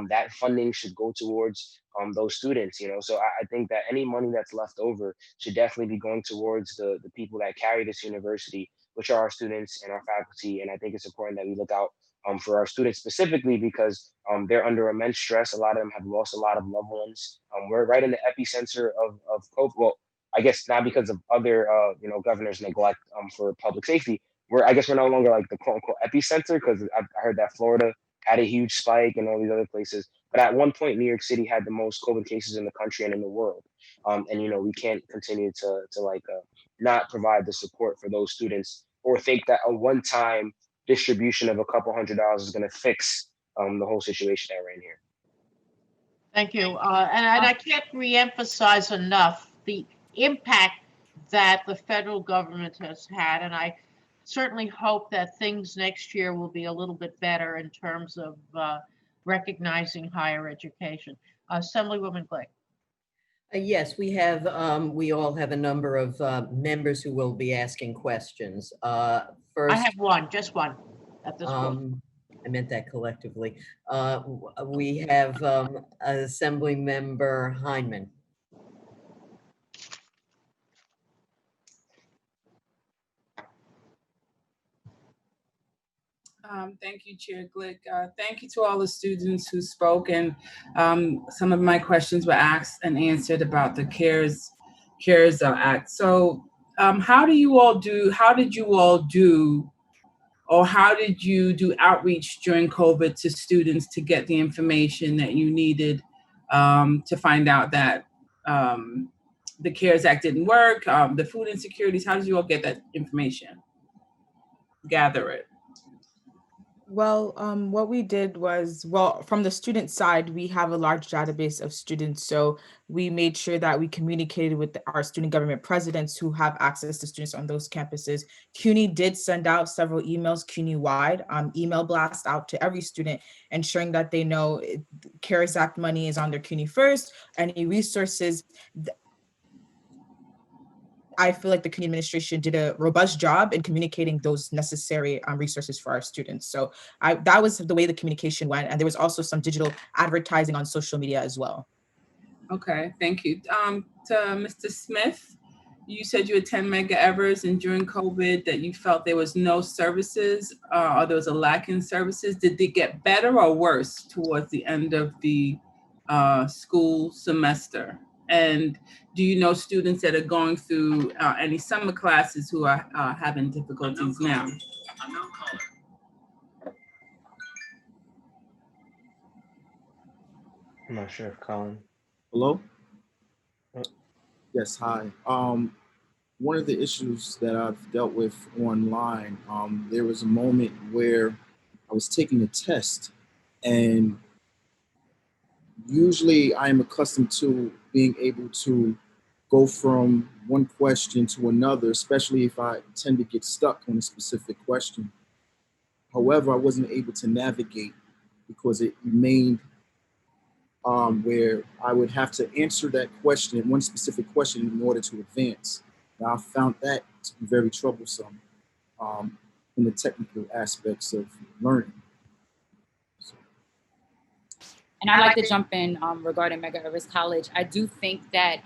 That funding should go towards those students, So I think that any money that's left over should definitely be going towards the people that carry this university, which are our students and our faculty. And I think it's important that we look out for our students specifically because they're under immense stress. A lot of them have lost a lot of loved ones. We're right in the epicenter of COVID. Well, I guess not because of other governors' neglect for public safety. I guess we're no longer like the quote unquote epicenter because I heard that Florida had a huge spike and all these other places. But at one point, New York City had the most COVID cases in the country and in the world. And we can't continue to not provide the support for those students or think that a one-time distribution of a couple $100s is going to fix the whole situation that we're in here. Thank you. And I can't reemphasize enough the impact that the federal government has had. And I certainly hope that things next year will be a little bit better in terms of recognizing higher education. Assemblywoman Glick. Yes, we all have a number of members who will be asking questions. First, I have one, just one at this point. I meant that collectively. We have Assembly Member Heineman. Thank you, Chair Glick. Thank you to all the students who spoke, and some of my questions were asked and answered about the CARES Act. So how did you all do outreach during COVID to students to get the information that you needed to find out that the CARES Act didn't work, the food insecurities? How did you all get that information, gather it? Well, what we did was, from the student side, we have a large database of students. So we made sure that we communicated with our student government presidents who have access to students on those campuses. CUNY did send out several emails, CUNY-wide, email blast out to every student, ensuring that they know CARES Act money is on their CUNY first, any resources. I feel like the CUNY administration did a robust job in communicating those necessary resources for our students. So that was the way the communication went. And there was also some digital advertising on social media as well. Okay, thank you. To Mr. Smith, you said you had 10 mega evers, and during COVID that you felt there was no services or there was a lack in services. Did they get better or worse towards the end of the school semester? And do you know students that are going through any summer classes who are having difficulties now? I'm not sure if Colin. Hello? Yes, hi. one of the issues that I've dealt with online, there was a moment where I was taking a test, and usually I'm accustomed to being able to go from one question to another, especially if I tend to get stuck on a specific question. However, I wasn't able to navigate because it remained where I would have to answer that question, one specific question, in order to advance. And I found that to be very troublesome in the technical aspects of learning. And I'd like to jump in regarding Medgar Evers College. I do think that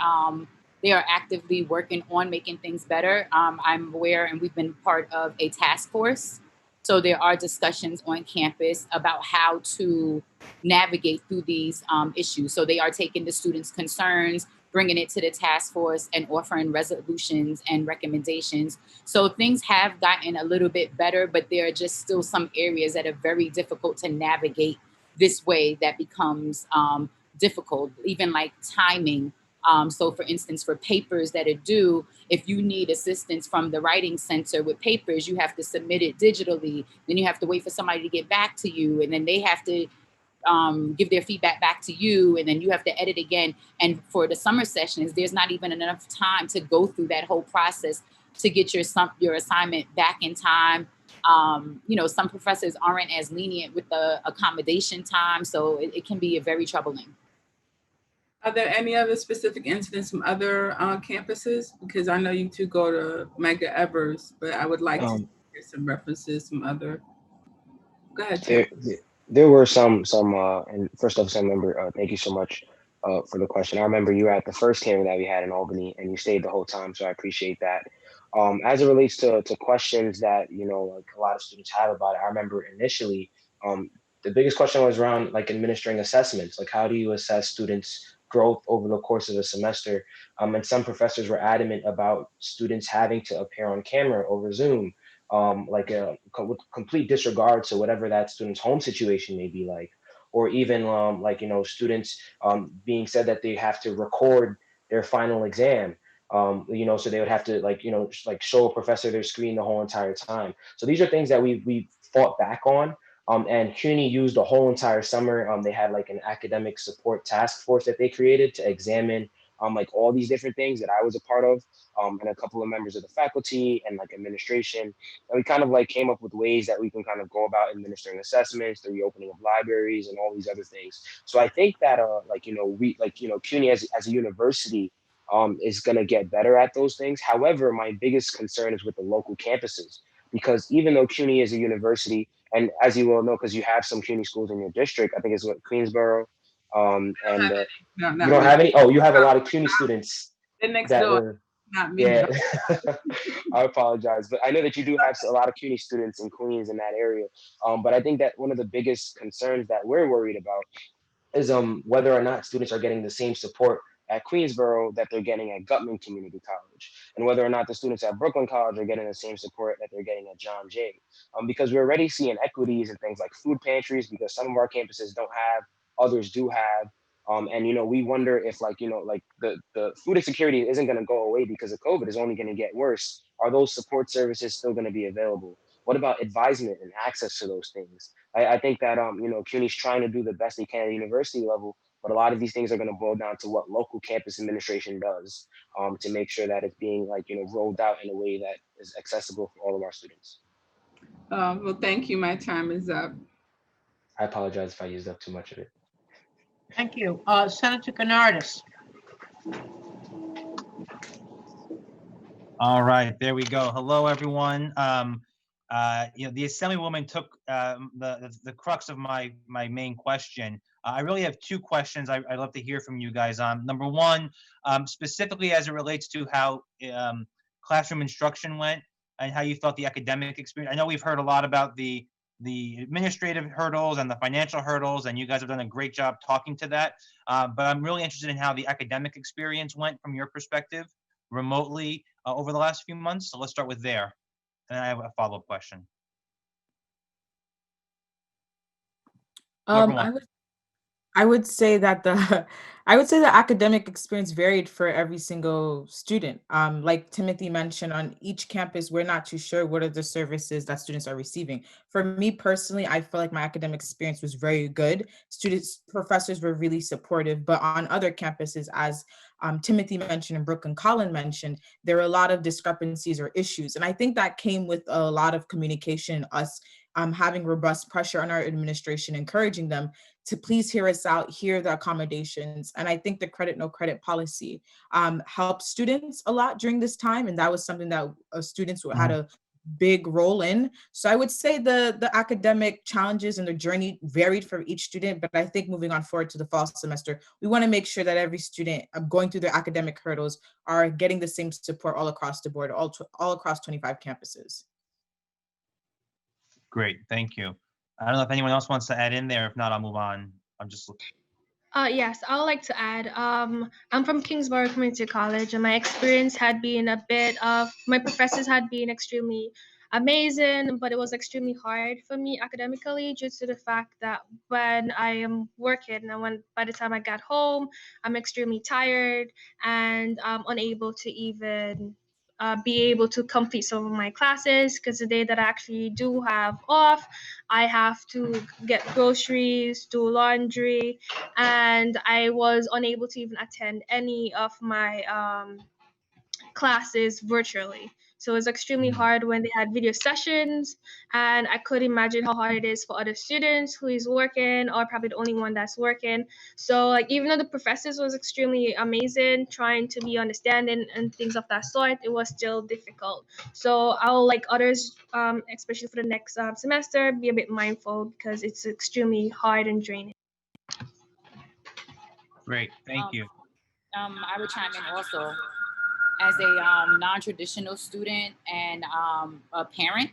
they are actively working on making things better. I'm aware, and we've been part of a task force. So there are discussions on campus about how to navigate through these issues. So they are taking the students' concerns, bringing it to the task force, and offering resolutions and recommendations. So things have gotten a little bit better, but there are just still some areas that are very difficult to navigate this way that becomes difficult, even like timing. So for instance, for papers that are due, if you need assistance from the writing center with papers, you have to submit it digitally. Then you have to wait for somebody to get back to you, and then they have to give their feedback back to you, and then you have to edit again. And for the summer sessions, there's not even enough time to go through that whole process to get your assignment back in time. Some professors aren't as lenient with the accommodation time, so it can be very troubling. Are there any other specific incidents from other campuses? Because I know you two go to Medgar Evers, but I would like to hear some references from other. Go ahead. There were some, and first off, member, thank you so much for the question. I remember you were at the first hearing that we had in Albany, and you stayed the whole time, so I appreciate that. As it relates to questions that, like a lot of students have about it, I remember initially, the biggest question was around like administering assessments. Like, how do you assess students' growth over the course of a semester? And some professors were adamant about students having to appear on camera over Zoom, with complete disregard to whatever that student's home situation may be like, or even students being said that they have to record their final exam. So they would have to show a professor their screen the whole entire time. So these are things that we fought back on. And CUNY used the whole entire summer. They had like an academic support task force that they created to examine all these different things that I was a part of, and a couple of members of the faculty and like administration. And we kind of came up with ways that we can kind of go about administering assessments, the reopening of libraries, and all these other things. So I think that CUNY as a university is going to get better at those things. However, my biggest concern is with the local campuses, because even though CUNY is a university, and as you will know, because you have some CUNY schools in your district, I think it's Queensboro, you don't have any? Oh, you have a lot of CUNY students. The next door, not me. Yeah, I apologize, but I know that you do have a lot of CUNY students in Queens in that area. But I think that one of the biggest concerns that we're worried about is whether or not students are getting the same support at Queensboro that they're getting at Gutman Community College, and whether or not the students at Brooklyn College are getting the same support that they're getting at John Jay. Because we're already seeing equities and things like food pantries, because some of our campuses don't have, others do have. And we wonder if the food insecurity isn't going to go away because of COVID, is only going to get worse. Are those support services still going to be available? What about advisement and access to those things? I think that CUNY's trying to do the best they can at the university level, but a lot of these things are going to boil down to what local campus administration does to make sure that it's being rolled out in a way that is accessible for all of our students. Well, thank you. My time is up. I apologize if I used up too much of it. Thank you. Senator Gennardis. All right, there we go. Hello, everyone. The Assemblywoman took the crux of my main question. I really have two questions I'd love to hear from you guys on. Number one, specifically as it relates to how classroom instruction went and how you thought the academic experience. I know we've heard a lot about the administrative hurdles and the financial hurdles, and you guys have done a great job talking to that. But I'm really interested in how the academic experience went from your perspective remotely over the last few months. So let's start with there. And I have a follow-up question. I would say that the I would say the academic experience varied for every single student. Like Timothy mentioned, on each campus, we're not too sure what are the services that students are receiving. For me personally, I feel like my academic experience was very good. Students, professors were really supportive, but on other campuses, as Timothy mentioned and Brooke and Colin mentioned, there were a lot of discrepancies or issues. And I think that came with a lot of communication, us having robust pressure on our administration, encouraging them to please hear us out, hear the accommodations. And I think the credit, no credit policy helped students a lot during this time. And that was something that students had a big role in. So I would say the academic challenges and the journey varied for each student, but I think moving on forward to the fall semester, we want to make sure that every student going through their academic hurdles are getting the same support all across the board, all across 25 campuses. Great, thank you. I don't know if anyone else wants to add in there. If not, I'll move on. I'm just Yes, I would like to add. I'm from Kingsborough Community College, and my experience had been a bit of my professors had been extremely amazing, but it was extremely hard for me academically due to the fact that when I am working and when by the time I got home, I'm extremely tired and I'm unable to even be able to complete some of my classes because the day that I actually do have off, I have to get groceries, do laundry, and I was unable to even attend any of my classes virtually. So it was extremely hard when they had video sessions, and I could imagine how hard it is for other students who is working or probably the only one that's working. So like even though the professors was extremely amazing, trying to be understanding and things of that sort, it was still difficult. So I'll like others, especially for the next semester, be a bit mindful because it's extremely hard and draining. great. Thank you. I would chime in also as a non-traditional student and a parent.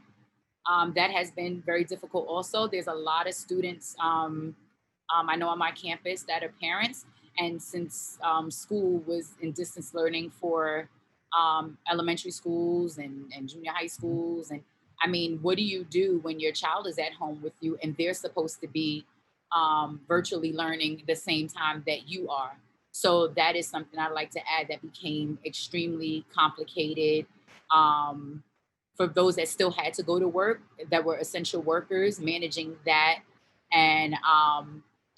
That has been very difficult also. There's a lot of students I know on my campus that are parents, and since school was in distance learning for elementary schools and junior high schools, and I mean, what do you do when your child is at home with you and they're supposed to be virtually learning the same time that you are? So that is something I'd like to add that became extremely complicated for those that still had to go to work, that were essential workers, managing that, and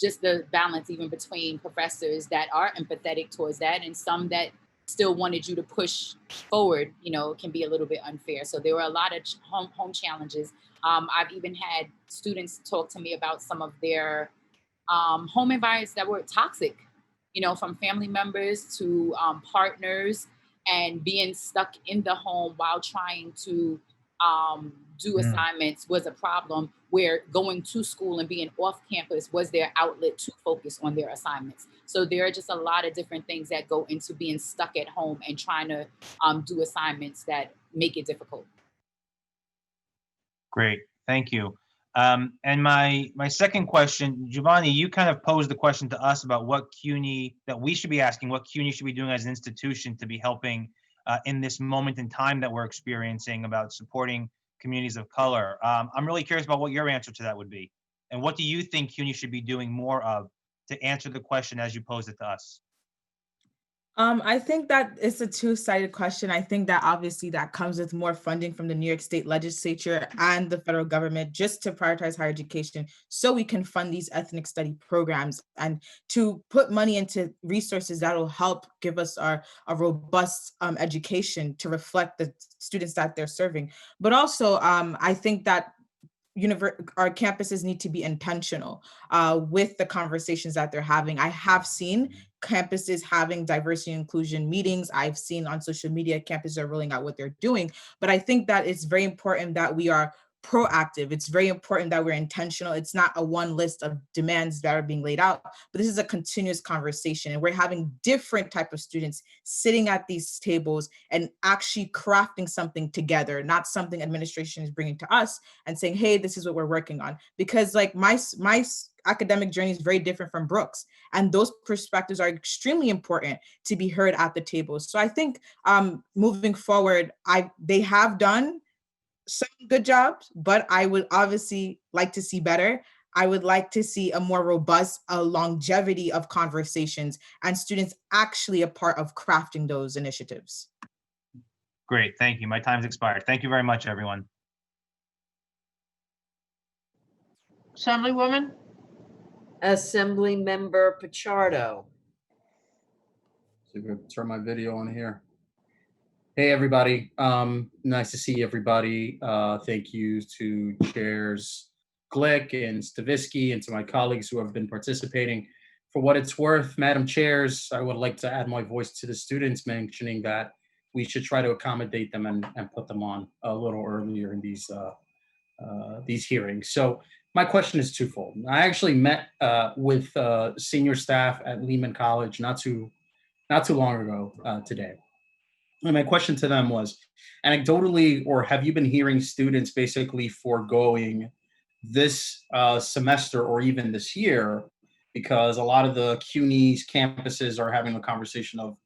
just the balance even between professors that are empathetic towards that and some that still wanted you to push forward, you know, can be a little bit unfair. So there were a lot of home challenges. I've even had students talk to me about some of their home environments that were toxic, you know, from family members to partners, and being stuck in the home while trying to do assignments was a problem, where going to school and being off campus was their outlet to focus on their assignments. So there are just a lot of different things that go into being stuck at home and trying to do assignments that make it difficult. Great, thank you. And my second question, Giovanni, you kind of posed the question to us about what CUNY, that we should be asking, what CUNY should be doing as an institution to be helping in this moment in time that we're experiencing about supporting communities of color. I'm really curious about what your answer to that would be. And what do you think CUNY should be doing more of to answer the question as you posed it to us? I think that it's a two-sided question. I think that obviously that comes with more funding from the New York State Legislature and the federal government just to prioritize higher education so we can fund these ethnic study programs and to put money into resources that will help give us a robust education to reflect the students that they're serving. But also, I think that our campuses need to be intentional with the conversations that they're having. I have seen campuses having diversity and inclusion meetings. I've seen on social media campuses are rolling out what they're doing. But I think that it's very important that we are proactive. It's very important that we're intentional. It's not a one list of demands that are being laid out, but this is a continuous conversation. And we're having different type of students sitting at these tables and actually crafting something together, not something administration is bringing to us and saying, hey, this is what we're working on. Because like my academic journey is very different from Brooke's, and those perspectives are extremely important to be heard at the table. So I think moving forward, they have done some good jobs, but I would obviously like to see better. I would like to see a more robust longevity of conversations and students actually a part of crafting those initiatives. Great, thank you. My time's expired. Thank you very much, everyone. Assemblywoman? Assemblymember Pichardo. See if I can turn my video on here. Hey, everybody. Nice to see everybody. Thank you to Chairs Glick and Stavisky and to my colleagues who have been participating. For what it's worth, Madam Chairs, I would like to add my voice to the students, mentioning that we should try to accommodate them and put them on a little earlier in these hearings. So my question is twofold. I actually met with senior staff at Lehman College not too long ago today. And my question to them was, anecdotally, or have you been hearing students basically foregoing this semester or even this year, because a lot of the CUNY's campuses are having a conversation of,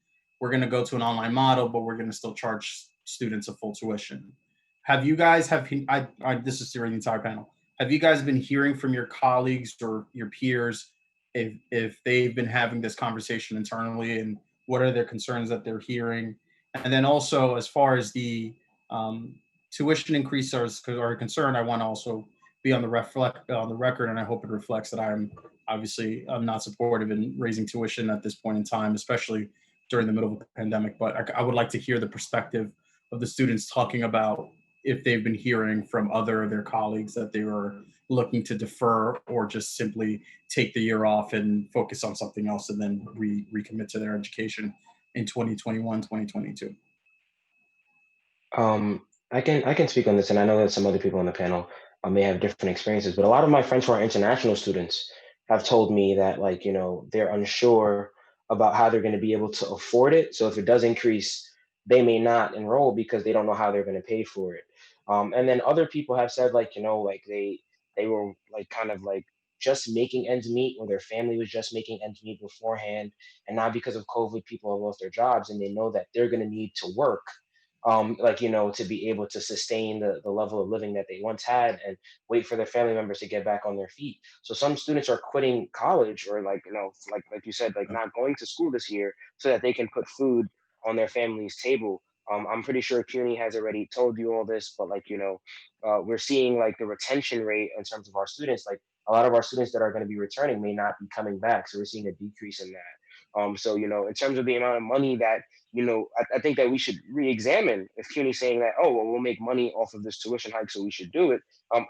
we're going to go to an online model, but we're going to still charge students a full tuition. Have you guys this is during the entire panel, have you guys been hearing from your colleagues or your peers if they've been having this conversation internally, and what are their concerns that they're hearing? And then also, as far as the tuition increases are concerned, I want to also be on the record, and I hope it reflects that I'm not supportive in raising tuition at this point in time, especially during the middle of the pandemic. But I would like to hear the perspective of the students talking about if they've been hearing from other of their colleagues that they were looking to defer or just simply take the year off and focus on something else and then recommit to their education in 2021, 2022. I can speak on this, and I know that some other people on the panel may have different experiences, but a lot of my friends who are international students have told me that, like, you know, they're unsure about how they're going to be able to afford it. So if it does increase, they may not enroll because they don't know how they're going to pay for it. And then other people have said, like, you know, like they were like kind of like just making ends meet, or their family was just making ends meet beforehand. And now because of COVID, people have lost their jobs and they know that they're going to need to work, like, you know, to be able to sustain the level of living that they once had and wait for their family members to get back on their feet. So some students are quitting college, or like, you know, like you said, like not going to school this year so that they can put food on their family's table. I'm pretty sure CUNY has already told you all this, but like, you know, we're seeing like the retention rate in terms of our students, like a lot of our students that are going to be returning may not be coming back. So we're seeing a decrease in that. So, you know, in terms of the amount of money that, you know, I think that we should re-examine if CUNY's saying that, oh, well, we'll make money off of this tuition hike, so we should do it.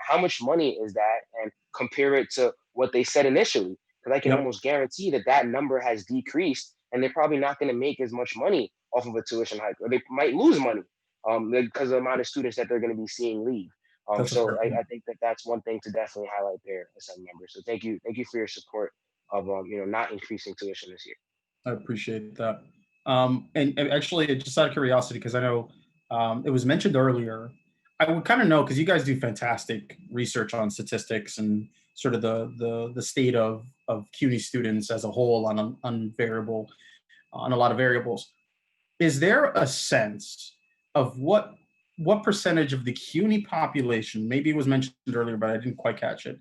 How much money is that? And compare it to what they said initially, because I can almost guarantee that that number has decreased, and they're probably not going to make as much money off of a tuition hike, or they might lose money because of the amount of students that they're going to be seeing leave. So I think that that's one thing to definitely highlight there, Assembly members. So thank you for your support of you know, not increasing tuition this year. I appreciate that. And actually, just out of curiosity, because I know it was mentioned earlier, I would kind of know, because you guys do fantastic research on statistics and sort of the state of CUNY students as a whole on a lot of variables. Is there a sense of what percentage of the CUNY population, maybe it was mentioned earlier, but I didn't quite catch it,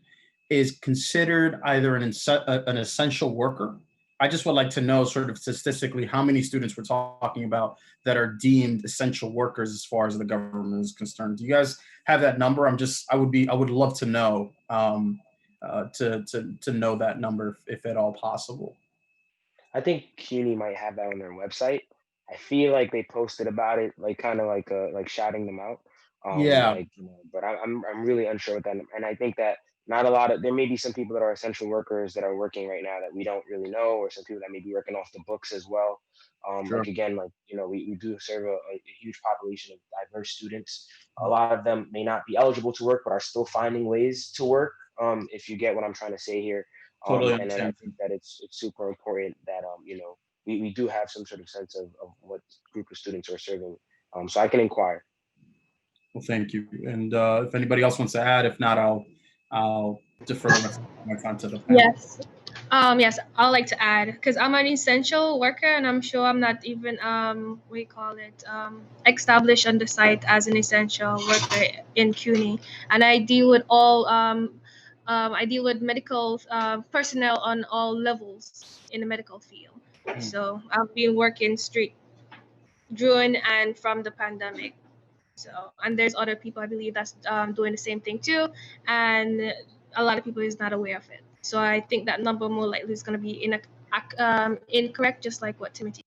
is considered either an essential worker? I just would like to know sort of statistically how many students we're talking about that are deemed essential workers as far as the government is concerned. Do you guys have that number? I would love to know to know that number if at all possible. I think CUNY might have that on their website. I feel like they posted about it, like kind of like shouting them out. Yeah. Like, you know, but I'm really unsure with that, and I think that not a lot of, there may be some people that are essential workers that are working right now that we don't really know, or some people that may be working off the books as well. Sure. Like again, like, you know, we do serve a huge population of diverse students. A lot of them may not be eligible to work, but are still finding ways to work. If you get what I'm trying to say here. Totally and then I understand. think that it's super important that you know, we do have some sort of sense of what group of students are serving. So I can inquire. Well, thank you. And if anybody else wants to add, if not, I'll defer my content of Yes. Yes, I'd like to add, because I'm an essential worker and I'm sure I'm not even established on the site as an essential worker in CUNY, and I deal with all I deal with medical personnel on all levels in the medical field. So I've been working straight during and from the pandemic. So, and there's other people I believe that's doing the same thing too, and a lot of people is not aware of it. So I think that number more likely is going to be incorrect, just like what Timothy.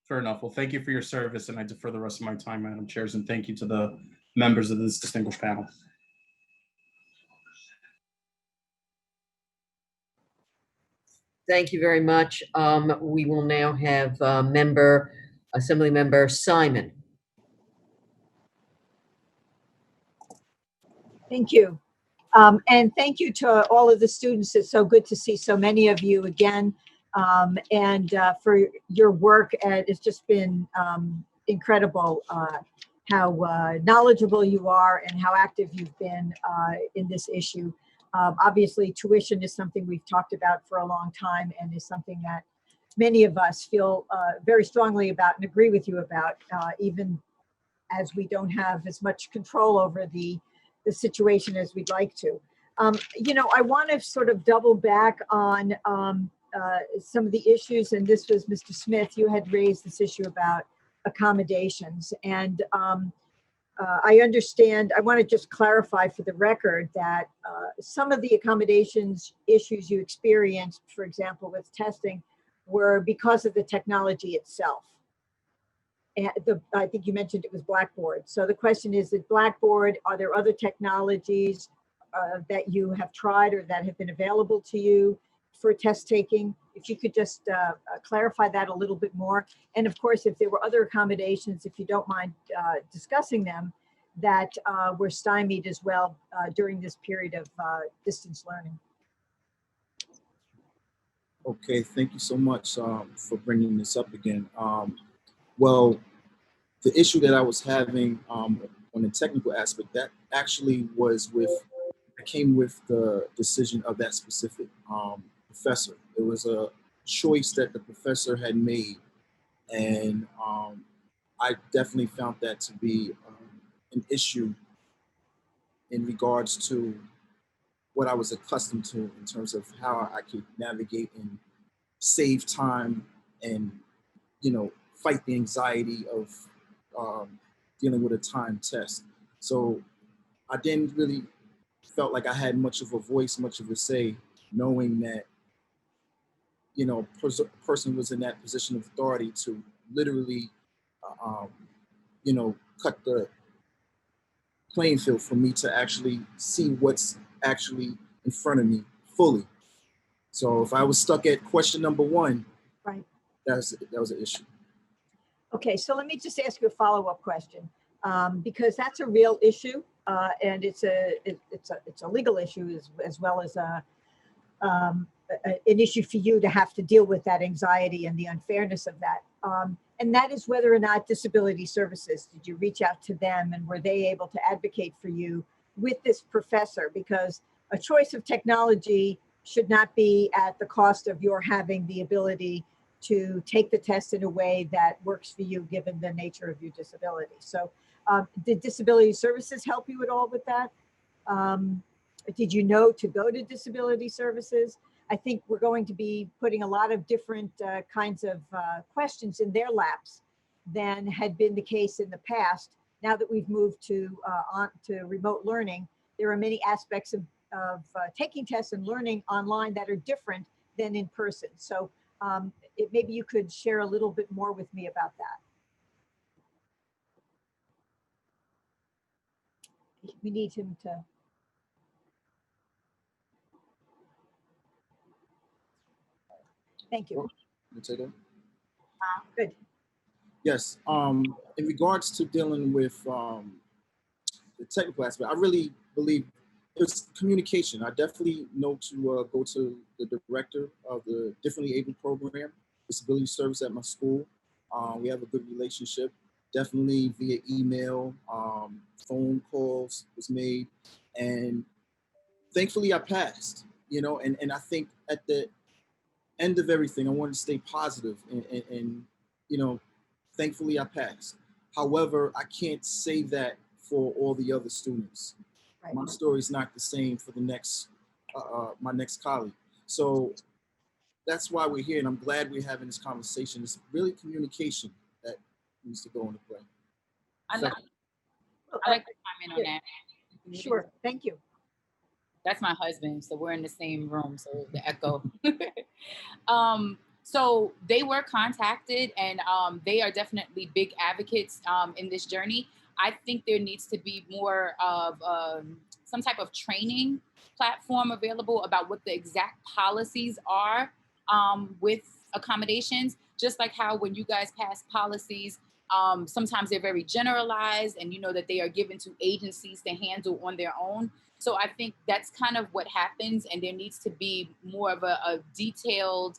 Fair enough. Well, thank you for your service, and I defer the rest of my time, Madam Chairs, and thank you to the members of this distinguished panel. Thank you very much. We will now have Assembly Member Simon. Thank you. And thank you to all of the students. It's so good to see so many of you again. And for your work. It's just been incredible how knowledgeable you are and how active you've been in this issue. Obviously, tuition is something we've talked about for a long time and is something that many of us feel very strongly about and agree with you about, even as we don't have as much control over the situation as we'd like to. You know, I want to sort of double back on some of the issues, and this was Mr. Smith, you had raised this issue about accommodations. And I understand, I want to just clarify for the record that some of the accommodations issues you experienced, for example, with testing, were because of the technology itself. And I think you mentioned it was Blackboard. So the question is Blackboard, are there other technologies that you have tried or that have been available to you for test taking? If you could just clarify that a little bit more. And of course, if there were other accommodations, if you don't mind discussing them, that were stymied as well during this period of distance learning. Okay, thank you so much for bringing this up again. Well, the issue that I was having on the technical aspect, that actually was came with the decision of that specific professor. It was a choice that the professor had made, and I definitely found that to be an issue in regards to what I was accustomed to in terms of how I could navigate and save time and, you know, fight the anxiety of dealing with a timed test. So I didn't really felt like I had much of a voice, much of a say, knowing that, you know, a person was in that position of authority to literally, you know, cut the playing field for me to actually see what's actually in front of me fully. So if I was stuck at question number one, right, that was an issue. Okay, so let me just ask you a follow-up question, because that's a real issue, and it's a legal issue as well as an issue for you to have to deal with that anxiety and the unfairness of that. And that is whether or not disability services, did you reach out to them and were they able to advocate for you with this professor? Because a choice of technology should not be at the cost of your having the ability to take the test in a way that works for you given the nature of your disability. So did disability services help you at all with that? Did you know to go to disability services? I think we're going to be putting a lot of different kinds of questions in their laps than had been the case in the past. Now that we've moved to remote learning, there are many aspects of taking tests and learning online that are different than in person. So maybe you could share a little bit more with me about that. We need him to. Thank you. Good. Yes. In regards to dealing with the technical aspect, I really believe it's communication. I definitely know to go to the director of the Differently Abled Program, Disability Service at my school. We have a good relationship, definitely via email, phone calls was made, and thankfully I passed, you know, and I think at the end of everything, I wanted to stay positive and you know, thankfully I passed. However, I can't say that for all the other students. my story's not the same for the next, my next colleague. So that's why we're here, and I'm glad we're having this conversation. It's really communication that needs to go into play. I'd So- like I'd like to comment on that. Sure, thank you. That's my husband, so we're in the same room, so the echo. So they were contacted, and they are definitely big advocates in this journey. I think there needs to be more of some type of training platform available about what the exact policies are with accommodations, just like how when you guys pass policies, sometimes they're very generalized and you know that they are given to agencies to handle on their own. So I think that's kind of what happens, and there needs to be more of a detailed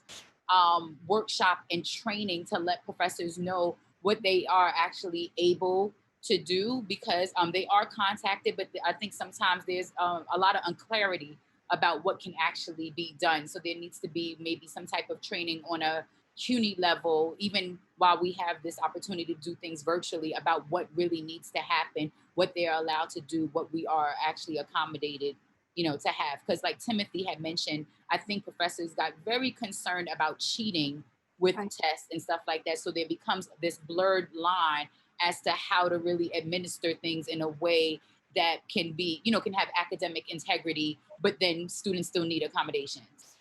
workshop and training to let professors know what they are actually able to do, because they are contacted, but I think sometimes there's a lot of unclarity about what can actually be done. So there needs to be maybe some type of training on a CUNY level, even while we have this opportunity to do things virtually, about what really needs to happen, what they're allowed to do, what we are actually accommodated, to have. Because like Timothy had mentioned, I think professors got very concerned about cheating with tests and stuff like that. So there becomes this blurred line as to how to really administer things in a way that can be, can have academic integrity, but then students still need accommodations.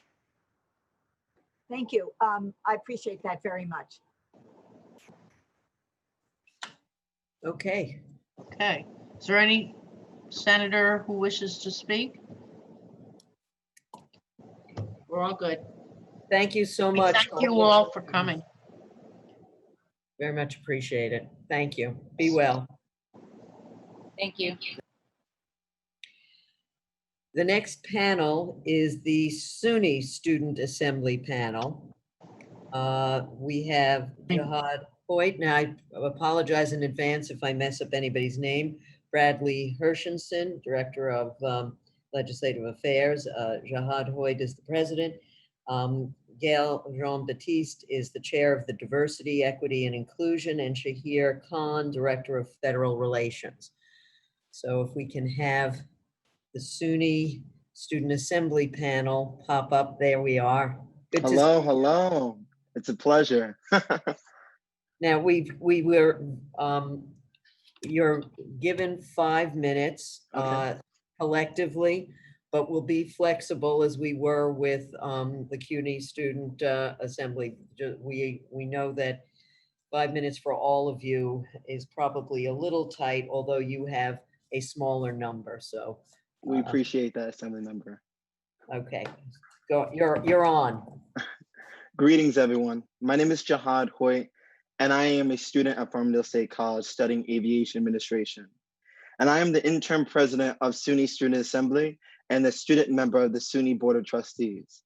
Thank you. I appreciate that very much. Okay. Okay. Is there any senator who wishes to speak? We're all good. Thank you so much. Thank you all for coming. Very much appreciate it. Thank you. Be well. Thank you. The next panel is the SUNY Student Assembly Panel. We have Jihad Hoyt. Now, I apologize in advance if I mess up anybody's name. Bradley Hershenson, Director of Legislative Affairs. Jihad Hoyt is the president. Gail Jean-Baptiste is the chair of the Diversity, Equity, and Inclusion, and Shahir Khan, Director of Federal Relations. So if we can have the SUNY Student Assembly Panel pop up, there we are. Good to Hello, see. hello. It's a pleasure. Now you're given 5 minutes collectively, but we'll be flexible as we were with the CUNY Student Assembly. We know that 5 minutes for all of you is probably a little tight, although you have a smaller number. So We appreciate that, Assembly Member. okay, go. You're on. Greetings, everyone. My name is Jihad Hoyt, and I am a student at Farmingdale State College studying aviation administration. And I am the interim president of SUNY Student Assembly and the student member of the SUNY Board of Trustees.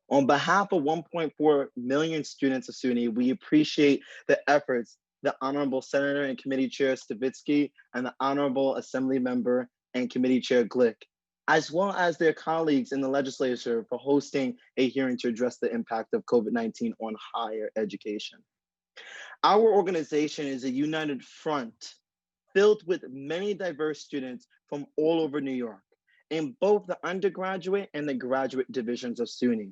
On behalf of 1.4 million students of SUNY, we appreciate the efforts the Honorable Senator and Committee Chair Stavitsky and the Honorable Assembly Member and Committee Chair Glick, as well as their colleagues in the legislature, for hosting a hearing to address the impact of COVID-19 on higher education. Our organization is a united front filled with many diverse students from all over New York in both the undergraduate and the graduate divisions of SUNY.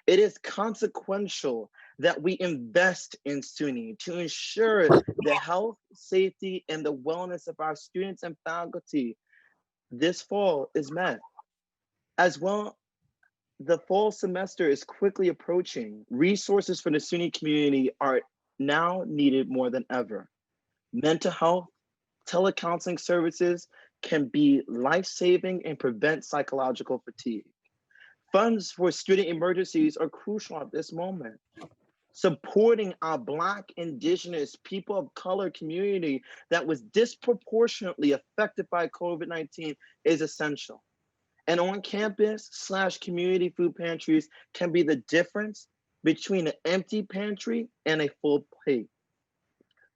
It is consequential that we invest in SUNY to ensure the health, safety, and the wellness of our students and faculty this fall is met. As well, the fall semester is quickly approaching. Resources for the SUNY community are now needed more than ever. Mental health, telecounseling services can be life-saving and prevent psychological fatigue. Funds for student emergencies are crucial at this moment. Supporting our Black, Indigenous, people of color community that was disproportionately affected by COVID-19 is essential. And on-campus / community food pantries can be the difference between an empty pantry and a full plate.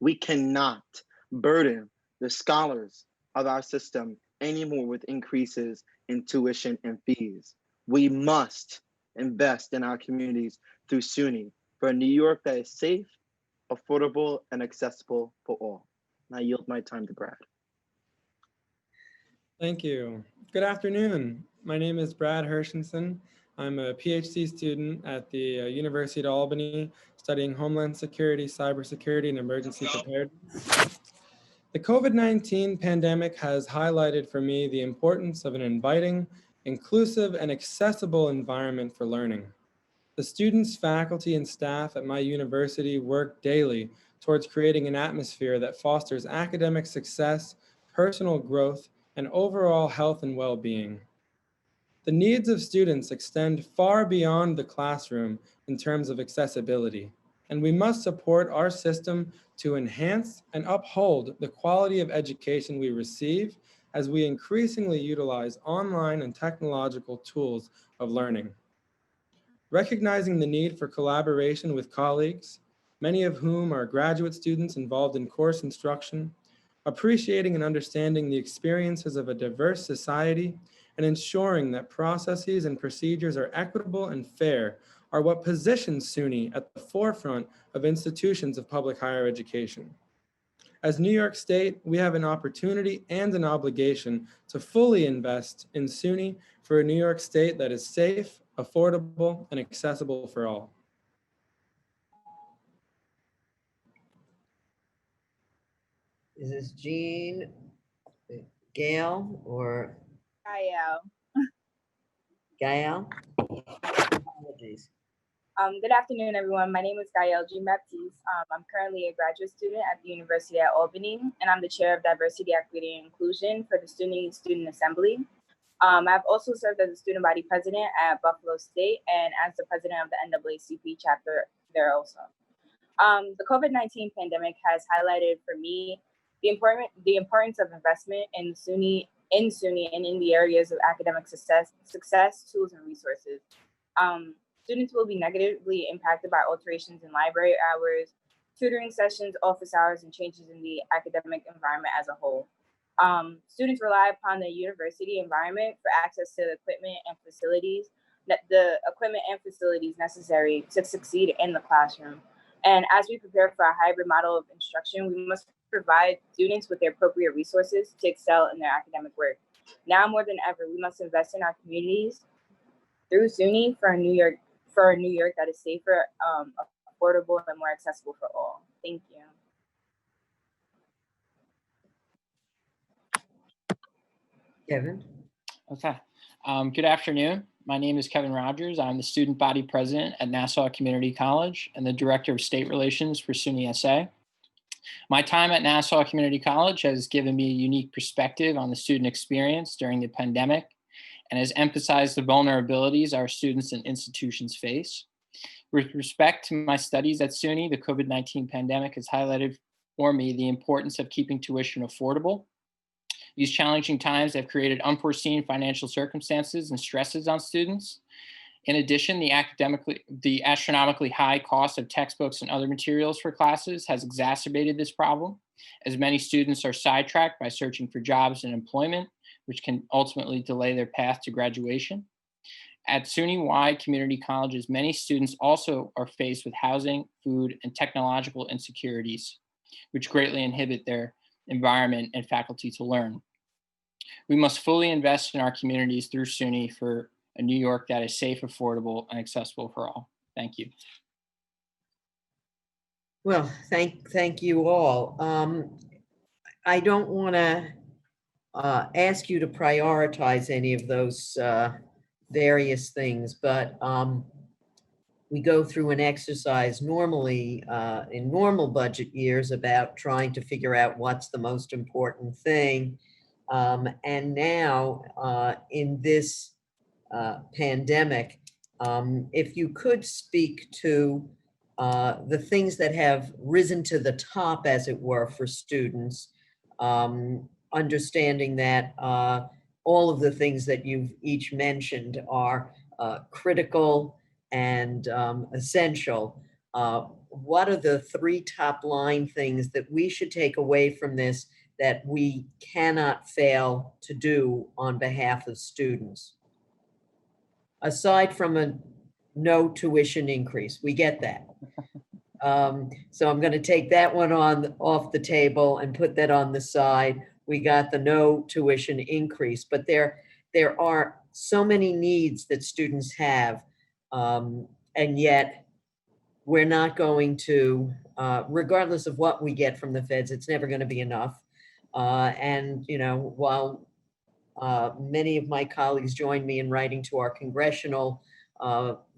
We cannot burden the scholars of our system anymore with increases in tuition and fees. We must invest in our communities through SUNY for a New York that is safe, affordable, and accessible for all. And I yield my time to Brad. Thank you. Good afternoon. My name is Brad Hershenson. I'm a PhD student at the University of Albany, studying Homeland Security, Cybersecurity, and Emergency Preparedness. The COVID-19 pandemic has highlighted for me the importance of an inviting, inclusive, and accessible environment for learning. The students, faculty, and staff at my university work daily towards creating an atmosphere that fosters academic success, personal growth, and overall health and well-being. The needs of students extend far beyond the classroom in terms of accessibility, and we must support our system to enhance and uphold the quality of education we receive as we increasingly utilize online and technological tools of learning. Recognizing the need for collaboration with colleagues, many of whom are graduate students involved in course instruction, appreciating and understanding the experiences of a diverse society, and ensuring that processes and procedures are equitable and fair are what positions SUNY at the forefront of institutions of public higher education. As New York State, we have an opportunity and an obligation to fully invest in SUNY for a New York State that is safe, affordable, and accessible for all. Is this Jean, Gail, or Gael. Gail? Apologies. Good afternoon, everyone. My name is Gael G. Baptiste. I'm currently a graduate student at the University at Albany, and I'm the chair of Diversity, Equity, and Inclusion for the Student Assembly. I've also served as a student body president at Buffalo State and as the president of the NAACP chapter there also. The COVID-19 pandemic has highlighted for me the importance of investment in SUNY and in the areas of academic success, tools, and resources. Students will be negatively impacted by alterations in library hours, tutoring sessions, office hours, and changes in the academic environment as a whole. Students rely upon the university environment for access to the equipment and facilities necessary to succeed in the classroom. And as we prepare for a hybrid model of instruction, we must provide students with the appropriate resources to excel in their academic work. Now more than ever, we must invest in our communities through SUNY for a New York that is safer, affordable, and more accessible for all. Thank you. Kevin? Okay. Good afternoon. My name is Kevin Rogers. I'm the student body president at Nassau Community College and the director of state relations for SUNY SA. My time at Nassau Community College has given me a unique perspective on the student experience during the pandemic and has emphasized the vulnerabilities our students and institutions face. With respect to my studies at SUNY, the COVID-19 pandemic has highlighted for me the importance of keeping tuition affordable. These challenging times have created unforeseen financial circumstances and stresses on students. In addition, the astronomically high cost of textbooks and other materials for classes has exacerbated this problem, as many students are sidetracked by searching for jobs and employment, which can ultimately delay their path to graduation. At SUNY-wide community colleges, many students also are faced with housing, food, and technological insecurities, which greatly inhibit their environment and faculty to learn. We must fully invest in our communities through SUNY for a New York that is safe, affordable, and accessible for all. Thank you. Well, thank you all. I don't want to ask you to prioritize any of those various things, but we go through an exercise normally in normal budget years about trying to figure out what's the most important thing. And now in this pandemic, if you could speak to the things that have risen to the top, as it were, for students, understanding that all of the things that you've each mentioned are critical and essential. What are the three top line things that we should take away from this that we cannot fail to do on behalf of students? Aside from a no tuition increase, we get that. So I'm going to take that one off the table and put that on the side. we got the no tuition increase, but there are so many needs that students have, and yet we're not going to, regardless of what we get from the feds, it's never going to be enough. And, you know, while many of my colleagues joined me in writing to our congressional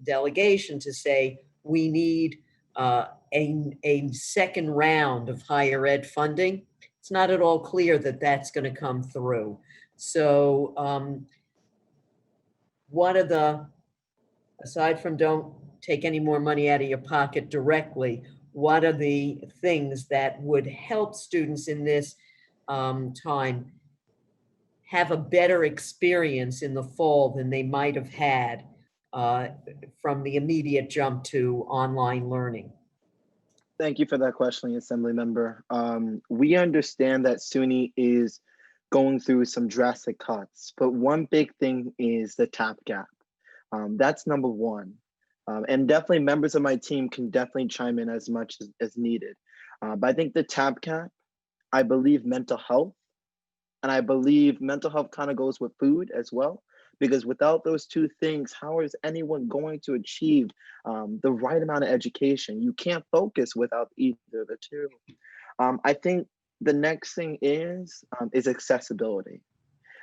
delegation to say we need a second round of higher ed funding, it's not at all clear that that's going to come through. So what are the, aside from don't take any more money out of your pocket directly, what are the things that would help students in this time have a better experience in the fall than they might have had from the immediate jump to online learning? Thank you for that question, Assembly Member. We understand that SUNY is going through some drastic cuts, but one big thing is the TAP gap. That's number one. And definitely members of my team can definitely chime in as much as needed. But I think the TAP gap, I believe mental health, and I believe mental health kind of goes with food as well, because without those two things, how is anyone going to achieve the right amount of education? You can't focus without either of the two. I think the next thing is accessibility.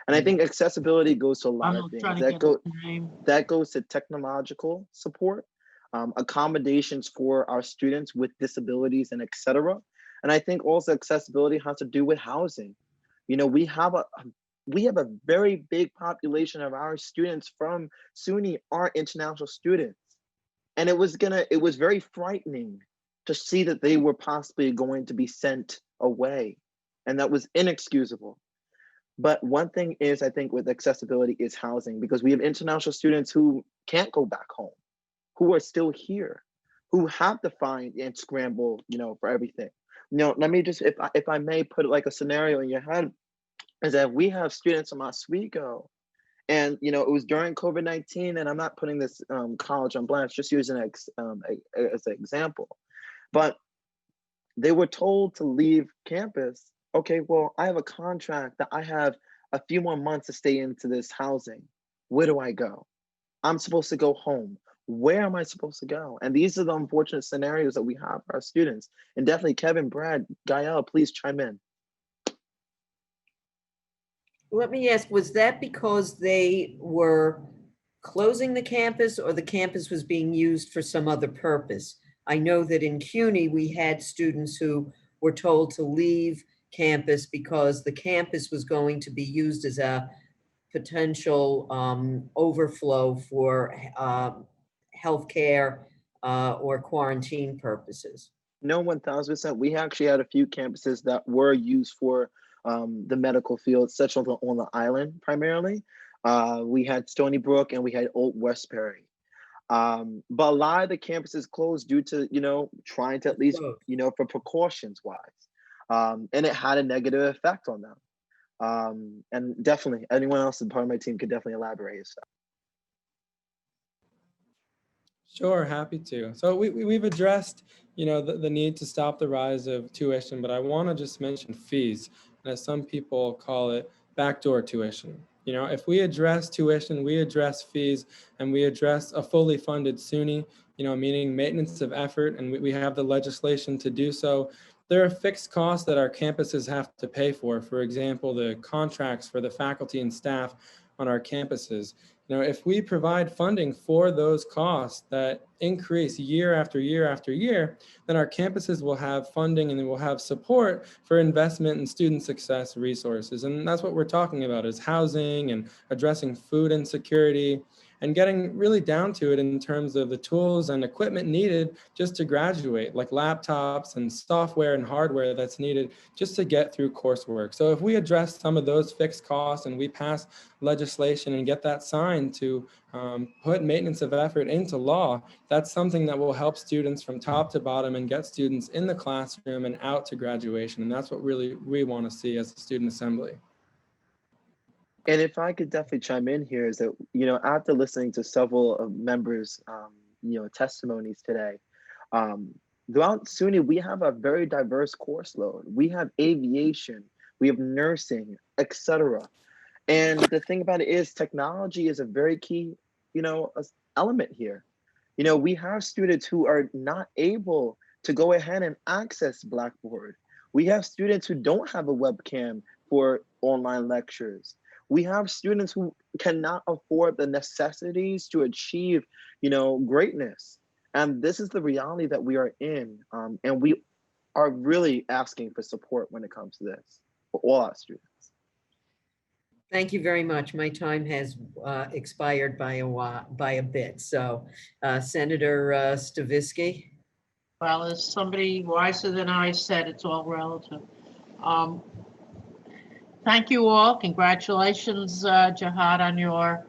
And I think accessibility goes to a lot of things. That goes to technological support, accommodations for our students with disabilities and et cetera. And I think also accessibility has to do with housing. You know, we have a very big population of our students from SUNY are international students. And it was very frightening to see that they were possibly going to be sent away. And that was inexcusable. But one thing is, I think with accessibility is housing, because we have international students who can't go back home, who are still here, who have to find and scramble, you know, for everything. You know, let me just, if I may put like a scenario in your head, is that we have students from Oswego, and you know, it was during COVID-19, and I'm not putting this college on blast, just using it as an example, but they were told to leave campus. Okay, well, I have a contract that I have a few more months to stay into this housing. Where do I go? I'm supposed to go home. Where am I supposed to go? And these are the unfortunate scenarios that we have for our students. And definitely Kevin, Brad, Gael, please chime in. Let me ask, was that because they were closing the campus or the campus was being used for some other purpose? I know that in CUNY, we had students who were told to leave campus because the campus was going to be used as a potential overflow for healthcare or quarantine purposes. No, 1000%. We actually had a few campuses that were used for the medical field, such on the island primarily. We had Stony Brook and we had Old Westbury. But a lot of the campuses closed due to, you know, trying to at least, you know, for precautions wise. And it had a negative effect on them. And definitely anyone else in part of my team could definitely elaborate. So. Sure, happy to. So we've addressed, you know, the need to stop the rise of tuition, but I want to just mention fees, and as some people call it, backdoor tuition. You know, if we address tuition, we address fees, and we address a fully funded SUNY, you know, meaning maintenance of effort, and we have the legislation to do so. There are fixed costs that our campuses have to pay for. For example, the contracts for the faculty and staff on our campuses. You know, if we provide funding for those costs that increase year after year after year, then our campuses will have funding and they will have support for investment in student success resources. And that's what we're talking about, is housing and addressing food insecurity and getting really down to it in terms of the tools and equipment needed just to graduate, like laptops and software and hardware that's needed just to get through coursework. So if we address some of those fixed costs and we pass legislation and get that signed to put maintenance of effort into law, that's something that will help students from top to bottom and get students in the classroom and out to graduation. And that's what really we want to see as a student assembly. And if I could definitely chime in here, is that, you know, after listening to several of members, you know, testimonies today, throughout SUNY, we have a very diverse course load. We have aviation, we have nursing, etc. And the thing about it is technology is a very key, element here. We have students who are not able to go ahead and access Blackboard. We have students who don't have a webcam for online lectures. We have students who cannot afford the necessities to achieve, greatness. And this is the reality that we are in. And we are really asking for support when it comes to this for all our students. Thank you very much. My time has expired by a bit. So Senator Stavisky. Well, as somebody wiser than I said, it's all relative. Thank you all. Congratulations, Jihad, on your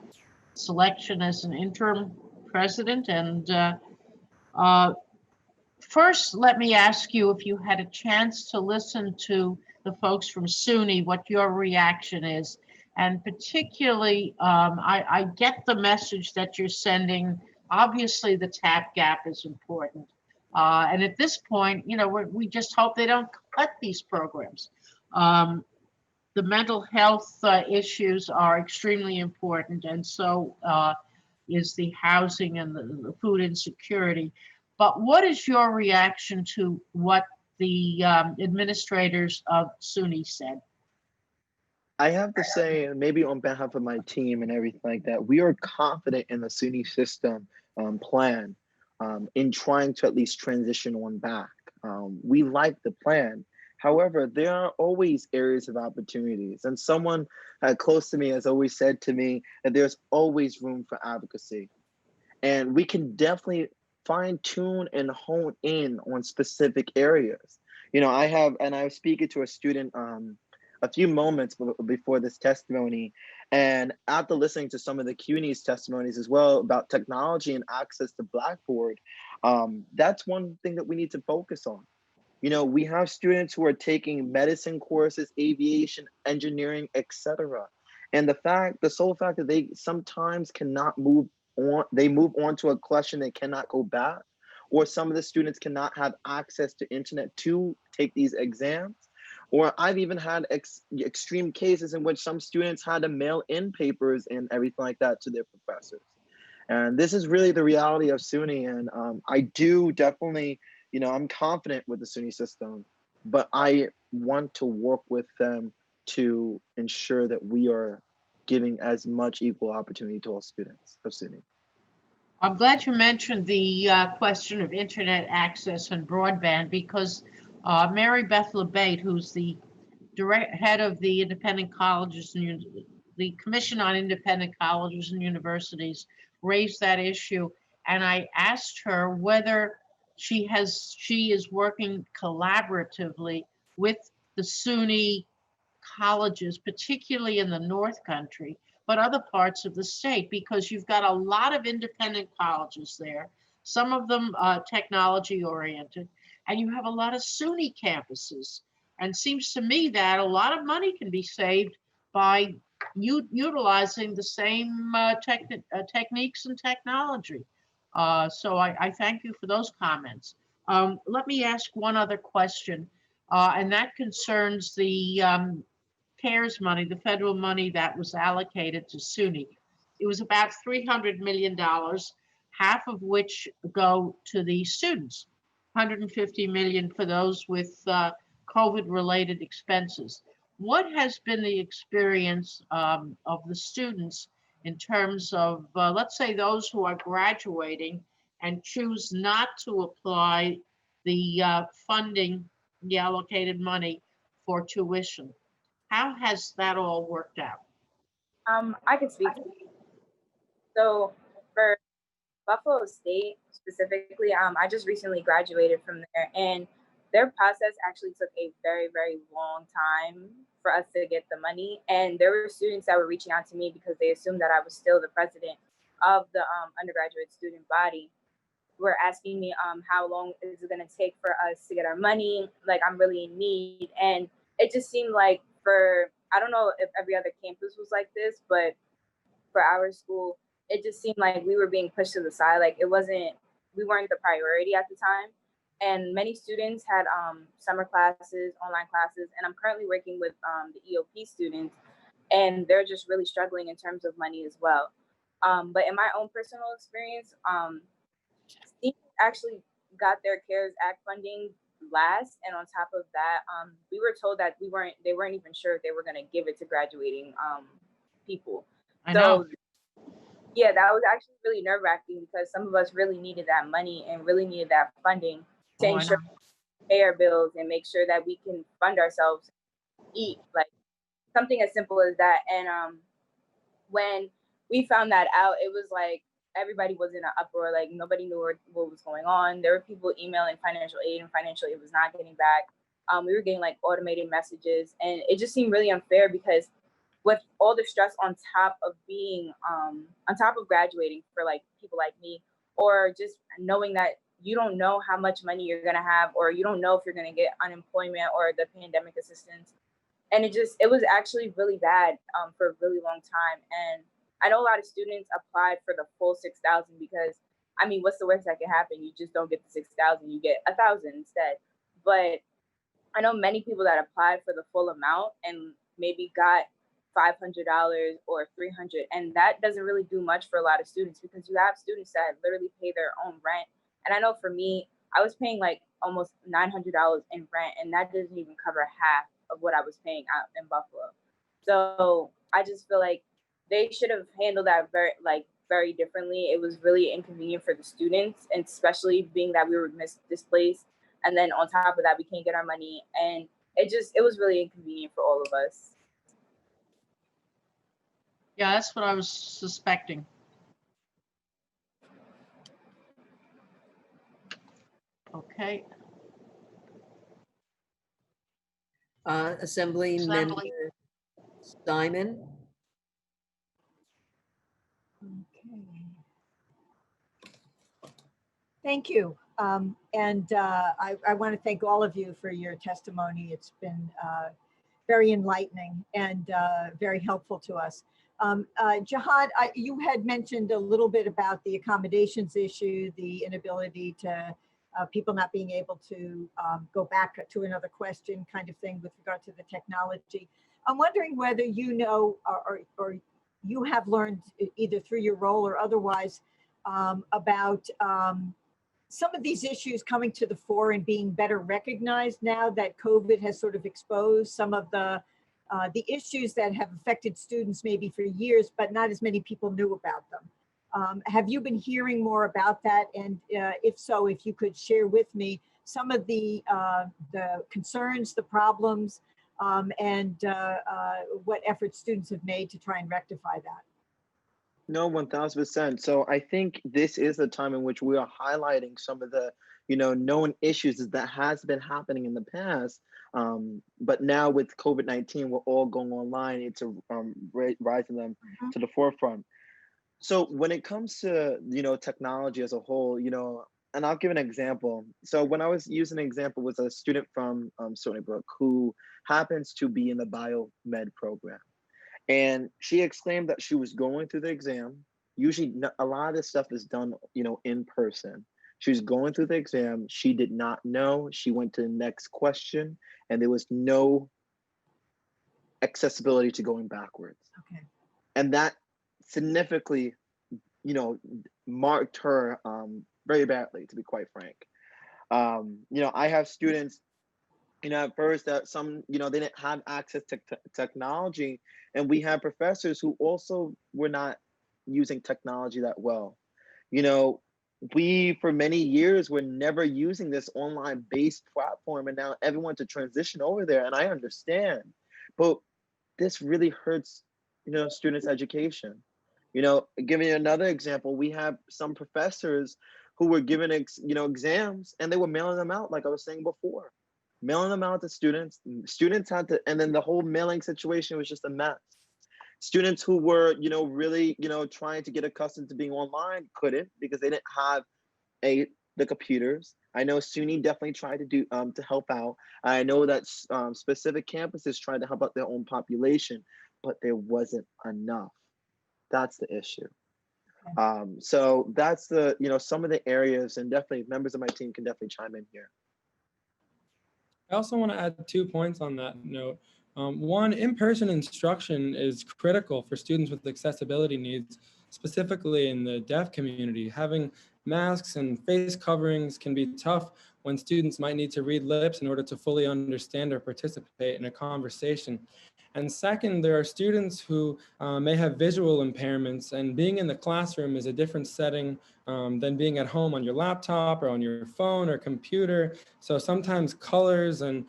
selection as an interim president. And first, let me ask you, if you had a chance to listen to the folks from SUNY, what your reaction is. And particularly, I get the message that you're sending. Obviously, the TAP gap is important. And at this point, we just hope they don't cut these programs. The mental health issues are extremely important, and so is the housing and the food insecurity. But what is your reaction to what the administrators of SUNY said? I have to say, maybe on behalf of my team and everything like that, we are confident in the SUNY system plan in trying to at least transition on back. We like the plan. However, there are always areas of opportunities. And someone close to me has always said to me that there's always room for advocacy. And we can definitely fine tune and hone in on specific areas. I was speaking to a student a few moments before this testimony, and after listening to some of the CUNY's testimonies as well about technology and access to Blackboard, that's one thing that we need to focus on. We have students who are taking medicine courses, aviation, engineering, etc. And the sole fact that they sometimes cannot move on, they move on to a question they cannot go back, or some of the students cannot have access to internet to take these exams. Or I've even had extreme cases in which some students had to mail in papers and everything like that to their professors. And this is really the reality of SUNY. And I do definitely, I'm confident with the SUNY system, but I want to work with them to ensure that we are giving as much equal opportunity to all students of SUNY. I'm glad you mentioned the question of internet access and broadband, because Mary Beth LeBate, who's the head of the Independent Colleges and the Commission on Independent Colleges and Universities, raised that issue. And I asked her whether she is working collaboratively with the SUNY colleges, particularly in the North Country, but other parts of the state, because you've got a lot of independent colleges there, some of them technology oriented, and you have a lot of SUNY campuses. And it seems to me that a lot of money can be saved by utilizing the same techniques and technology. So I thank you for those comments. Let me ask one other question, and that concerns the CARES money, the federal money that was allocated to SUNY. It was about $300 million, half of which go to the students, $150 million for those with COVID-related expenses. What has been the experience of the students in terms of, let's say, those who are graduating and choose not to apply the funding, the allocated money for tuition? How has that all worked out? I can speak. So for Buffalo State specifically, I just recently graduated from there, and their process actually took a very, very long time for us to get the money. And there were students that were reaching out to me because they assumed that I was still the president of the undergraduate student body. Were asking me how long is it going to take for us to get our money? Like, I'm really in need. And it just seemed like I don't know if every other campus was like this, but for our school, it just seemed like we were being pushed to the side. Like we weren't the priority at the time. And many students had summer classes, online classes, and I'm currently working with the EOP students, and they're just really struggling in terms of money as well. But in my own personal experience, students actually got their CARES Act funding last, and on top of that, we were told that they weren't even sure if they were going to give it to graduating people. I know. Yeah, that was actually really nerve wracking because some of us really needed that money and really needed that funding to Oh, I ensure know. we pay our bills and make sure that we can fund ourselves, eat, like something as simple as that. And when we found that out, it was like everybody was in an uproar. Like nobody knew what was going on. There were people emailing financial aid, and financial aid was not getting back. We were getting like automated messages, and it just seemed really unfair because with all the stress on top of being on top of graduating for like people like me, or just knowing that you don't know how much money you're gonna have, or you don't know if you're gonna get unemployment or the pandemic assistance. And it was actually really bad for a really long time. And I know a lot of students applied for the full 6,000 because I mean, what's the worst that can happen? You just don't get the 6,000, you get 1,000 instead. But I know many people that applied for the full amount and maybe got $500 or $300, and that doesn't really do much for a lot of students because you have students that literally pay their own rent. And I know for me, I was paying like almost $900 in rent, and that doesn't even cover half of what I was paying out in Buffalo. So I just feel like they should have handled that very differently. It was really inconvenient for the students, and especially being that we were displaced, and then on top of that, we can't get our money, and it was really inconvenient for all of us. Yeah, that's what I was suspecting. Okay. Assembly Member Simon. Thank you. I want to thank all of you for your testimony. It's been very enlightening and very helpful to us. Jihad, you had mentioned a little bit about the accommodations issue, the inability to people not being able to go back to another question kind of thing with regard to the technology. I'm wondering whether you know or you have learned either through your role or otherwise about some of these issues coming to the fore and being better recognized now that COVID has sort of exposed some of the issues that have affected students maybe for years, but not as many people knew about them. Have you been hearing more about that? And if so, if you could share with me some of the concerns, the problems, and what efforts students have made to try and rectify that. No, 1000%. So I think this is the time in which we are highlighting some of the, known issues that has been happening in the past. But now with COVID-19, we're all going online. It's rising them to the forefront. So when it comes to, technology as a whole, and I'll give an example. So when I was using an example was a student from Stony Brook who happens to be in the biomed program. And she exclaimed that she was going through the exam. Usually a lot of this stuff is done, in person. She was going through the exam. She did not know. She went to the next question and there was no accessibility to going backwards. Okay. And that significantly, marked her very badly, to be quite frank. I have students, at first that some, they didn't have access to technology. And we have professors who also were not using technology that well. We, for many years, were never using this online based platform. And now everyone's to transition over there. And I understand, but this really hurts, students' education. Giving you another example, we have some professors who were given, exams and they were mailing them out, like I was saying before. Mailing them out to students. Students had to, and then the whole mailing situation was just a mess. Students who were, really, trying to get accustomed to being online couldn't because they didn't have the computers. I know SUNY definitely tried to do to help out. I know that specific campuses tried to help out their own population, but there wasn't enough. That's the issue. So that's the, some of the areas, and definitely members of my team can definitely chime in here. I also want to add 2 points on that note. One, in-person instruction is critical for students with accessibility needs, specifically in the deaf community. Having masks and face coverings can be tough when students might need to read lips in order to fully understand or participate in a conversation. And second, there are students who may have visual impairments, and being in the classroom is a different setting than being at home on your laptop or on your phone or computer. So sometimes colors and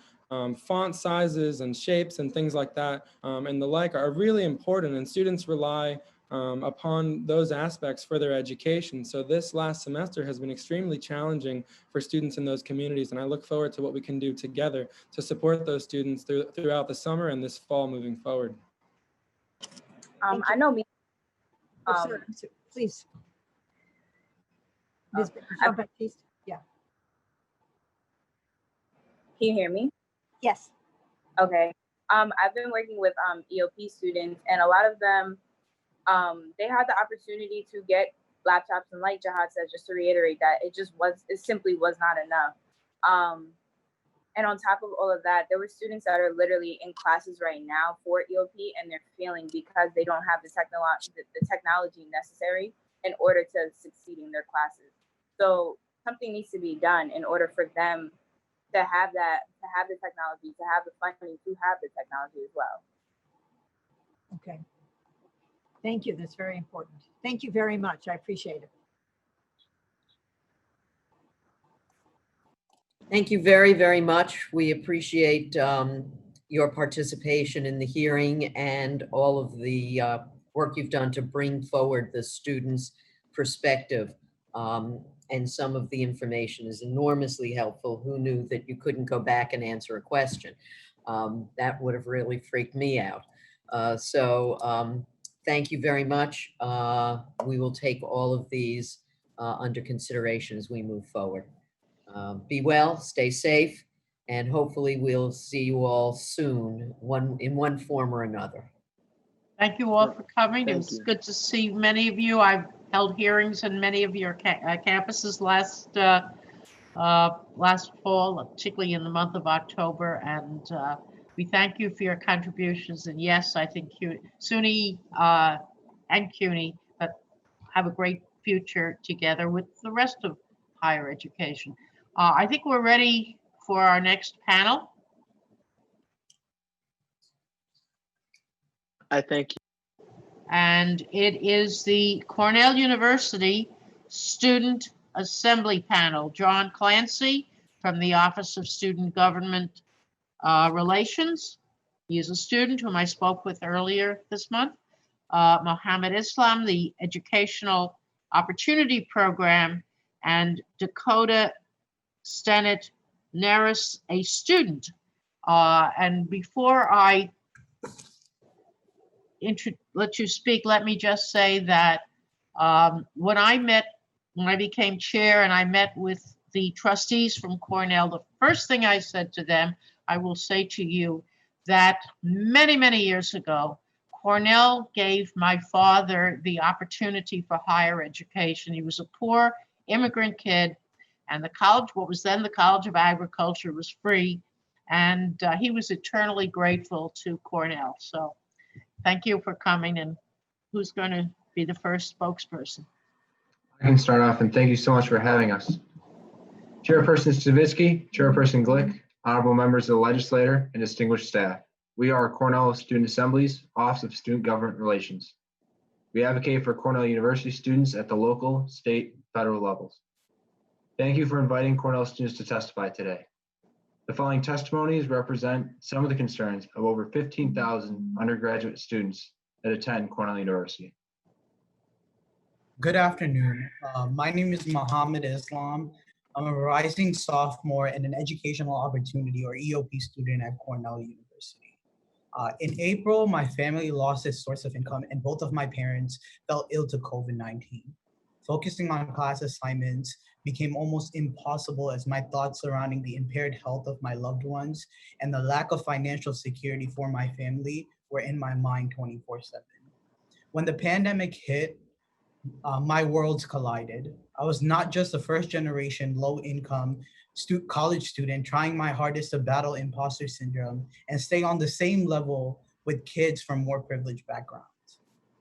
font sizes and shapes and things like that and the like are really important, and students rely upon those aspects for their education. So this last semester has been extremely challenging for students in those communities, and I look forward to what we can do together to support those students throughout the summer and this fall moving forward. I know me. Please. Ms. Jean-Baptiste? Yeah. Can you hear me? Yes. Okay. I've been working with EOP students, and a lot of them, they had the opportunity to get laptops, and like Jahad said, just to reiterate that it simply was not enough. And on top of all of that, there were students that are literally in classes right now for EOP, and they're failing because they don't have the technology necessary in order to succeed in their classes. So something needs to be done in order for them to have the technology, to have the funding, to have the technology as well. Okay. Thank you. That's very important. Thank you very much. I appreciate it. Thank you very, very much. We appreciate your participation in the hearing and all of the work you've done to bring forward the students' perspective. And some of the information is enormously helpful. Who knew that you couldn't go back and answer a question? That would have really freaked me out. Thank you very much. We will take all of these under consideration as we move forward. Be well, stay safe, and hopefully we'll see you all soon, in one form or another. Thank you all for coming. It Thank was you. good to see many of you. I've held hearings in many of your campuses last fall, particularly in the month of October, and we thank you for your contributions. And yes, I think SUNY and CUNY have a great future together with the rest of higher education. I think we're ready for our next panel. I thank you. And it is the Cornell University Student Assembly Panel. John Clancy from the Office of Student Government Relations. He is a student whom I spoke with earlier this month. Mohammed Islam, the Educational Opportunity Program, and Dakota Stennett Neris, a student. And before I let you speak, let me just say that when I became chair and I met with the trustees from Cornell, the first thing I said to them, I will say to you that many, many years ago, Cornell gave my father the opportunity for higher education. He was a poor immigrant kid, and the college, what was then the College of Agriculture, was free, and he was eternally grateful to Cornell. So thank you for coming, and who's going to be the first spokesperson? I can start off, and thank you so much for having us. Chairperson Stavisky, Chairperson Glick, honorable members of the legislature, and distinguished staff. We are Cornell Student Assemblies, Office of Student Government Relations. We advocate for Cornell University students at the local, state, federal levels. Thank you for inviting Cornell students to testify today. The following testimonies represent some of the concerns of over 15,000 undergraduate students that attend Cornell University. Good afternoon. My name is Mohammed Islam. I'm a rising sophomore and an educational opportunity or EOP student at Cornell University. In April, my family lost its source of income and both of my parents fell ill to COVID-19. Focusing on class assignments became almost impossible as my thoughts surrounding the impaired health of my loved ones and the lack of financial security for my family were in my mind 24/7. When the pandemic hit, my worlds collided. I was not just a first generation low income college student trying my hardest to battle imposter syndrome and stay on the same level with kids from more privileged backgrounds.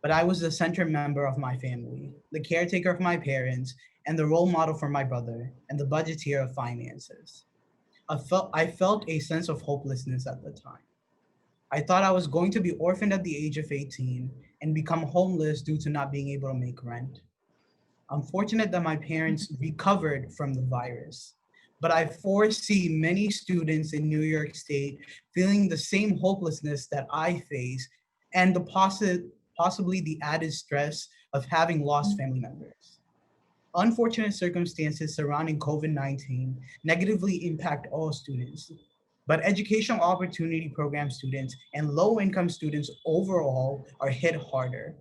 But I was the center member of my family, the caretaker of my parents, and the role model for my brother, and the budgeteer of finances. I felt a sense of hopelessness at the time. I thought I was going to be orphaned at the age of 18 and become homeless due to not being able to make rent. I'm fortunate that my parents recovered from the virus, but I foresee many students in New York State feeling the same hopelessness that I face and the possibly the added stress of having lost family members. Unfortunate circumstances surrounding COVID-19 negatively impact all students, but educational opportunity program students and low-income students overall are hit harder.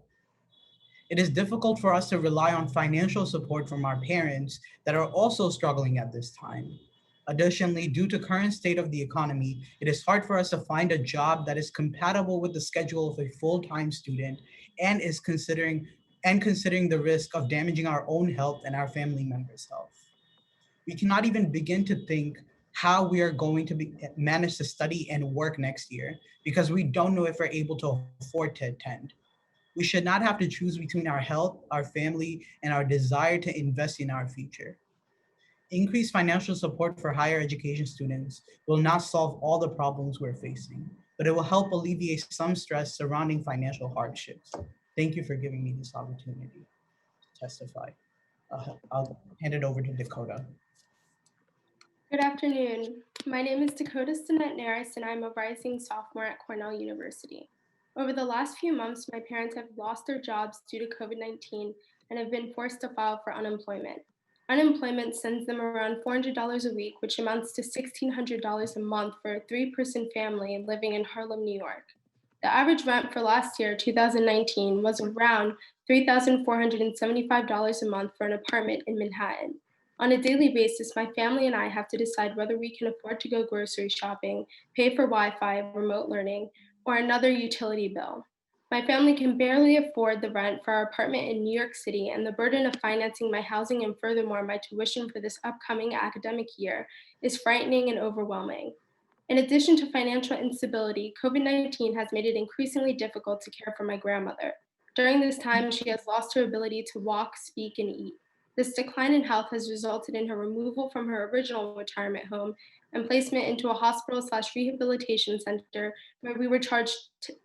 It is difficult for us to rely on financial support from our parents that are also struggling at this time. Additionally, due to current state of the economy, it is hard for us to find a job that is compatible with the schedule of a full-time student and is considering the risk of damaging our own health and our family members' health. We cannot even begin to think how we are going to manage to study and work next year because we don't know if we're able to afford to attend. We should not have to choose between our health, our family, and our desire to invest in our future. Increased financial support for higher education students will not solve all the problems we're facing, but it will help alleviate some stress surrounding financial hardships. Thank you for giving me this opportunity to testify. I'll hand it over to Dakota. Good afternoon. My name is Dakota Stinnett Naris, and I'm a rising sophomore at Cornell University. Over the last few months, my parents have lost their jobs due to COVID-19 and have been forced to file for unemployment. Unemployment sends them around $400 a week, which amounts to $1,600 a month for a three-person family living in Harlem, New York. The average rent for last year, 2019, was around $3,475 a month for an apartment in Manhattan. On a daily basis, my family and I have to decide whether we can afford to go grocery shopping, pay for Wi-Fi, remote learning, or another utility bill. My family can barely afford the rent for our apartment in New York City, and the burden of financing my housing and furthermore my tuition for this upcoming academic year is frightening and overwhelming. In addition to financial instability, COVID-19 has made it increasingly difficult to care for my grandmother. During this time, she has lost her ability to walk, speak, and eat. This decline in health has resulted in her removal from her original retirement home and placement into a hospital/rehabilitation center where we were charged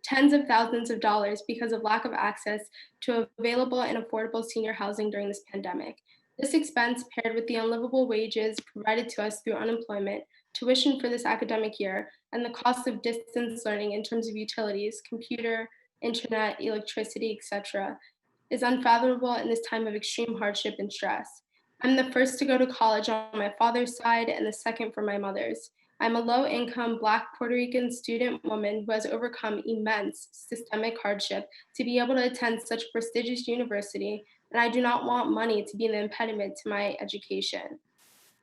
tens of thousands of dollars because of lack of access to available and affordable senior housing during this pandemic. This expense, paired with the unlivable wages provided to us through unemployment, tuition for this academic year, and the cost of distance learning in terms of utilities, computer, internet, electricity, etc., is unfathomable in this time of extreme hardship and stress. I'm the first to go to college on my father's side and the second for my mother's. I'm a low-income Black Puerto Rican student woman who has overcome immense systemic hardship to be able to attend such a prestigious university, and I do not want money to be an impediment to my education.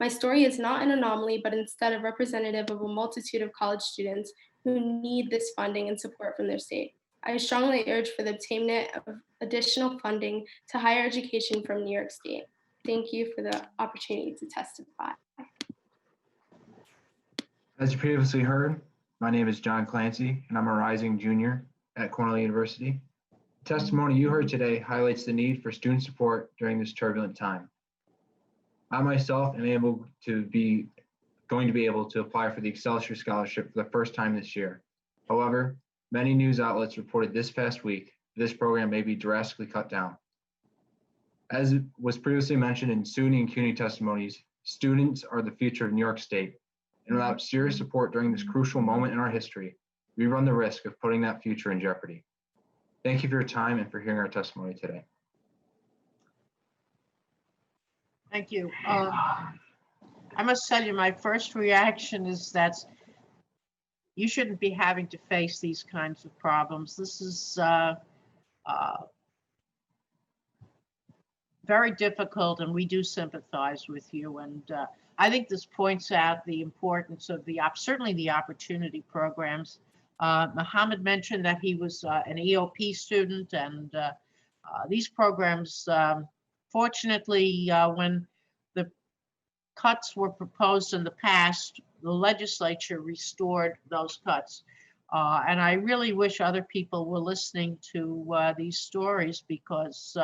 My story is not an anomaly, but instead a representative of a multitude of college students who need this funding and support from their state. I strongly urge for the obtainment of additional funding to higher education from New York State. Thank you for the opportunity to testify. As you previously heard, my name is John Clancy, and I'm a rising junior at Cornell University. The testimony you heard today highlights the need for student support during this turbulent time. I myself am going to be able to apply for the Excelsior Scholarship for the first time this year. However, many news outlets reported this past week this program may be drastically cut down. As was previously mentioned in SUNY and CUNY testimonies, students are the future of New York State, and without serious support during this crucial moment in our history, we run the risk of putting that future in jeopardy. Thank you for your time and for hearing our testimony today. Thank you. I must tell you, my first reaction is that you shouldn't be having to face these kinds of problems. This is very difficult, and we do sympathize with you. And I think this points out the importance of certainly the opportunity programs. Mohammed mentioned that he was an EOP student, and these programs, fortunately, when the cuts were proposed in the past, the legislature restored those cuts. And I really wish other people were listening to these stories because,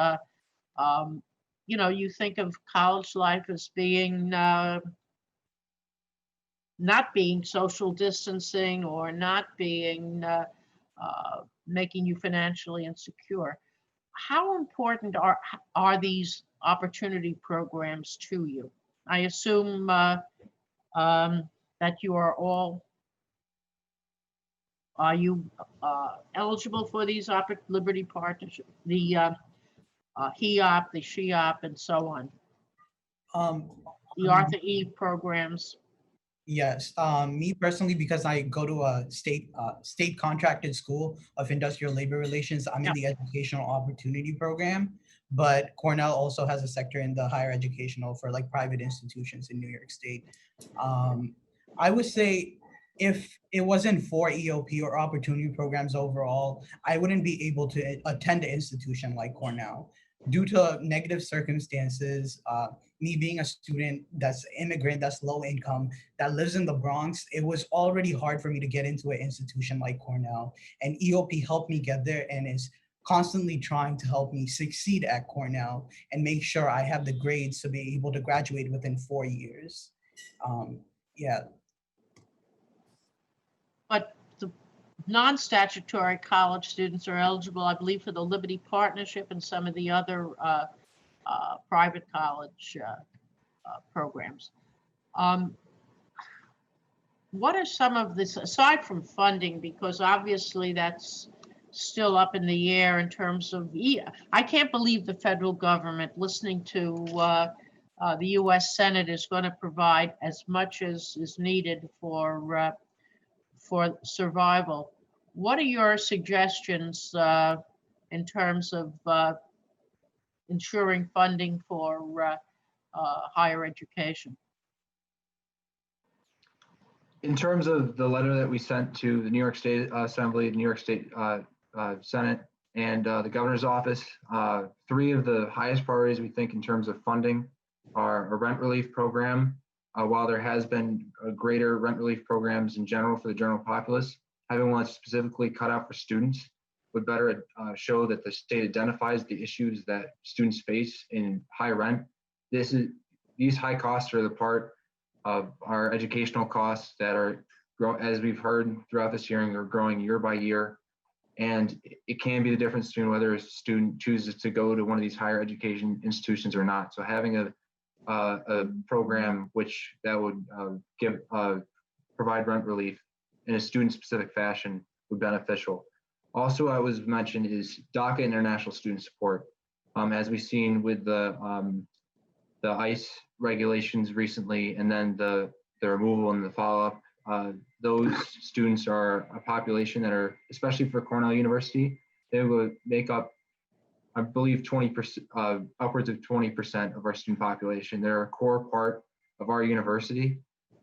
you know, you think of college life as being not being social distancing or not being making you financially insecure. How important are these opportunity programs to you? I assume that you are all. Are you eligible for these Liberty Partnership, the HEOP, the SHEOP, and so on? The Arthur E programs. Yes, me personally, because I go to a state contracted school of industrial labor relations, I'm in the educational opportunity program, but Cornell also has a sector in the higher educational for like private institutions in New York State. I would say if it wasn't for EOP or opportunity programs overall, I wouldn't be able to attend an institution like Cornell. Due to negative circumstances, me being a student that's immigrant, that's low income, that lives in the Bronx, it was already hard for me to get into an institution like Cornell. And EOP helped me get there and is constantly trying to help me succeed at Cornell and make sure I have the grades to be able to graduate within 4 years. Yeah. But the non-statutory college students are eligible, I believe, for the Liberty Partnership and some of the other private college programs. What are some of this, aside from funding, because obviously that's still up in the air in terms of, I can't believe the federal government, listening to the US Senate, is going to provide as much as is needed for survival. What are your suggestions in terms of ensuring funding for higher education? In terms of the letter that we sent to the New York State Assembly, the New York State Senate, and the governor's office, 3 of the highest priorities we think in terms of funding are a rent relief program. While there has been greater rent relief programs in general for the general populace, having one specifically cut out for students would better show that the state identifies the issues that students face in high rent. These high costs are the part of our educational costs that are, as we've heard throughout this hearing, are growing year by year. And it can be the difference between whether a student chooses to go to one of these higher education institutions or not. So having a program that would provide rent relief in a student-specific fashion would be beneficial. Also, I was mentioned is DACA international student support. As we've seen with the ICE regulations recently, and then the removal and the follow-up, those students are a population that are, especially for Cornell University, they would make up, I believe, 20%, upwards of 20% of our student population. They're a core part of our university,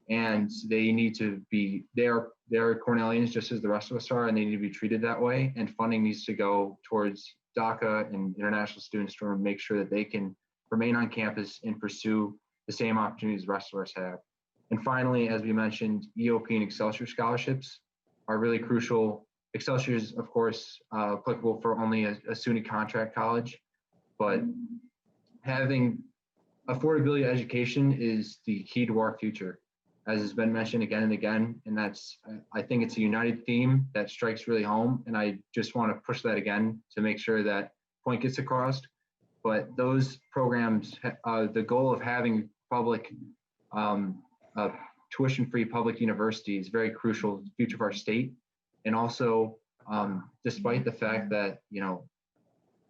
and they need to be, they're Cornellians just as the rest of us are, and they need to be treated that way. And funding needs to go towards DACA and international students to make sure that they can remain on campus and pursue the same opportunities the rest of us have. And finally, as we mentioned, EOP and Excelsior scholarships are really crucial. Excelsior is, of course, applicable for only a SUNY contract college, but having affordability education is the key to our future, as has been mentioned again and again. And I think it's a united theme that strikes really home. And I just want to push that again to make sure that point gets across. But those programs, the goal of having public, tuition-free public university is very crucial to the future of our state. And also, despite the fact that,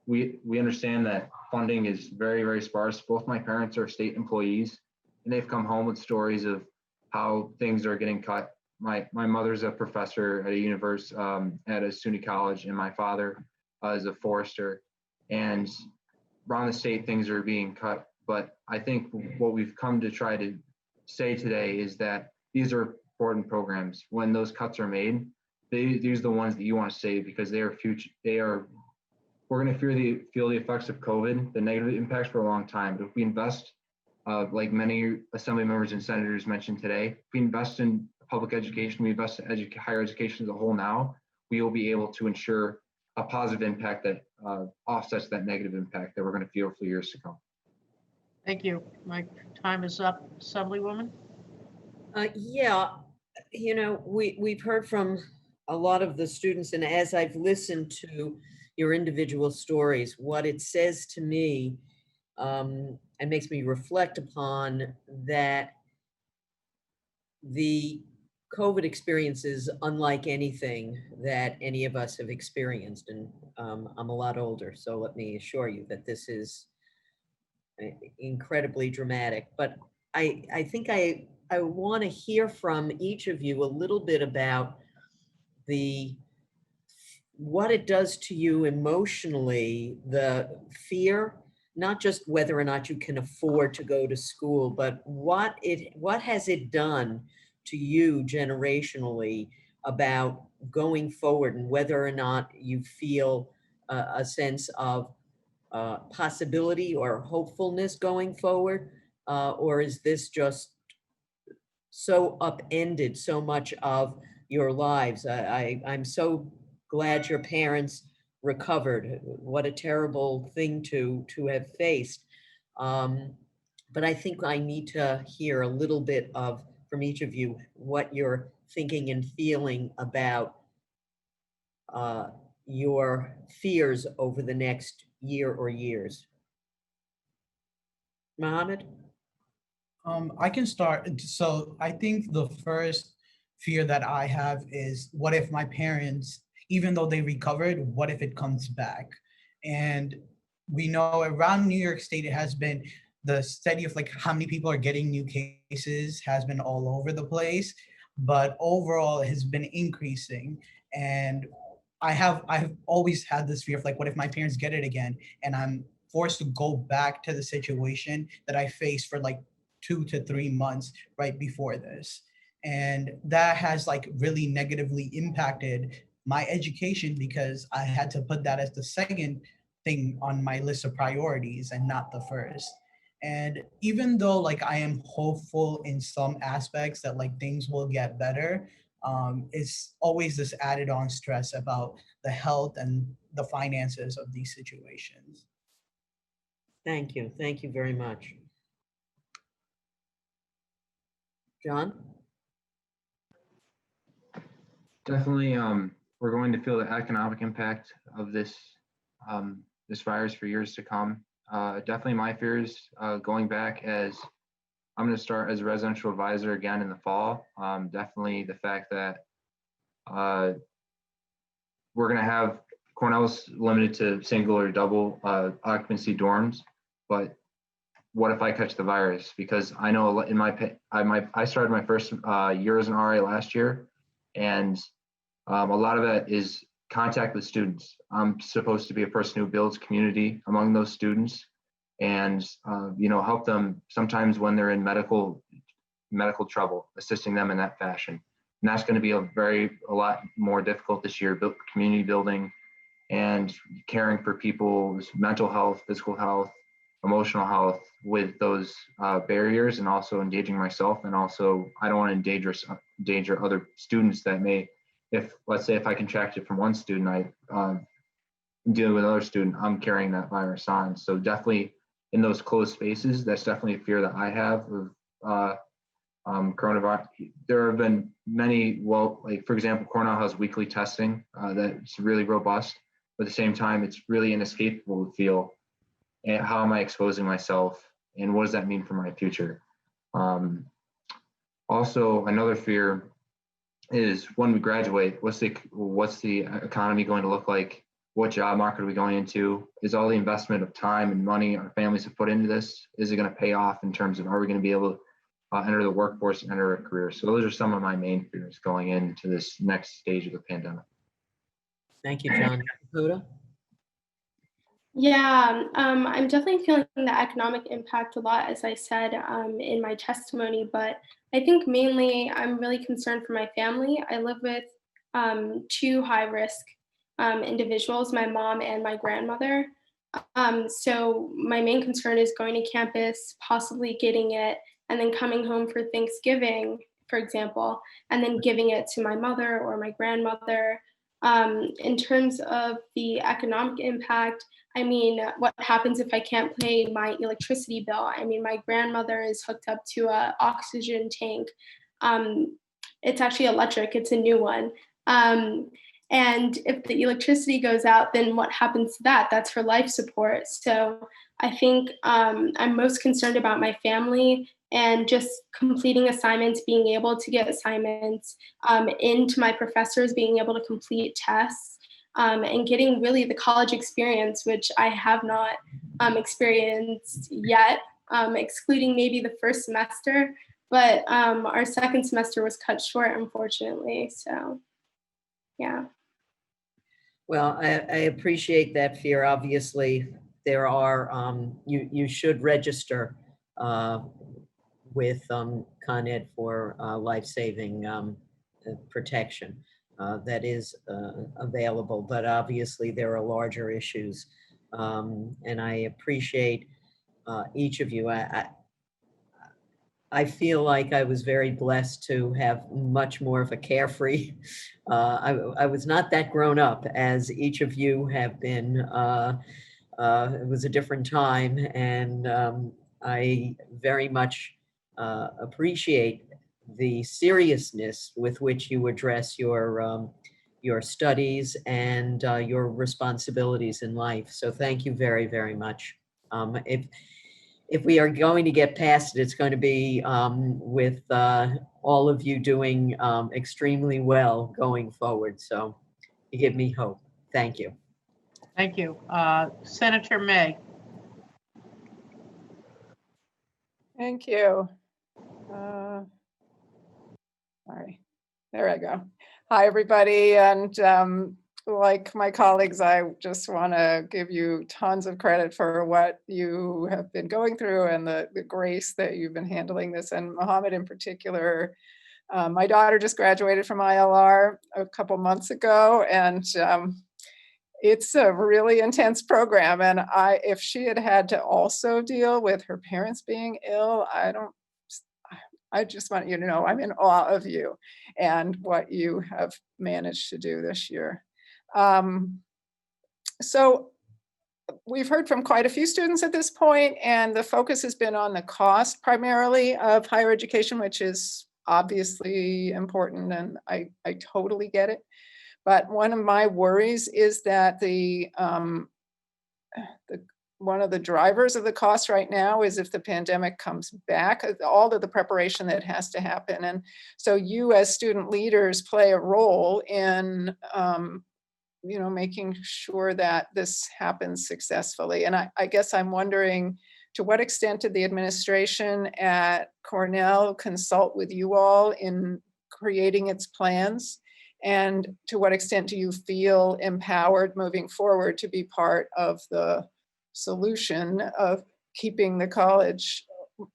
we understand that funding is very, very sparse. Both my parents are state employees, and they've come home with stories of how things are getting cut. My mother's a professor at a university, at a SUNY college, and my father is a forester. And around the state, things are being cut. But I think what we've come to try to say today is that these are important programs. When those cuts are made, these are the ones that you want to save because they are we're going to feel the effects of COVID, the negative impacts for a long time. But if we invest, like many assembly members and senators mentioned today, if we invest in public education, we invest in higher education as a whole now, we will be able to ensure a positive impact that offsets that negative impact that we're going to feel for years to come. Thank you. My time is up. Assemblywoman? Yeah, you know, we've heard from a lot of the students, and as I've listened to your individual stories, what it says to me and makes me reflect upon that the COVID experience is unlike anything that any of us have experienced. And I'm a lot older, so let me assure you that this is incredibly dramatic. But I think I want to hear from each of you a little bit about what it does to you emotionally, the fear, not just whether or not you can afford to go to school, but what has it done to you generationally about going forward, and whether or not you feel a sense of possibility or hopefulness going forward, or is this just so upended so much of your lives? I'm so glad your parents recovered. What a terrible thing to have faced. But I think I need to hear a little bit from each of you what you're thinking and feeling about your fears over the next year or years. Mohammed? I can start. So I think the first fear that I have is, what if my parents, even though they recovered, what if it comes back? And we know around New York State, it has been the study of like how many people are getting new cases has been all over the place, but overall it has been increasing. And I've always had this fear of like, what if my parents get it again and I'm forced to go back to the situation that I faced for like 2 to 3 months right before this. And that has like really negatively impacted my education, because I had to put that as the second thing on my list of priorities and not the first. And even though like I am hopeful in some aspects that like things will get better, it's always this added on stress about the health and the finances of these situations. Thank you. Thank you very much. John? Definitely, we're going to feel the economic impact of this virus for years to come. Definitely my fears going back, as I'm going to start as a residential advisor again in the fall. Definitely the fact that we're going to have Cornell's limited to single or double occupancy dorms, but what if I catch the virus? Because I know in I started my first year as an RA last year, and a lot of that is contact with students. I'm supposed to be a person who builds community among those students, and help them sometimes when they're in medical trouble, assisting them in that fashion. And that's going to be a lot more difficult this year. Community building and caring for people's mental health, physical health, emotional health with those barriers, and also engaging myself. And also, I don't want to endanger other students that may, let's say if I contract it from one student, I'm dealing with another student, I'm carrying that virus on. So definitely in those closed spaces, that's definitely a fear that I have of coronavirus. There have been many, like for example, Cornell has weekly testing that's really robust, but at the same time, it's really inescapable to feel, and how am I exposing myself, and what does that mean for my future? Also, another fear is when we graduate, what's the economy going to look like? What job market are we going into? Is all the investment of time and money our families have put into this, is it going to pay off in terms of, are we going to be able to enter the workforce and enter a career? So those are some of my main fears going into this next stage of the pandemic. Thank you, John. Huda? Yeah, I'm definitely feeling the economic impact a lot, as I said in my testimony, but I think mainly I'm really concerned for my family. I live with 2 high-risk individuals, my mom and my grandmother. So my main concern is going to campus, possibly getting it, and then coming home for Thanksgiving, for example, and then giving it to my mother or my grandmother. In terms of the economic impact, I mean, what happens if I can't pay my electricity bill? I mean, my grandmother is hooked up to a oxygen tank. It's actually electric, it's a new one. And if the electricity goes out, then what happens to that? That's for life support. So I think I'm most concerned about my family and just completing assignments, being able to get assignments into my professors, being able to complete tests, and getting really the college experience, which I have not experienced yet, excluding maybe the first semester. But our second semester was cut short, unfortunately. So, yeah. Well, I appreciate that fear. Obviously, there are, you should register with Con Ed for life-saving protection that is available, but obviously there are larger issues. And I appreciate each of you. I feel like I was very blessed to have much more of a carefree. I was not that grown up as each of you have been. It was a different time, and I very much appreciate the seriousness with which you address your studies and your responsibilities in life. So thank you very, very much. If we are going to get past it, it's going to be with all of you doing extremely well going forward. So you give me hope. Thank you. Thank you. Senator May. Thank you. Sorry, there I go. Hi, everybody. And like my colleagues, I just want to give you tons of credit for what you have been going through and the grace that you've been handling this. And Mohammed in particular, my daughter just graduated from ILR a couple months ago, and it's a really intense program. And if she had had to also deal with her parents being ill, I just want you to know I'm in awe of you and what you have managed to do this year. So we've heard from quite a few students at this point, and the focus has been on the cost primarily of higher education, which is obviously important, and I totally get it. But one of my worries is that one of the drivers of the cost right now is if the pandemic comes back, all of the preparation that has to happen. And so you as student leaders play a role in making sure that this happens successfully. And I guess I'm wondering, to what extent did the administration at Cornell consult with you all in creating its plans? And to what extent do you feel empowered moving forward to be part of the solution of keeping the college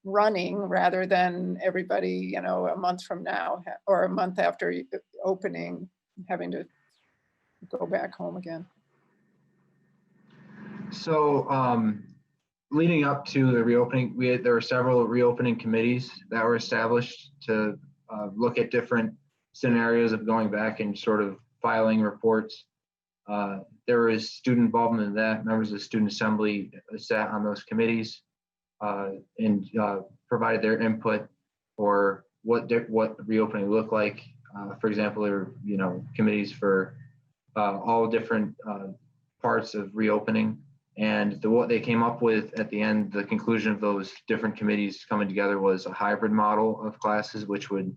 running rather than everybody, a month from now or a month after opening, having to go back home again? So leading up to the reopening, there were several reopening committees that were established to look at different scenarios of going back and sort of filing reports. There was student involvement in that. Members of the Student Assembly sat on those committees and provided their input for what reopening looked like. For example, there were committees for all different parts of reopening, and what they came up with at the end, the conclusion of those different committees coming together was a hybrid model of classes, which would,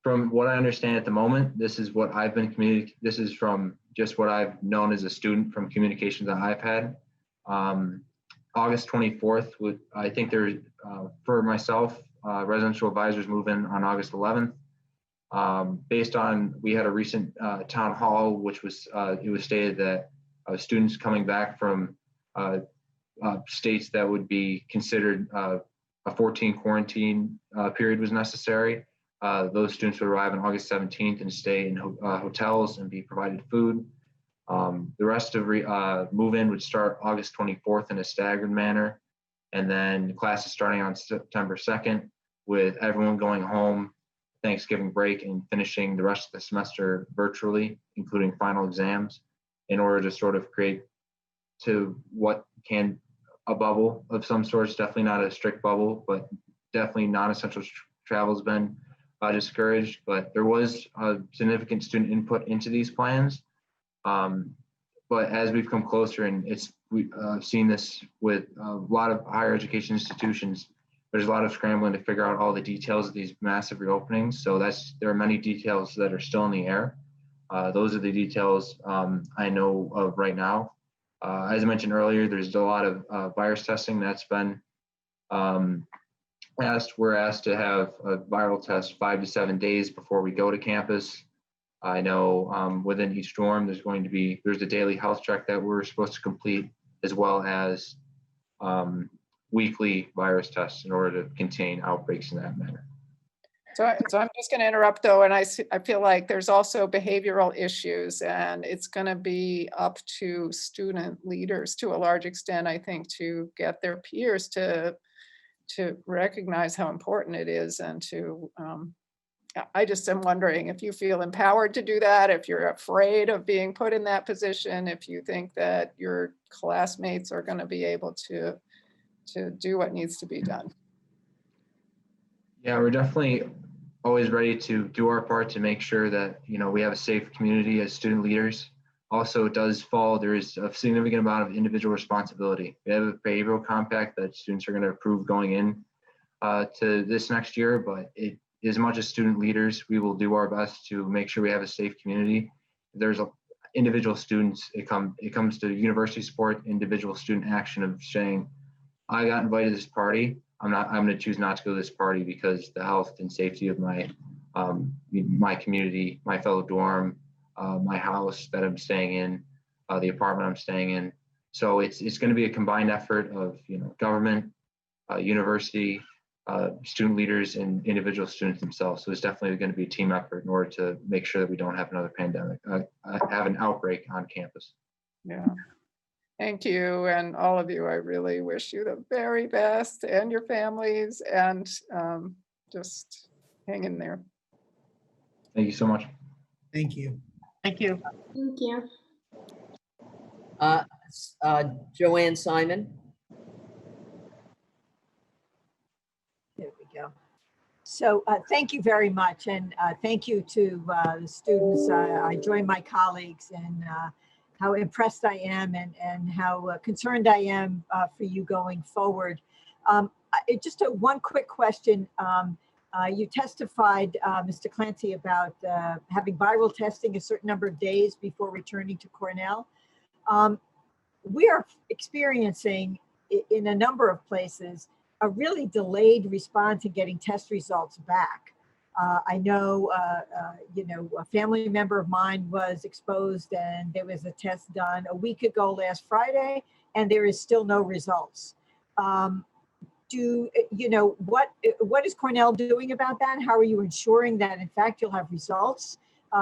from what I understand at the moment, this is what I've been this is from just what I've known as a student from communications that I've had. August 24th, I think there's, for myself, residential advisors move in on August 11th. Based on, we had a recent town hall, which was, it was stated that students coming back from states that would be considered a 14 quarantine period was necessary. Those students would arrive on August 17th and stay in hotels and be provided food. The rest of move-in would start August 24th in a staggered manner. And then classes starting on September 2nd, with everyone going home Thanksgiving break and finishing the rest of the semester virtually, including final exams, in order to sort of create to what can a bubble of some sorts, definitely not a strict bubble, but definitely non-essential travel has been discouraged. But there was significant student input into these plans. But as we've come closer, and we've seen this with a lot of higher education institutions, there's a lot of scrambling to figure out all the details of these massive reopenings. So there are many details that are still in the air. Those are the details I know of right now. As I mentioned earlier, there's a lot of virus testing that's been asked. We're asked to have a viral test 5 to 7 days before we go to campus. I know within each dorm, there's a daily health check that we're supposed to complete, as well as weekly virus tests in order to contain outbreaks in that manner. So I'm just going to interrupt though, and I feel like there's also behavioral issues, and it's going to be up to student leaders to a large extent, I think, to get their peers to recognize how important it is, and to I just am wondering if you feel empowered to do that, if you're afraid of being put in that position, if you think that your classmates are going to be able to do what needs to be done. Yeah, we're definitely always ready to do our part to make sure that, we have a safe community as student leaders. Also, there is a significant amount of individual responsibility. We have a behavioral compact that students are going to approve going in to this next year, but as much as student leaders, we will do our best to make sure we have a safe community. There's individual students, it comes to university support, individual student action of saying, I got invited to this party. I'm going to choose not to go to this party because the health and safety of my community, my fellow dorm, my house that I'm staying in, the apartment I'm staying in. So it's going to be a combined effort of government, university, student leaders, and individual students themselves. So it's definitely going to be a team effort in order to make sure that we don't have another pandemic, have an outbreak on campus. Yeah. Thank you, and all of you. I really wish you the very best, and your families, and just hang in there. Thank you so much. Thank you. Thank you. Thank you. Joanne Simon. There we go. So thank you very much, and thank you to the students. I join my colleagues in how impressed I am and how concerned I am for you going forward. Just one quick question. You testified, Mr. Clancy, about having viral testing a certain number of days before returning to Cornell. We are experiencing in a number of places a really delayed response in getting test results back. I know, a family member of mine was exposed and there was a test done a week ago last Friday, and there is still no results. What is Cornell doing about that? How are you ensuring that, in fact, you'll have results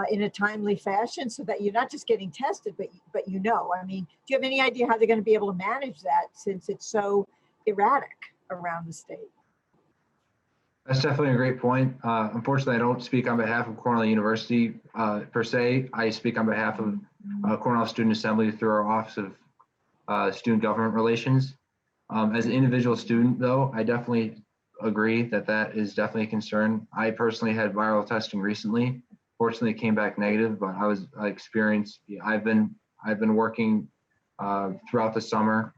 in a timely fashion so that you're not just getting tested, but I mean, do you have any idea how they're going to be able to manage that since it's so erratic around the state? That's definitely a great point. Unfortunately, I don't speak on behalf of Cornell University per se. I speak on behalf of Cornell Student Assembly through our Office of Student Government Relations. As an individual student, though, I definitely agree that is definitely a concern. I personally had viral testing recently. Fortunately, it came back negative, but I've been working throughout the summer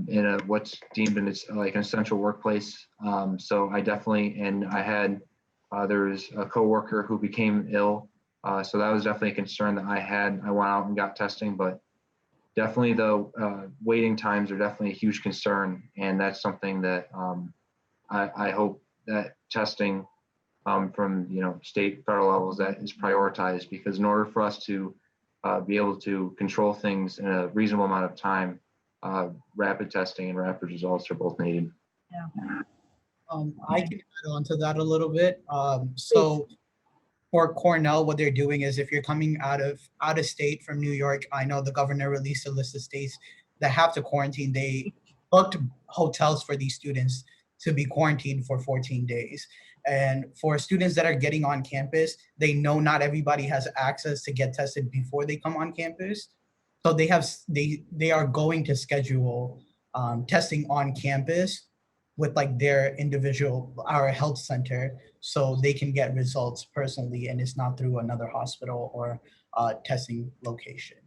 in what's deemed an essential workplace. So I definitely, and I had, there was a coworker who became ill. So that was definitely a concern that I had. I went out and got testing, but definitely the waiting times are definitely a huge concern. And that's something that I hope that testing from, state, federal levels, that is prioritized, because in order for us to be able to control things in a reasonable amount of time, rapid testing and rapid results are both needed. Yeah. I can add on to that a little bit. So for Cornell, what they're doing is if you're coming out of state from New York, I know the governor released a list of states that have to quarantine. They booked hotels for these students to be quarantined for 14 days. And for students that are getting on campus, they know not everybody has access to get tested before they come on campus. So they are going to schedule testing on campus with like their individual, our health center, so they can get results personally and it's not through another hospital or testing location.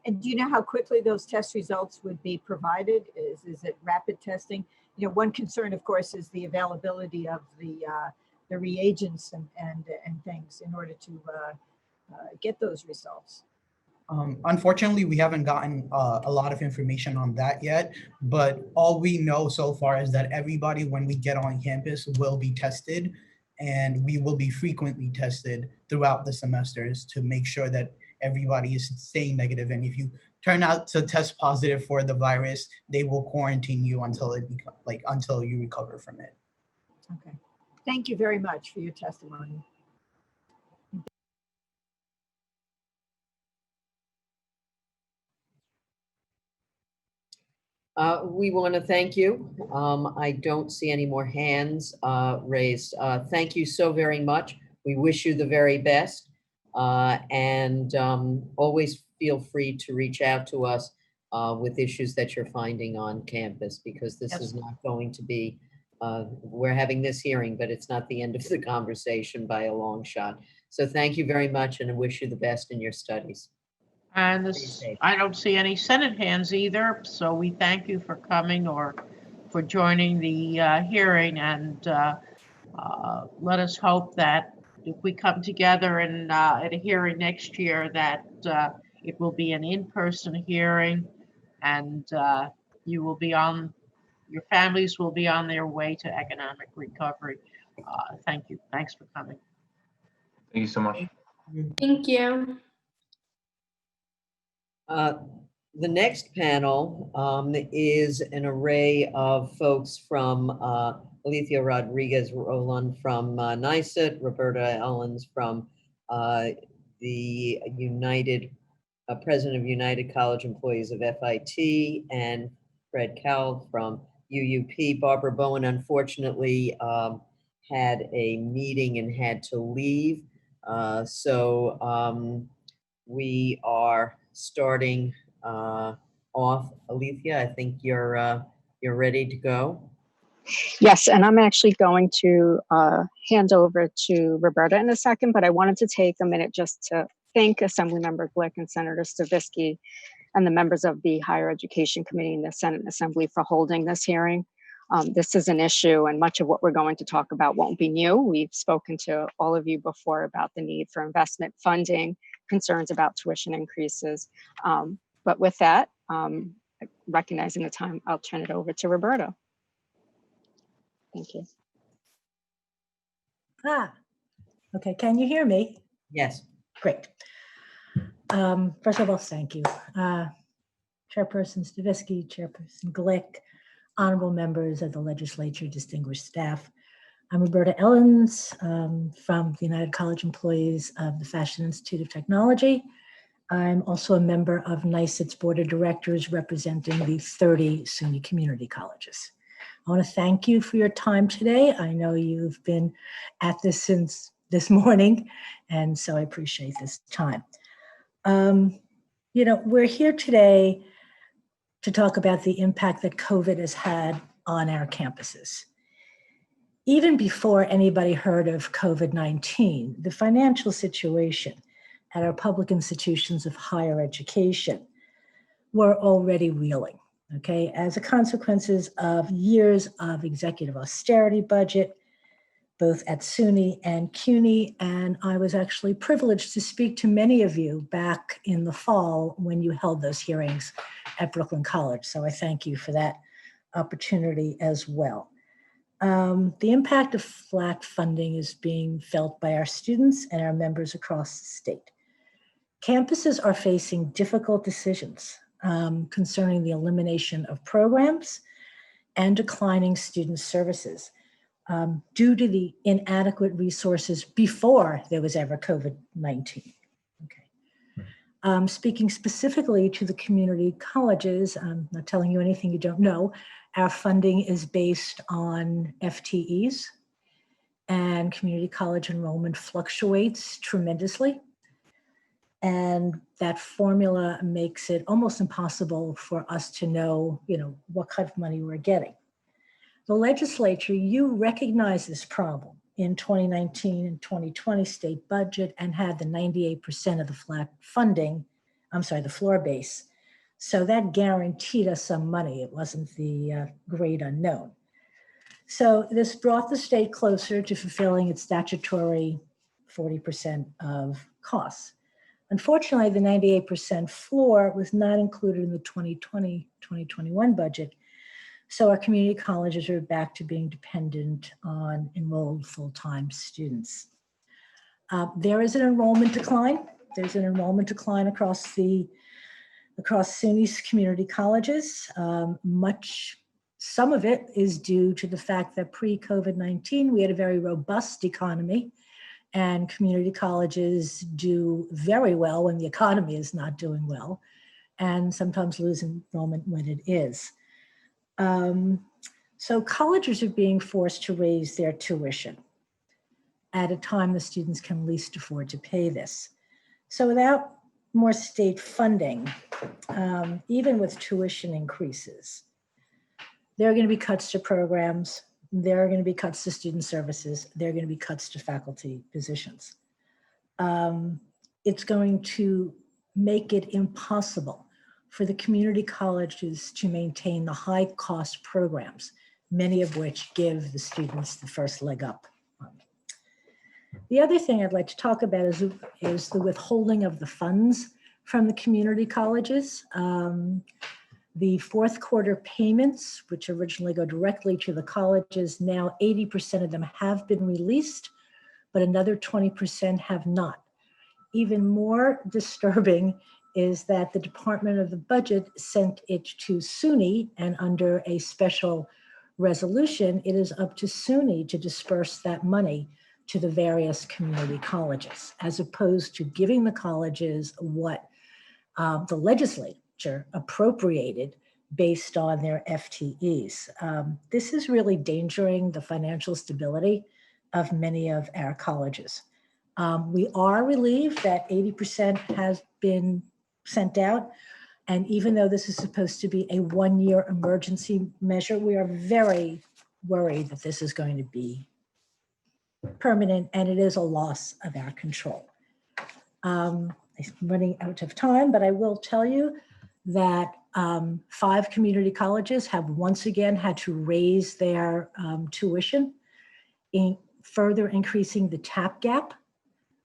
And do you know how quickly those test results would be provided? Is it rapid testing? You know, one concern, of course, is the availability of the reagents and things in order to get those results. Unfortunately, we haven't gotten a lot of information on that yet, but all we know so far is that everybody, when we get on campus, will be tested, and we will be frequently tested throughout the semesters to make sure that everybody is staying negative. And if you turn out to test positive for the virus, they will quarantine you until until you recover from it. Okay. Thank you very much for your testimony. We want to thank you. I don't see any more hands raised. Thank you so very much. We wish you the very best. And always feel free to reach out to us with issues that you're finding on campus, because this is not going to be, we're having this hearing, but it's not the end of the conversation by a long shot. So thank you very much, and I wish you the best in your studies. And I don't see any Senate hands either, so we thank you for coming or for joining the hearing, and let us hope that if we come together in, at a hearing next year, that it will be an in-person hearing, and you will be on, your families will be on their way to economic recovery. Thank you. Thanks for coming. Thank you so much. Thank you. The next panel is an array of folks from Alethea Rodriguez Roland from NYSUT, Roberta Ellens from the President of United College Employees of FIT, and Fred Cowell from UUP. Barbara Bowen unfortunately had a meeting and had to leave. We are starting off. Alethea, I think you're ready to go. Yes, and I'm actually going to hand over to Roberta in a second, but I wanted to take a minute just to thank Assemblymember Glick and Senator Stavisky and the members of the Higher Education Committee in the Senate and Assembly for holding this hearing. This is an issue, and much of what we're going to talk about won't be new. We've spoken to all of you before about the need for investment funding, concerns about tuition increases. But with that, recognizing the time, I'll turn it over to Roberta. Thank you. Okay, can you hear me? Yes. Great. First of all, thank you. Chairperson Stavisky, Chairperson Glick, honorable members of the legislature, distinguished staff. I'm Roberta Ellens from the United College Employees of the Fashion Institute of Technology. I'm also a member of NYSUT's Board of Directors representing the 30 SUNY community colleges. I want to thank you for your time today. I know you've been at this since this morning, and so I appreciate this time. You know, we're here today to talk about the impact that COVID has had on our campuses. Even before anybody heard of COVID-19, the financial situation at our public institutions of higher education were already reeling, okay, as a consequences of years of executive austerity budget, both at SUNY and CUNY. And I was actually privileged to speak to many of you back in the fall when you held those hearings at Brooklyn College. So I thank you for that opportunity as well. The impact of flat funding is being felt by our students and our members across the state. Campuses are facing difficult decisions concerning the elimination of programs and declining student services due to the inadequate resources before there was ever COVID-19. Speaking specifically to the community colleges, I'm not telling you anything you don't know, our funding is based on FTEs, and community college enrollment fluctuates tremendously. And that formula makes it almost impossible for us to know, what kind of money we're getting. The legislature, you recognize this problem in 2019 and 2020 state budget and had the 98% of the the floor base. So that guaranteed us some money. It wasn't the great unknown. So this brought the state closer to fulfilling its statutory 40% of costs. Unfortunately, the 98% floor was not included in the 2020-2021 budget. So our community colleges are back to being dependent on enrolled full-time students. There is an enrollment decline. There's an enrollment decline across SUNY's community colleges. Some of it is due to the fact that pre-COVID-19, we had a very robust economy, and community colleges do very well when the economy is not doing well, and sometimes lose enrollment when it is. So colleges are being forced to raise their tuition at a time the students can least afford to pay this. So without more state funding, even with tuition increases, there are going to be cuts to programs, there are going to be cuts to student services, there are going to be cuts to faculty positions. It's going to make it impossible for the community colleges to maintain the high cost programs, many of which give the students the first leg up. The other thing I'd like to talk about is the withholding of the funds from the community colleges. The fourth quarter payments, which originally go directly to the colleges, now 80% of them have been released, but another 20% have not. Even more disturbing is that the Department of the Budget sent it to SUNY, and under a special resolution, it is up to SUNY to disperse that money to the various community colleges, as opposed to giving the colleges what the legislature appropriated based on their FTEs. This is really endangering the financial stability of many of our colleges. We are relieved that 80% has been sent out. And even though this is supposed to be a one-year emergency measure, we are very worried that this is going to be permanent, and it is a loss of our control. I'm running out of time, but I will tell you that 5 community colleges have once again had to raise their tuition, further increasing the TAP gap.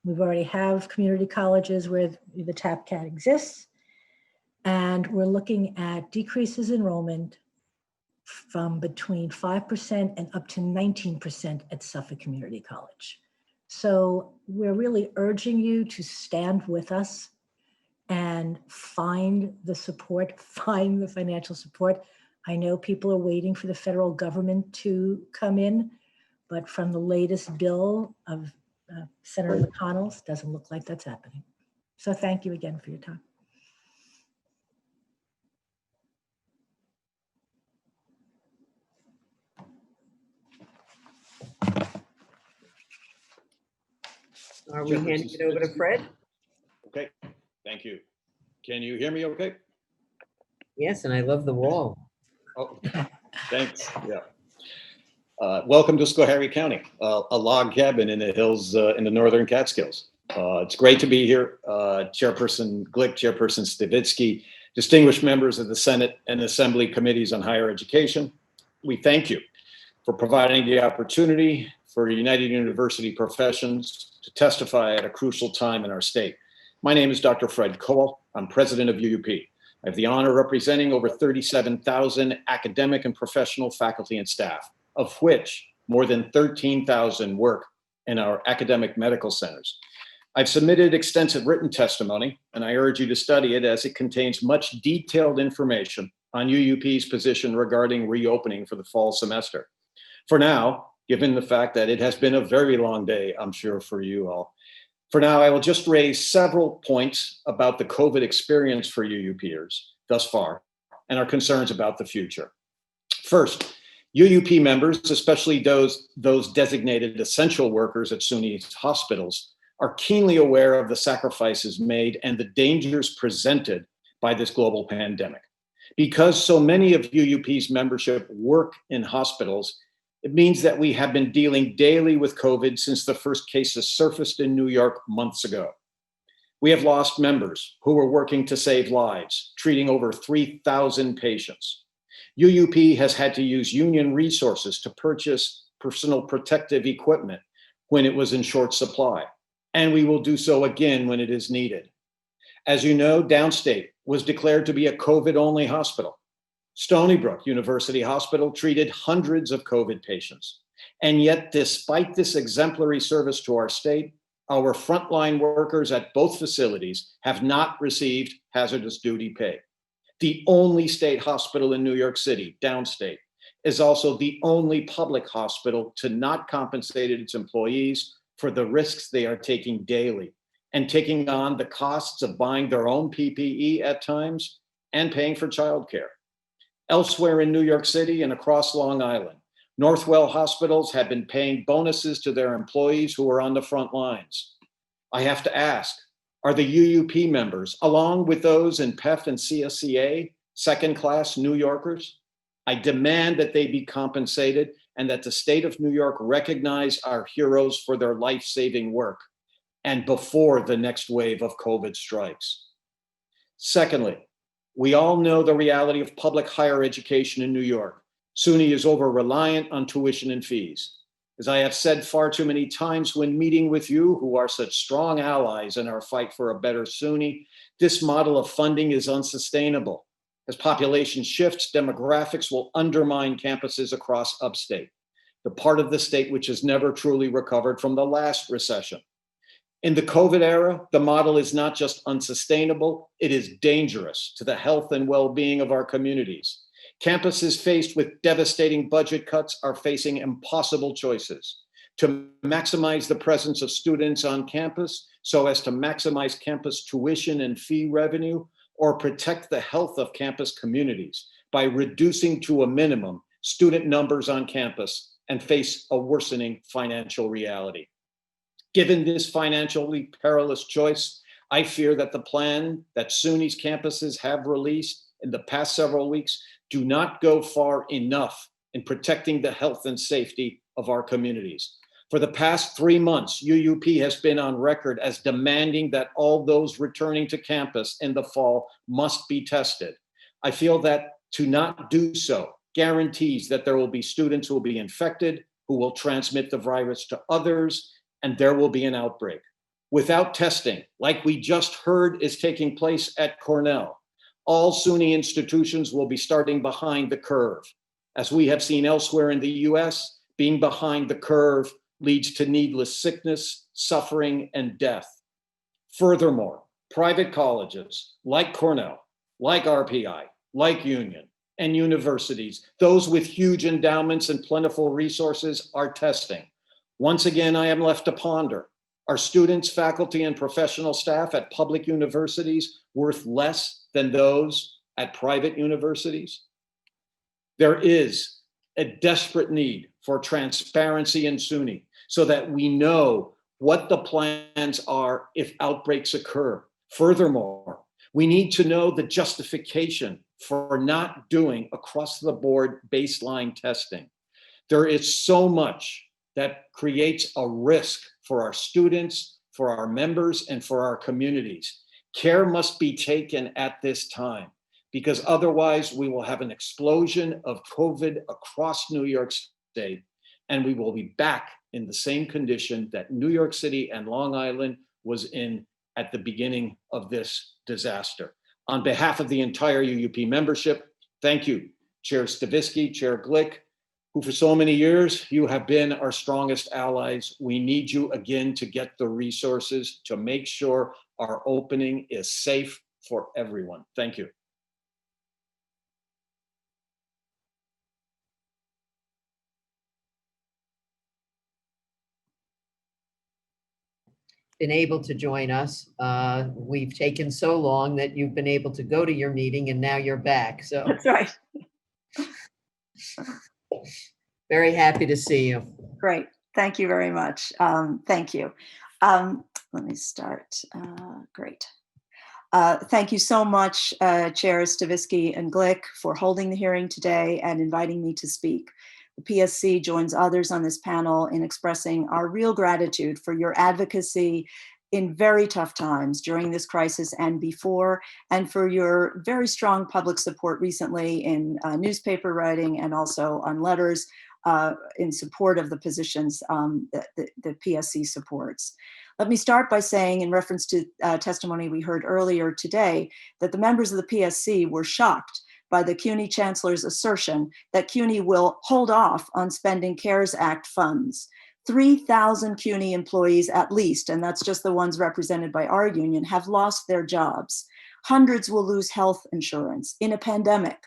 We've already have community colleges where the TAP gap exists, and we're looking at decreases in enrollment from between 5% and up to 19% at Suffolk Community College. So we're really urging you to stand with us and find the support, find the financial support. I know people are waiting for the federal government to come in, but from the latest bill of Senator McConnell's, doesn't look like that's happening. So thank you again for your time. Are we handing it over to Fred? Okay, thank you. Can you hear me okay? Yes, and I love the wall. Oh, thanks, yeah. Welcome to Schoharie County, a log cabin in the hills in the northern Catskills. It's great to be here. Chairperson Glick, Chairperson Stavitsky, distinguished members of the Senate and Assembly Committees on Higher Education. We thank you for providing the opportunity for United University professions to testify at a crucial time in our state. My name is Dr. Fred Cole. I'm president of UUP. I have the honor of representing over 37,000 academic and professional faculty and staff, of which more than 13,000 work in our academic medical centers. I've submitted extensive written testimony, and I urge you to study it as it contains much detailed information on UUP's position regarding reopening for the fall semester. For now, given the fact that it has been a very long day, I'm sure for you all, for now, I will just raise several points about the COVID experience for UUPers thus far and our concerns about the future. First, UUP members, especially those designated essential workers at SUNY hospitals, are keenly aware of the sacrifices made and the dangers presented by this global pandemic. Because so many of UUP's membership work in hospitals, it means that we have been dealing daily with COVID since the first cases surfaced in New York months ago. We have lost members who were working to save lives, treating over 3,000 patients. UUP has had to use union resources to purchase personal protective equipment when it was in short supply, and we will do so again when it is needed. As you know, Downstate was declared to be a COVID-only hospital. Stony Brook University Hospital treated hundreds of COVID patients. And yet, despite this exemplary service to our state, our frontline workers at both facilities have not received hazardous duty pay. The only state hospital in New York City, Downstate, is also the only public hospital to not compensate its employees for the risks they are taking daily and taking on the costs of buying their own PPE at times and paying for childcare. Elsewhere in New York City and across Long Island, Northwell hospitals have been paying bonuses to their employees who are on the front lines. I have to ask, are the UUP members, along with those in PEF and CSCA, second-class New Yorkers? I demand that they be compensated and that the state of New York recognize our heroes for their life-saving work and before the next wave of COVID strikes. Secondly, we all know the reality of public higher education in New York. SUNY is over-reliant on tuition and fees. As I have said far too many times when meeting with you, who are such strong allies in our fight for a better SUNY, this model of funding is unsustainable. As population shifts, demographics will undermine campuses across upstate, the part of the state which has never truly recovered from the last recession. In the COVID era, the model is not just unsustainable, it is dangerous to the health and well-being of our communities. Campuses faced with devastating budget cuts are facing impossible choices: to maximize the presence of students on campus so as to maximize campus tuition and fee revenue, or protect the health of campus communities by reducing to a minimum student numbers on campus and face a worsening financial reality. Given this financially perilous choice, I fear that the plan that SUNY's campuses have released in the past several weeks do not go far enough in protecting the health and safety of our communities. For the past 3 months, UUP has been on record as demanding that all those returning to campus in the fall must be tested. I feel that to not do so guarantees that there will be students who will be infected, who will transmit the virus to others, and there will be an outbreak. Without testing, like we just heard is taking place at Cornell, all SUNY institutions will be starting behind the curve. As we have seen elsewhere in the US, being behind the curve leads to needless sickness, suffering, and death. Furthermore, private colleges like Cornell, like RPI, like Union, and universities, those with huge endowments and plentiful resources, are testing. Once again, I am left to ponder: are students, faculty, and professional staff at public universities worth less than those at private universities? There is a desperate need for transparency in SUNY so that we know what the plans are if outbreaks occur. Furthermore, we need to know the justification for not doing across-the-board baseline testing. There is so much that creates a risk for our students, for our members, and for our communities. Care must be taken at this time, because otherwise we will have an explosion of COVID across New York State, and we will be back in the same condition that New York City and Long Island was in at the beginning of this disaster. On behalf of the entire UUP membership, thank you, Chair Stavisky, Chair Glick, who for so many years, you have been our strongest allies. We need you again to get the resources to make sure our opening is safe for everyone. Thank you. been able to join us. We've taken so long that you've been able to go to your meeting and now you're back. So That's right. very happy to see you. Great. Thank you very much. Thank you. Let me start. Great. Thank you so much, Chairs Stavisky and Glick, for holding the hearing today and inviting me to speak. The PSC joins others on this panel in expressing our real gratitude for your advocacy in very tough times during this crisis and before, and for your very strong public support recently in newspaper writing and also on letters in support of the positions that the PSC supports. Let me start by saying, in reference to testimony we heard earlier today, that the members of the PSC were shocked by the CUNY Chancellor's assertion that CUNY will hold off on spending CARES Act funds. 3,000 CUNY employees at least, and that's just the ones represented by our union, have lost their jobs. Hundreds will lose health insurance in a pandemic.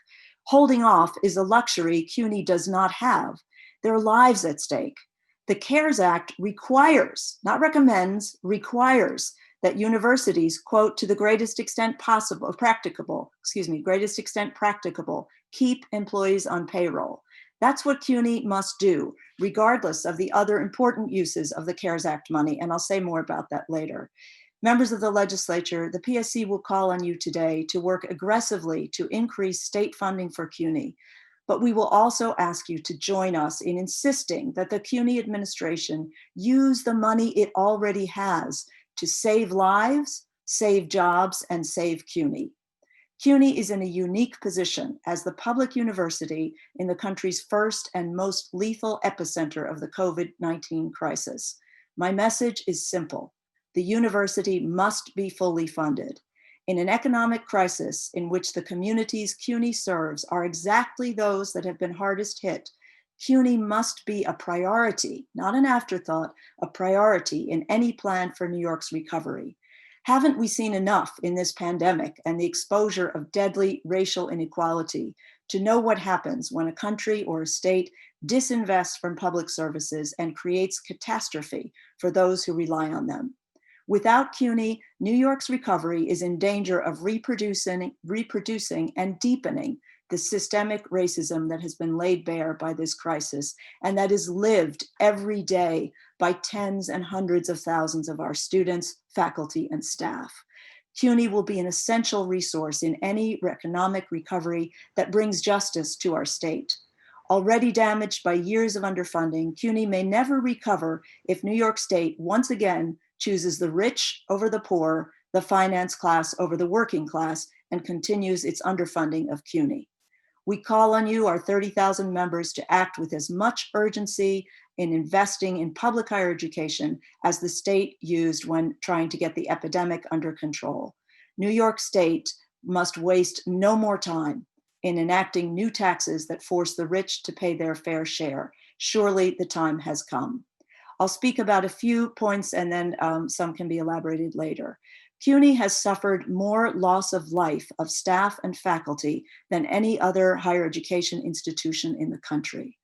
Holding off is a luxury CUNY does not have. There are lives at stake. The CARES Act requires, not recommends, requires that universities, quote, to the greatest extent practicable, keep employees on payroll. That's what CUNY must do, regardless of the other important uses of the CARES Act money, and I'll say more about that later. Members of the legislature, the PSC will call on you today to work aggressively to increase state funding for CUNY, but we will also ask you to join us in insisting that the CUNY administration use the money it already has to save lives, save jobs, and save CUNY. CUNY is in a unique position as the public university in the country's first and most lethal epicenter of the COVID-19 crisis. My message is simple. The university must be fully funded. In an economic crisis in which the communities CUNY serves are exactly those that have been hardest hit, CUNY must be a priority, not an afterthought, a priority in any plan for New York's recovery. Haven't we seen enough in this pandemic and the exposure of deadly racial inequality to know what happens when a country or a state disinvests from public services and creates catastrophe for those who rely on them? Without CUNY, New York's recovery is in danger of reproducing and deepening the systemic racism that has been laid bare by this crisis and that is lived every day by tens and hundreds of thousands of our students, faculty, and staff. CUNY will be an essential resource in any economic recovery that brings justice to our state. Already damaged by years of underfunding, CUNY may never recover if New York State once again chooses the rich over the poor, the finance class over the working class, and continues its underfunding of CUNY. We call on you, our 30,000 members, to act with as much urgency in investing in public higher education as the state used when trying to get the epidemic under control. New York State must waste no more time in enacting new taxes that force the rich to pay their fair share. Surely the time has come. I'll speak about a few points and then some can be elaborated later. CUNY has suffered more loss of life of staff and faculty than any other higher education institution in the country.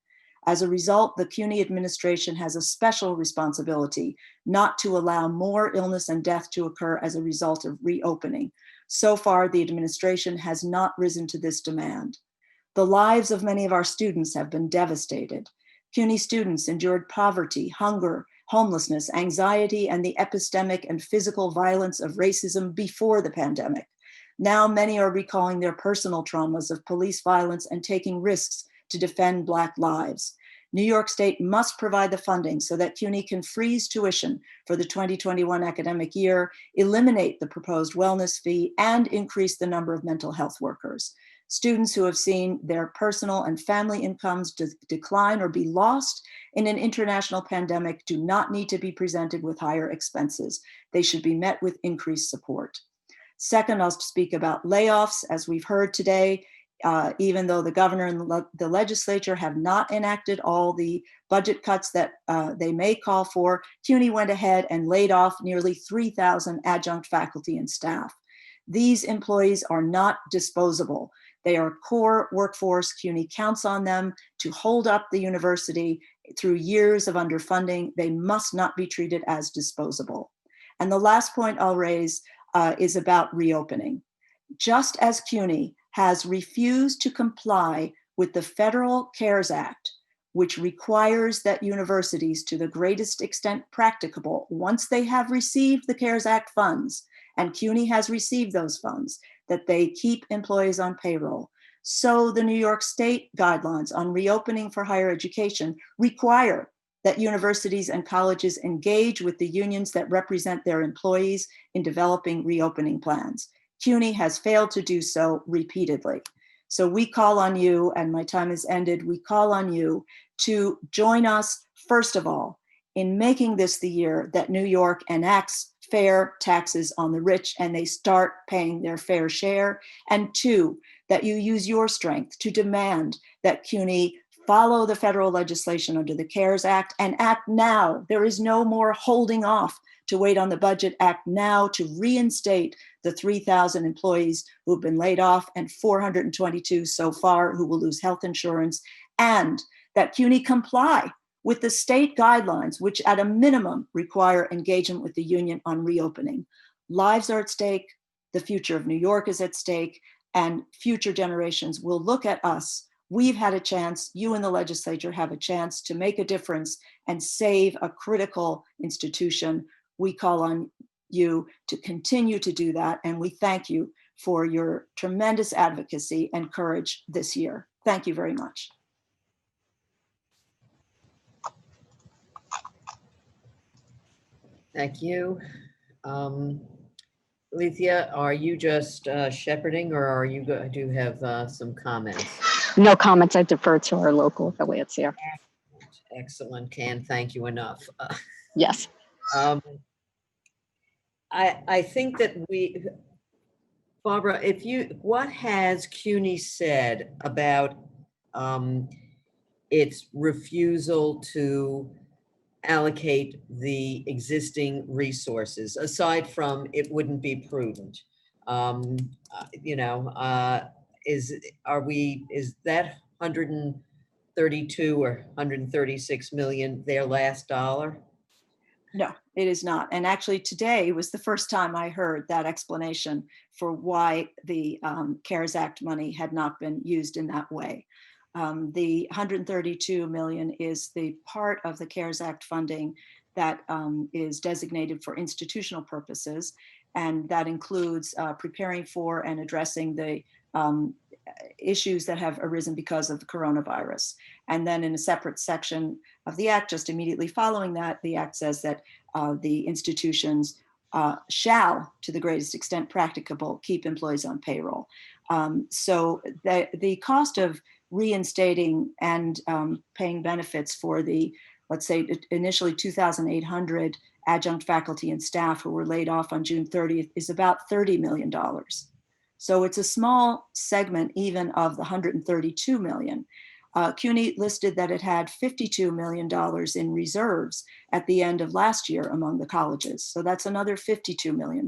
As a result, the CUNY administration has a special responsibility not to allow more illness and death to occur as a result of reopening. So far, the administration has not risen to this demand. The lives of many of our students have been devastated. CUNY students endured poverty, hunger, homelessness, anxiety, and the epistemic and physical violence of racism before the pandemic. Now many are recalling their personal traumas of police violence and taking risks to defend Black lives. New York State must provide the funding so that CUNY can freeze tuition for the 2021 academic year, eliminate the proposed wellness fee, and increase the number of mental health workers. Students who have seen their personal and family incomes decline or be lost in an international pandemic do not need to be presented with higher expenses. They should be met with increased support. Second, I'll speak about layoffs. As we've heard today, even though the governor and the legislature have not enacted all the budget cuts that they may call for, CUNY went ahead and laid off nearly 3,000 adjunct faculty and staff. These employees are not disposable. They are core workforce. CUNY counts on them to hold up the university through years of underfunding. They must not be treated as disposable. And the last point I'll raise is about reopening. Just as CUNY has refused to comply with the Federal CARES Act, which requires that universities, to the greatest extent practicable, once they have received the CARES Act funds, and CUNY has received those funds, that they keep employees on payroll. So the New York State guidelines on reopening for higher education require that universities and colleges engage with the unions that represent their employees in developing reopening plans. CUNY has failed to do so repeatedly. So we call on you, and my time has ended, we call on you to join us, first of all, in making this the year that New York enacts fair taxes on the rich and they start paying their fair share. And two, that you use your strength to demand that CUNY follow the federal legislation under the CARES Act and act now. There is no more holding off to wait on the budget. Act now to reinstate the 3,000 employees who've been laid off and 422 so far who will lose health insurance, and that CUNY comply with the state guidelines, which at a minimum require engagement with the union on reopening. Lives are at stake, the future of New York is at stake, and future generations will look at us. We've had a chance, you in the legislature have a chance to make a difference and save a critical institution. We call on you to continue to do that, and we thank you for your tremendous advocacy and courage this year. Thank you very much. Thank you. Alethea, are you just shepherding, or are you do you have some comments? No comments. I defer to our local affiliates here. Excellent, can't thank you enough. Yes. I think that Barbara, what has CUNY said about its refusal to allocate the existing resources, aside from it wouldn't be prudent? Is that 132 or 136 million their last dollar? No, it is not. And actually today was the first time I heard that explanation for why the CARES Act money had not been used in that way. The 132 million is the part of the CARES Act funding that is designated for institutional purposes. And that includes preparing for and addressing the issues that have arisen because of the coronavirus. And then in a separate section of the Act, just immediately following that, the Act says that the institutions shall, to the greatest extent practicable, keep employees on payroll. So the cost of reinstating and paying benefits for the, let's say, initially 2,800 adjunct faculty and staff who were laid off on June 30th is about $30 million. So it's a small segment even of the 132 million. CUNY listed that it had $52 million in reserves at the end of last year among the colleges. So that's another $52 million.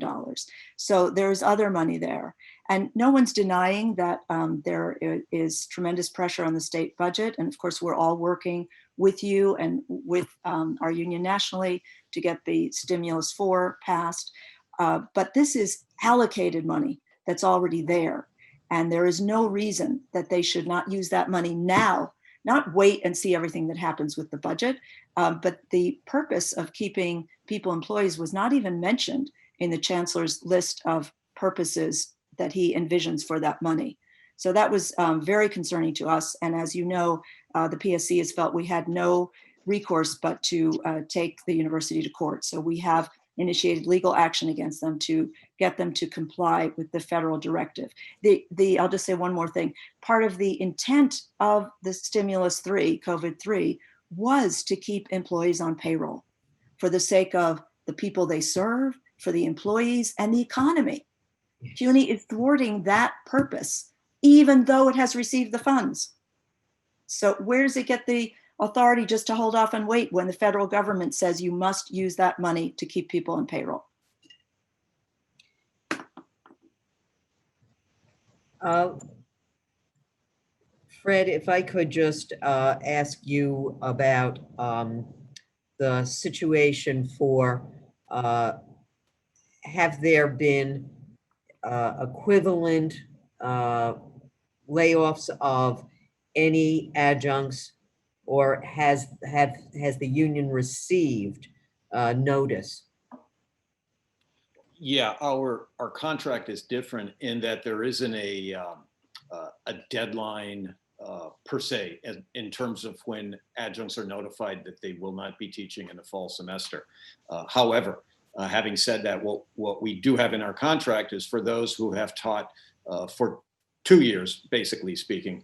So there's other money there. And no one's denying that there is tremendous pressure on the state budget. And of course, we're all working with you and with our union nationally to get the stimulus 4 passed. But this is allocated money that's already there. And there is no reason that they should not use that money now, not wait and see everything that happens with the budget. But the purpose of keeping people employees was not even mentioned in the chancellor's list of purposes that he envisions for that money. So that was very concerning to us. And as you know, the PSC has felt we had no recourse but to take the university to court. So we have initiated legal action against them to get them to comply with the federal directive. I'll just say one more thing. Part of the intent of the stimulus 3, COVID 3, was to keep employees on payroll for the sake of the people they serve, for the employees and the economy. CUNY is thwarting that purpose, even though it has received the funds. So where does it get the authority just to hold off and wait when the federal government says you must use that money to keep people on payroll? Fred, if I could just ask you about the situation for have there been equivalent layoffs of any adjuncts, or has the union received notice? Yeah, our contract is different in that there isn't a deadline per se in terms of when adjuncts are notified that they will not be teaching in the fall semester. However, having said that, what we do have in our contract is for those who have taught for 2 years, basically speaking,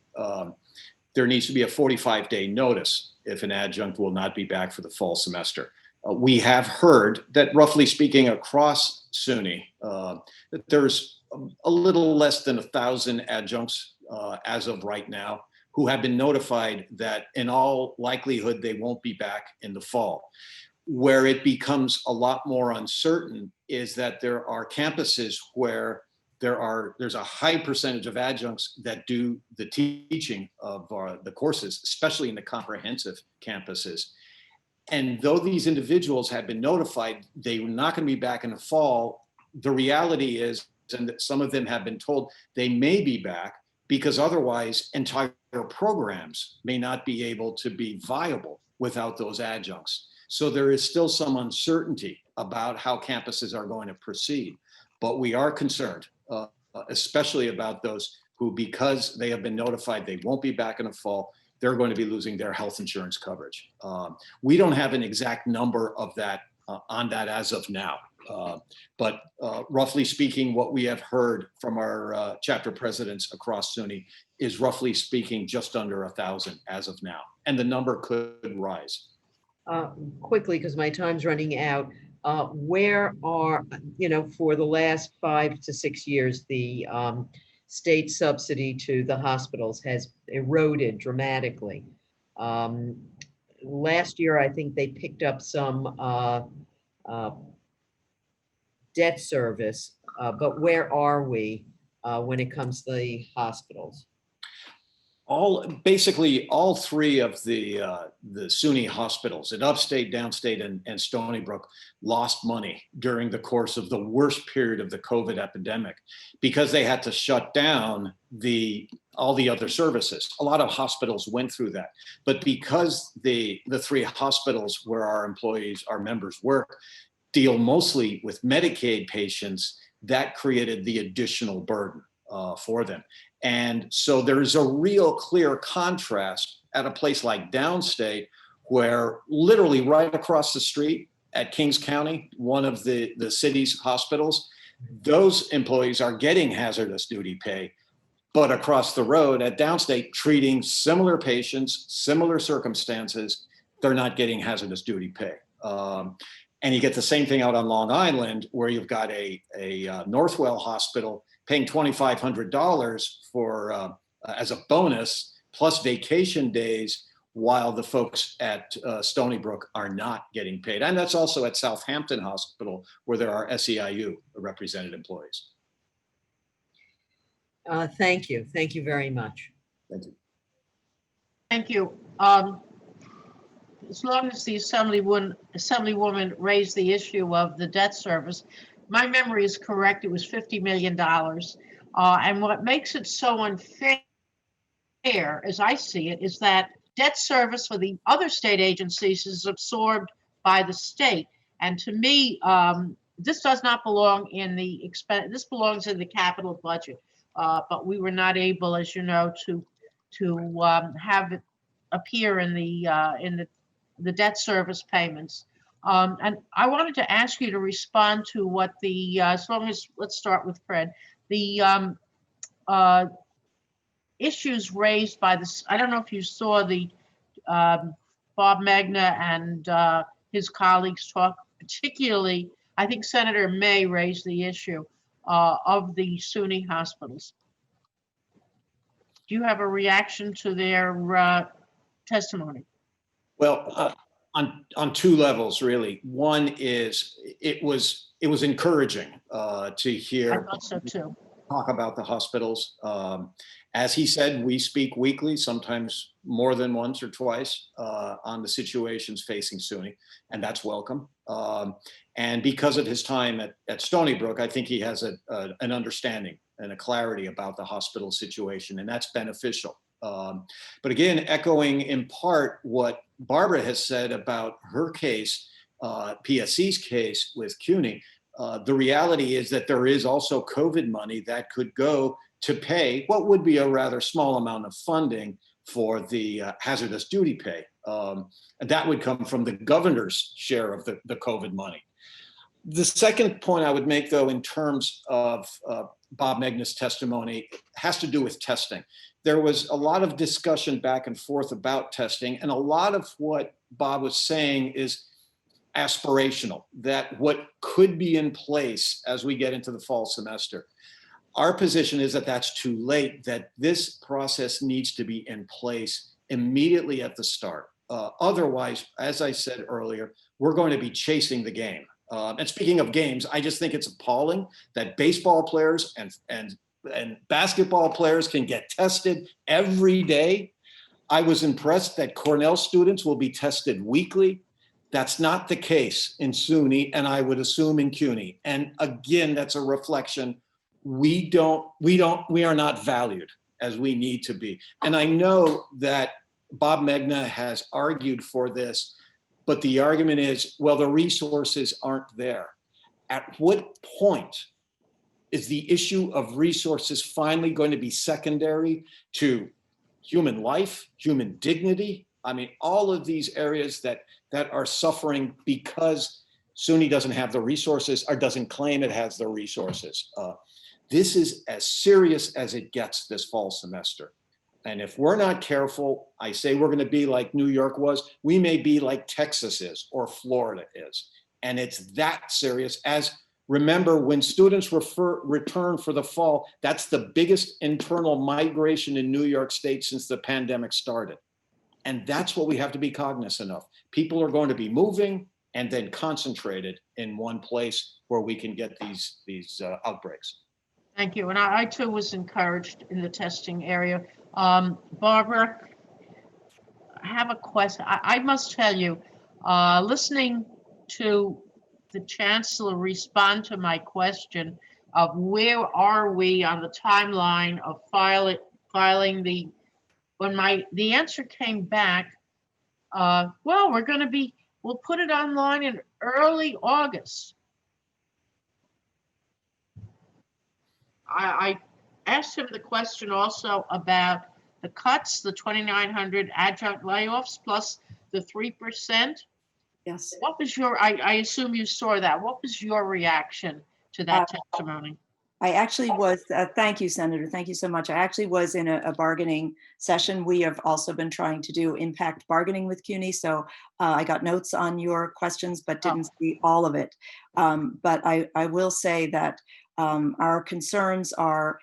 there needs to be a 45-day notice if an adjunct will not be back for the fall semester. We have heard that, roughly speaking, across SUNY, that there's a little less than 1,000 adjuncts as of right now who have been notified that in all likelihood they won't be back in the fall. Where it becomes a lot more uncertain is that there are campuses where there's a high percentage of adjuncts that do the teaching of the courses, especially in the comprehensive campuses. And though these individuals have been notified they're not going to be back in the fall, the reality is, and that some of them have been told they may be back because otherwise entire programs may not be able to be viable without those adjuncts. So there is still some uncertainty about how campuses are going to proceed. But we are concerned, especially about those who, because they have been notified they won't be back in the fall, they're going to be losing their health insurance coverage. We don't have an exact number of that on that as of now. But roughly speaking, what we have heard from our chapter presidents across SUNY is roughly speaking just under 1,000 as of now. And the number could rise. Quickly, because my time's running out, where are, for the last 5 to 6 years, the state subsidy to the hospitals has eroded dramatically. Last year, I think they picked up some debt service, but where are we when it comes to the hospitals? Basically all three of the SUNY hospitals at Upstate, Downstate, and Stony Brook lost money during the course of the worst period of the COVID epidemic because they had to shut down all the other services. A lot of hospitals went through that, but because the three hospitals where our members work, deal mostly with Medicaid patients, that created the additional burden for them. And so there's a real clear contrast at a place like Downstate, where literally right across the street at Kings County, one of the city's hospitals, those employees are getting hazardous duty pay. But across the road at Downstate, treating similar patients, similar circumstances, they're not getting hazardous duty pay. And you get the same thing out on Long Island, where you've got a Northwell hospital paying $2,500 for as a bonus plus vacation days, while the folks at Stony Brook are not getting paid. And that's also at Southampton Hospital, where there are SEIU represented employees. Thank you. Thank you very much. Thank you. Thank you. As long as the Assemblywoman raised the issue of the debt service, my memory is correct, it was $50 million. And what makes it so unfair, as I see it, is that debt service for the other state agencies is absorbed by the state. And to me, this does not belong in the expense. This belongs in the capital budget. But we were not able, as you know, to have it appear in the debt service payments. And I wanted to ask you to respond to what let's start with Fred, the issues raised by this. I don't know if you saw the Bob Magna and his colleagues talk, particularly, I think Senator May raised the issue of the SUNY hospitals. Do you have a reaction to their testimony? Well, on two levels, really. One is it was encouraging to hear. I thought so too. talk about the hospitals. As he said, we speak weekly, sometimes more than once or twice, on the situations facing SUNY, and that's welcome. And because of his time at Stony Brook, I think he has an understanding and a clarity about the hospital situation, and that's beneficial. But again, echoing in part what Barbara has said about her case, PSC's case with CUNY, the reality is that there is also COVID money that could go to pay what would be a rather small amount of funding for the hazardous duty pay. And that would come from the governor's share of the COVID money. The second point I would make, though, in terms of Bob Megna's testimony has to do with testing. There was a lot of discussion back and forth about testing, and a lot of what Bob was saying is aspirational, that what could be in place as we get into the fall semester. Our position is that that's too late, that this process needs to be in place immediately at the start. Otherwise, as I said earlier, we're going to be chasing the game. And speaking of games, I just think it's appalling that baseball players and basketball players can get tested every day. I was impressed that Cornell students will be tested weekly. That's not the case in SUNY, and I would assume in CUNY. And again, that's a reflection. We are not valued as we need to be. And I know that Bob Megna has argued for this, but the argument is, well, the resources aren't there. At what point is the issue of resources finally going to be secondary to human life, human dignity? I mean, all of these areas that are suffering because SUNY doesn't have the resources or doesn't claim it has the resources. This is as serious as it gets this fall semester. And if we're not careful, I say we're going to be like New York was, we may be like Texas is or Florida is. And it's that serious. As remember, when students return for the fall, that's the biggest internal migration in New York State since the pandemic started. And that's what we have to be cognizant of. People are going to be moving and then concentrated in one place where we can get these outbreaks. Thank you. And I too was encouraged in the testing area. Barbara, I have a question. I must tell you, listening to the Chancellor respond to my question of where are we on the timeline of filing the, when the answer came back, well, we'll put it online in early August. I asked him the question also about the cuts, the 2,900 adjunct layoffs plus the 3%. Yes. What was I assume you saw that. What was your reaction to that testimony? I actually was, thank you, Senator. Thank you so much. I actually was in a bargaining session. We have also been trying to do impact bargaining with CUNY. So I got notes on your questions, but didn't see all of it. But I will say that our concerns are,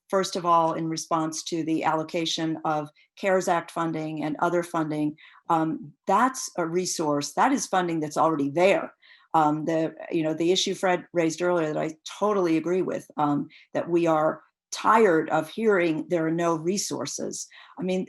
first of all, in response to the allocation of CARES Act funding and other funding. That's a resource, that is funding that's already there. The issue Fred raised earlier that I totally agree with, that we are tired of hearing there are no resources. I mean,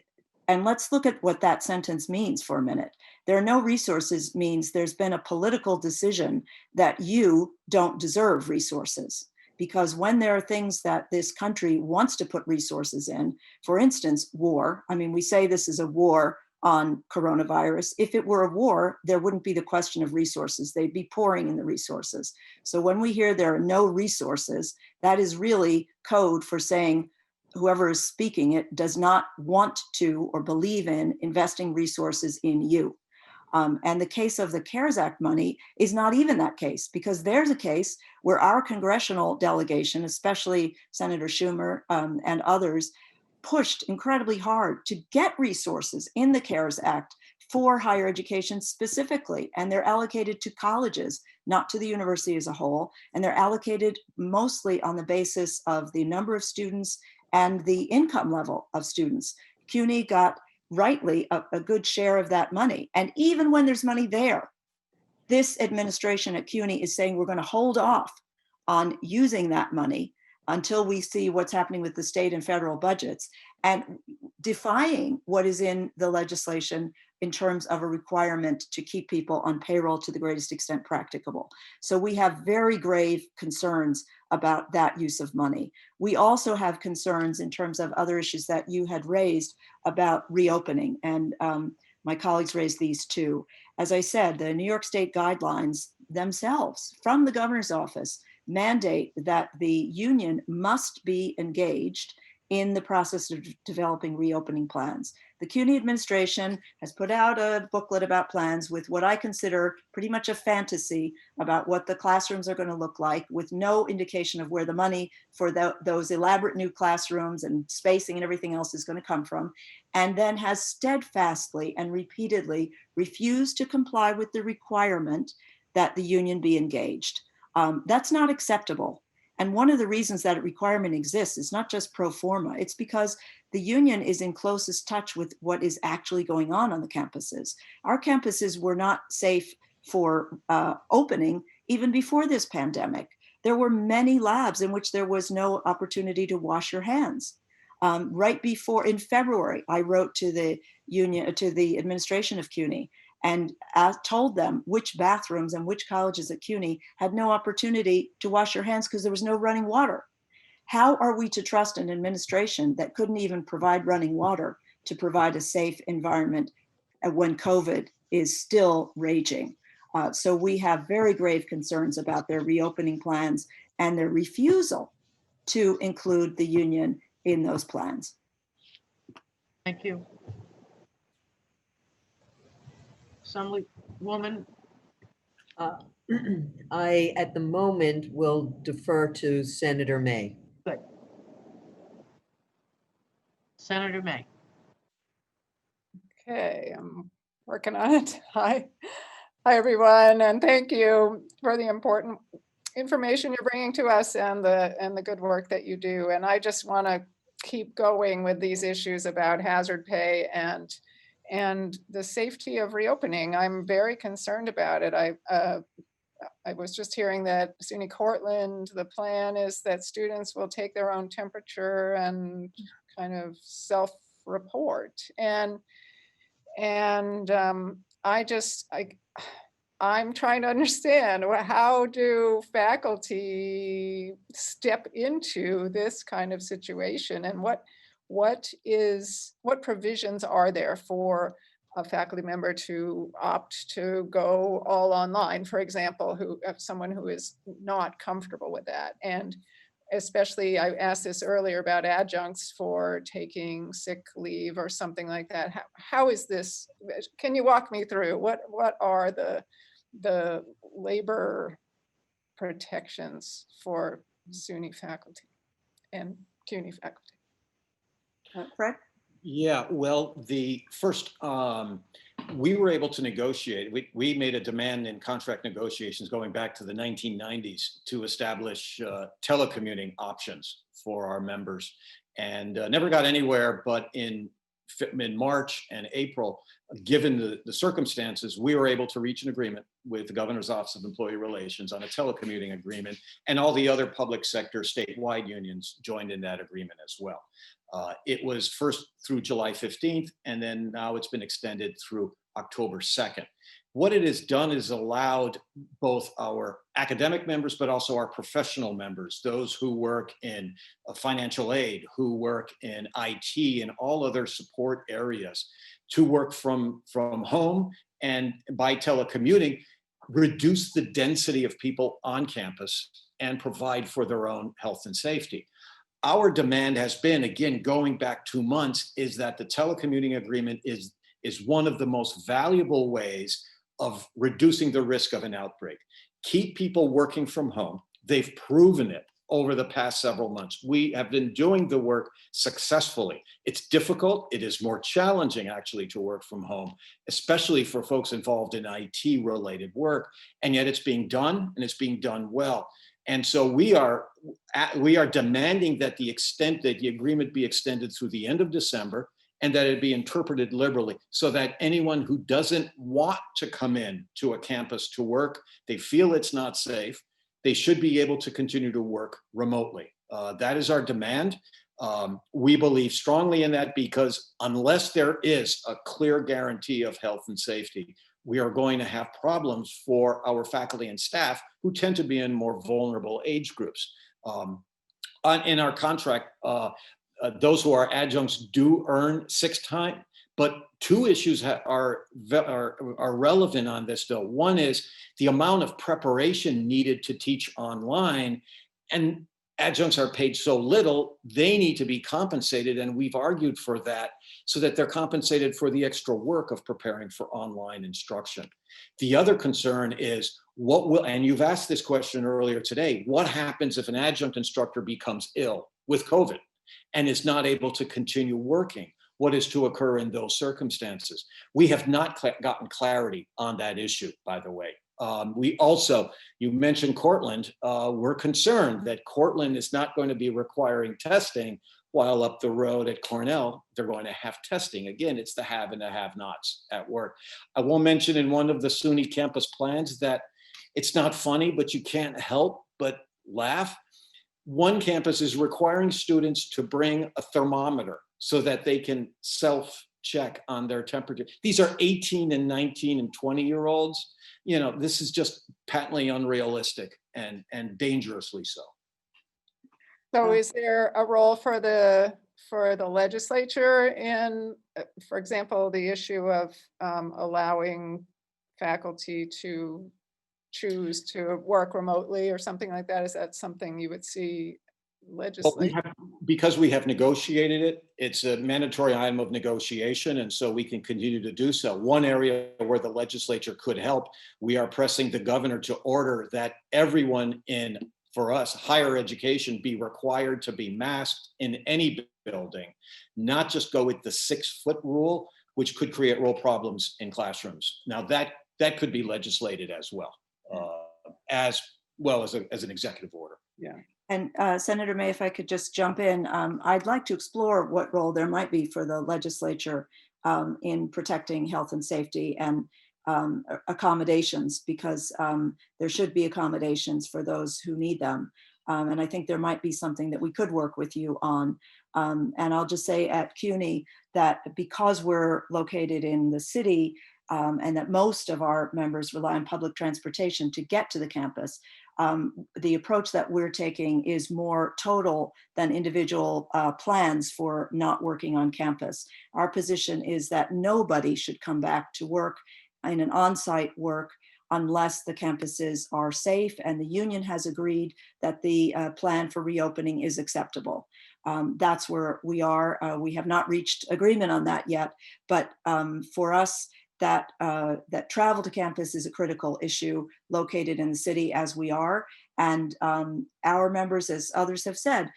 and let's look at what that sentence means for a minute. There are no resources means there's been a political decision that you don't deserve resources. Because when there are things that this country wants to put resources in, for instance, war, I mean, we say this is a war on coronavirus. If it were a war, there wouldn't be the question of resources. They'd be pouring in the resources. So when we hear there are no resources, that is really code for saying whoever is speaking it does not want to or believe in investing resources in you. And the case of the CARES Act money is not even that case, because there's a case where our congressional delegation, especially Senator Schumer and others, pushed incredibly hard to get resources in the CARES Act for higher education specifically. And they're allocated to colleges, not to the university as a whole. And they're allocated mostly on the basis of the number of students and the income level of students. CUNY got rightly a good share of that money. And even when there's money there, this administration at CUNY is saying we're going to hold off on using that money until we see what's happening with the state and federal budgets, and defying what is in the legislation in terms of a requirement to keep people on payroll to the greatest extent practicable. So we have very grave concerns about that use of money. We also have concerns in terms of other issues that you had raised about reopening, and my colleagues raised these too. As I said, the New York State guidelines themselves from the governor's office mandate that the union must be engaged in the process of developing reopening plans. The CUNY administration has put out a booklet about plans with what I consider pretty much a fantasy about what the classrooms are going to look like, with no indication of where the money for those elaborate new classrooms and spacing and everything else is going to come from, and then has steadfastly and repeatedly refused to comply with the requirement that the union be engaged. That's not acceptable. And one of the reasons that requirement exists is not just pro forma, it's because the union is in closest touch with what is actually going on the campuses. Our campuses were not safe for opening even before this pandemic. There were many labs in which there was no opportunity to wash your hands. Right before, in February, I wrote to the union, to the administration of CUNY, and told them which bathrooms and which colleges at CUNY had no opportunity to wash your hands because there was no running water. How are we to trust an administration that couldn't even provide running water to provide a safe environment when COVID is still raging? So we have very grave concerns about their reopening plans and their refusal to include the union in those plans. Thank you. Assemblywoman, I, at the moment, will defer to Senator May. good. Senator May. Okay, I'm working on it. Hi, everyone, and thank you for the important information you're bringing to us and the good work that you do. And I just want to keep going with these issues about hazard pay and the safety of reopening. I'm very concerned about it. I was just hearing that SUNY Cortland, the plan is that students will take their own temperature and kind of self-report. And I'm trying to understand, how do faculty step into this kind of situation, and what provisions are there for a faculty member to opt to go all online, for example, someone who is not comfortable with that? And especially, I asked this earlier about adjuncts for taking sick leave or something like that. How is this? Can you walk me through what are the labor protections for SUNY faculty and CUNY faculty? Fred? Yeah, well, the first, we were able to negotiate. We made a demand in contract negotiations going back to the 1990s to establish telecommuting options for our members, and never got anywhere. But in March and April, given the circumstances, we were able to reach an agreement with the Governor's Office of Employee Relations on a telecommuting agreement, and all the other public sector statewide unions joined in that agreement as well. It was first through July 15th, and then now it's been extended through October 2nd. What it has done is allowed both our academic members, but also our professional members, those who work in financial aid, who work in IT and all other support areas, to work from home and by telecommuting, reduce the density of people on campus and provide for their own health and safety. Our demand has been, again, going back 2 months, is that the telecommuting agreement is one of the most valuable ways of reducing the risk of an outbreak. Keep people working from home. They've proven it over the past several months. We have been doing the work successfully. It's difficult. It is more challenging, actually, to work from home, especially for folks involved in IT-related work. And yet it's being done, and it's being done well. And so we are demanding that the agreement be extended through the end of December, and that it be interpreted liberally, so that anyone who doesn't want to come in to a campus to work, they feel it's not safe, they should be able to continue to work remotely. That is our demand. We believe strongly in that because unless there is a clear guarantee of health and safety, we are going to have problems for our faculty and staff who tend to be in more vulnerable age groups. In our contract, those who are adjuncts do earn sick time, but two issues are relevant on this though. One is the amount of preparation needed to teach online, and adjuncts are paid so little, they need to be compensated, and we've argued for that so that they're compensated for the extra work of preparing for online instruction. The other concern is what will, and you've asked this question earlier today, what happens if an adjunct instructor becomes ill with COVID and is not able to continue working? What is to occur in those circumstances? We have not gotten clarity on that issue, by the way. We also, you mentioned Cortland, we're concerned that Cortland is not going to be requiring testing, while up the road at Cornell, they're going to have testing. Again, it's the have and the have-nots at work. I will mention in one of the SUNY campus plans that it's not funny, but you can't help but laugh. One campus is requiring students to bring a thermometer so that they can self-check on their temperature. These are 18 and 19 and 20-year-olds. You know, this is just patently unrealistic and dangerously so. So is there a role for the legislature in, for example, the issue of allowing faculty to choose to work remotely or something like that? Is that something you would see legislate? Because we have negotiated it, it's a mandatory item of negotiation, and so we can continue to do so. One area where the legislature could help, we are pressing the governor to order that everyone in, for us, higher education be required to be masked in any building, not just go with the 6-foot rule, which could create real problems in classrooms. Now that could be legislated as well as an executive order. Yeah. And Senator May, if I could just jump in, I'd like to explore what role there might be for the legislature in protecting health and safety and accommodations, because there should be accommodations for those who need them. And I think there might be something that we could work with you on. And I'll just say at CUNY that because we're located in the city and that most of our members rely on public transportation to get to the campus, the approach that we're taking is more total than individual plans for not working on campus. Our position is that nobody should come back to work in an on-site work unless the campuses are safe, and the union has agreed that the plan for reopening is acceptable. That's where we are. We have not reached agreement on that yet, but for us, that travel to campus is a critical issue located in the city as we are. And our members, as others have said,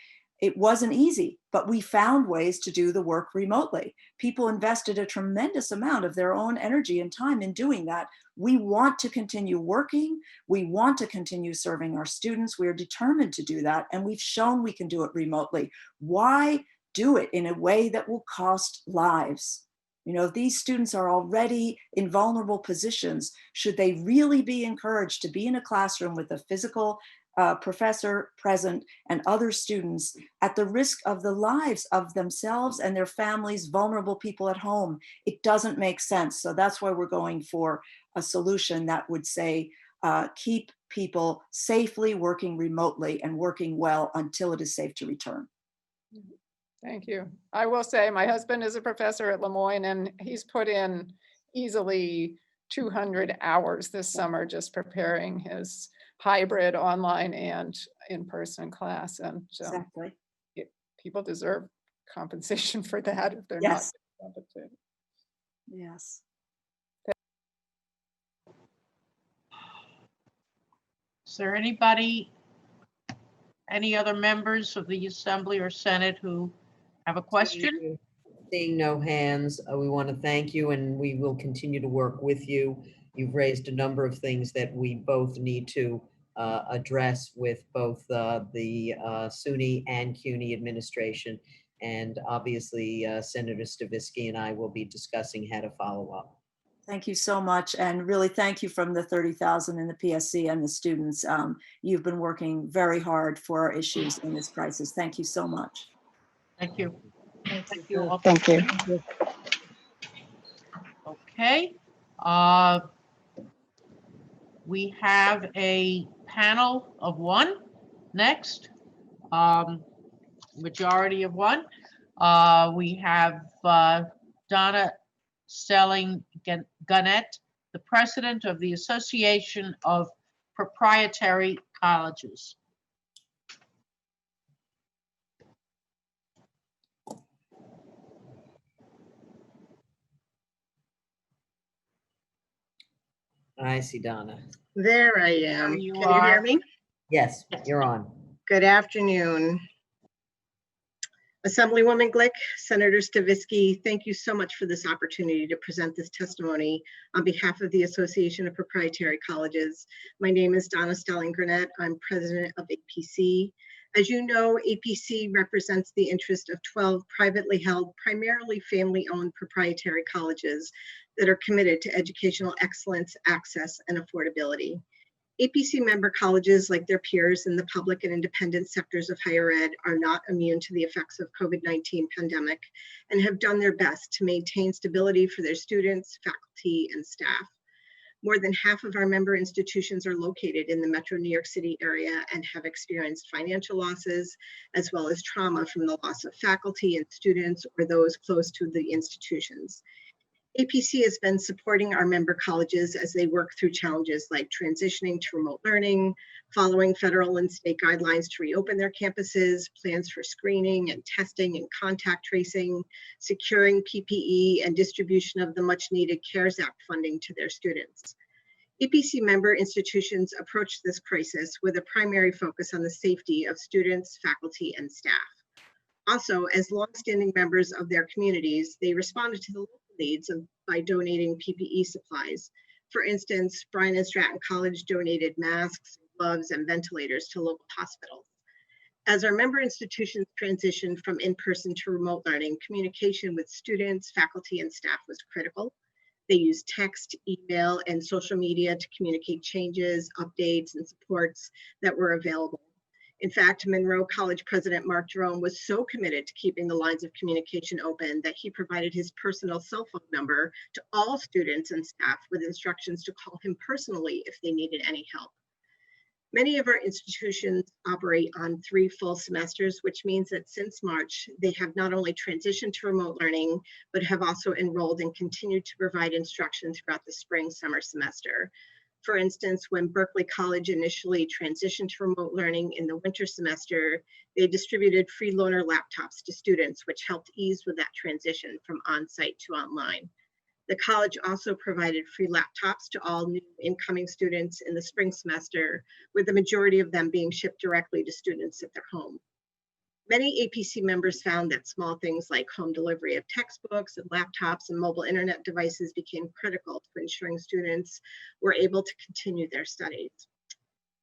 it wasn't easy, but we found ways to do the work remotely. People invested a tremendous amount of their own energy and time in doing that. We want to continue working. We want to continue serving our students. We are determined to do that, and we've shown we can do it remotely. Why do it in a way that will cost lives? You know, these students are already in vulnerable positions. Should they really be encouraged to be in a classroom with a physical professor present and other students at the risk of the lives of themselves and their families, vulnerable people at home? It doesn't make sense. So that's why we're going for a solution that would say, keep people safely working remotely and working well until it is safe to return. Thank you. I will say my husband is a professor at Le Moyne, and he's put in easily 200 hours this summer just preparing his hybrid online and in-person class. And exactly. People deserve compensation for that if they're Yes. not compensated. Yes. Is there anybody, any other members of the Assembly or Senate who have a question? Seeing no hands, we want to thank you, and we will continue to work with you. You've raised a number of things that we both need to address with both the SUNY and CUNY administration. And obviously, Senator Stavisky and I will be discussing how to follow up. Thank you so much. And really thank you from the 30,000 in the PSC and the students. You've been working very hard for our issues in this crisis. Thank you so much. Thank you. Thank you all. Thank you. Okay. We have a panel of one next, majority of one. We have Donna Stelling-Gunnett, the president of the Association of Proprietary Colleges. I see Donna. There I am. There you Can you hear are. me? Yes, you're on. Good afternoon. Assemblywoman Glick, Senator Stavisky, thank you so much for this opportunity to present this testimony on behalf of the Association of Proprietary Colleges. My name is Donna Stelling-Gunnett. I'm president of APC. As you know, APC represents the interest of 12 privately held, primarily family-owned proprietary colleges that are committed to educational excellence, access, and affordability. APC member colleges, like their peers in the public and independent sectors of higher ed, are not immune to the effects of COVID-19 pandemic and have done their best to maintain stability for their students, faculty, and staff. More than half of our member institutions are located in the Metro New York City area and have experienced financial losses, as well as trauma from the loss of faculty and students or those close to the institutions. APC has been supporting our member colleges as they work through challenges like transitioning to remote learning, following federal and state guidelines to reopen their campuses, plans for screening and testing and contact tracing, securing PPE, and distribution of the much needed CARES Act funding to their students. APC member institutions approach this crisis with a primary focus on the safety of students, faculty, and staff. Also, as longstanding members of their communities, they responded to the local needs by donating PPE supplies. For instance, Bryan and Stratton College donated masks, gloves, and ventilators to local hospitals. As our member institutions transitioned from in-person to remote learning, communication with students, faculty, and staff was critical. They used text, email, and social media to communicate changes, updates, and supports that were available. In fact, Monroe College President Mark Jerome was so committed to keeping the lines of communication open that he provided his personal cell phone number to all students and staff with instructions to call him personally if they needed any help. Many of our institutions operate on 3 full semesters, which means that since March, they have not only transitioned to remote learning, but have also enrolled and continued to provide instruction throughout the spring summer semester. For instance, when Berkeley College initially transitioned to remote learning in the winter semester, they distributed free loaner laptops to students, which helped ease with that transition from on-site to online. The college also provided free laptops to all new incoming students in the spring semester, with the majority of them being shipped directly to students at their home. Many APC members found that small things like home delivery of textbooks and laptops and mobile internet devices became critical for ensuring students were able to continue their studies.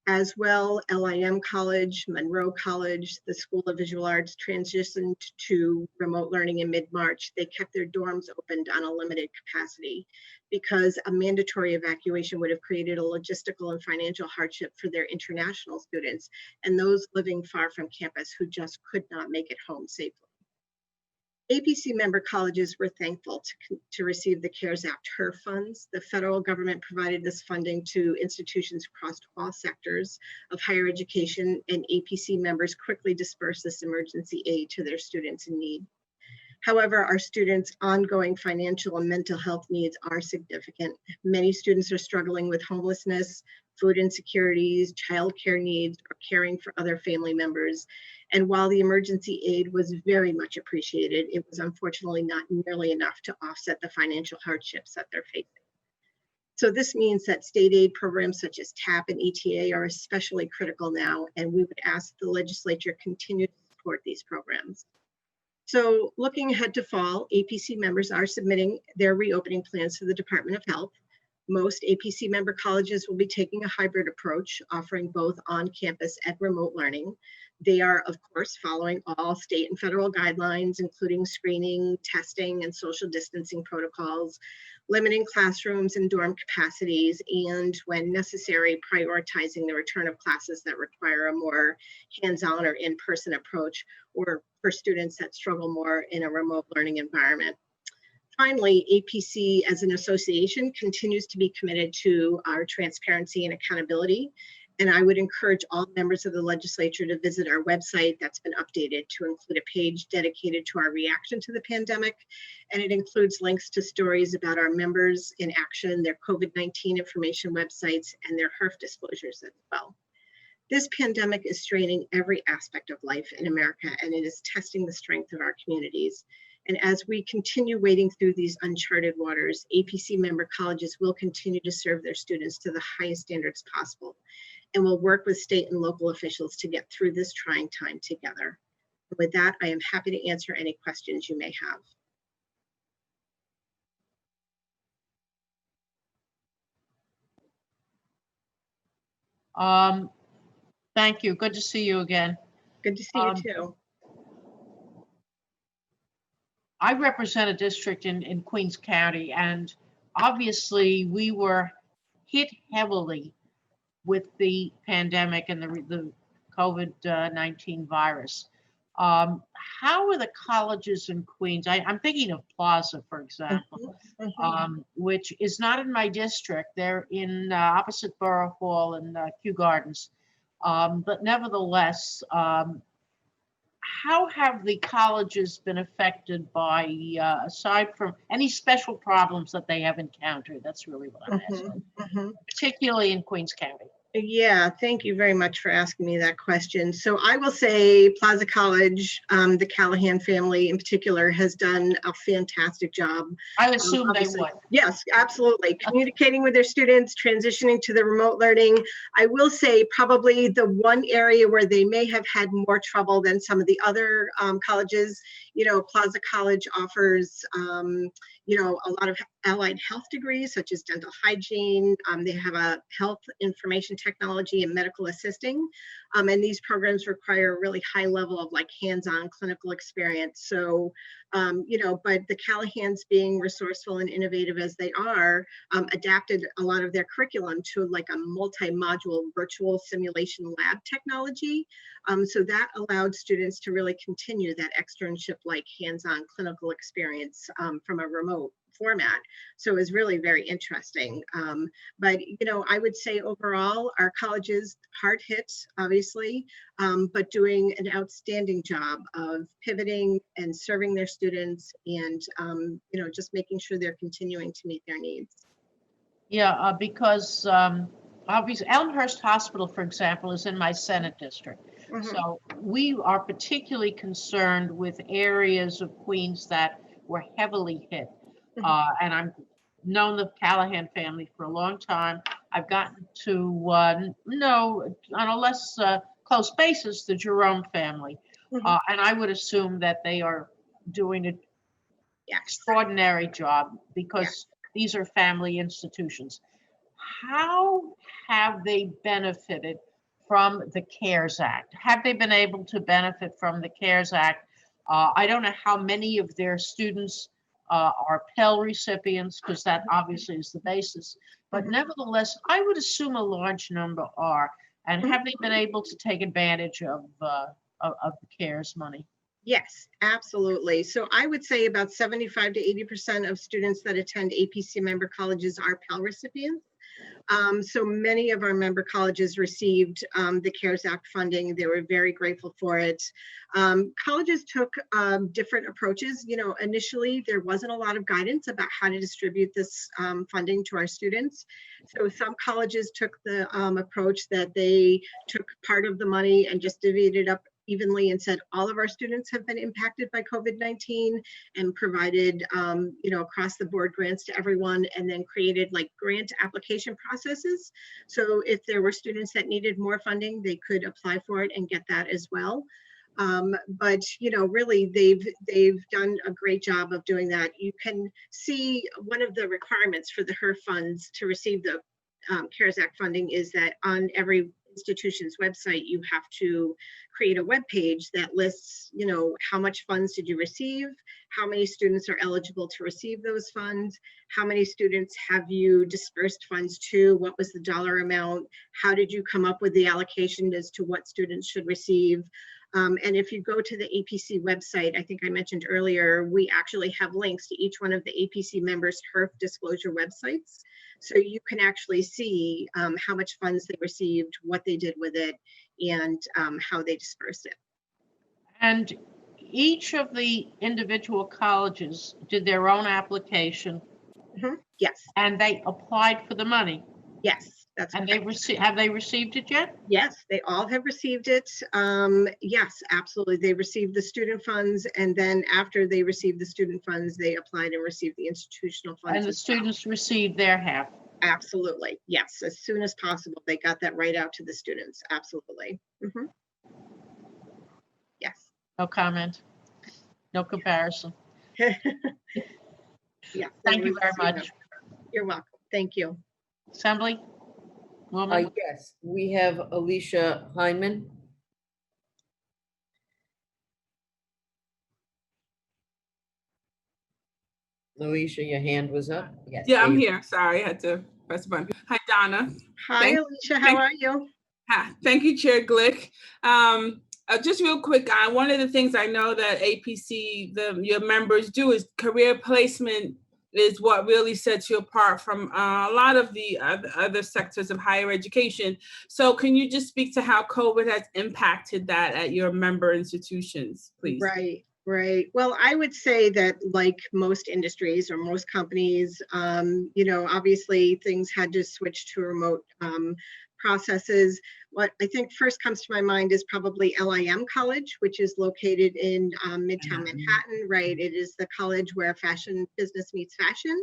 As well, LIM College, Monroe College, the School of Visual Arts transitioned to remote learning in mid-March. They kept their dorms opened on a limited capacity because a mandatory evacuation would have created a logistical and financial hardship for their international students and those living far from campus who just could not make it home safely. APC member colleges were thankful to receive the CARES Act HER funds. The federal government provided this funding to institutions across all sectors of higher education, and APC members quickly dispersed this emergency aid to their students in need. However, our students' ongoing financial and mental health needs are significant. Many students are struggling with homelessness, food insecurities, childcare needs, or caring for other family members. And while the emergency aid was very much appreciated, it was unfortunately not nearly enough to offset the financial hardships that they're facing. So this means that state aid programs such as TAP and ETA are especially critical now, and we would ask the legislature continue to support these programs. So looking ahead to fall, APC members are submitting their reopening plans to the Department of Health. Most APC member colleges will be taking a hybrid approach, offering both on-campus and remote learning. They are, of course, following all state and federal guidelines, including screening, testing, and social distancing protocols, limiting classrooms and dorm capacities, and when necessary, prioritizing the return of classes that require a more hands-on or in-person approach, or for students that struggle more in a remote learning environment. Finally, APC as an association continues to be committed to our transparency and accountability. And I would encourage all members of the legislature to visit our website that's been updated to include a page dedicated to our reaction to the pandemic. And it includes links to stories about our members in action, their COVID-19 information websites, and their HERF disclosures as well. This pandemic is straining every aspect of life in America, and it is testing the strength of our communities. And as we continue wading through these uncharted waters, APC member colleges will continue to serve their students to the highest standards possible, and will work with state and local officials to get through this trying time together. With that, I am happy to answer any questions you may have. Thank you. Good to see you again. Good to see you too. I represent a district in Queens County, and obviously we were hit heavily with the pandemic and the COVID-19 virus. How are the colleges in Queens? I'm thinking of Plaza, for example, which is not in my district. They're in opposite Borough Hall and Kew Gardens. But nevertheless, how have the colleges been affected by, aside from any special problems that they have encountered? That's really what I'm asking, particularly in Queens County. Yeah, thank you very much for asking me that question. So I will say Plaza College, the Callahan family in particular, has done a fantastic job. I assume they would. Yes, absolutely. Communicating with their students, transitioning to the remote learning. I will say probably the one area where they may have had more trouble than some of the other colleges, Plaza College offers, a lot of allied health degrees, such as dental hygiene. They have a health information technology and medical assisting. And these programs require a really high level of hands-on clinical experience. So, but the Callahans, being resourceful and innovative as they are, adapted a lot of their curriculum to a multi-module virtual simulation lab technology. So that allowed students to really continue that externship-like hands-on clinical experience from a remote format. So it was really very interesting. But, I would say overall, our colleges hard hit, obviously, but doing an outstanding job of pivoting and serving their students and, just making sure they're continuing to meet their needs. Yeah, because obviously Elmhurst Hospital, for example, is in my Senate district. So we are particularly concerned with areas of Queens that were heavily hit. And I've known the Callahan family for a long time. I've gotten to know on a less close basis the Jerome family. And I would assume that they are doing an extraordinary job because these are family institutions. How have they benefited from the CARES Act? Have they been able to benefit from the CARES Act? I don't know how many of their students are Pell recipients, because that obviously is the basis. But nevertheless, I would assume a large number are. And have they been able to take advantage of the CARES money? Yes, absolutely. So I would say about 75 to 80% of students that attend APC member colleges are Pell recipients. So many of our member colleges received the CARES Act funding. They were very grateful for it. Colleges took different approaches. Initially there wasn't a lot of guidance about how to distribute this funding to our students. So some colleges took the approach that they took part of the money and just divided it up evenly and said all of our students have been impacted by COVID-19 and provided, across the board grants to everyone, and then created grant application processes. So if there were students that needed more funding, they could apply for it and get that as well. But really they've done a great job of doing that. You can see one of the requirements for the HERF funds to receive the CARES Act funding is that on every institution's website, you have to create a web page that lists, how much funds did you receive, how many students are eligible to receive those funds, how many students have you dispersed funds to, what was the dollar amount, how did you come up with the allocation as to what students should receive. And if you go to the APC website, I think I mentioned earlier, we actually have links to each one of the APC members' HERF disclosure websites. So you can actually see how much funds they received, what they did with it, and how they dispersed it. And each of the individual colleges did their own application. Yes. And they applied for the money. Yes. That's and have they received it yet? Yes, they all have received it. Yes, absolutely. They received the student funds, and then after they received the student funds, they applied and received the institutional funds. And the students received their half. Absolutely. Yes, as soon as possible. They got that right out to the students. Absolutely. Yes. No comment. No comparison. Yeah. Thank you very much. You're welcome. Thank you. Assembly? Woman? Yes, we have Alicia Heineman. Alicia, your hand was up? Yes. Yeah, I'm there you here. Sorry, I had to press the button. Hi, Donna. Hi, Alicia. How are you? Hi. Thank you, Chair Glick. Just real quick, one of the things I know that APC, your members do is career placement is what really sets you apart from a lot of the other sectors of higher education. So can you just speak to how COVID has impacted that at your member institutions, please? Right. Right. Well, I would say that like most industries or most companies, obviously things had to switch to remote processes. What I think first comes to my mind is probably LIM College, which is located in Midtown Manhattan, right? It is the college where fashion business meets fashion.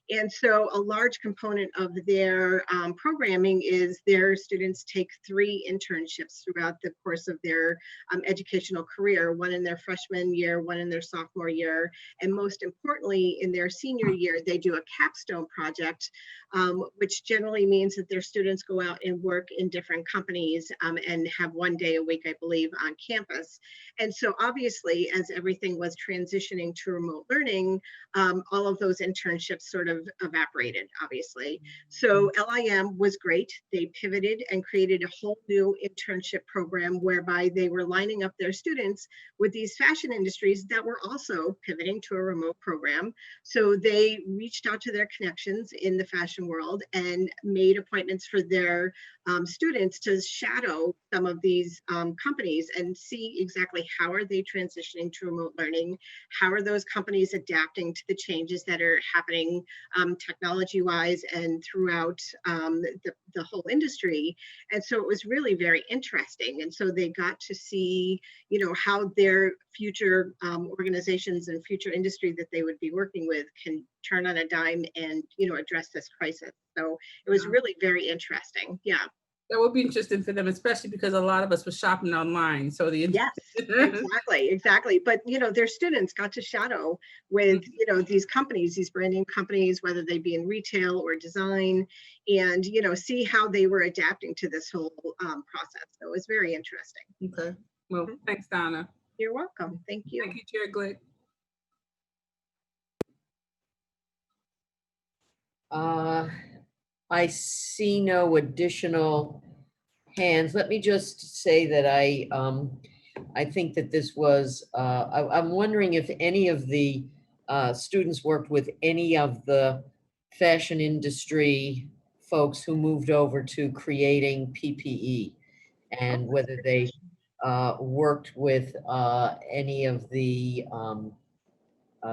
And so a large component of their programming is their students take 3 internships throughout the course of their educational career, one in their freshman year, one in their sophomore year, and most importantly, in their senior year, they do a capstone project, which generally means that their students go out and work in different companies and have 1 day a week, I believe, on campus. And so obviously, as everything was transitioning to remote learning, all of those internships sort of evaporated, obviously. So LIM was great. They pivoted and created a whole new internship program whereby they were lining up their students with these fashion industries that were also pivoting to a remote program. So they reached out to their connections in the fashion world and made appointments for their students to shadow some of these companies and see exactly how are they transitioning to remote learning, how are those companies adapting to the changes that are happening technology-wise and throughout the whole industry. And so it was really very interesting. And so they got to see, how their future organizations and future industry that they would be working with can turn on a dime and, address this crisis. So it was really very interesting. Yeah. That would be interesting for them, especially because a lot of us were shopping online. So yes, exactly. But their students got to shadow with these companies, these branding companies, whether they be in retail or design, and see how they were adapting to this whole process. So it was very interesting. Okay. Well, thanks, Donna. You're welcome. Thank you. Thank you, Chair Glick. I see no additional hands. Let me just say that I think that this was, I'm wondering if any of the students worked with any of the fashion industry folks who moved over to creating PPE, and whether they worked with any of the,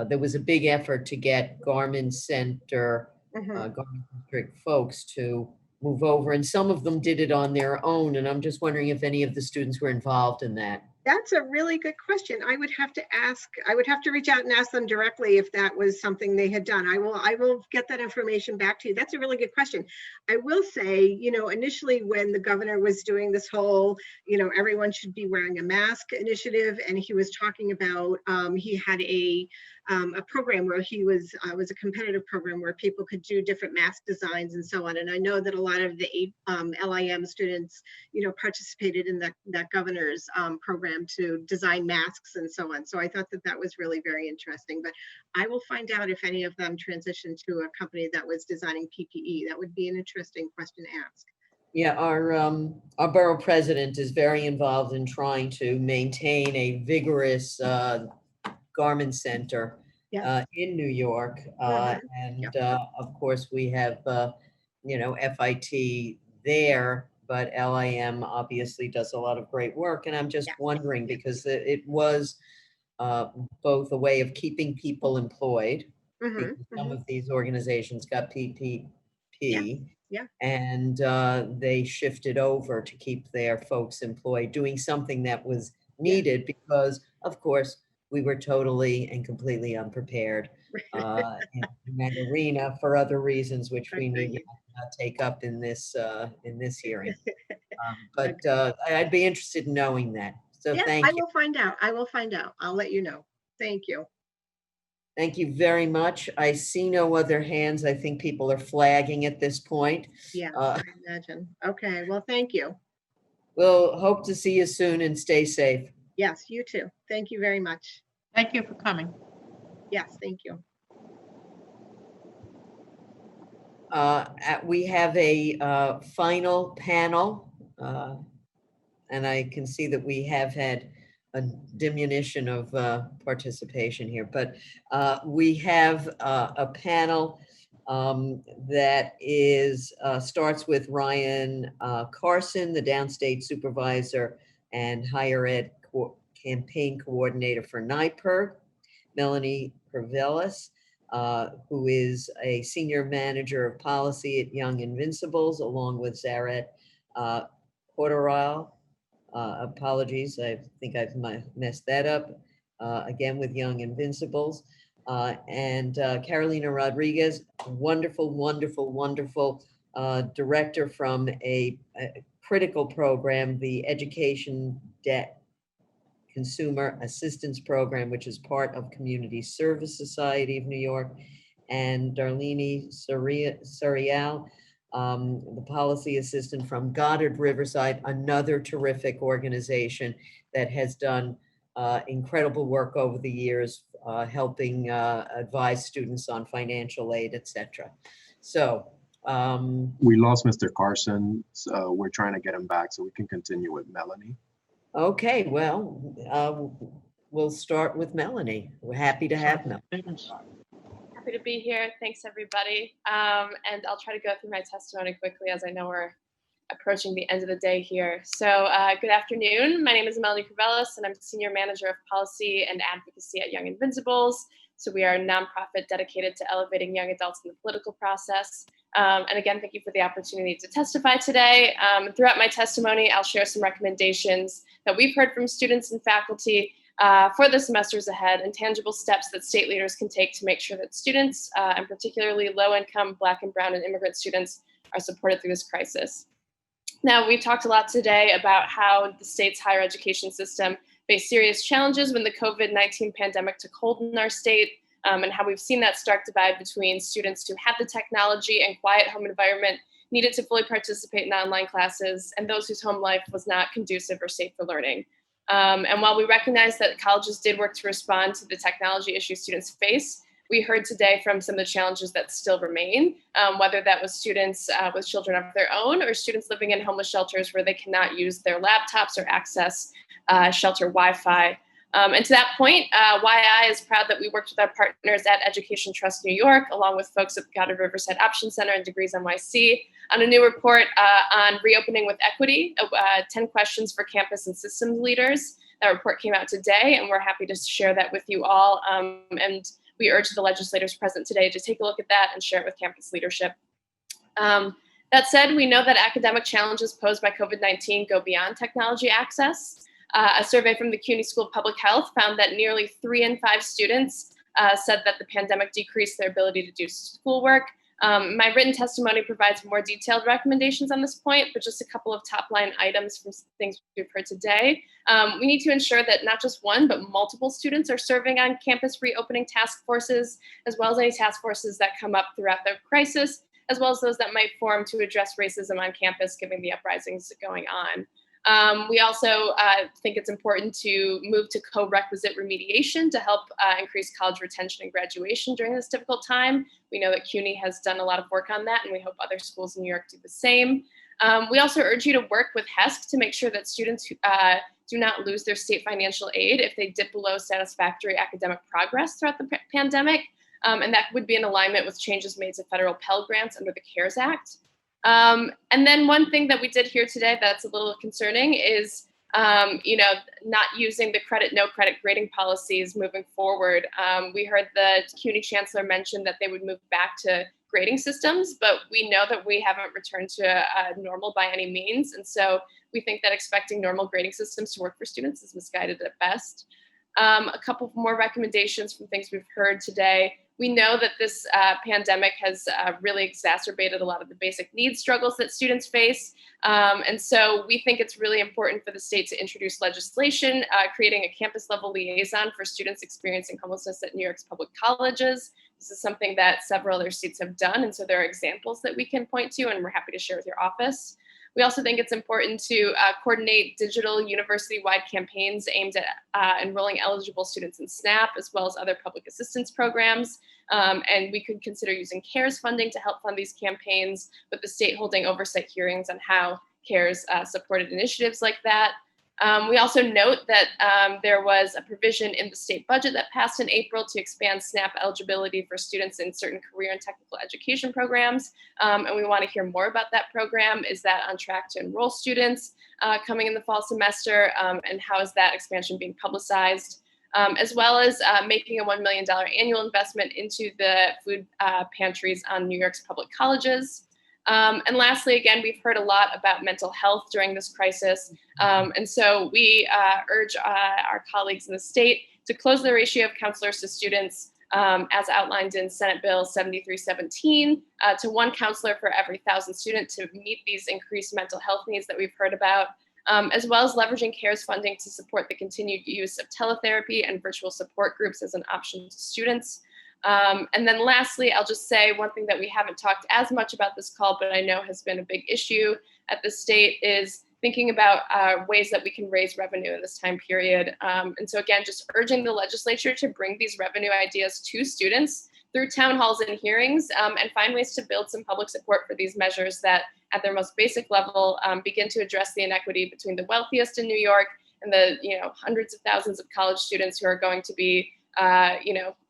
there was a big effort to get Garment Center, Garment District folks to move over, and some of them did it on their own, and I'm just wondering if any of the students were involved in that. That's a really good question. I would have to reach out and ask them directly if that was something they had done. I will get that information back to you. That's a really good question. I will say, initially when the governor was doing this whole, everyone should be wearing a mask initiative, and he was talking about, he had a program where he was a competitive program where people could do different mask designs and so on. And I know that a lot of the LIM students, participated in that governor's program to design masks and so on. So I thought that was really very interesting. But I will find out if any of them transitioned to a company that was designing PPE. That would be an interesting question to ask. Yeah, our borough president is very involved in trying to maintain a vigorous garment center in New York. And of course, we have, FIT there, but LIM obviously does a lot of great work. And I'm just wondering, because it was both a way of keeping people employed, because some of these organizations got PPP, and they shifted over to keep their folks employed, doing something that was needed because, of course, we were totally and completely unprepared in that arena for other reasons, which we need not take up in this hearing. But I'd be interested in knowing that. So thank you. I will find out. I'll let you know. Thank you. Thank you very much. I see no other hands. I think people are flagging at this point. Yeah, I imagine. Okay, well, thank you. We'll hope to see you soon and stay safe. Yes, you too. Thank you very much. Thank you for coming. Yes, thank you. We have a final panel, and I can see that we have had a diminution of participation here, but we have a panel that starts with Ryan Carson, the Downstate Supervisor and Higher Ed Campaign Coordinator for NYPIRG, Melanie Pervelis, who is a Senior Manager of Policy at Young Invincibles, along with Zaret Porteral. Apologies, I think I've messed that up, again with Young Invincibles. And Carolina Rodriguez, wonderful, wonderful, wonderful director from a critical program, the Education Debt Consumer Assistance Program, which is part of Community Service Society of New York, and Darlene Suriel, the policy assistant from Goddard Riverside, another terrific organization that has done incredible work over the years, helping advise students on financial aid, etc. So we lost Mr. Carson, so we're trying to get him back so we can continue with Melanie. Okay, well, we'll start with Melanie. We're happy to have Melanie. Happy to be here. Thanks, everybody. And I'll try to go through my testimony quickly, as I know we're approaching the end of the day here. So good afternoon. My name is Melanie Pervelis, and I'm Senior Manager of Policy and Advocacy at Young Invincibles. So we are a nonprofit dedicated to elevating young adults in the political process. And again, thank you for the opportunity to testify today. Throughout my testimony, I'll share some recommendations that we've heard from students and faculty for the semesters ahead, and tangible steps that state leaders can take to make sure that students, and particularly low-income Black and Brown and immigrant students, are supported through this crisis. Now, we've talked a lot today about how the state's higher education system faced serious challenges when the COVID-19 pandemic took hold in our state, and how we've seen that stark divide between students who had the technology and quiet home environment needed to fully participate in online classes, and those whose home life was not conducive or safe for learning. And while we recognize that colleges did work to respond to the technology issues students face, we heard today from some of the challenges that still remain, whether that was students with children of their own or students living in homeless shelters where they cannot use their laptops or access shelter Wi-Fi. And to that point, YI is proud that we worked with our partners at Education Trust New York, along with folks at Goddard Riverside Option Center and Degrees NYC, on a new report on reopening with equity, 10 questions for campus and systems leaders. That report came out today, and we're happy to share that with you all. And we urge the legislators present today to take a look at that and share it with campus leadership. That said, we know that academic challenges posed by COVID-19 go beyond technology access. A survey from the CUNY School of Public Health found that nearly 3 in 5 students said that the pandemic decreased their ability to do schoolwork. My written testimony provides more detailed recommendations on this point, but just a couple of top line items from things we've heard today. We need to ensure that not just one, but multiple students are serving on campus reopening task forces, as well as any task forces that come up throughout the crisis, as well as those that might form to address racism on campus, given the uprisings going on. We also think it's important to move to co-requisite remediation to help increase college retention and graduation during this difficult time. We know that CUNY has done a lot of work on that, and we hope other schools in New York do the same. We also urge you to work with HESC to make sure that students do not lose their state financial aid if they dip below satisfactory academic progress throughout the pandemic. And that would be in alignment with changes made to federal Pell Grants under the CARES Act. And then one thing that we did here today that's a little concerning is, not using the credit, no credit grading policies moving forward. We heard the CUNY chancellor mention that they would move back to grading systems, but we know that we haven't returned to normal by any means. And so we think that expecting normal grading systems to work for students is misguided at best. A couple more recommendations from things we've heard today. We know that this pandemic has really exacerbated a lot of the basic needs struggles that students face. And so we think it's really important for the state to introduce legislation, creating a campus level liaison for students experiencing homelessness at New York's public colleges. This is something that several other states have done. And so there are examples that we can point to, and we're happy to share with your office. We also think it's important to coordinate digital university-wide campaigns aimed at enrolling eligible students in SNAP, as well as other public assistance programs. And we could consider using CARES funding to help fund these campaigns, with the state holding oversight hearings on how CARES supported initiatives like that. We also note that there was a provision in the state budget that passed in April to expand SNAP eligibility for students in certain career and technical education programs. And we want to hear more about that program. Is that on track to enroll students coming in the fall semester? And how is that expansion being publicized? As well as making a $1 million annual investment into the food pantries on New York's public colleges. And lastly, again, we've heard a lot about mental health during this crisis. And so we urge our colleagues in the state to close the ratio of counselors to students as outlined in Senate Bill 7317 to 1 counselor for every 1,000 students to meet these increased mental health needs that we've heard about, as well as leveraging CARES funding to support the continued use of teletherapy and virtual support groups as an option to students. And then lastly, I'll just say one thing that we haven't talked as much about this call, but I know has been a big issue at the state, is thinking about ways that we can raise revenue in this time period. And so again, just urging the legislature to bring these revenue ideas to students through town halls and hearings, and find ways to build some public support for these measures that at their most basic level begin to address the inequity between the wealthiest in New York and the hundreds of thousands of college students who are going to be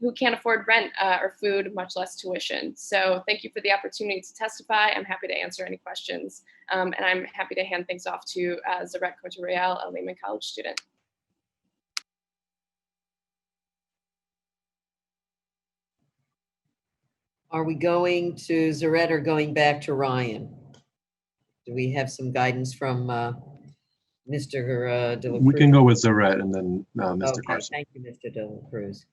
who can't afford rent or food, much less tuition. So thank you for the opportunity to testify. I'm happy to answer any questions. And I'm happy to hand things off to Zaret Cotarreal, a Lehman College student. Are we going to Zaret or going back to Ryan? Do we have some guidance from Mr. De La Cruz? We can go with Zaret and then Mr. Okay, Carson. thank you, Mr. De La Cruz.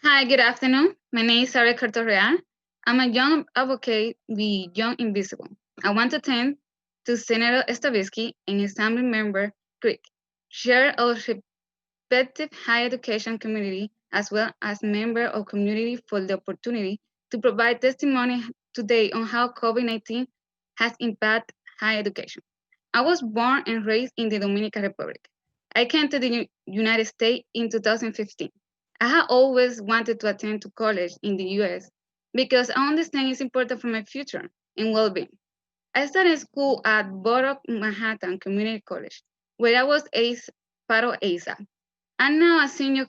Hi, good afternoon. My name is Sarah Cartorreal. I'm a young advocate with Young Invisible. I want to thank to Senator Stavisky and Assembly Member Crick, chair of respective higher education community, as well as member of community, for the opportunity to provide testimony today on how COVID-19 has impacted higher education. I was born and raised in the Dominican Republic. I came to the United States in 2015. I have always wanted to attend to college in the US because I understand it's important for my future and well-being. I started school at Borough Manhattan Community College, where I was part of ASAP. I'm now a senior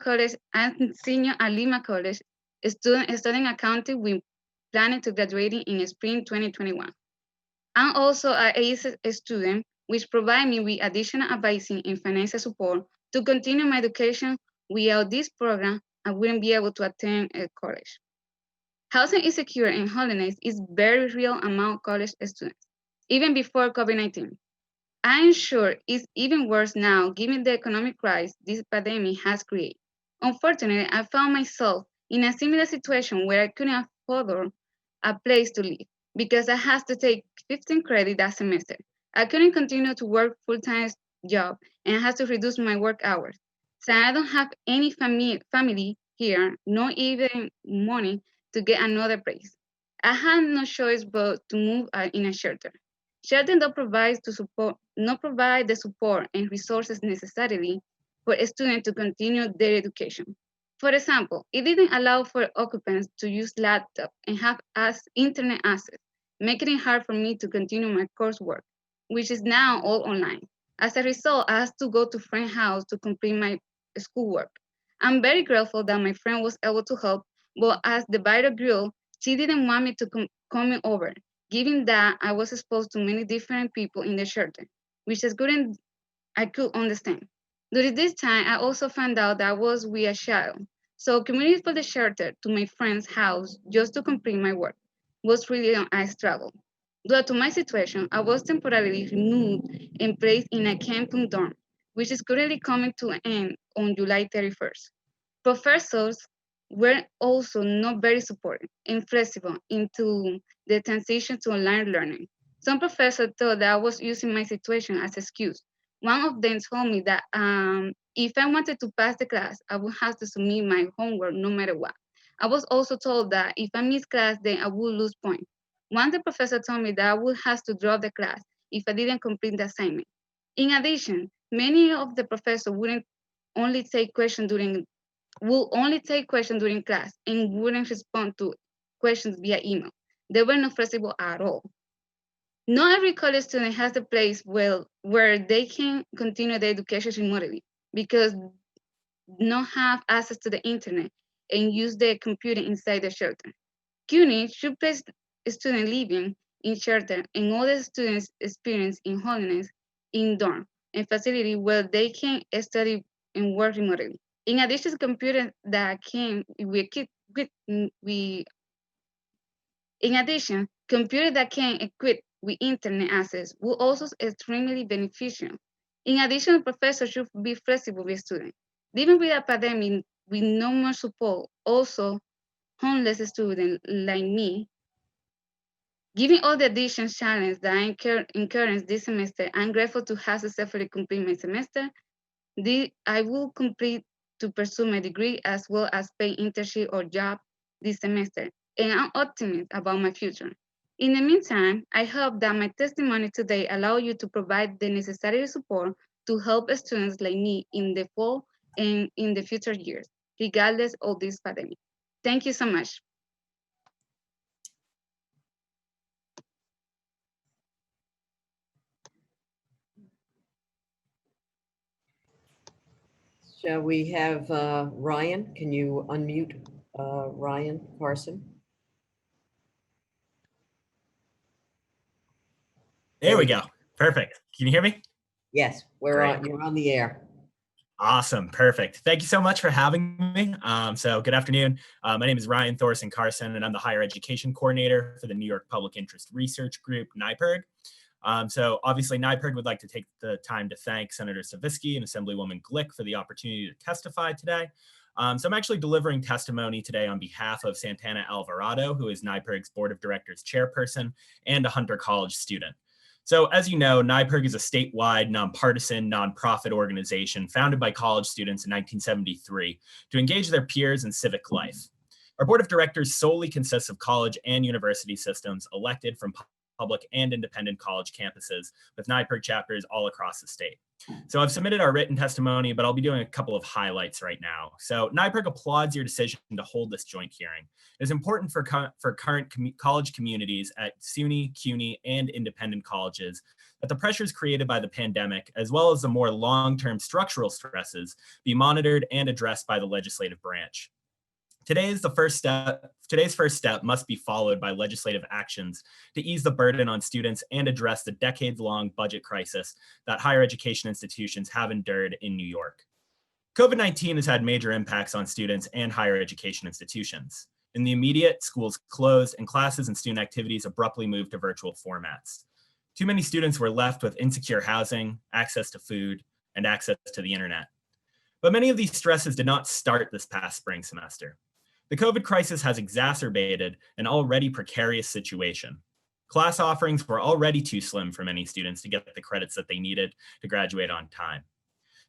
at Lima College, studying accounting with planning to graduate in spring 2021. I'm also an ASA student, which provides me with additional advising and financial support to continue my education. Without this program, I wouldn't be able to attend a college. Housing insecurity and homelessness is very real among college students, even before COVID-19. I am sure it's even worse now given the economic crisis this pandemic has created. Unfortunately, I found myself in a similar situation where I couldn't afford a place to live because I had to take 15 credits that semester. I couldn't continue to work full-time job and I had to reduce my work hours. So I don't have any family here, nor even money to get another place. I had no choice but to move in a shelter. Shelter not provide the support and resources necessarily for students to continue their education. For example, it didn't allow for occupants to use laptop and have internet access, making it hard for me to continue my coursework, which is now all online. As a result, I had to go to friend's house to complete my schoolwork. I'm very grateful that my friend was able to help, but as the virus grew, she didn't want me to come over, given that I was exposed to many different people in the shelter, which I could understand. During this time, I also found out that I was with a child. So commuting from the shelter to my friend's house just to complete my work was really a struggle. Due to my situation, I was temporarily removed and placed in a campus dorm, which is currently coming to an end on July 31st. Professors were also not very supportive and flexible into the transition to online learning. Some professors thought that I was using my situation as an excuse. One of them told me that if I wanted to pass the class, I would have to submit my homework no matter what. I was also told that if I missed class, then I would lose points. One of the professor told me that I would have to drop the class if I didn't complete the assignment. In addition, many of the professors would only take questions during class and wouldn't respond to questions via email. They were not flexible at all. Not every college student has a place where they can continue their education remotely because not have access to the internet and use their computer inside the shelter. CUNY should place students living in shelter and all the students experience in holiness in dorm and facility where they can study and work remotely. In addition to computers that can equip with internet access will also be extremely beneficial. In addition, professors should be flexible with students. Even with a pandemic with no more support, also homeless students like me, given all the additional challenges that I encountered this semester, I'm grateful to have successfully completed my semester. I will complete to pursue my degree as well as pay internship or job this semester, and I'm optimistic about my future. In the meantime, I hope that my testimony today allow you to provide the necessary support to help students like me in the fall and in the future years, regardless of this pandemic. Thank you so much. Shall we have Ryan? Can you unmute Ryan Carson? There we go. Perfect. Can you hear me? Yes, you're on the air. Awesome. Perfect. Thank you so much for having me. So good afternoon. My name is Ryan Thorson Carson, and I'm the Higher Education Coordinator for the New York Public Interest Research Group, NYPIRG. So obviously NYPIRG would like to take the time to thank Senator Stavisky and Assemblywoman Glick for the opportunity to testify today. So I'm actually delivering testimony today on behalf of Santana Alvarado, who is NYPIRG's Board of Directors Chairperson and a Hunter College student. So as you know, NYPIRG is a statewide, nonpartisan, nonprofit organization founded by college students in 1973 to engage their peers in civic life. Our board of directors solely consists of college and university systems elected from public and independent college campuses with NYPIRG chapters all across the state. So I've submitted our written testimony, but I'll be doing a couple of highlights right now. So NYPIRG applauds your decision to hold this joint hearing. It's important for current college communities at SUNY, CUNY, and independent colleges that the pressures created by the pandemic, as well as the more long-term structural stresses, be monitored and addressed by the legislative branch. Today's first step must be followed by legislative actions to ease the burden on students and address the decades-long budget crisis that higher education institutions have endured in New York. COVID-19 has had major impacts on students and higher education institutions. In the immediate, schools closed and classes and student activities abruptly moved to virtual formats. Too many students were left with insecure housing, access to food, and access to the internet. But many of these stresses did not start this past spring semester. The COVID crisis has exacerbated an already precarious situation. Class offerings were already too slim for many students to get the credits that they needed to graduate on time.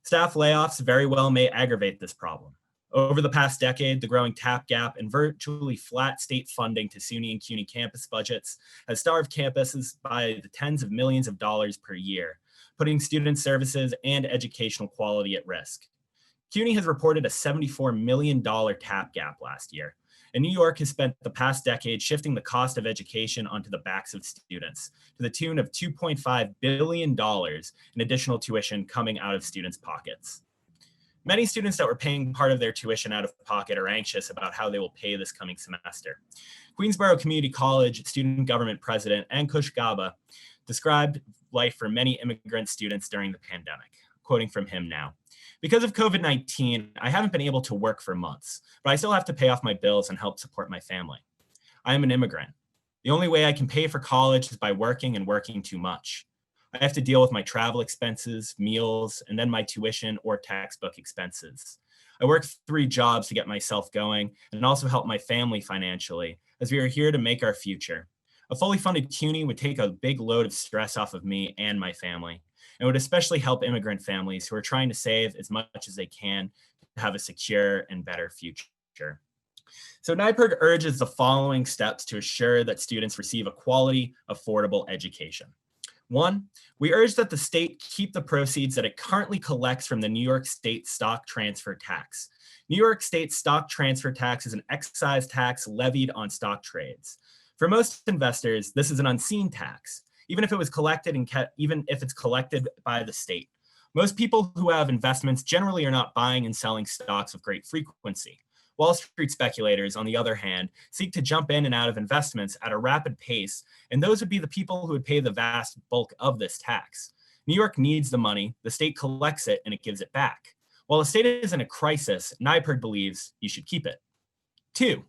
Staff layoffs very well may aggravate this problem. Over the past decade, the growing TAP gap and virtually flat state funding to SUNY and CUNY campus budgets has starved campuses by the tens of millions of dollars per year, putting student services and educational quality at risk. CUNY has reported a $74 million TAP gap last year, and New York has spent the past decade shifting the cost of education onto the backs of students to the tune of $2.5 billion in additional tuition coming out of students' pockets. Many students that were paying part of their tuition out of pocket are anxious about how they will pay this coming semester. Queensborough Community College student government president Ankush Gaba described life for many immigrant students during the pandemic, quoting from him now. Because of COVID-19, I haven't been able to work for months, but I still have to pay off my bills and help support my family. I am an immigrant. The only way I can pay for college is by working and working too much. I have to deal with my travel expenses, meals, and then my tuition or textbook expenses. I work 3 jobs to get myself going and also help my family financially, as we are here to make our future. A fully funded CUNY would take a big load of stress off of me and my family, and would especially help immigrant families who are trying to save as much as they can to have a secure and better future. So NYPIRG urges the following steps to assure that students receive a quality, affordable education. 1, we urge that the state keep the proceeds that it currently collects from the New York State stock transfer tax. New York State stock transfer tax is an excise tax levied on stock trades. For most investors, this is an unseen tax, even if it was collected and even if it's collected by the state. Most people who have investments generally are not buying and selling stocks with great frequency. Wall Street speculators, on the other hand, seek to jump in and out of investments at a rapid pace, and those would be the people who would pay the vast bulk of this tax. New York needs the money, the state collects it, and it gives it back. While the state is in a crisis, NYPIRG believes you should keep it. 2,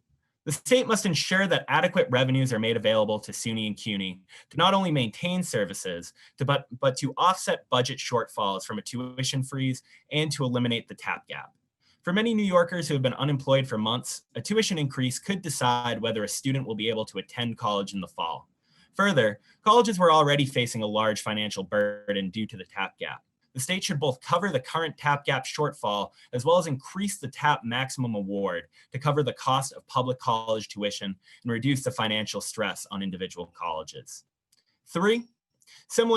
the state must ensure that adequate revenues are made available to SUNY and CUNY to not only maintain services, but to offset budget shortfalls from a tuition freeze and to eliminate the TAP gap. For many New Yorkers who have been unemployed for months, a tuition increase could decide whether a student will be able to attend college in the fall. Further, colleges were already facing a large financial burden due to the TAP gap. The state should both cover the current TAP gap shortfall as well as increase the TAP maximum award to cover the cost of public college tuition and reduce the financial stress on individual colleges. 3,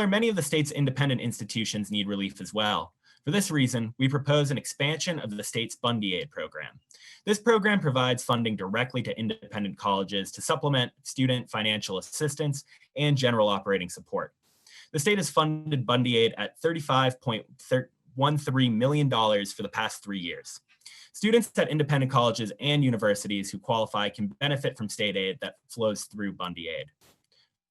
many of the state's independent institutions need relief as well. For this reason, we propose an expansion of the state's Bundy Aid program. This program provides funding directly to independent colleges to supplement student financial assistance and general operating support. The state has funded Bundy Aid at $35.13 million for the past 3 years. Students at independent colleges and universities who qualify can benefit from state aid that flows through Bundy Aid.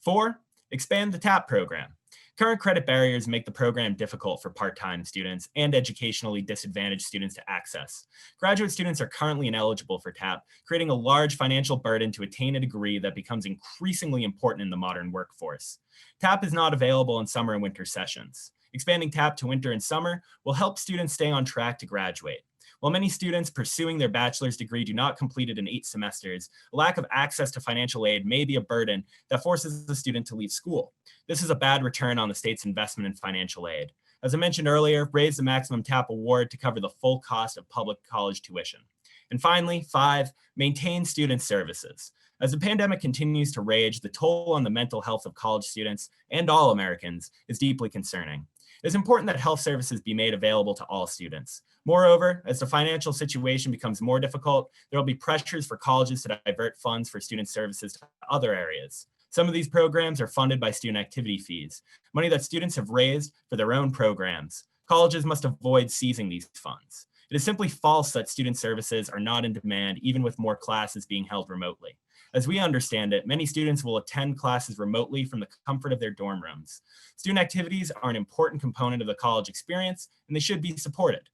4, expand the TAP program. Current credit barriers make the program difficult for part-time students and educationally disadvantaged students to access. Graduate students are currently ineligible for TAP, creating a large financial burden to attain a degree that becomes increasingly important in the modern workforce. TAP is not available in summer and winter sessions. Expanding TAP to winter and summer will help students stay on track to graduate. While many students pursuing their bachelor's degree do not complete it in 8 semesters, a lack of access to financial aid may be a burden that forces the student to leave school. This is a bad return on the state's investment in financial aid. As I mentioned earlier, raise the maximum TAP award to cover the full cost of public college tuition. And finally, 5, maintain student services. As the pandemic continues to rage, the toll on the mental health of college students and all Americans is deeply concerning. It is important that health services be made available to all students. Moreover, as the financial situation becomes more difficult, there will be pressures for colleges to divert funds for student services to other areas. Some of these programs are funded by student activity fees, money that students have raised for their own programs. Colleges must avoid seizing these funds. It is simply false that student services are not in demand, even with more classes being held remotely. As we understand it, many students will attend classes remotely from the comfort of their dorm rooms. Student activities are an important component of the college experience, and they should be supported.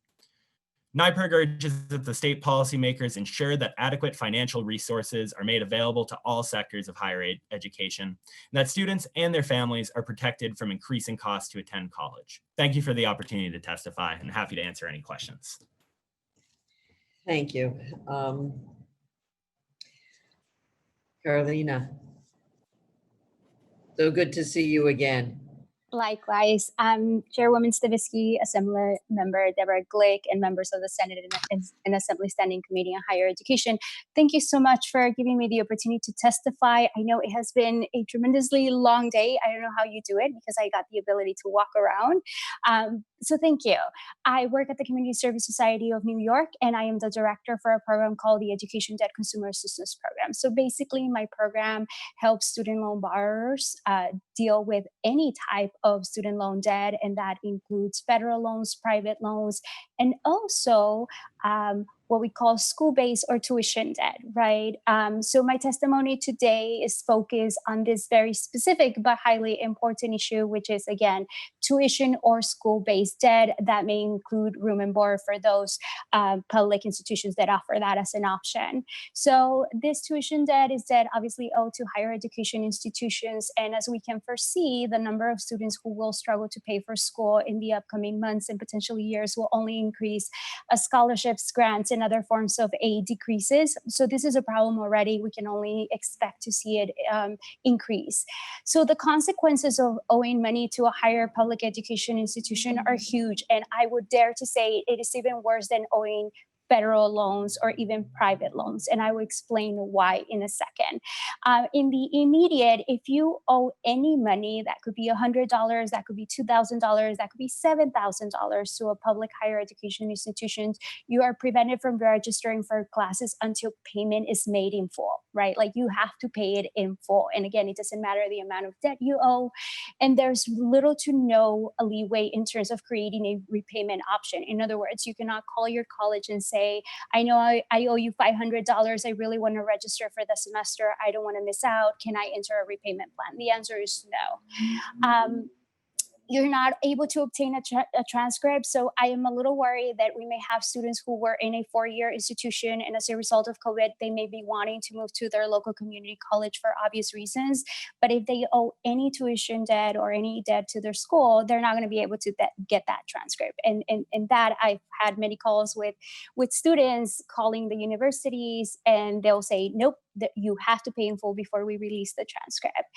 NYPIRG urges that the state policymakers ensure that adequate financial resources are made available to all sectors of higher education, and that students and their families are protected from increasing costs to attend college. Thank you for the opportunity to testify, and happy to answer any questions. Thank you. Carolina. So good to see you again. Likewise, Chairwoman Stavisky, Assembly Member Deborah Glick, and members of the Senate and Assembly Standing Committee on Higher Education. Thank you so much for giving me the opportunity to testify. I know it has been a tremendously long day. I don't know how you do it because I got the ability to walk around. So thank you. I work at the Community Service Society of New York, and I am the director for a program called the Education Debt Consumer Assistance Program. So basically, my program helps student loan borrowers deal with any type of student loan debt, and that includes federal loans, private loans, and also what we call school-based or tuition debt, right? So my testimony today is focused on this very specific but highly important issue, which is, again, tuition or school-based debt that may include room and board for those public institutions that offer that as an option. So this tuition debt is debt obviously owed to higher education institutions. And as we can foresee, the number of students who will struggle to pay for school in the upcoming months and potentially years will only increase as scholarships, grants, and other forms of aid decreases. So this is a problem already. We can only expect to see it increase. So the consequences of owing money to a higher public education institution are huge. And I would dare to say it is even worse than owing federal loans or even private loans. And I will explain why in a second. In the immediate, if you owe any money, that could be $100, that could be $2,000, that could be $7,000 to a public higher education institution, you are prevented from registering for classes until payment is made in full, right? Like you have to pay it in full. And again, it doesn't matter the amount of debt you owe. And there's little to no leeway in terms of creating a repayment option. In other words, you cannot call your college and say, I know I owe you $500. I really want to register for the semester. I don't want to miss out. Can I enter a repayment plan? The answer is no. You're not able to obtain a transcript. So I am a little worried that we may have students who were in a 4-year institution, and as a result of COVID, they may be wanting to move to their local community college for obvious reasons. But if they owe any tuition debt or any debt to their school, they're not going to be able to get that transcript. And that I've had many calls with students calling the universities, and they'll say, nope, that you have to pay in full before we release the transcript.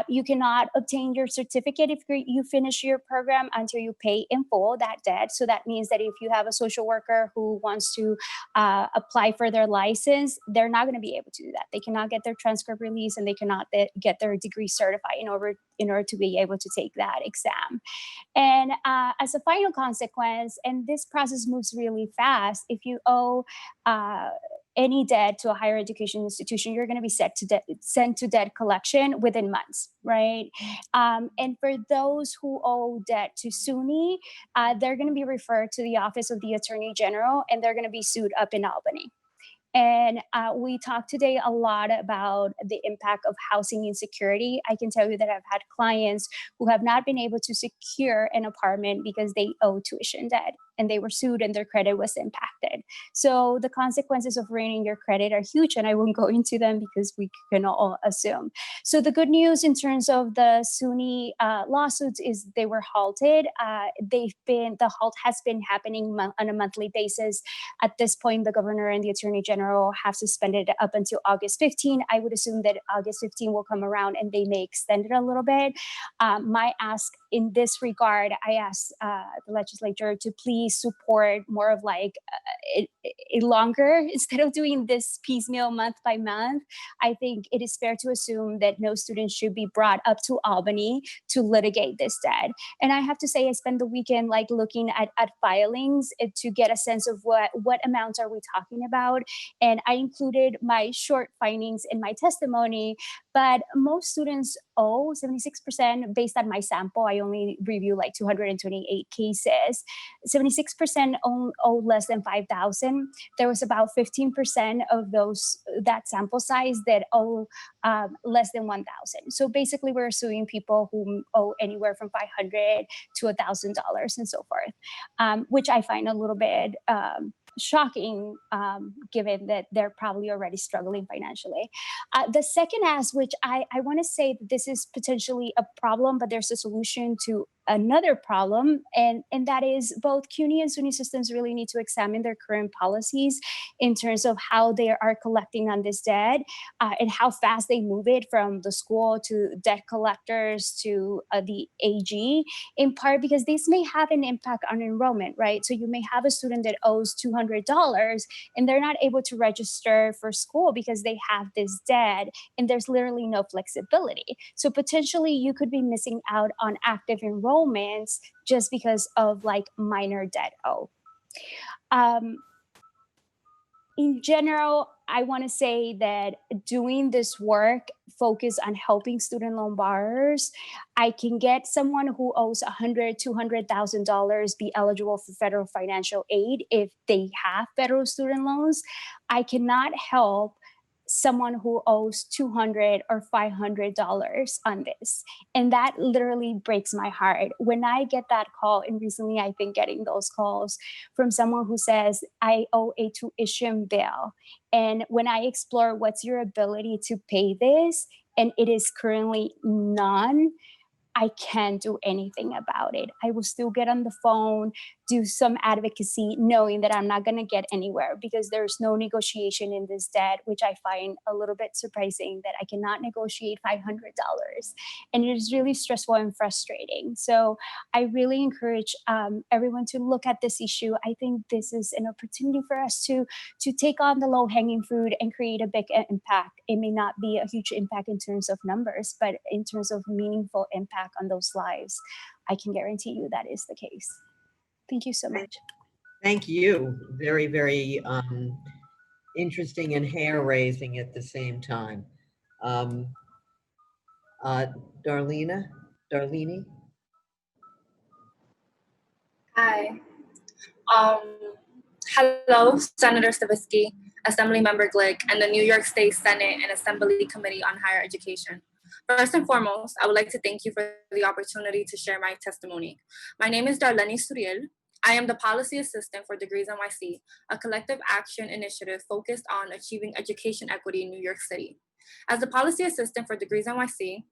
You cannot obtain your certificate if you finish your program until you pay in full that debt. So that means that if you have a social worker who wants to apply for their license, they're not going to be able to do that. They cannot get their transcript released, and they cannot get their degree certified in order to be able to take that exam. And as a final consequence, and this process moves really fast, if you owe any debt to a higher education institution, you're going to be sent to debt collection within months, right? And for those who owe debt to SUNY, they're going to be referred to the Office of the Attorney General, and they're going to be sued up in Albany. And we talked today a lot about the impact of housing insecurity. I can tell you that I've had clients who have not been able to secure an apartment because they owe tuition debt, and they were sued and their credit was impacted. So the consequences of ruining your credit are huge, and I won't go into them because we can all assume. So the good news in terms of the SUNY lawsuits is they were halted. The halt has been happening on a monthly basis. At this point, the governor and the attorney general have suspended it up until August 15. I would assume that August 15 will come around and they may extend it a little bit. My ask in this regard, I asked the legislature to please support more of like a longer, instead of doing this piecemeal month by month. I think it is fair to assume that no student should be brought up to Albany to litigate this debt. And I have to say, I spent the weekend like looking at filings to get a sense of what amounts are we talking about. And I included my short findings in my testimony, but most students owe 76% based on my sample. I I only review like 228 cases. 76% owe less than 5,000. There was about 15% of that sample size that owe less than 1,000. So basically, we're suing people who owe anywhere from $500 to $1,000 and so forth, which I find a little bit shocking, given that they're probably already struggling financially. The second ask, which I want to say that this is potentially a problem, but there's a solution to another problem, and that is both CUNY and SUNY systems really need to examine their current policies in terms of how they are collecting on this debt and how fast they move it from the school to debt collectors to the AG, in part because this may have an impact on enrollment, right? So you may have a student that owes $200 and they're not able to register for school because they have this debt and there's literally no flexibility. So potentially you could be missing out on active enrollments just because of like minor debt owe. In general, I want to say that doing this work focus on helping student loan borrowers, I can get someone who owes $100,000, $200,000 be eligible for federal financial aid if they have federal student loans. I cannot help someone who owes $200 or $500 on this. And that literally breaks my heart. When I get that call, and recently I've been getting those calls from someone who says, I owe a tuition bill. And when I explore what's your ability to pay this, and it is currently none, I can't do anything about it. I will still get on the phone, do some advocacy, knowing that I'm not going to get anywhere because there's no negotiation in this debt, which I find a little bit surprising that I cannot negotiate $500. And it is really stressful and frustrating. So I really encourage everyone to look at this issue. I think this is an opportunity for us to take on the low-hanging fruit and create a big impact. It may not be a huge impact in terms of numbers, but in terms of meaningful impact on those lives, I can guarantee you that is the case. Thank you so much. Thank you. Very, very interesting and hair-raising at the same time. Darlene? Hi. Hello, Senator Stavisky, Assembly Member Glick, and the New York State Senate and Assembly Committee on Higher Education. First and foremost, I would like to thank you for the opportunity to share my testimony. My name is Darlene Suriel. I am the Policy Assistant for Degrees NYC, a collective action initiative focused on achieving education equity in New York City. As the Policy Assistant for Degrees NYC,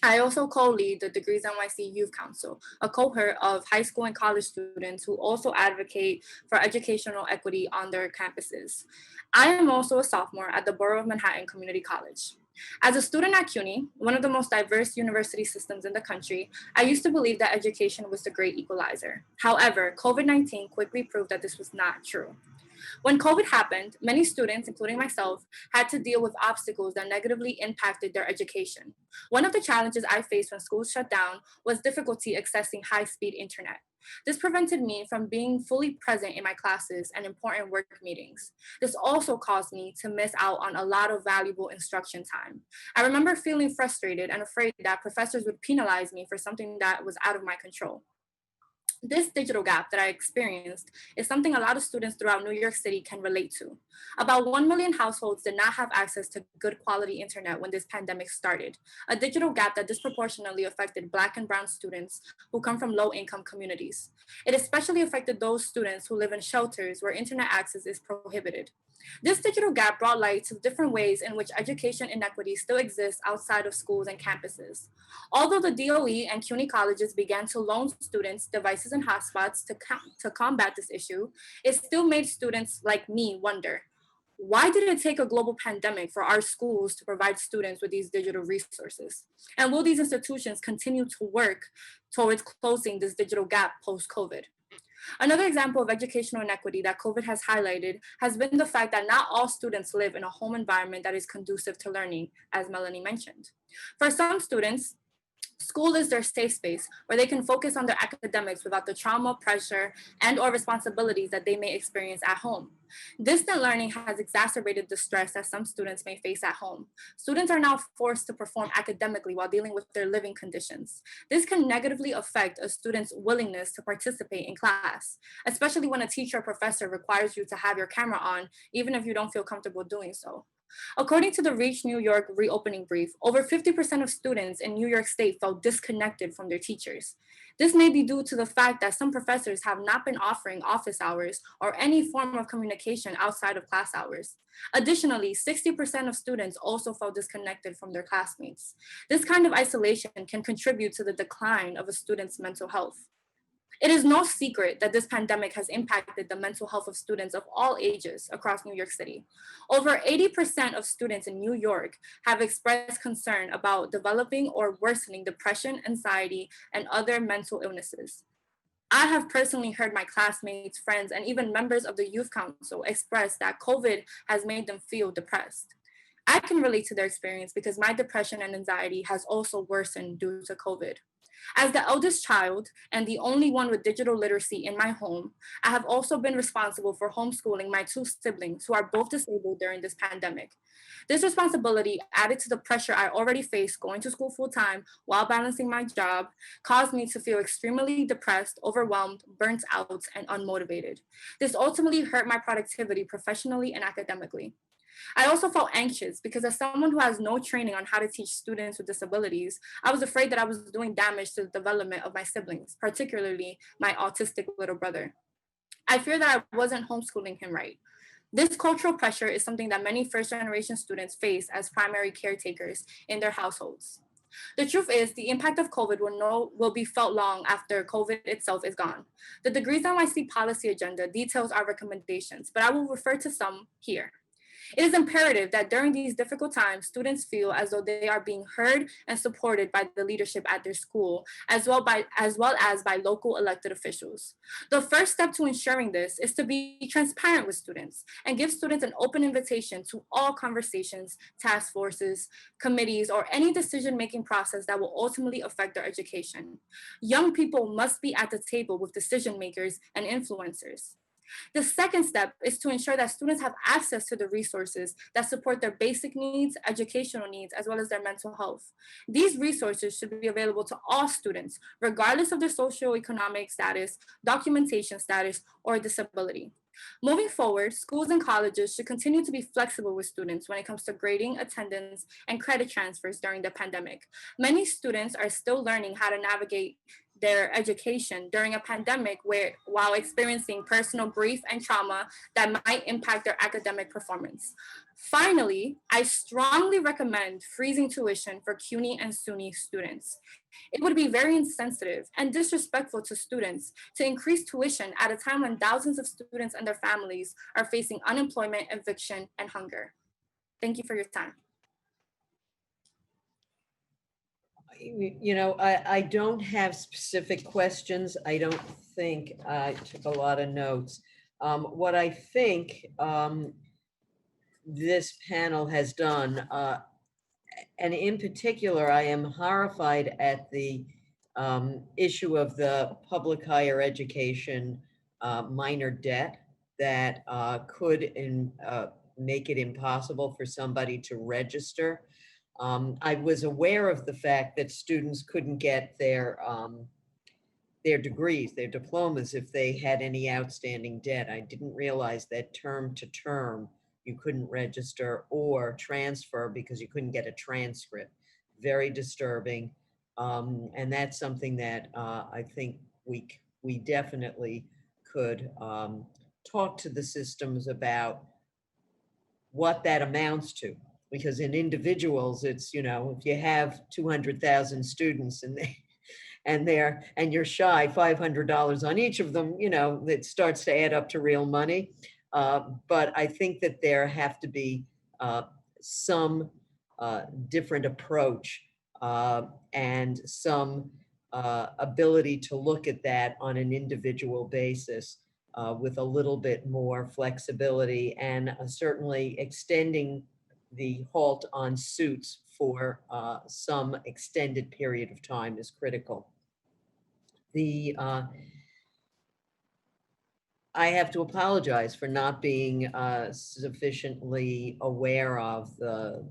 I also co-lead the Degrees NYC Youth Council, a cohort of high school and college students who also advocate for educational equity on their campuses. I am also a sophomore at the Borough of Manhattan Community College. As a student at CUNY, one of the most diverse university systems in the country, I used to believe that education was the great equalizer. However, COVID-19 quickly proved that this was not true. When COVID happened, many students, including myself, had to deal with obstacles that negatively impacted their education. One of the challenges I faced when schools shut down was difficulty accessing high-speed internet. This prevented me from being fully present in my classes and important work meetings. This also caused me to miss out on a lot of valuable instruction time. I remember feeling frustrated and afraid that professors would penalize me for something that was out of my control. This digital gap that I experienced is something a lot of students throughout New York City can relate to. About 1 million households did not have access to good quality internet when this pandemic started, a digital gap that disproportionately affected Black and Brown students who come from low-income communities. It especially affected those students who live in shelters where internet access is prohibited. This digital gap brought light to different ways in which education inequity still exists outside of schools and campuses. Although the DOE and CUNY colleges began to loan students devices and hotspots to combat this issue, it still made students like me wonder, why did it take a global pandemic for our schools to provide students with these digital resources? And will these institutions continue to work towards closing this digital gap post-COVID? Another example of educational inequity that COVID has highlighted has been the fact that not all students live in a home environment that is conducive to learning, as Melanie mentioned. For some students, School is their safe space where they can focus on their academics without the trauma, pressure, and/or responsibilities that they may experience at home. Distant learning has exacerbated the stress that some students may face at home. Students are now forced to perform academically while dealing with their living conditions. This can negatively affect a student's willingness to participate in class, especially when a teacher or professor requires you to have your camera on, even if you don't feel comfortable doing so. According to the Reach New York reopening brief, over 50% of students in New York State felt disconnected from their teachers. This may be due to the fact that some professors have not been offering office hours or any form of communication outside of class hours. Additionally, 60% of students also felt disconnected from their classmates. This kind of isolation can contribute to the decline of a student's mental health. It is no secret that this pandemic has impacted the mental health of students of all ages across New York City. Over 80% of students in New York have expressed concern about developing or worsening depression, anxiety, and other mental illnesses. I have personally heard my classmates, friends, and even members of the Youth Council express that COVID has made them feel depressed. I can relate to their experience because my depression and anxiety has also worsened due to COVID. As the eldest child and the only one with digital literacy in my home, I have also been responsible for homeschooling my two siblings who are both disabled during this pandemic. This responsibility, added to the pressure I already faced going to school full-time while balancing my job, caused me to feel extremely depressed, overwhelmed, burnt out, and unmotivated. This ultimately hurt my productivity professionally and academically. I also felt anxious because as someone who has no training on how to teach students with disabilities, I was afraid that I was doing damage to the development of my siblings, particularly my autistic little brother. I fear that I wasn't homeschooling him right. This cultural pressure is something that many first-generation students face as primary caretakers in their households. The truth is, the impact of COVID will be felt long after COVID itself is gone. The Degrees NYC policy agenda details our recommendations, but I will refer to some here. It is imperative that during these difficult times, students feel as though they are being heard and supported by the leadership at their school, as well as by local elected officials. The first step to ensuring this is to be transparent with students and give students an open invitation to all conversations, task forces, committees, or any decision-making process that will ultimately affect their education. Young people must be at the table with decision makers and influencers. The second step is to ensure that students have access to the resources that support their basic needs, educational needs, as well as their mental health. These resources should be available to all students, regardless of their socioeconomic status, documentation status, or disability. Moving forward, schools and colleges should continue to be flexible with students when it comes to grading, attendance, and credit transfers during the pandemic. Many students are still learning how to navigate their education during a pandemic while experiencing personal grief and trauma that might impact their academic performance. Finally, I strongly recommend freezing tuition for CUNY and SUNY students. It would be very insensitive and disrespectful to students to increase tuition at a time when thousands of students and their families are facing unemployment, eviction, and hunger. Thank you for your time. You know, I don't have specific questions. I don't think I took a lot of notes. What I think this panel has done, and in particular, I am horrified at the issue of the public higher education minor debt that could make it impossible for somebody to register. I was aware of the fact that students couldn't get their degrees, their diplomas, if they had any outstanding debt. I didn't realize that term to term, you couldn't register or transfer because you couldn't get a transcript. Very disturbing. And that's something that I think we definitely could talk to the systems about what that amounts to. Because in individuals, it's, you know, if you have 200,000 students and you're shy $500 on each of them, you know, it starts to add up to real money. But I think that there have to be some different approach and some ability to look at that on an individual basis with a little bit more flexibility and certainly extending the halt on suits for some extended period of time is critical. I have to apologize for not being sufficiently aware of the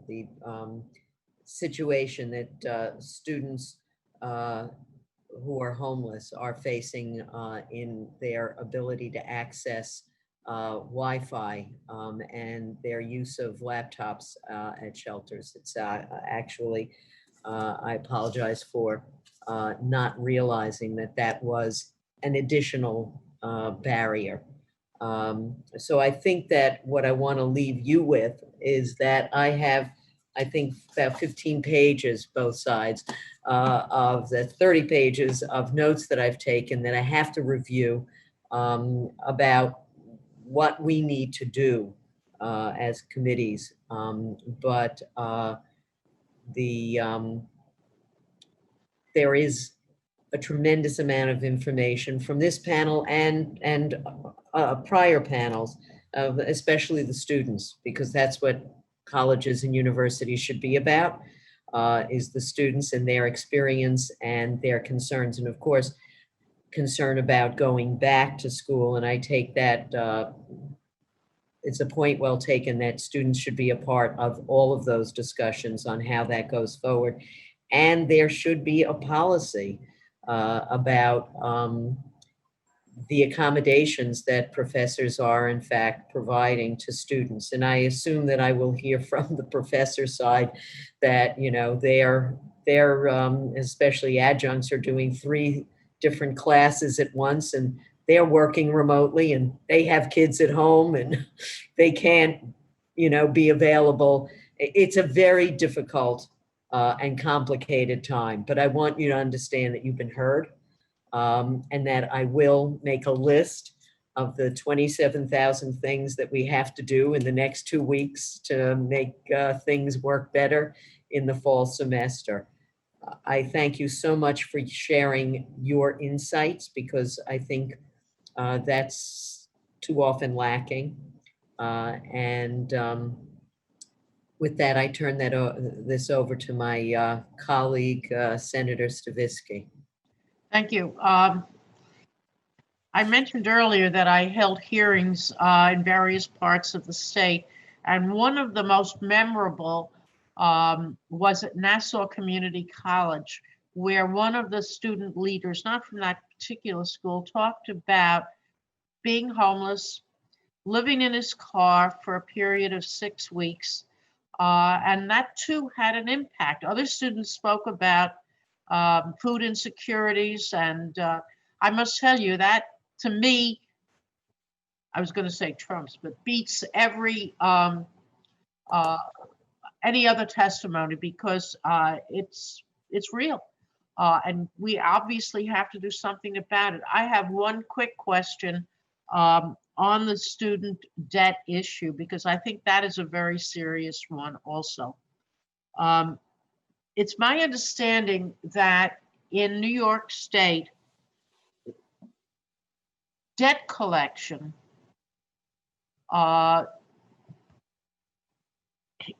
situation that students who are homeless are facing in their ability to access Wi-Fi and their use of laptops at shelters. It's actually, I apologize for not realizing that that was an additional barrier. So I think that what I want to leave you with is that I have, I think, about 15 pages, both sides, of the 30 pages of notes that I've taken that I have to review about what we need to do as committees. There is a tremendous amount of information from this panel and prior panels, especially the students, because that's what colleges and universities should be about, is the students and their experience and their concerns. And of course, concern about going back to school. And I take that, it's a point well taken that students should be a part of all of those discussions on how that goes forward. And there should be a policy about the accommodations that professors are in fact providing to students. And I assume that I will hear from the professor side that, you know, they're especially adjuncts are doing 3 different classes at once, and they're working remotely and they have kids at home and they can't, you know, be available. It's a very difficult and complicated time, but I want you to understand that you've been heard. And that I will make a list of the 27,000 things that we have to do in the next 2 weeks to make things work better in the fall semester. I thank you so much for sharing your insights, because I think that's too often lacking. With that, I turn this over to my colleague, Senator Stavisky. Thank you. I mentioned earlier that I held hearings in various parts of the state, and one of the most memorable was at Nassau Community College, where one of the student leaders, not from that particular school, talked about being homeless, living in his car for a period of 6 weeks, and that too had an impact. Other students spoke about food insecurities, and I must tell you that, to me, I was going to say trumps, but beats every any other testimony, because it's real, and we obviously have to do something about it. I have one quick question on the student debt issue, because I think that is a very serious one also. It's my understanding that in New York State, debt collection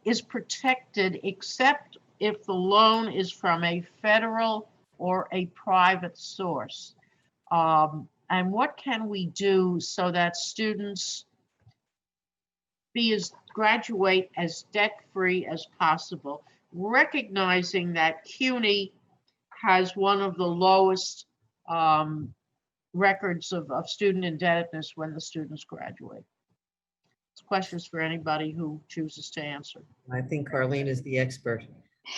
is protected except if the loan is from a federal or a private source. And what can we do so that students graduate as debt-free as possible, recognizing that CUNY has one of the lowest records of student indebtedness when the students graduate? It's questions for anybody who chooses to answer. I think Carlene is the expert.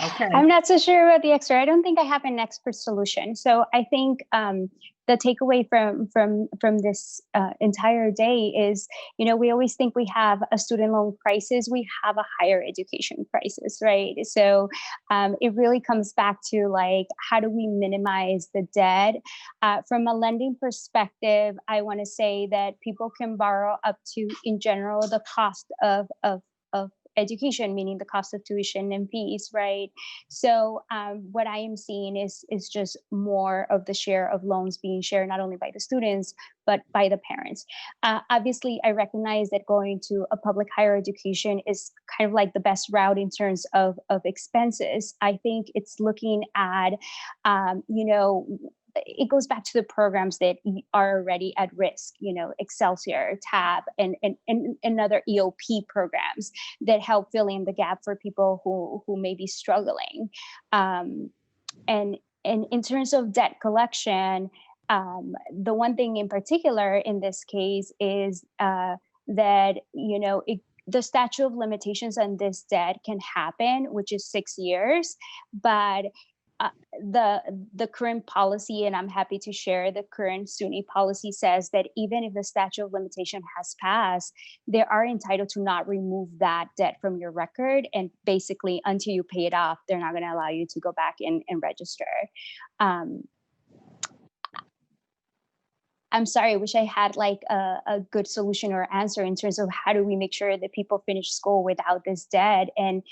Okay. I'm not so sure about the expert. I don't think I have an expert solution. So I think the takeaway from this entire day is, you know, we always think we have a student loan crisis. We have a higher education crisis, right? So it really comes back to, like, how do we minimize the debt? From a lending perspective, I want to say that people can borrow up to, in general, the cost of education, meaning the cost of tuition and fees, right? So what I am seeing is just more of the share of loans being shared not only by the students but by the parents. Obviously, I recognize that going to a public higher education is kind of like the best route in terms of expenses. I think it's looking at, it goes back to the programs that are already at risk, Excelsior, TAB, and other EOP programs that help fill in the gap for people who may be struggling. And in terms of debt collection, the one thing in particular in this case is that, the statute of limitations on this debt can happen, which is 6 years, but the current policy, and I'm happy to share, the current SUNY policy says that even if the statute of limitation has passed, they are entitled to not remove that debt from your record. And basically, until you pay it off, they're not going to allow you to go back and register. I'm sorry, I wish I had like a good solution or answer in terms of how do we make sure that people finish school without this debt. And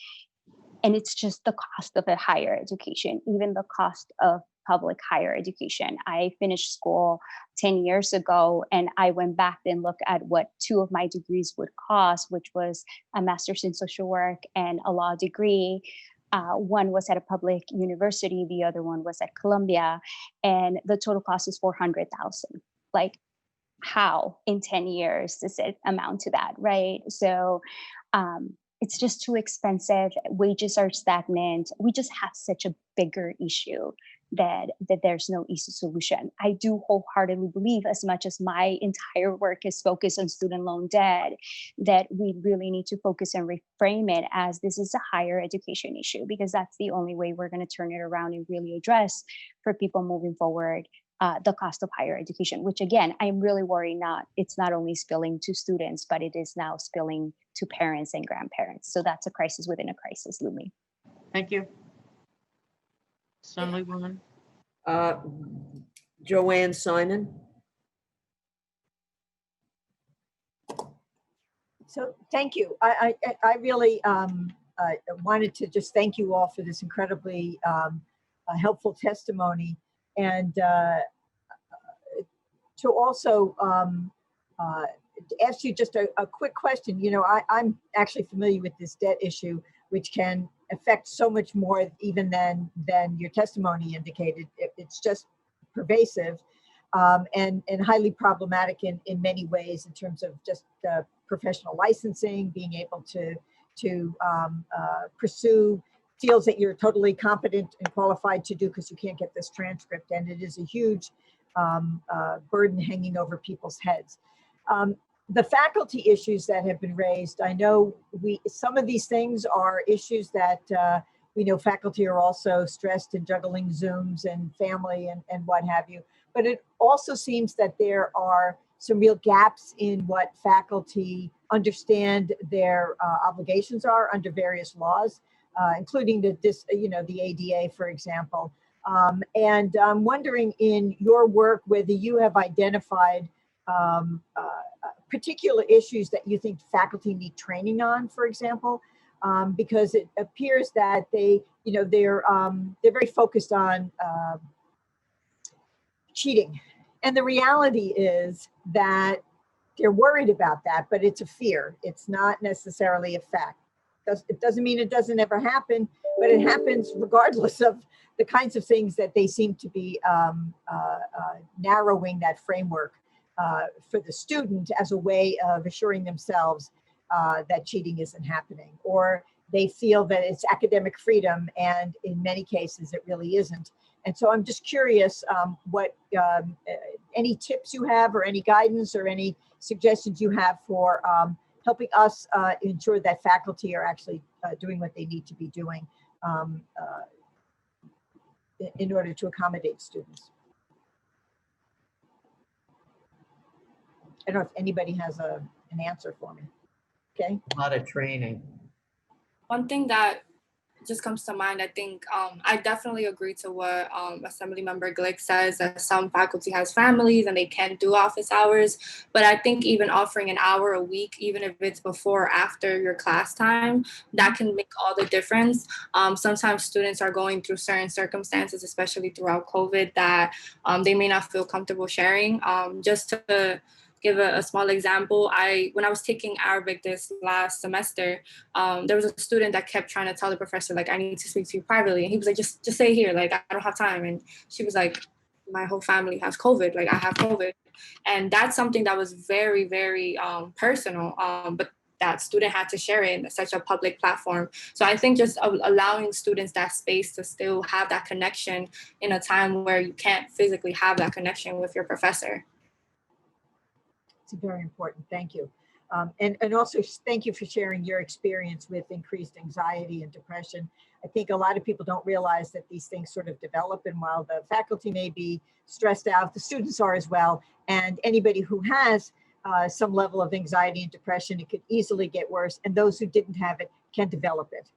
it's just the cost of a higher education, even the cost of public higher education. I finished school 10 years ago, and I went back and looked at what 2 of my degrees would cost, which was a master's in social work and a law degree. One was at a public university, the other one was at Columbia, and the total cost is $400,000. Like, how in 10 years does it amount to that, right? So it's just too expensive. Wages are stagnant. We just have such a bigger issue that there's no easy solution. I do wholeheartedly believe, as much as my entire work is focused on student loan debt, that we really need to focus and reframe it as this is a higher education issue, because that's the only way we're going to turn it around and really address for people moving forward the cost of higher education, which again, I'm really worried it's not only spilling to students, but it is now spilling to parents and grandparents. So that's a crisis within a crisis, Lumi. Thank you. Assemblywoman. Joanne Simon. So thank you. I really wanted to just thank you all for this incredibly helpful testimony, and to also ask you just a quick question. I'm actually familiar with this debt issue, which can affect so much more even than your testimony indicated. It's just pervasive and highly problematic in many ways, in terms of just professional licensing, being able to pursue fields that you're totally competent and qualified to do because you can't get this transcript. And it is a huge burden hanging over people's heads. The faculty issues that have been raised, I know some of these things are issues that we know faculty are also stressed in juggling Zooms and family and what have you. But it also seems that there are some real gaps in what faculty understand their obligations are under various laws, including the ADA, for example. And I'm wondering, in your work, whether you have identified particular issues that you think faculty need training on, for example, because it appears that they're very focused on cheating. And the reality is that they're worried about that, but it's a fear. It's not necessarily a fact. It doesn't mean it doesn't ever happen, but it happens regardless of the kinds of things that they seem to be narrowing that framework for the student as a way of assuring themselves that cheating isn't happening, or they feel that it's academic freedom, and in many cases it really isn't. And so I'm just curious what any tips you have, or any guidance, or any suggestions you have for helping us ensure that faculty are actually doing what they need to be doing in order to accommodate students. I don't know if anybody has an answer for me. Okay. A lot of training. One thing that just comes to mind, I think I definitely agree to what Assemblymember Glick says, that some faculty has families and they can't do office hours. But I think even offering an hour a week, even if it's before or after your class time, that can make all the difference. Sometimes students are going through certain circumstances, especially throughout COVID, that they may not feel comfortable sharing. Just to give a small example, when I was taking Arabic this last semester, there was a student that kept trying to tell the professor, like, I need to speak to you privately. And he was like, just say here, like, I don't have time. And she was like, my whole family has COVID, like I have COVID. And that's something that was very, very personal, but that student had to share it in such a public platform. So I think just allowing students that space to still have that connection in a time where you can't physically have that connection with your professor. It's very important. Thank you. And also thank you for sharing your experience with increased anxiety and depression. I think a lot of people don't realize that these things sort of develop, and while the faculty may be stressed out, the students are as well. And anybody who has some level of anxiety and depression, it could easily get worse. And those who didn't have it can develop it.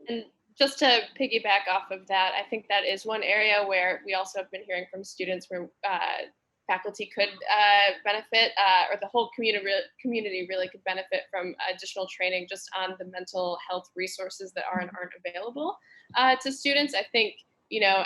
And just to piggyback off of that, I think that is one area where we also have been hearing from students where faculty could benefit, or the whole community really could benefit from additional training just on the mental health resources that are and aren't available to students. I think,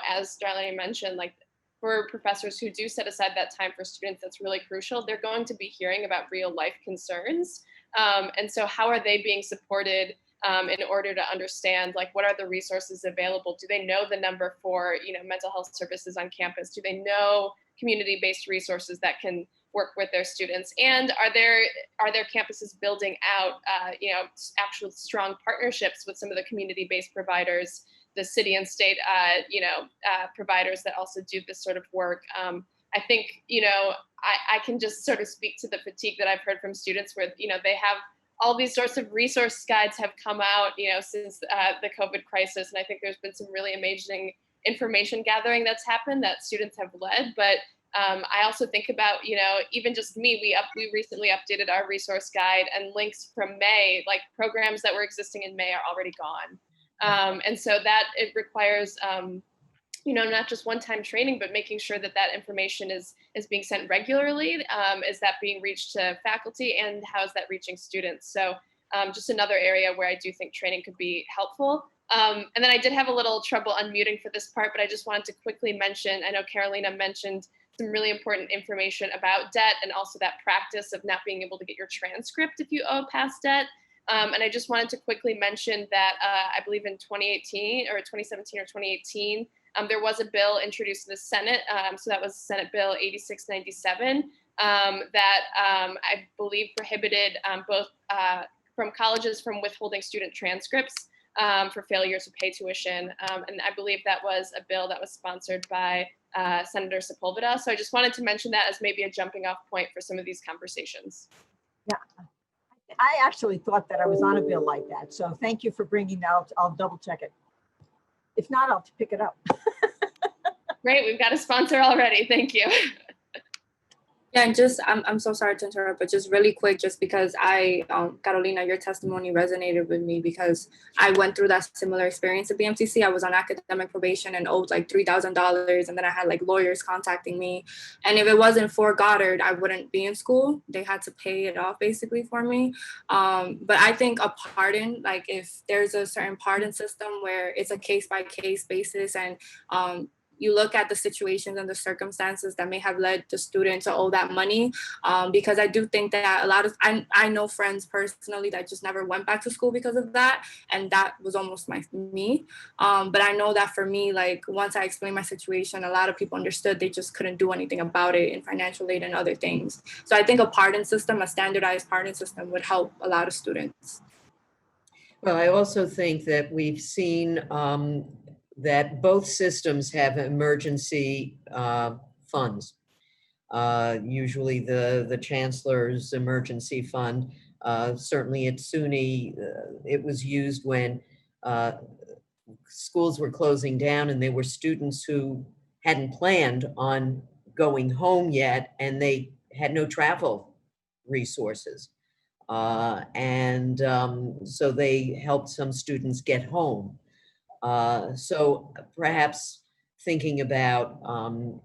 as Darlene mentioned, like for professors who do set aside that time for students, that's really crucial. They're going to be hearing about real life concerns. And so how are they being supported in order to understand, like, what are the resources available? Do they know the number for, mental health services on campus? Do they know community-based resources that can work with their students? And are there campuses building out, actual strong partnerships with some of the community-based providers, the city and state, providers that also do this sort of work? I think, I can just sort of speak to the fatigue that I've heard from students where, they have all these sorts of resource guides have come out, since the COVID crisis. And I think there's been some really amazing information gathering that's happened that students have led. But I also think about, even just me, we recently updated our resource guide, and links from May, like programs that were existing in May, are already gone. And so that it requires, not just one-time training, but making sure that that information is being sent regularly. Is that being reached to faculty, and how is that reaching students? So just another area where I do think training could be helpful. And then I did have a little trouble unmuting for this part, but I just wanted to quickly mention, I know Carolina mentioned some really important information about debt, and also that practice of not being able to get your transcript if you owe past debt. And I just wanted to quickly mention that I believe in 2018 or 2017 or 2018, there was a bill introduced in the Senate. So that was Senate Bill 8697 that I believe prohibited both from colleges from withholding student transcripts for failure to pay tuition. And I believe that was a bill that was sponsored by Senator Sepulveda. So I just wanted to mention that as maybe a jumping off point for some of these conversations. Yeah, I actually thought that I was on a bill like that. So thank you for bringing that. I'll double check it. If not, I'll pick it up. Great, we've got a sponsor already. Thank you. Yeah, and just, I'm so sorry to interrupt, but just really quick, just because Carolina, your testimony resonated with me because I went through that similar experience at the MTC. I was on academic probation and owed like $3,000. And then I had like lawyers contacting me. And if it wasn't for Goddard, I wouldn't be in school. They had to pay it off basically for me. But I think a pardon, like if there's a certain pardon system where it's a case by case basis, and you look at the situations and the circumstances that may have led the student to owe that money. Because I do think that a lot of, I know friends personally that just never went back to school because of that. And that was almost me. But I know that for me, like once I explained my situation, a lot of people understood they just couldn't do anything about it in financial aid and other things. So I think a pardon system, a standardized pardon system would help a lot of students. Well, I also think that we've seen that both systems have emergency funds. Usually the chancellor's emergency fund, certainly at SUNY, it was used when schools were closing down and there were students who hadn't planned on going home yet and they had no travel resources. And so they helped some students get home. So perhaps thinking about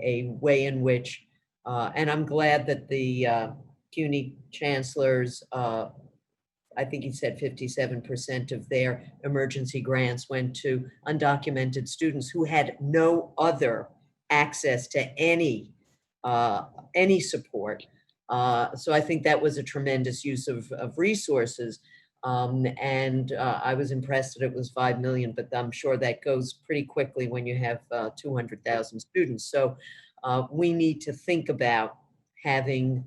a way in which, and I'm glad that the CUNY chancellors, I think he said 57% of their emergency grants went to undocumented students who had no other access to any support. So I think that was a tremendous use of resources. And I was impressed that it was 5 million, but I'm sure that goes pretty quickly when you have 200,000 students. So we need to think about having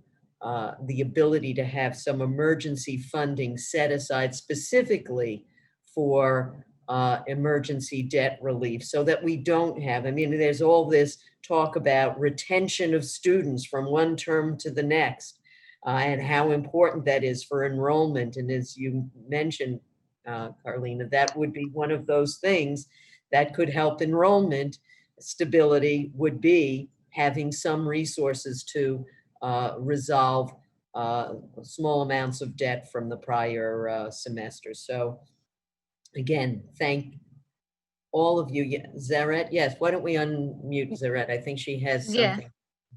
the ability to have some emergency funding set aside specifically for emergency debt relief so that we don't have, I mean, there's all this talk about retention of students from one term to the next and how important that is for enrollment. And as you mentioned, Carlina, that would be one of those things that could help enrollment stability would be having some resources to resolve small amounts of debt from the prior semester. So again, thank all of you. Zaret, yes, why don't we unmute Zaret? I think she has something.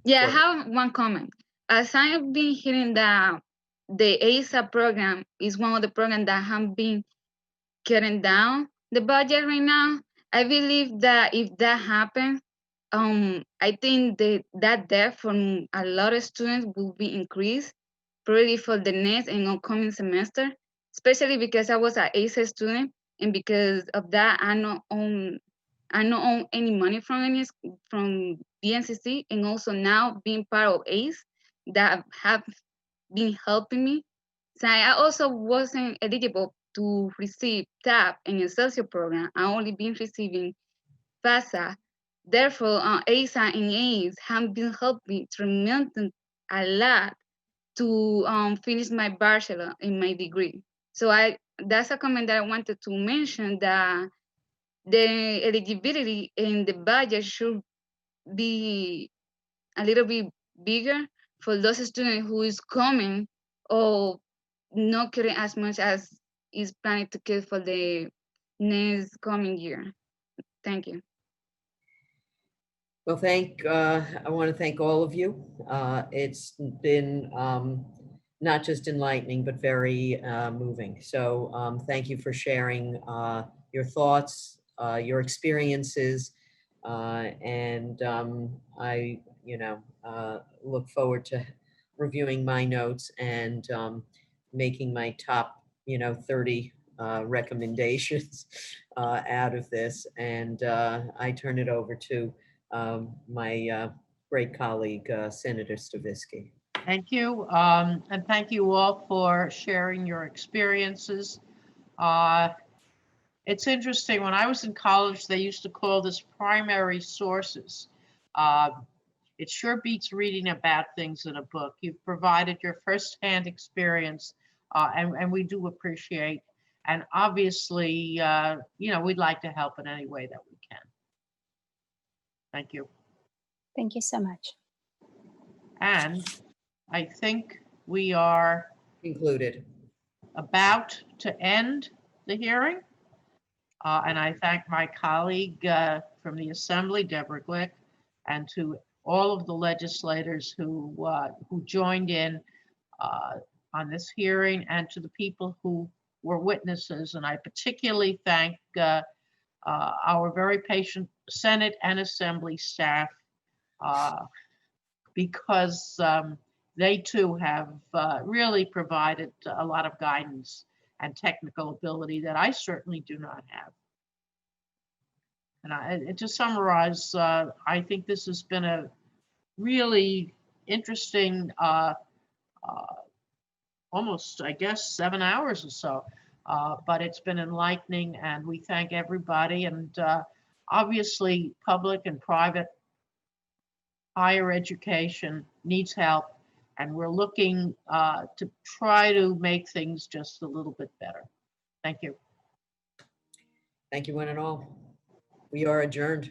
Yeah, I for- have one comment. As I've been hearing that the ASA program is one of the programs that have been cutting down the budget right now, I believe that if that happens, I think that debt from a lot of students will be increased probably for the next and upcoming semester, especially because I was an ASA student, and because of that, I don't own any money from BNCC, and also now being part of ACE that have been helping me. So I also wasn't eligible to receive TAP and Excelsior program. I only been receiving FAFSA. Therefore, ASA and ACE have been helping tremendously a lot to finish my bachelor in my degree. So that's a comment that I wanted to mention, that the eligibility in the budget should be a little bit bigger for those students who is coming or not getting as much as is planning to get for the next coming year. Thank you. Well, I want to thank all of you. It's been not just enlightening, but very moving. So thank you for sharing your thoughts, your experiences, and I, look forward to reviewing my notes and making my top, 30 recommendations out of this. And I turn it over to my great colleague, Senator Stavisky. Thank you. And thank you all for sharing your experiences. It's interesting, when I was in college, they used to call this primary sources. It sure beats reading about things in a book. You've provided your firsthand experience, and we do appreciate. And obviously, we'd like to help in any way that we can. Thank you. Thank you so much. And I think we are concluded, about to end the hearing. And I thank my colleague from the Assembly, Deborah Glick, and to all of the legislators who joined in on this hearing, and to the people who were witnesses. And I particularly thank our very patient Senate and Assembly staff because they too have really provided a lot of guidance and technical ability that I certainly do not have. And to summarize, I think this has been a really interesting, almost, I guess, 7 hours or so, but it's been enlightening, and we thank everybody. And obviously, public and private higher education needs help, and we're looking to try to make things just a little bit better. Thank you. Thank you, one and all. We are adjourned.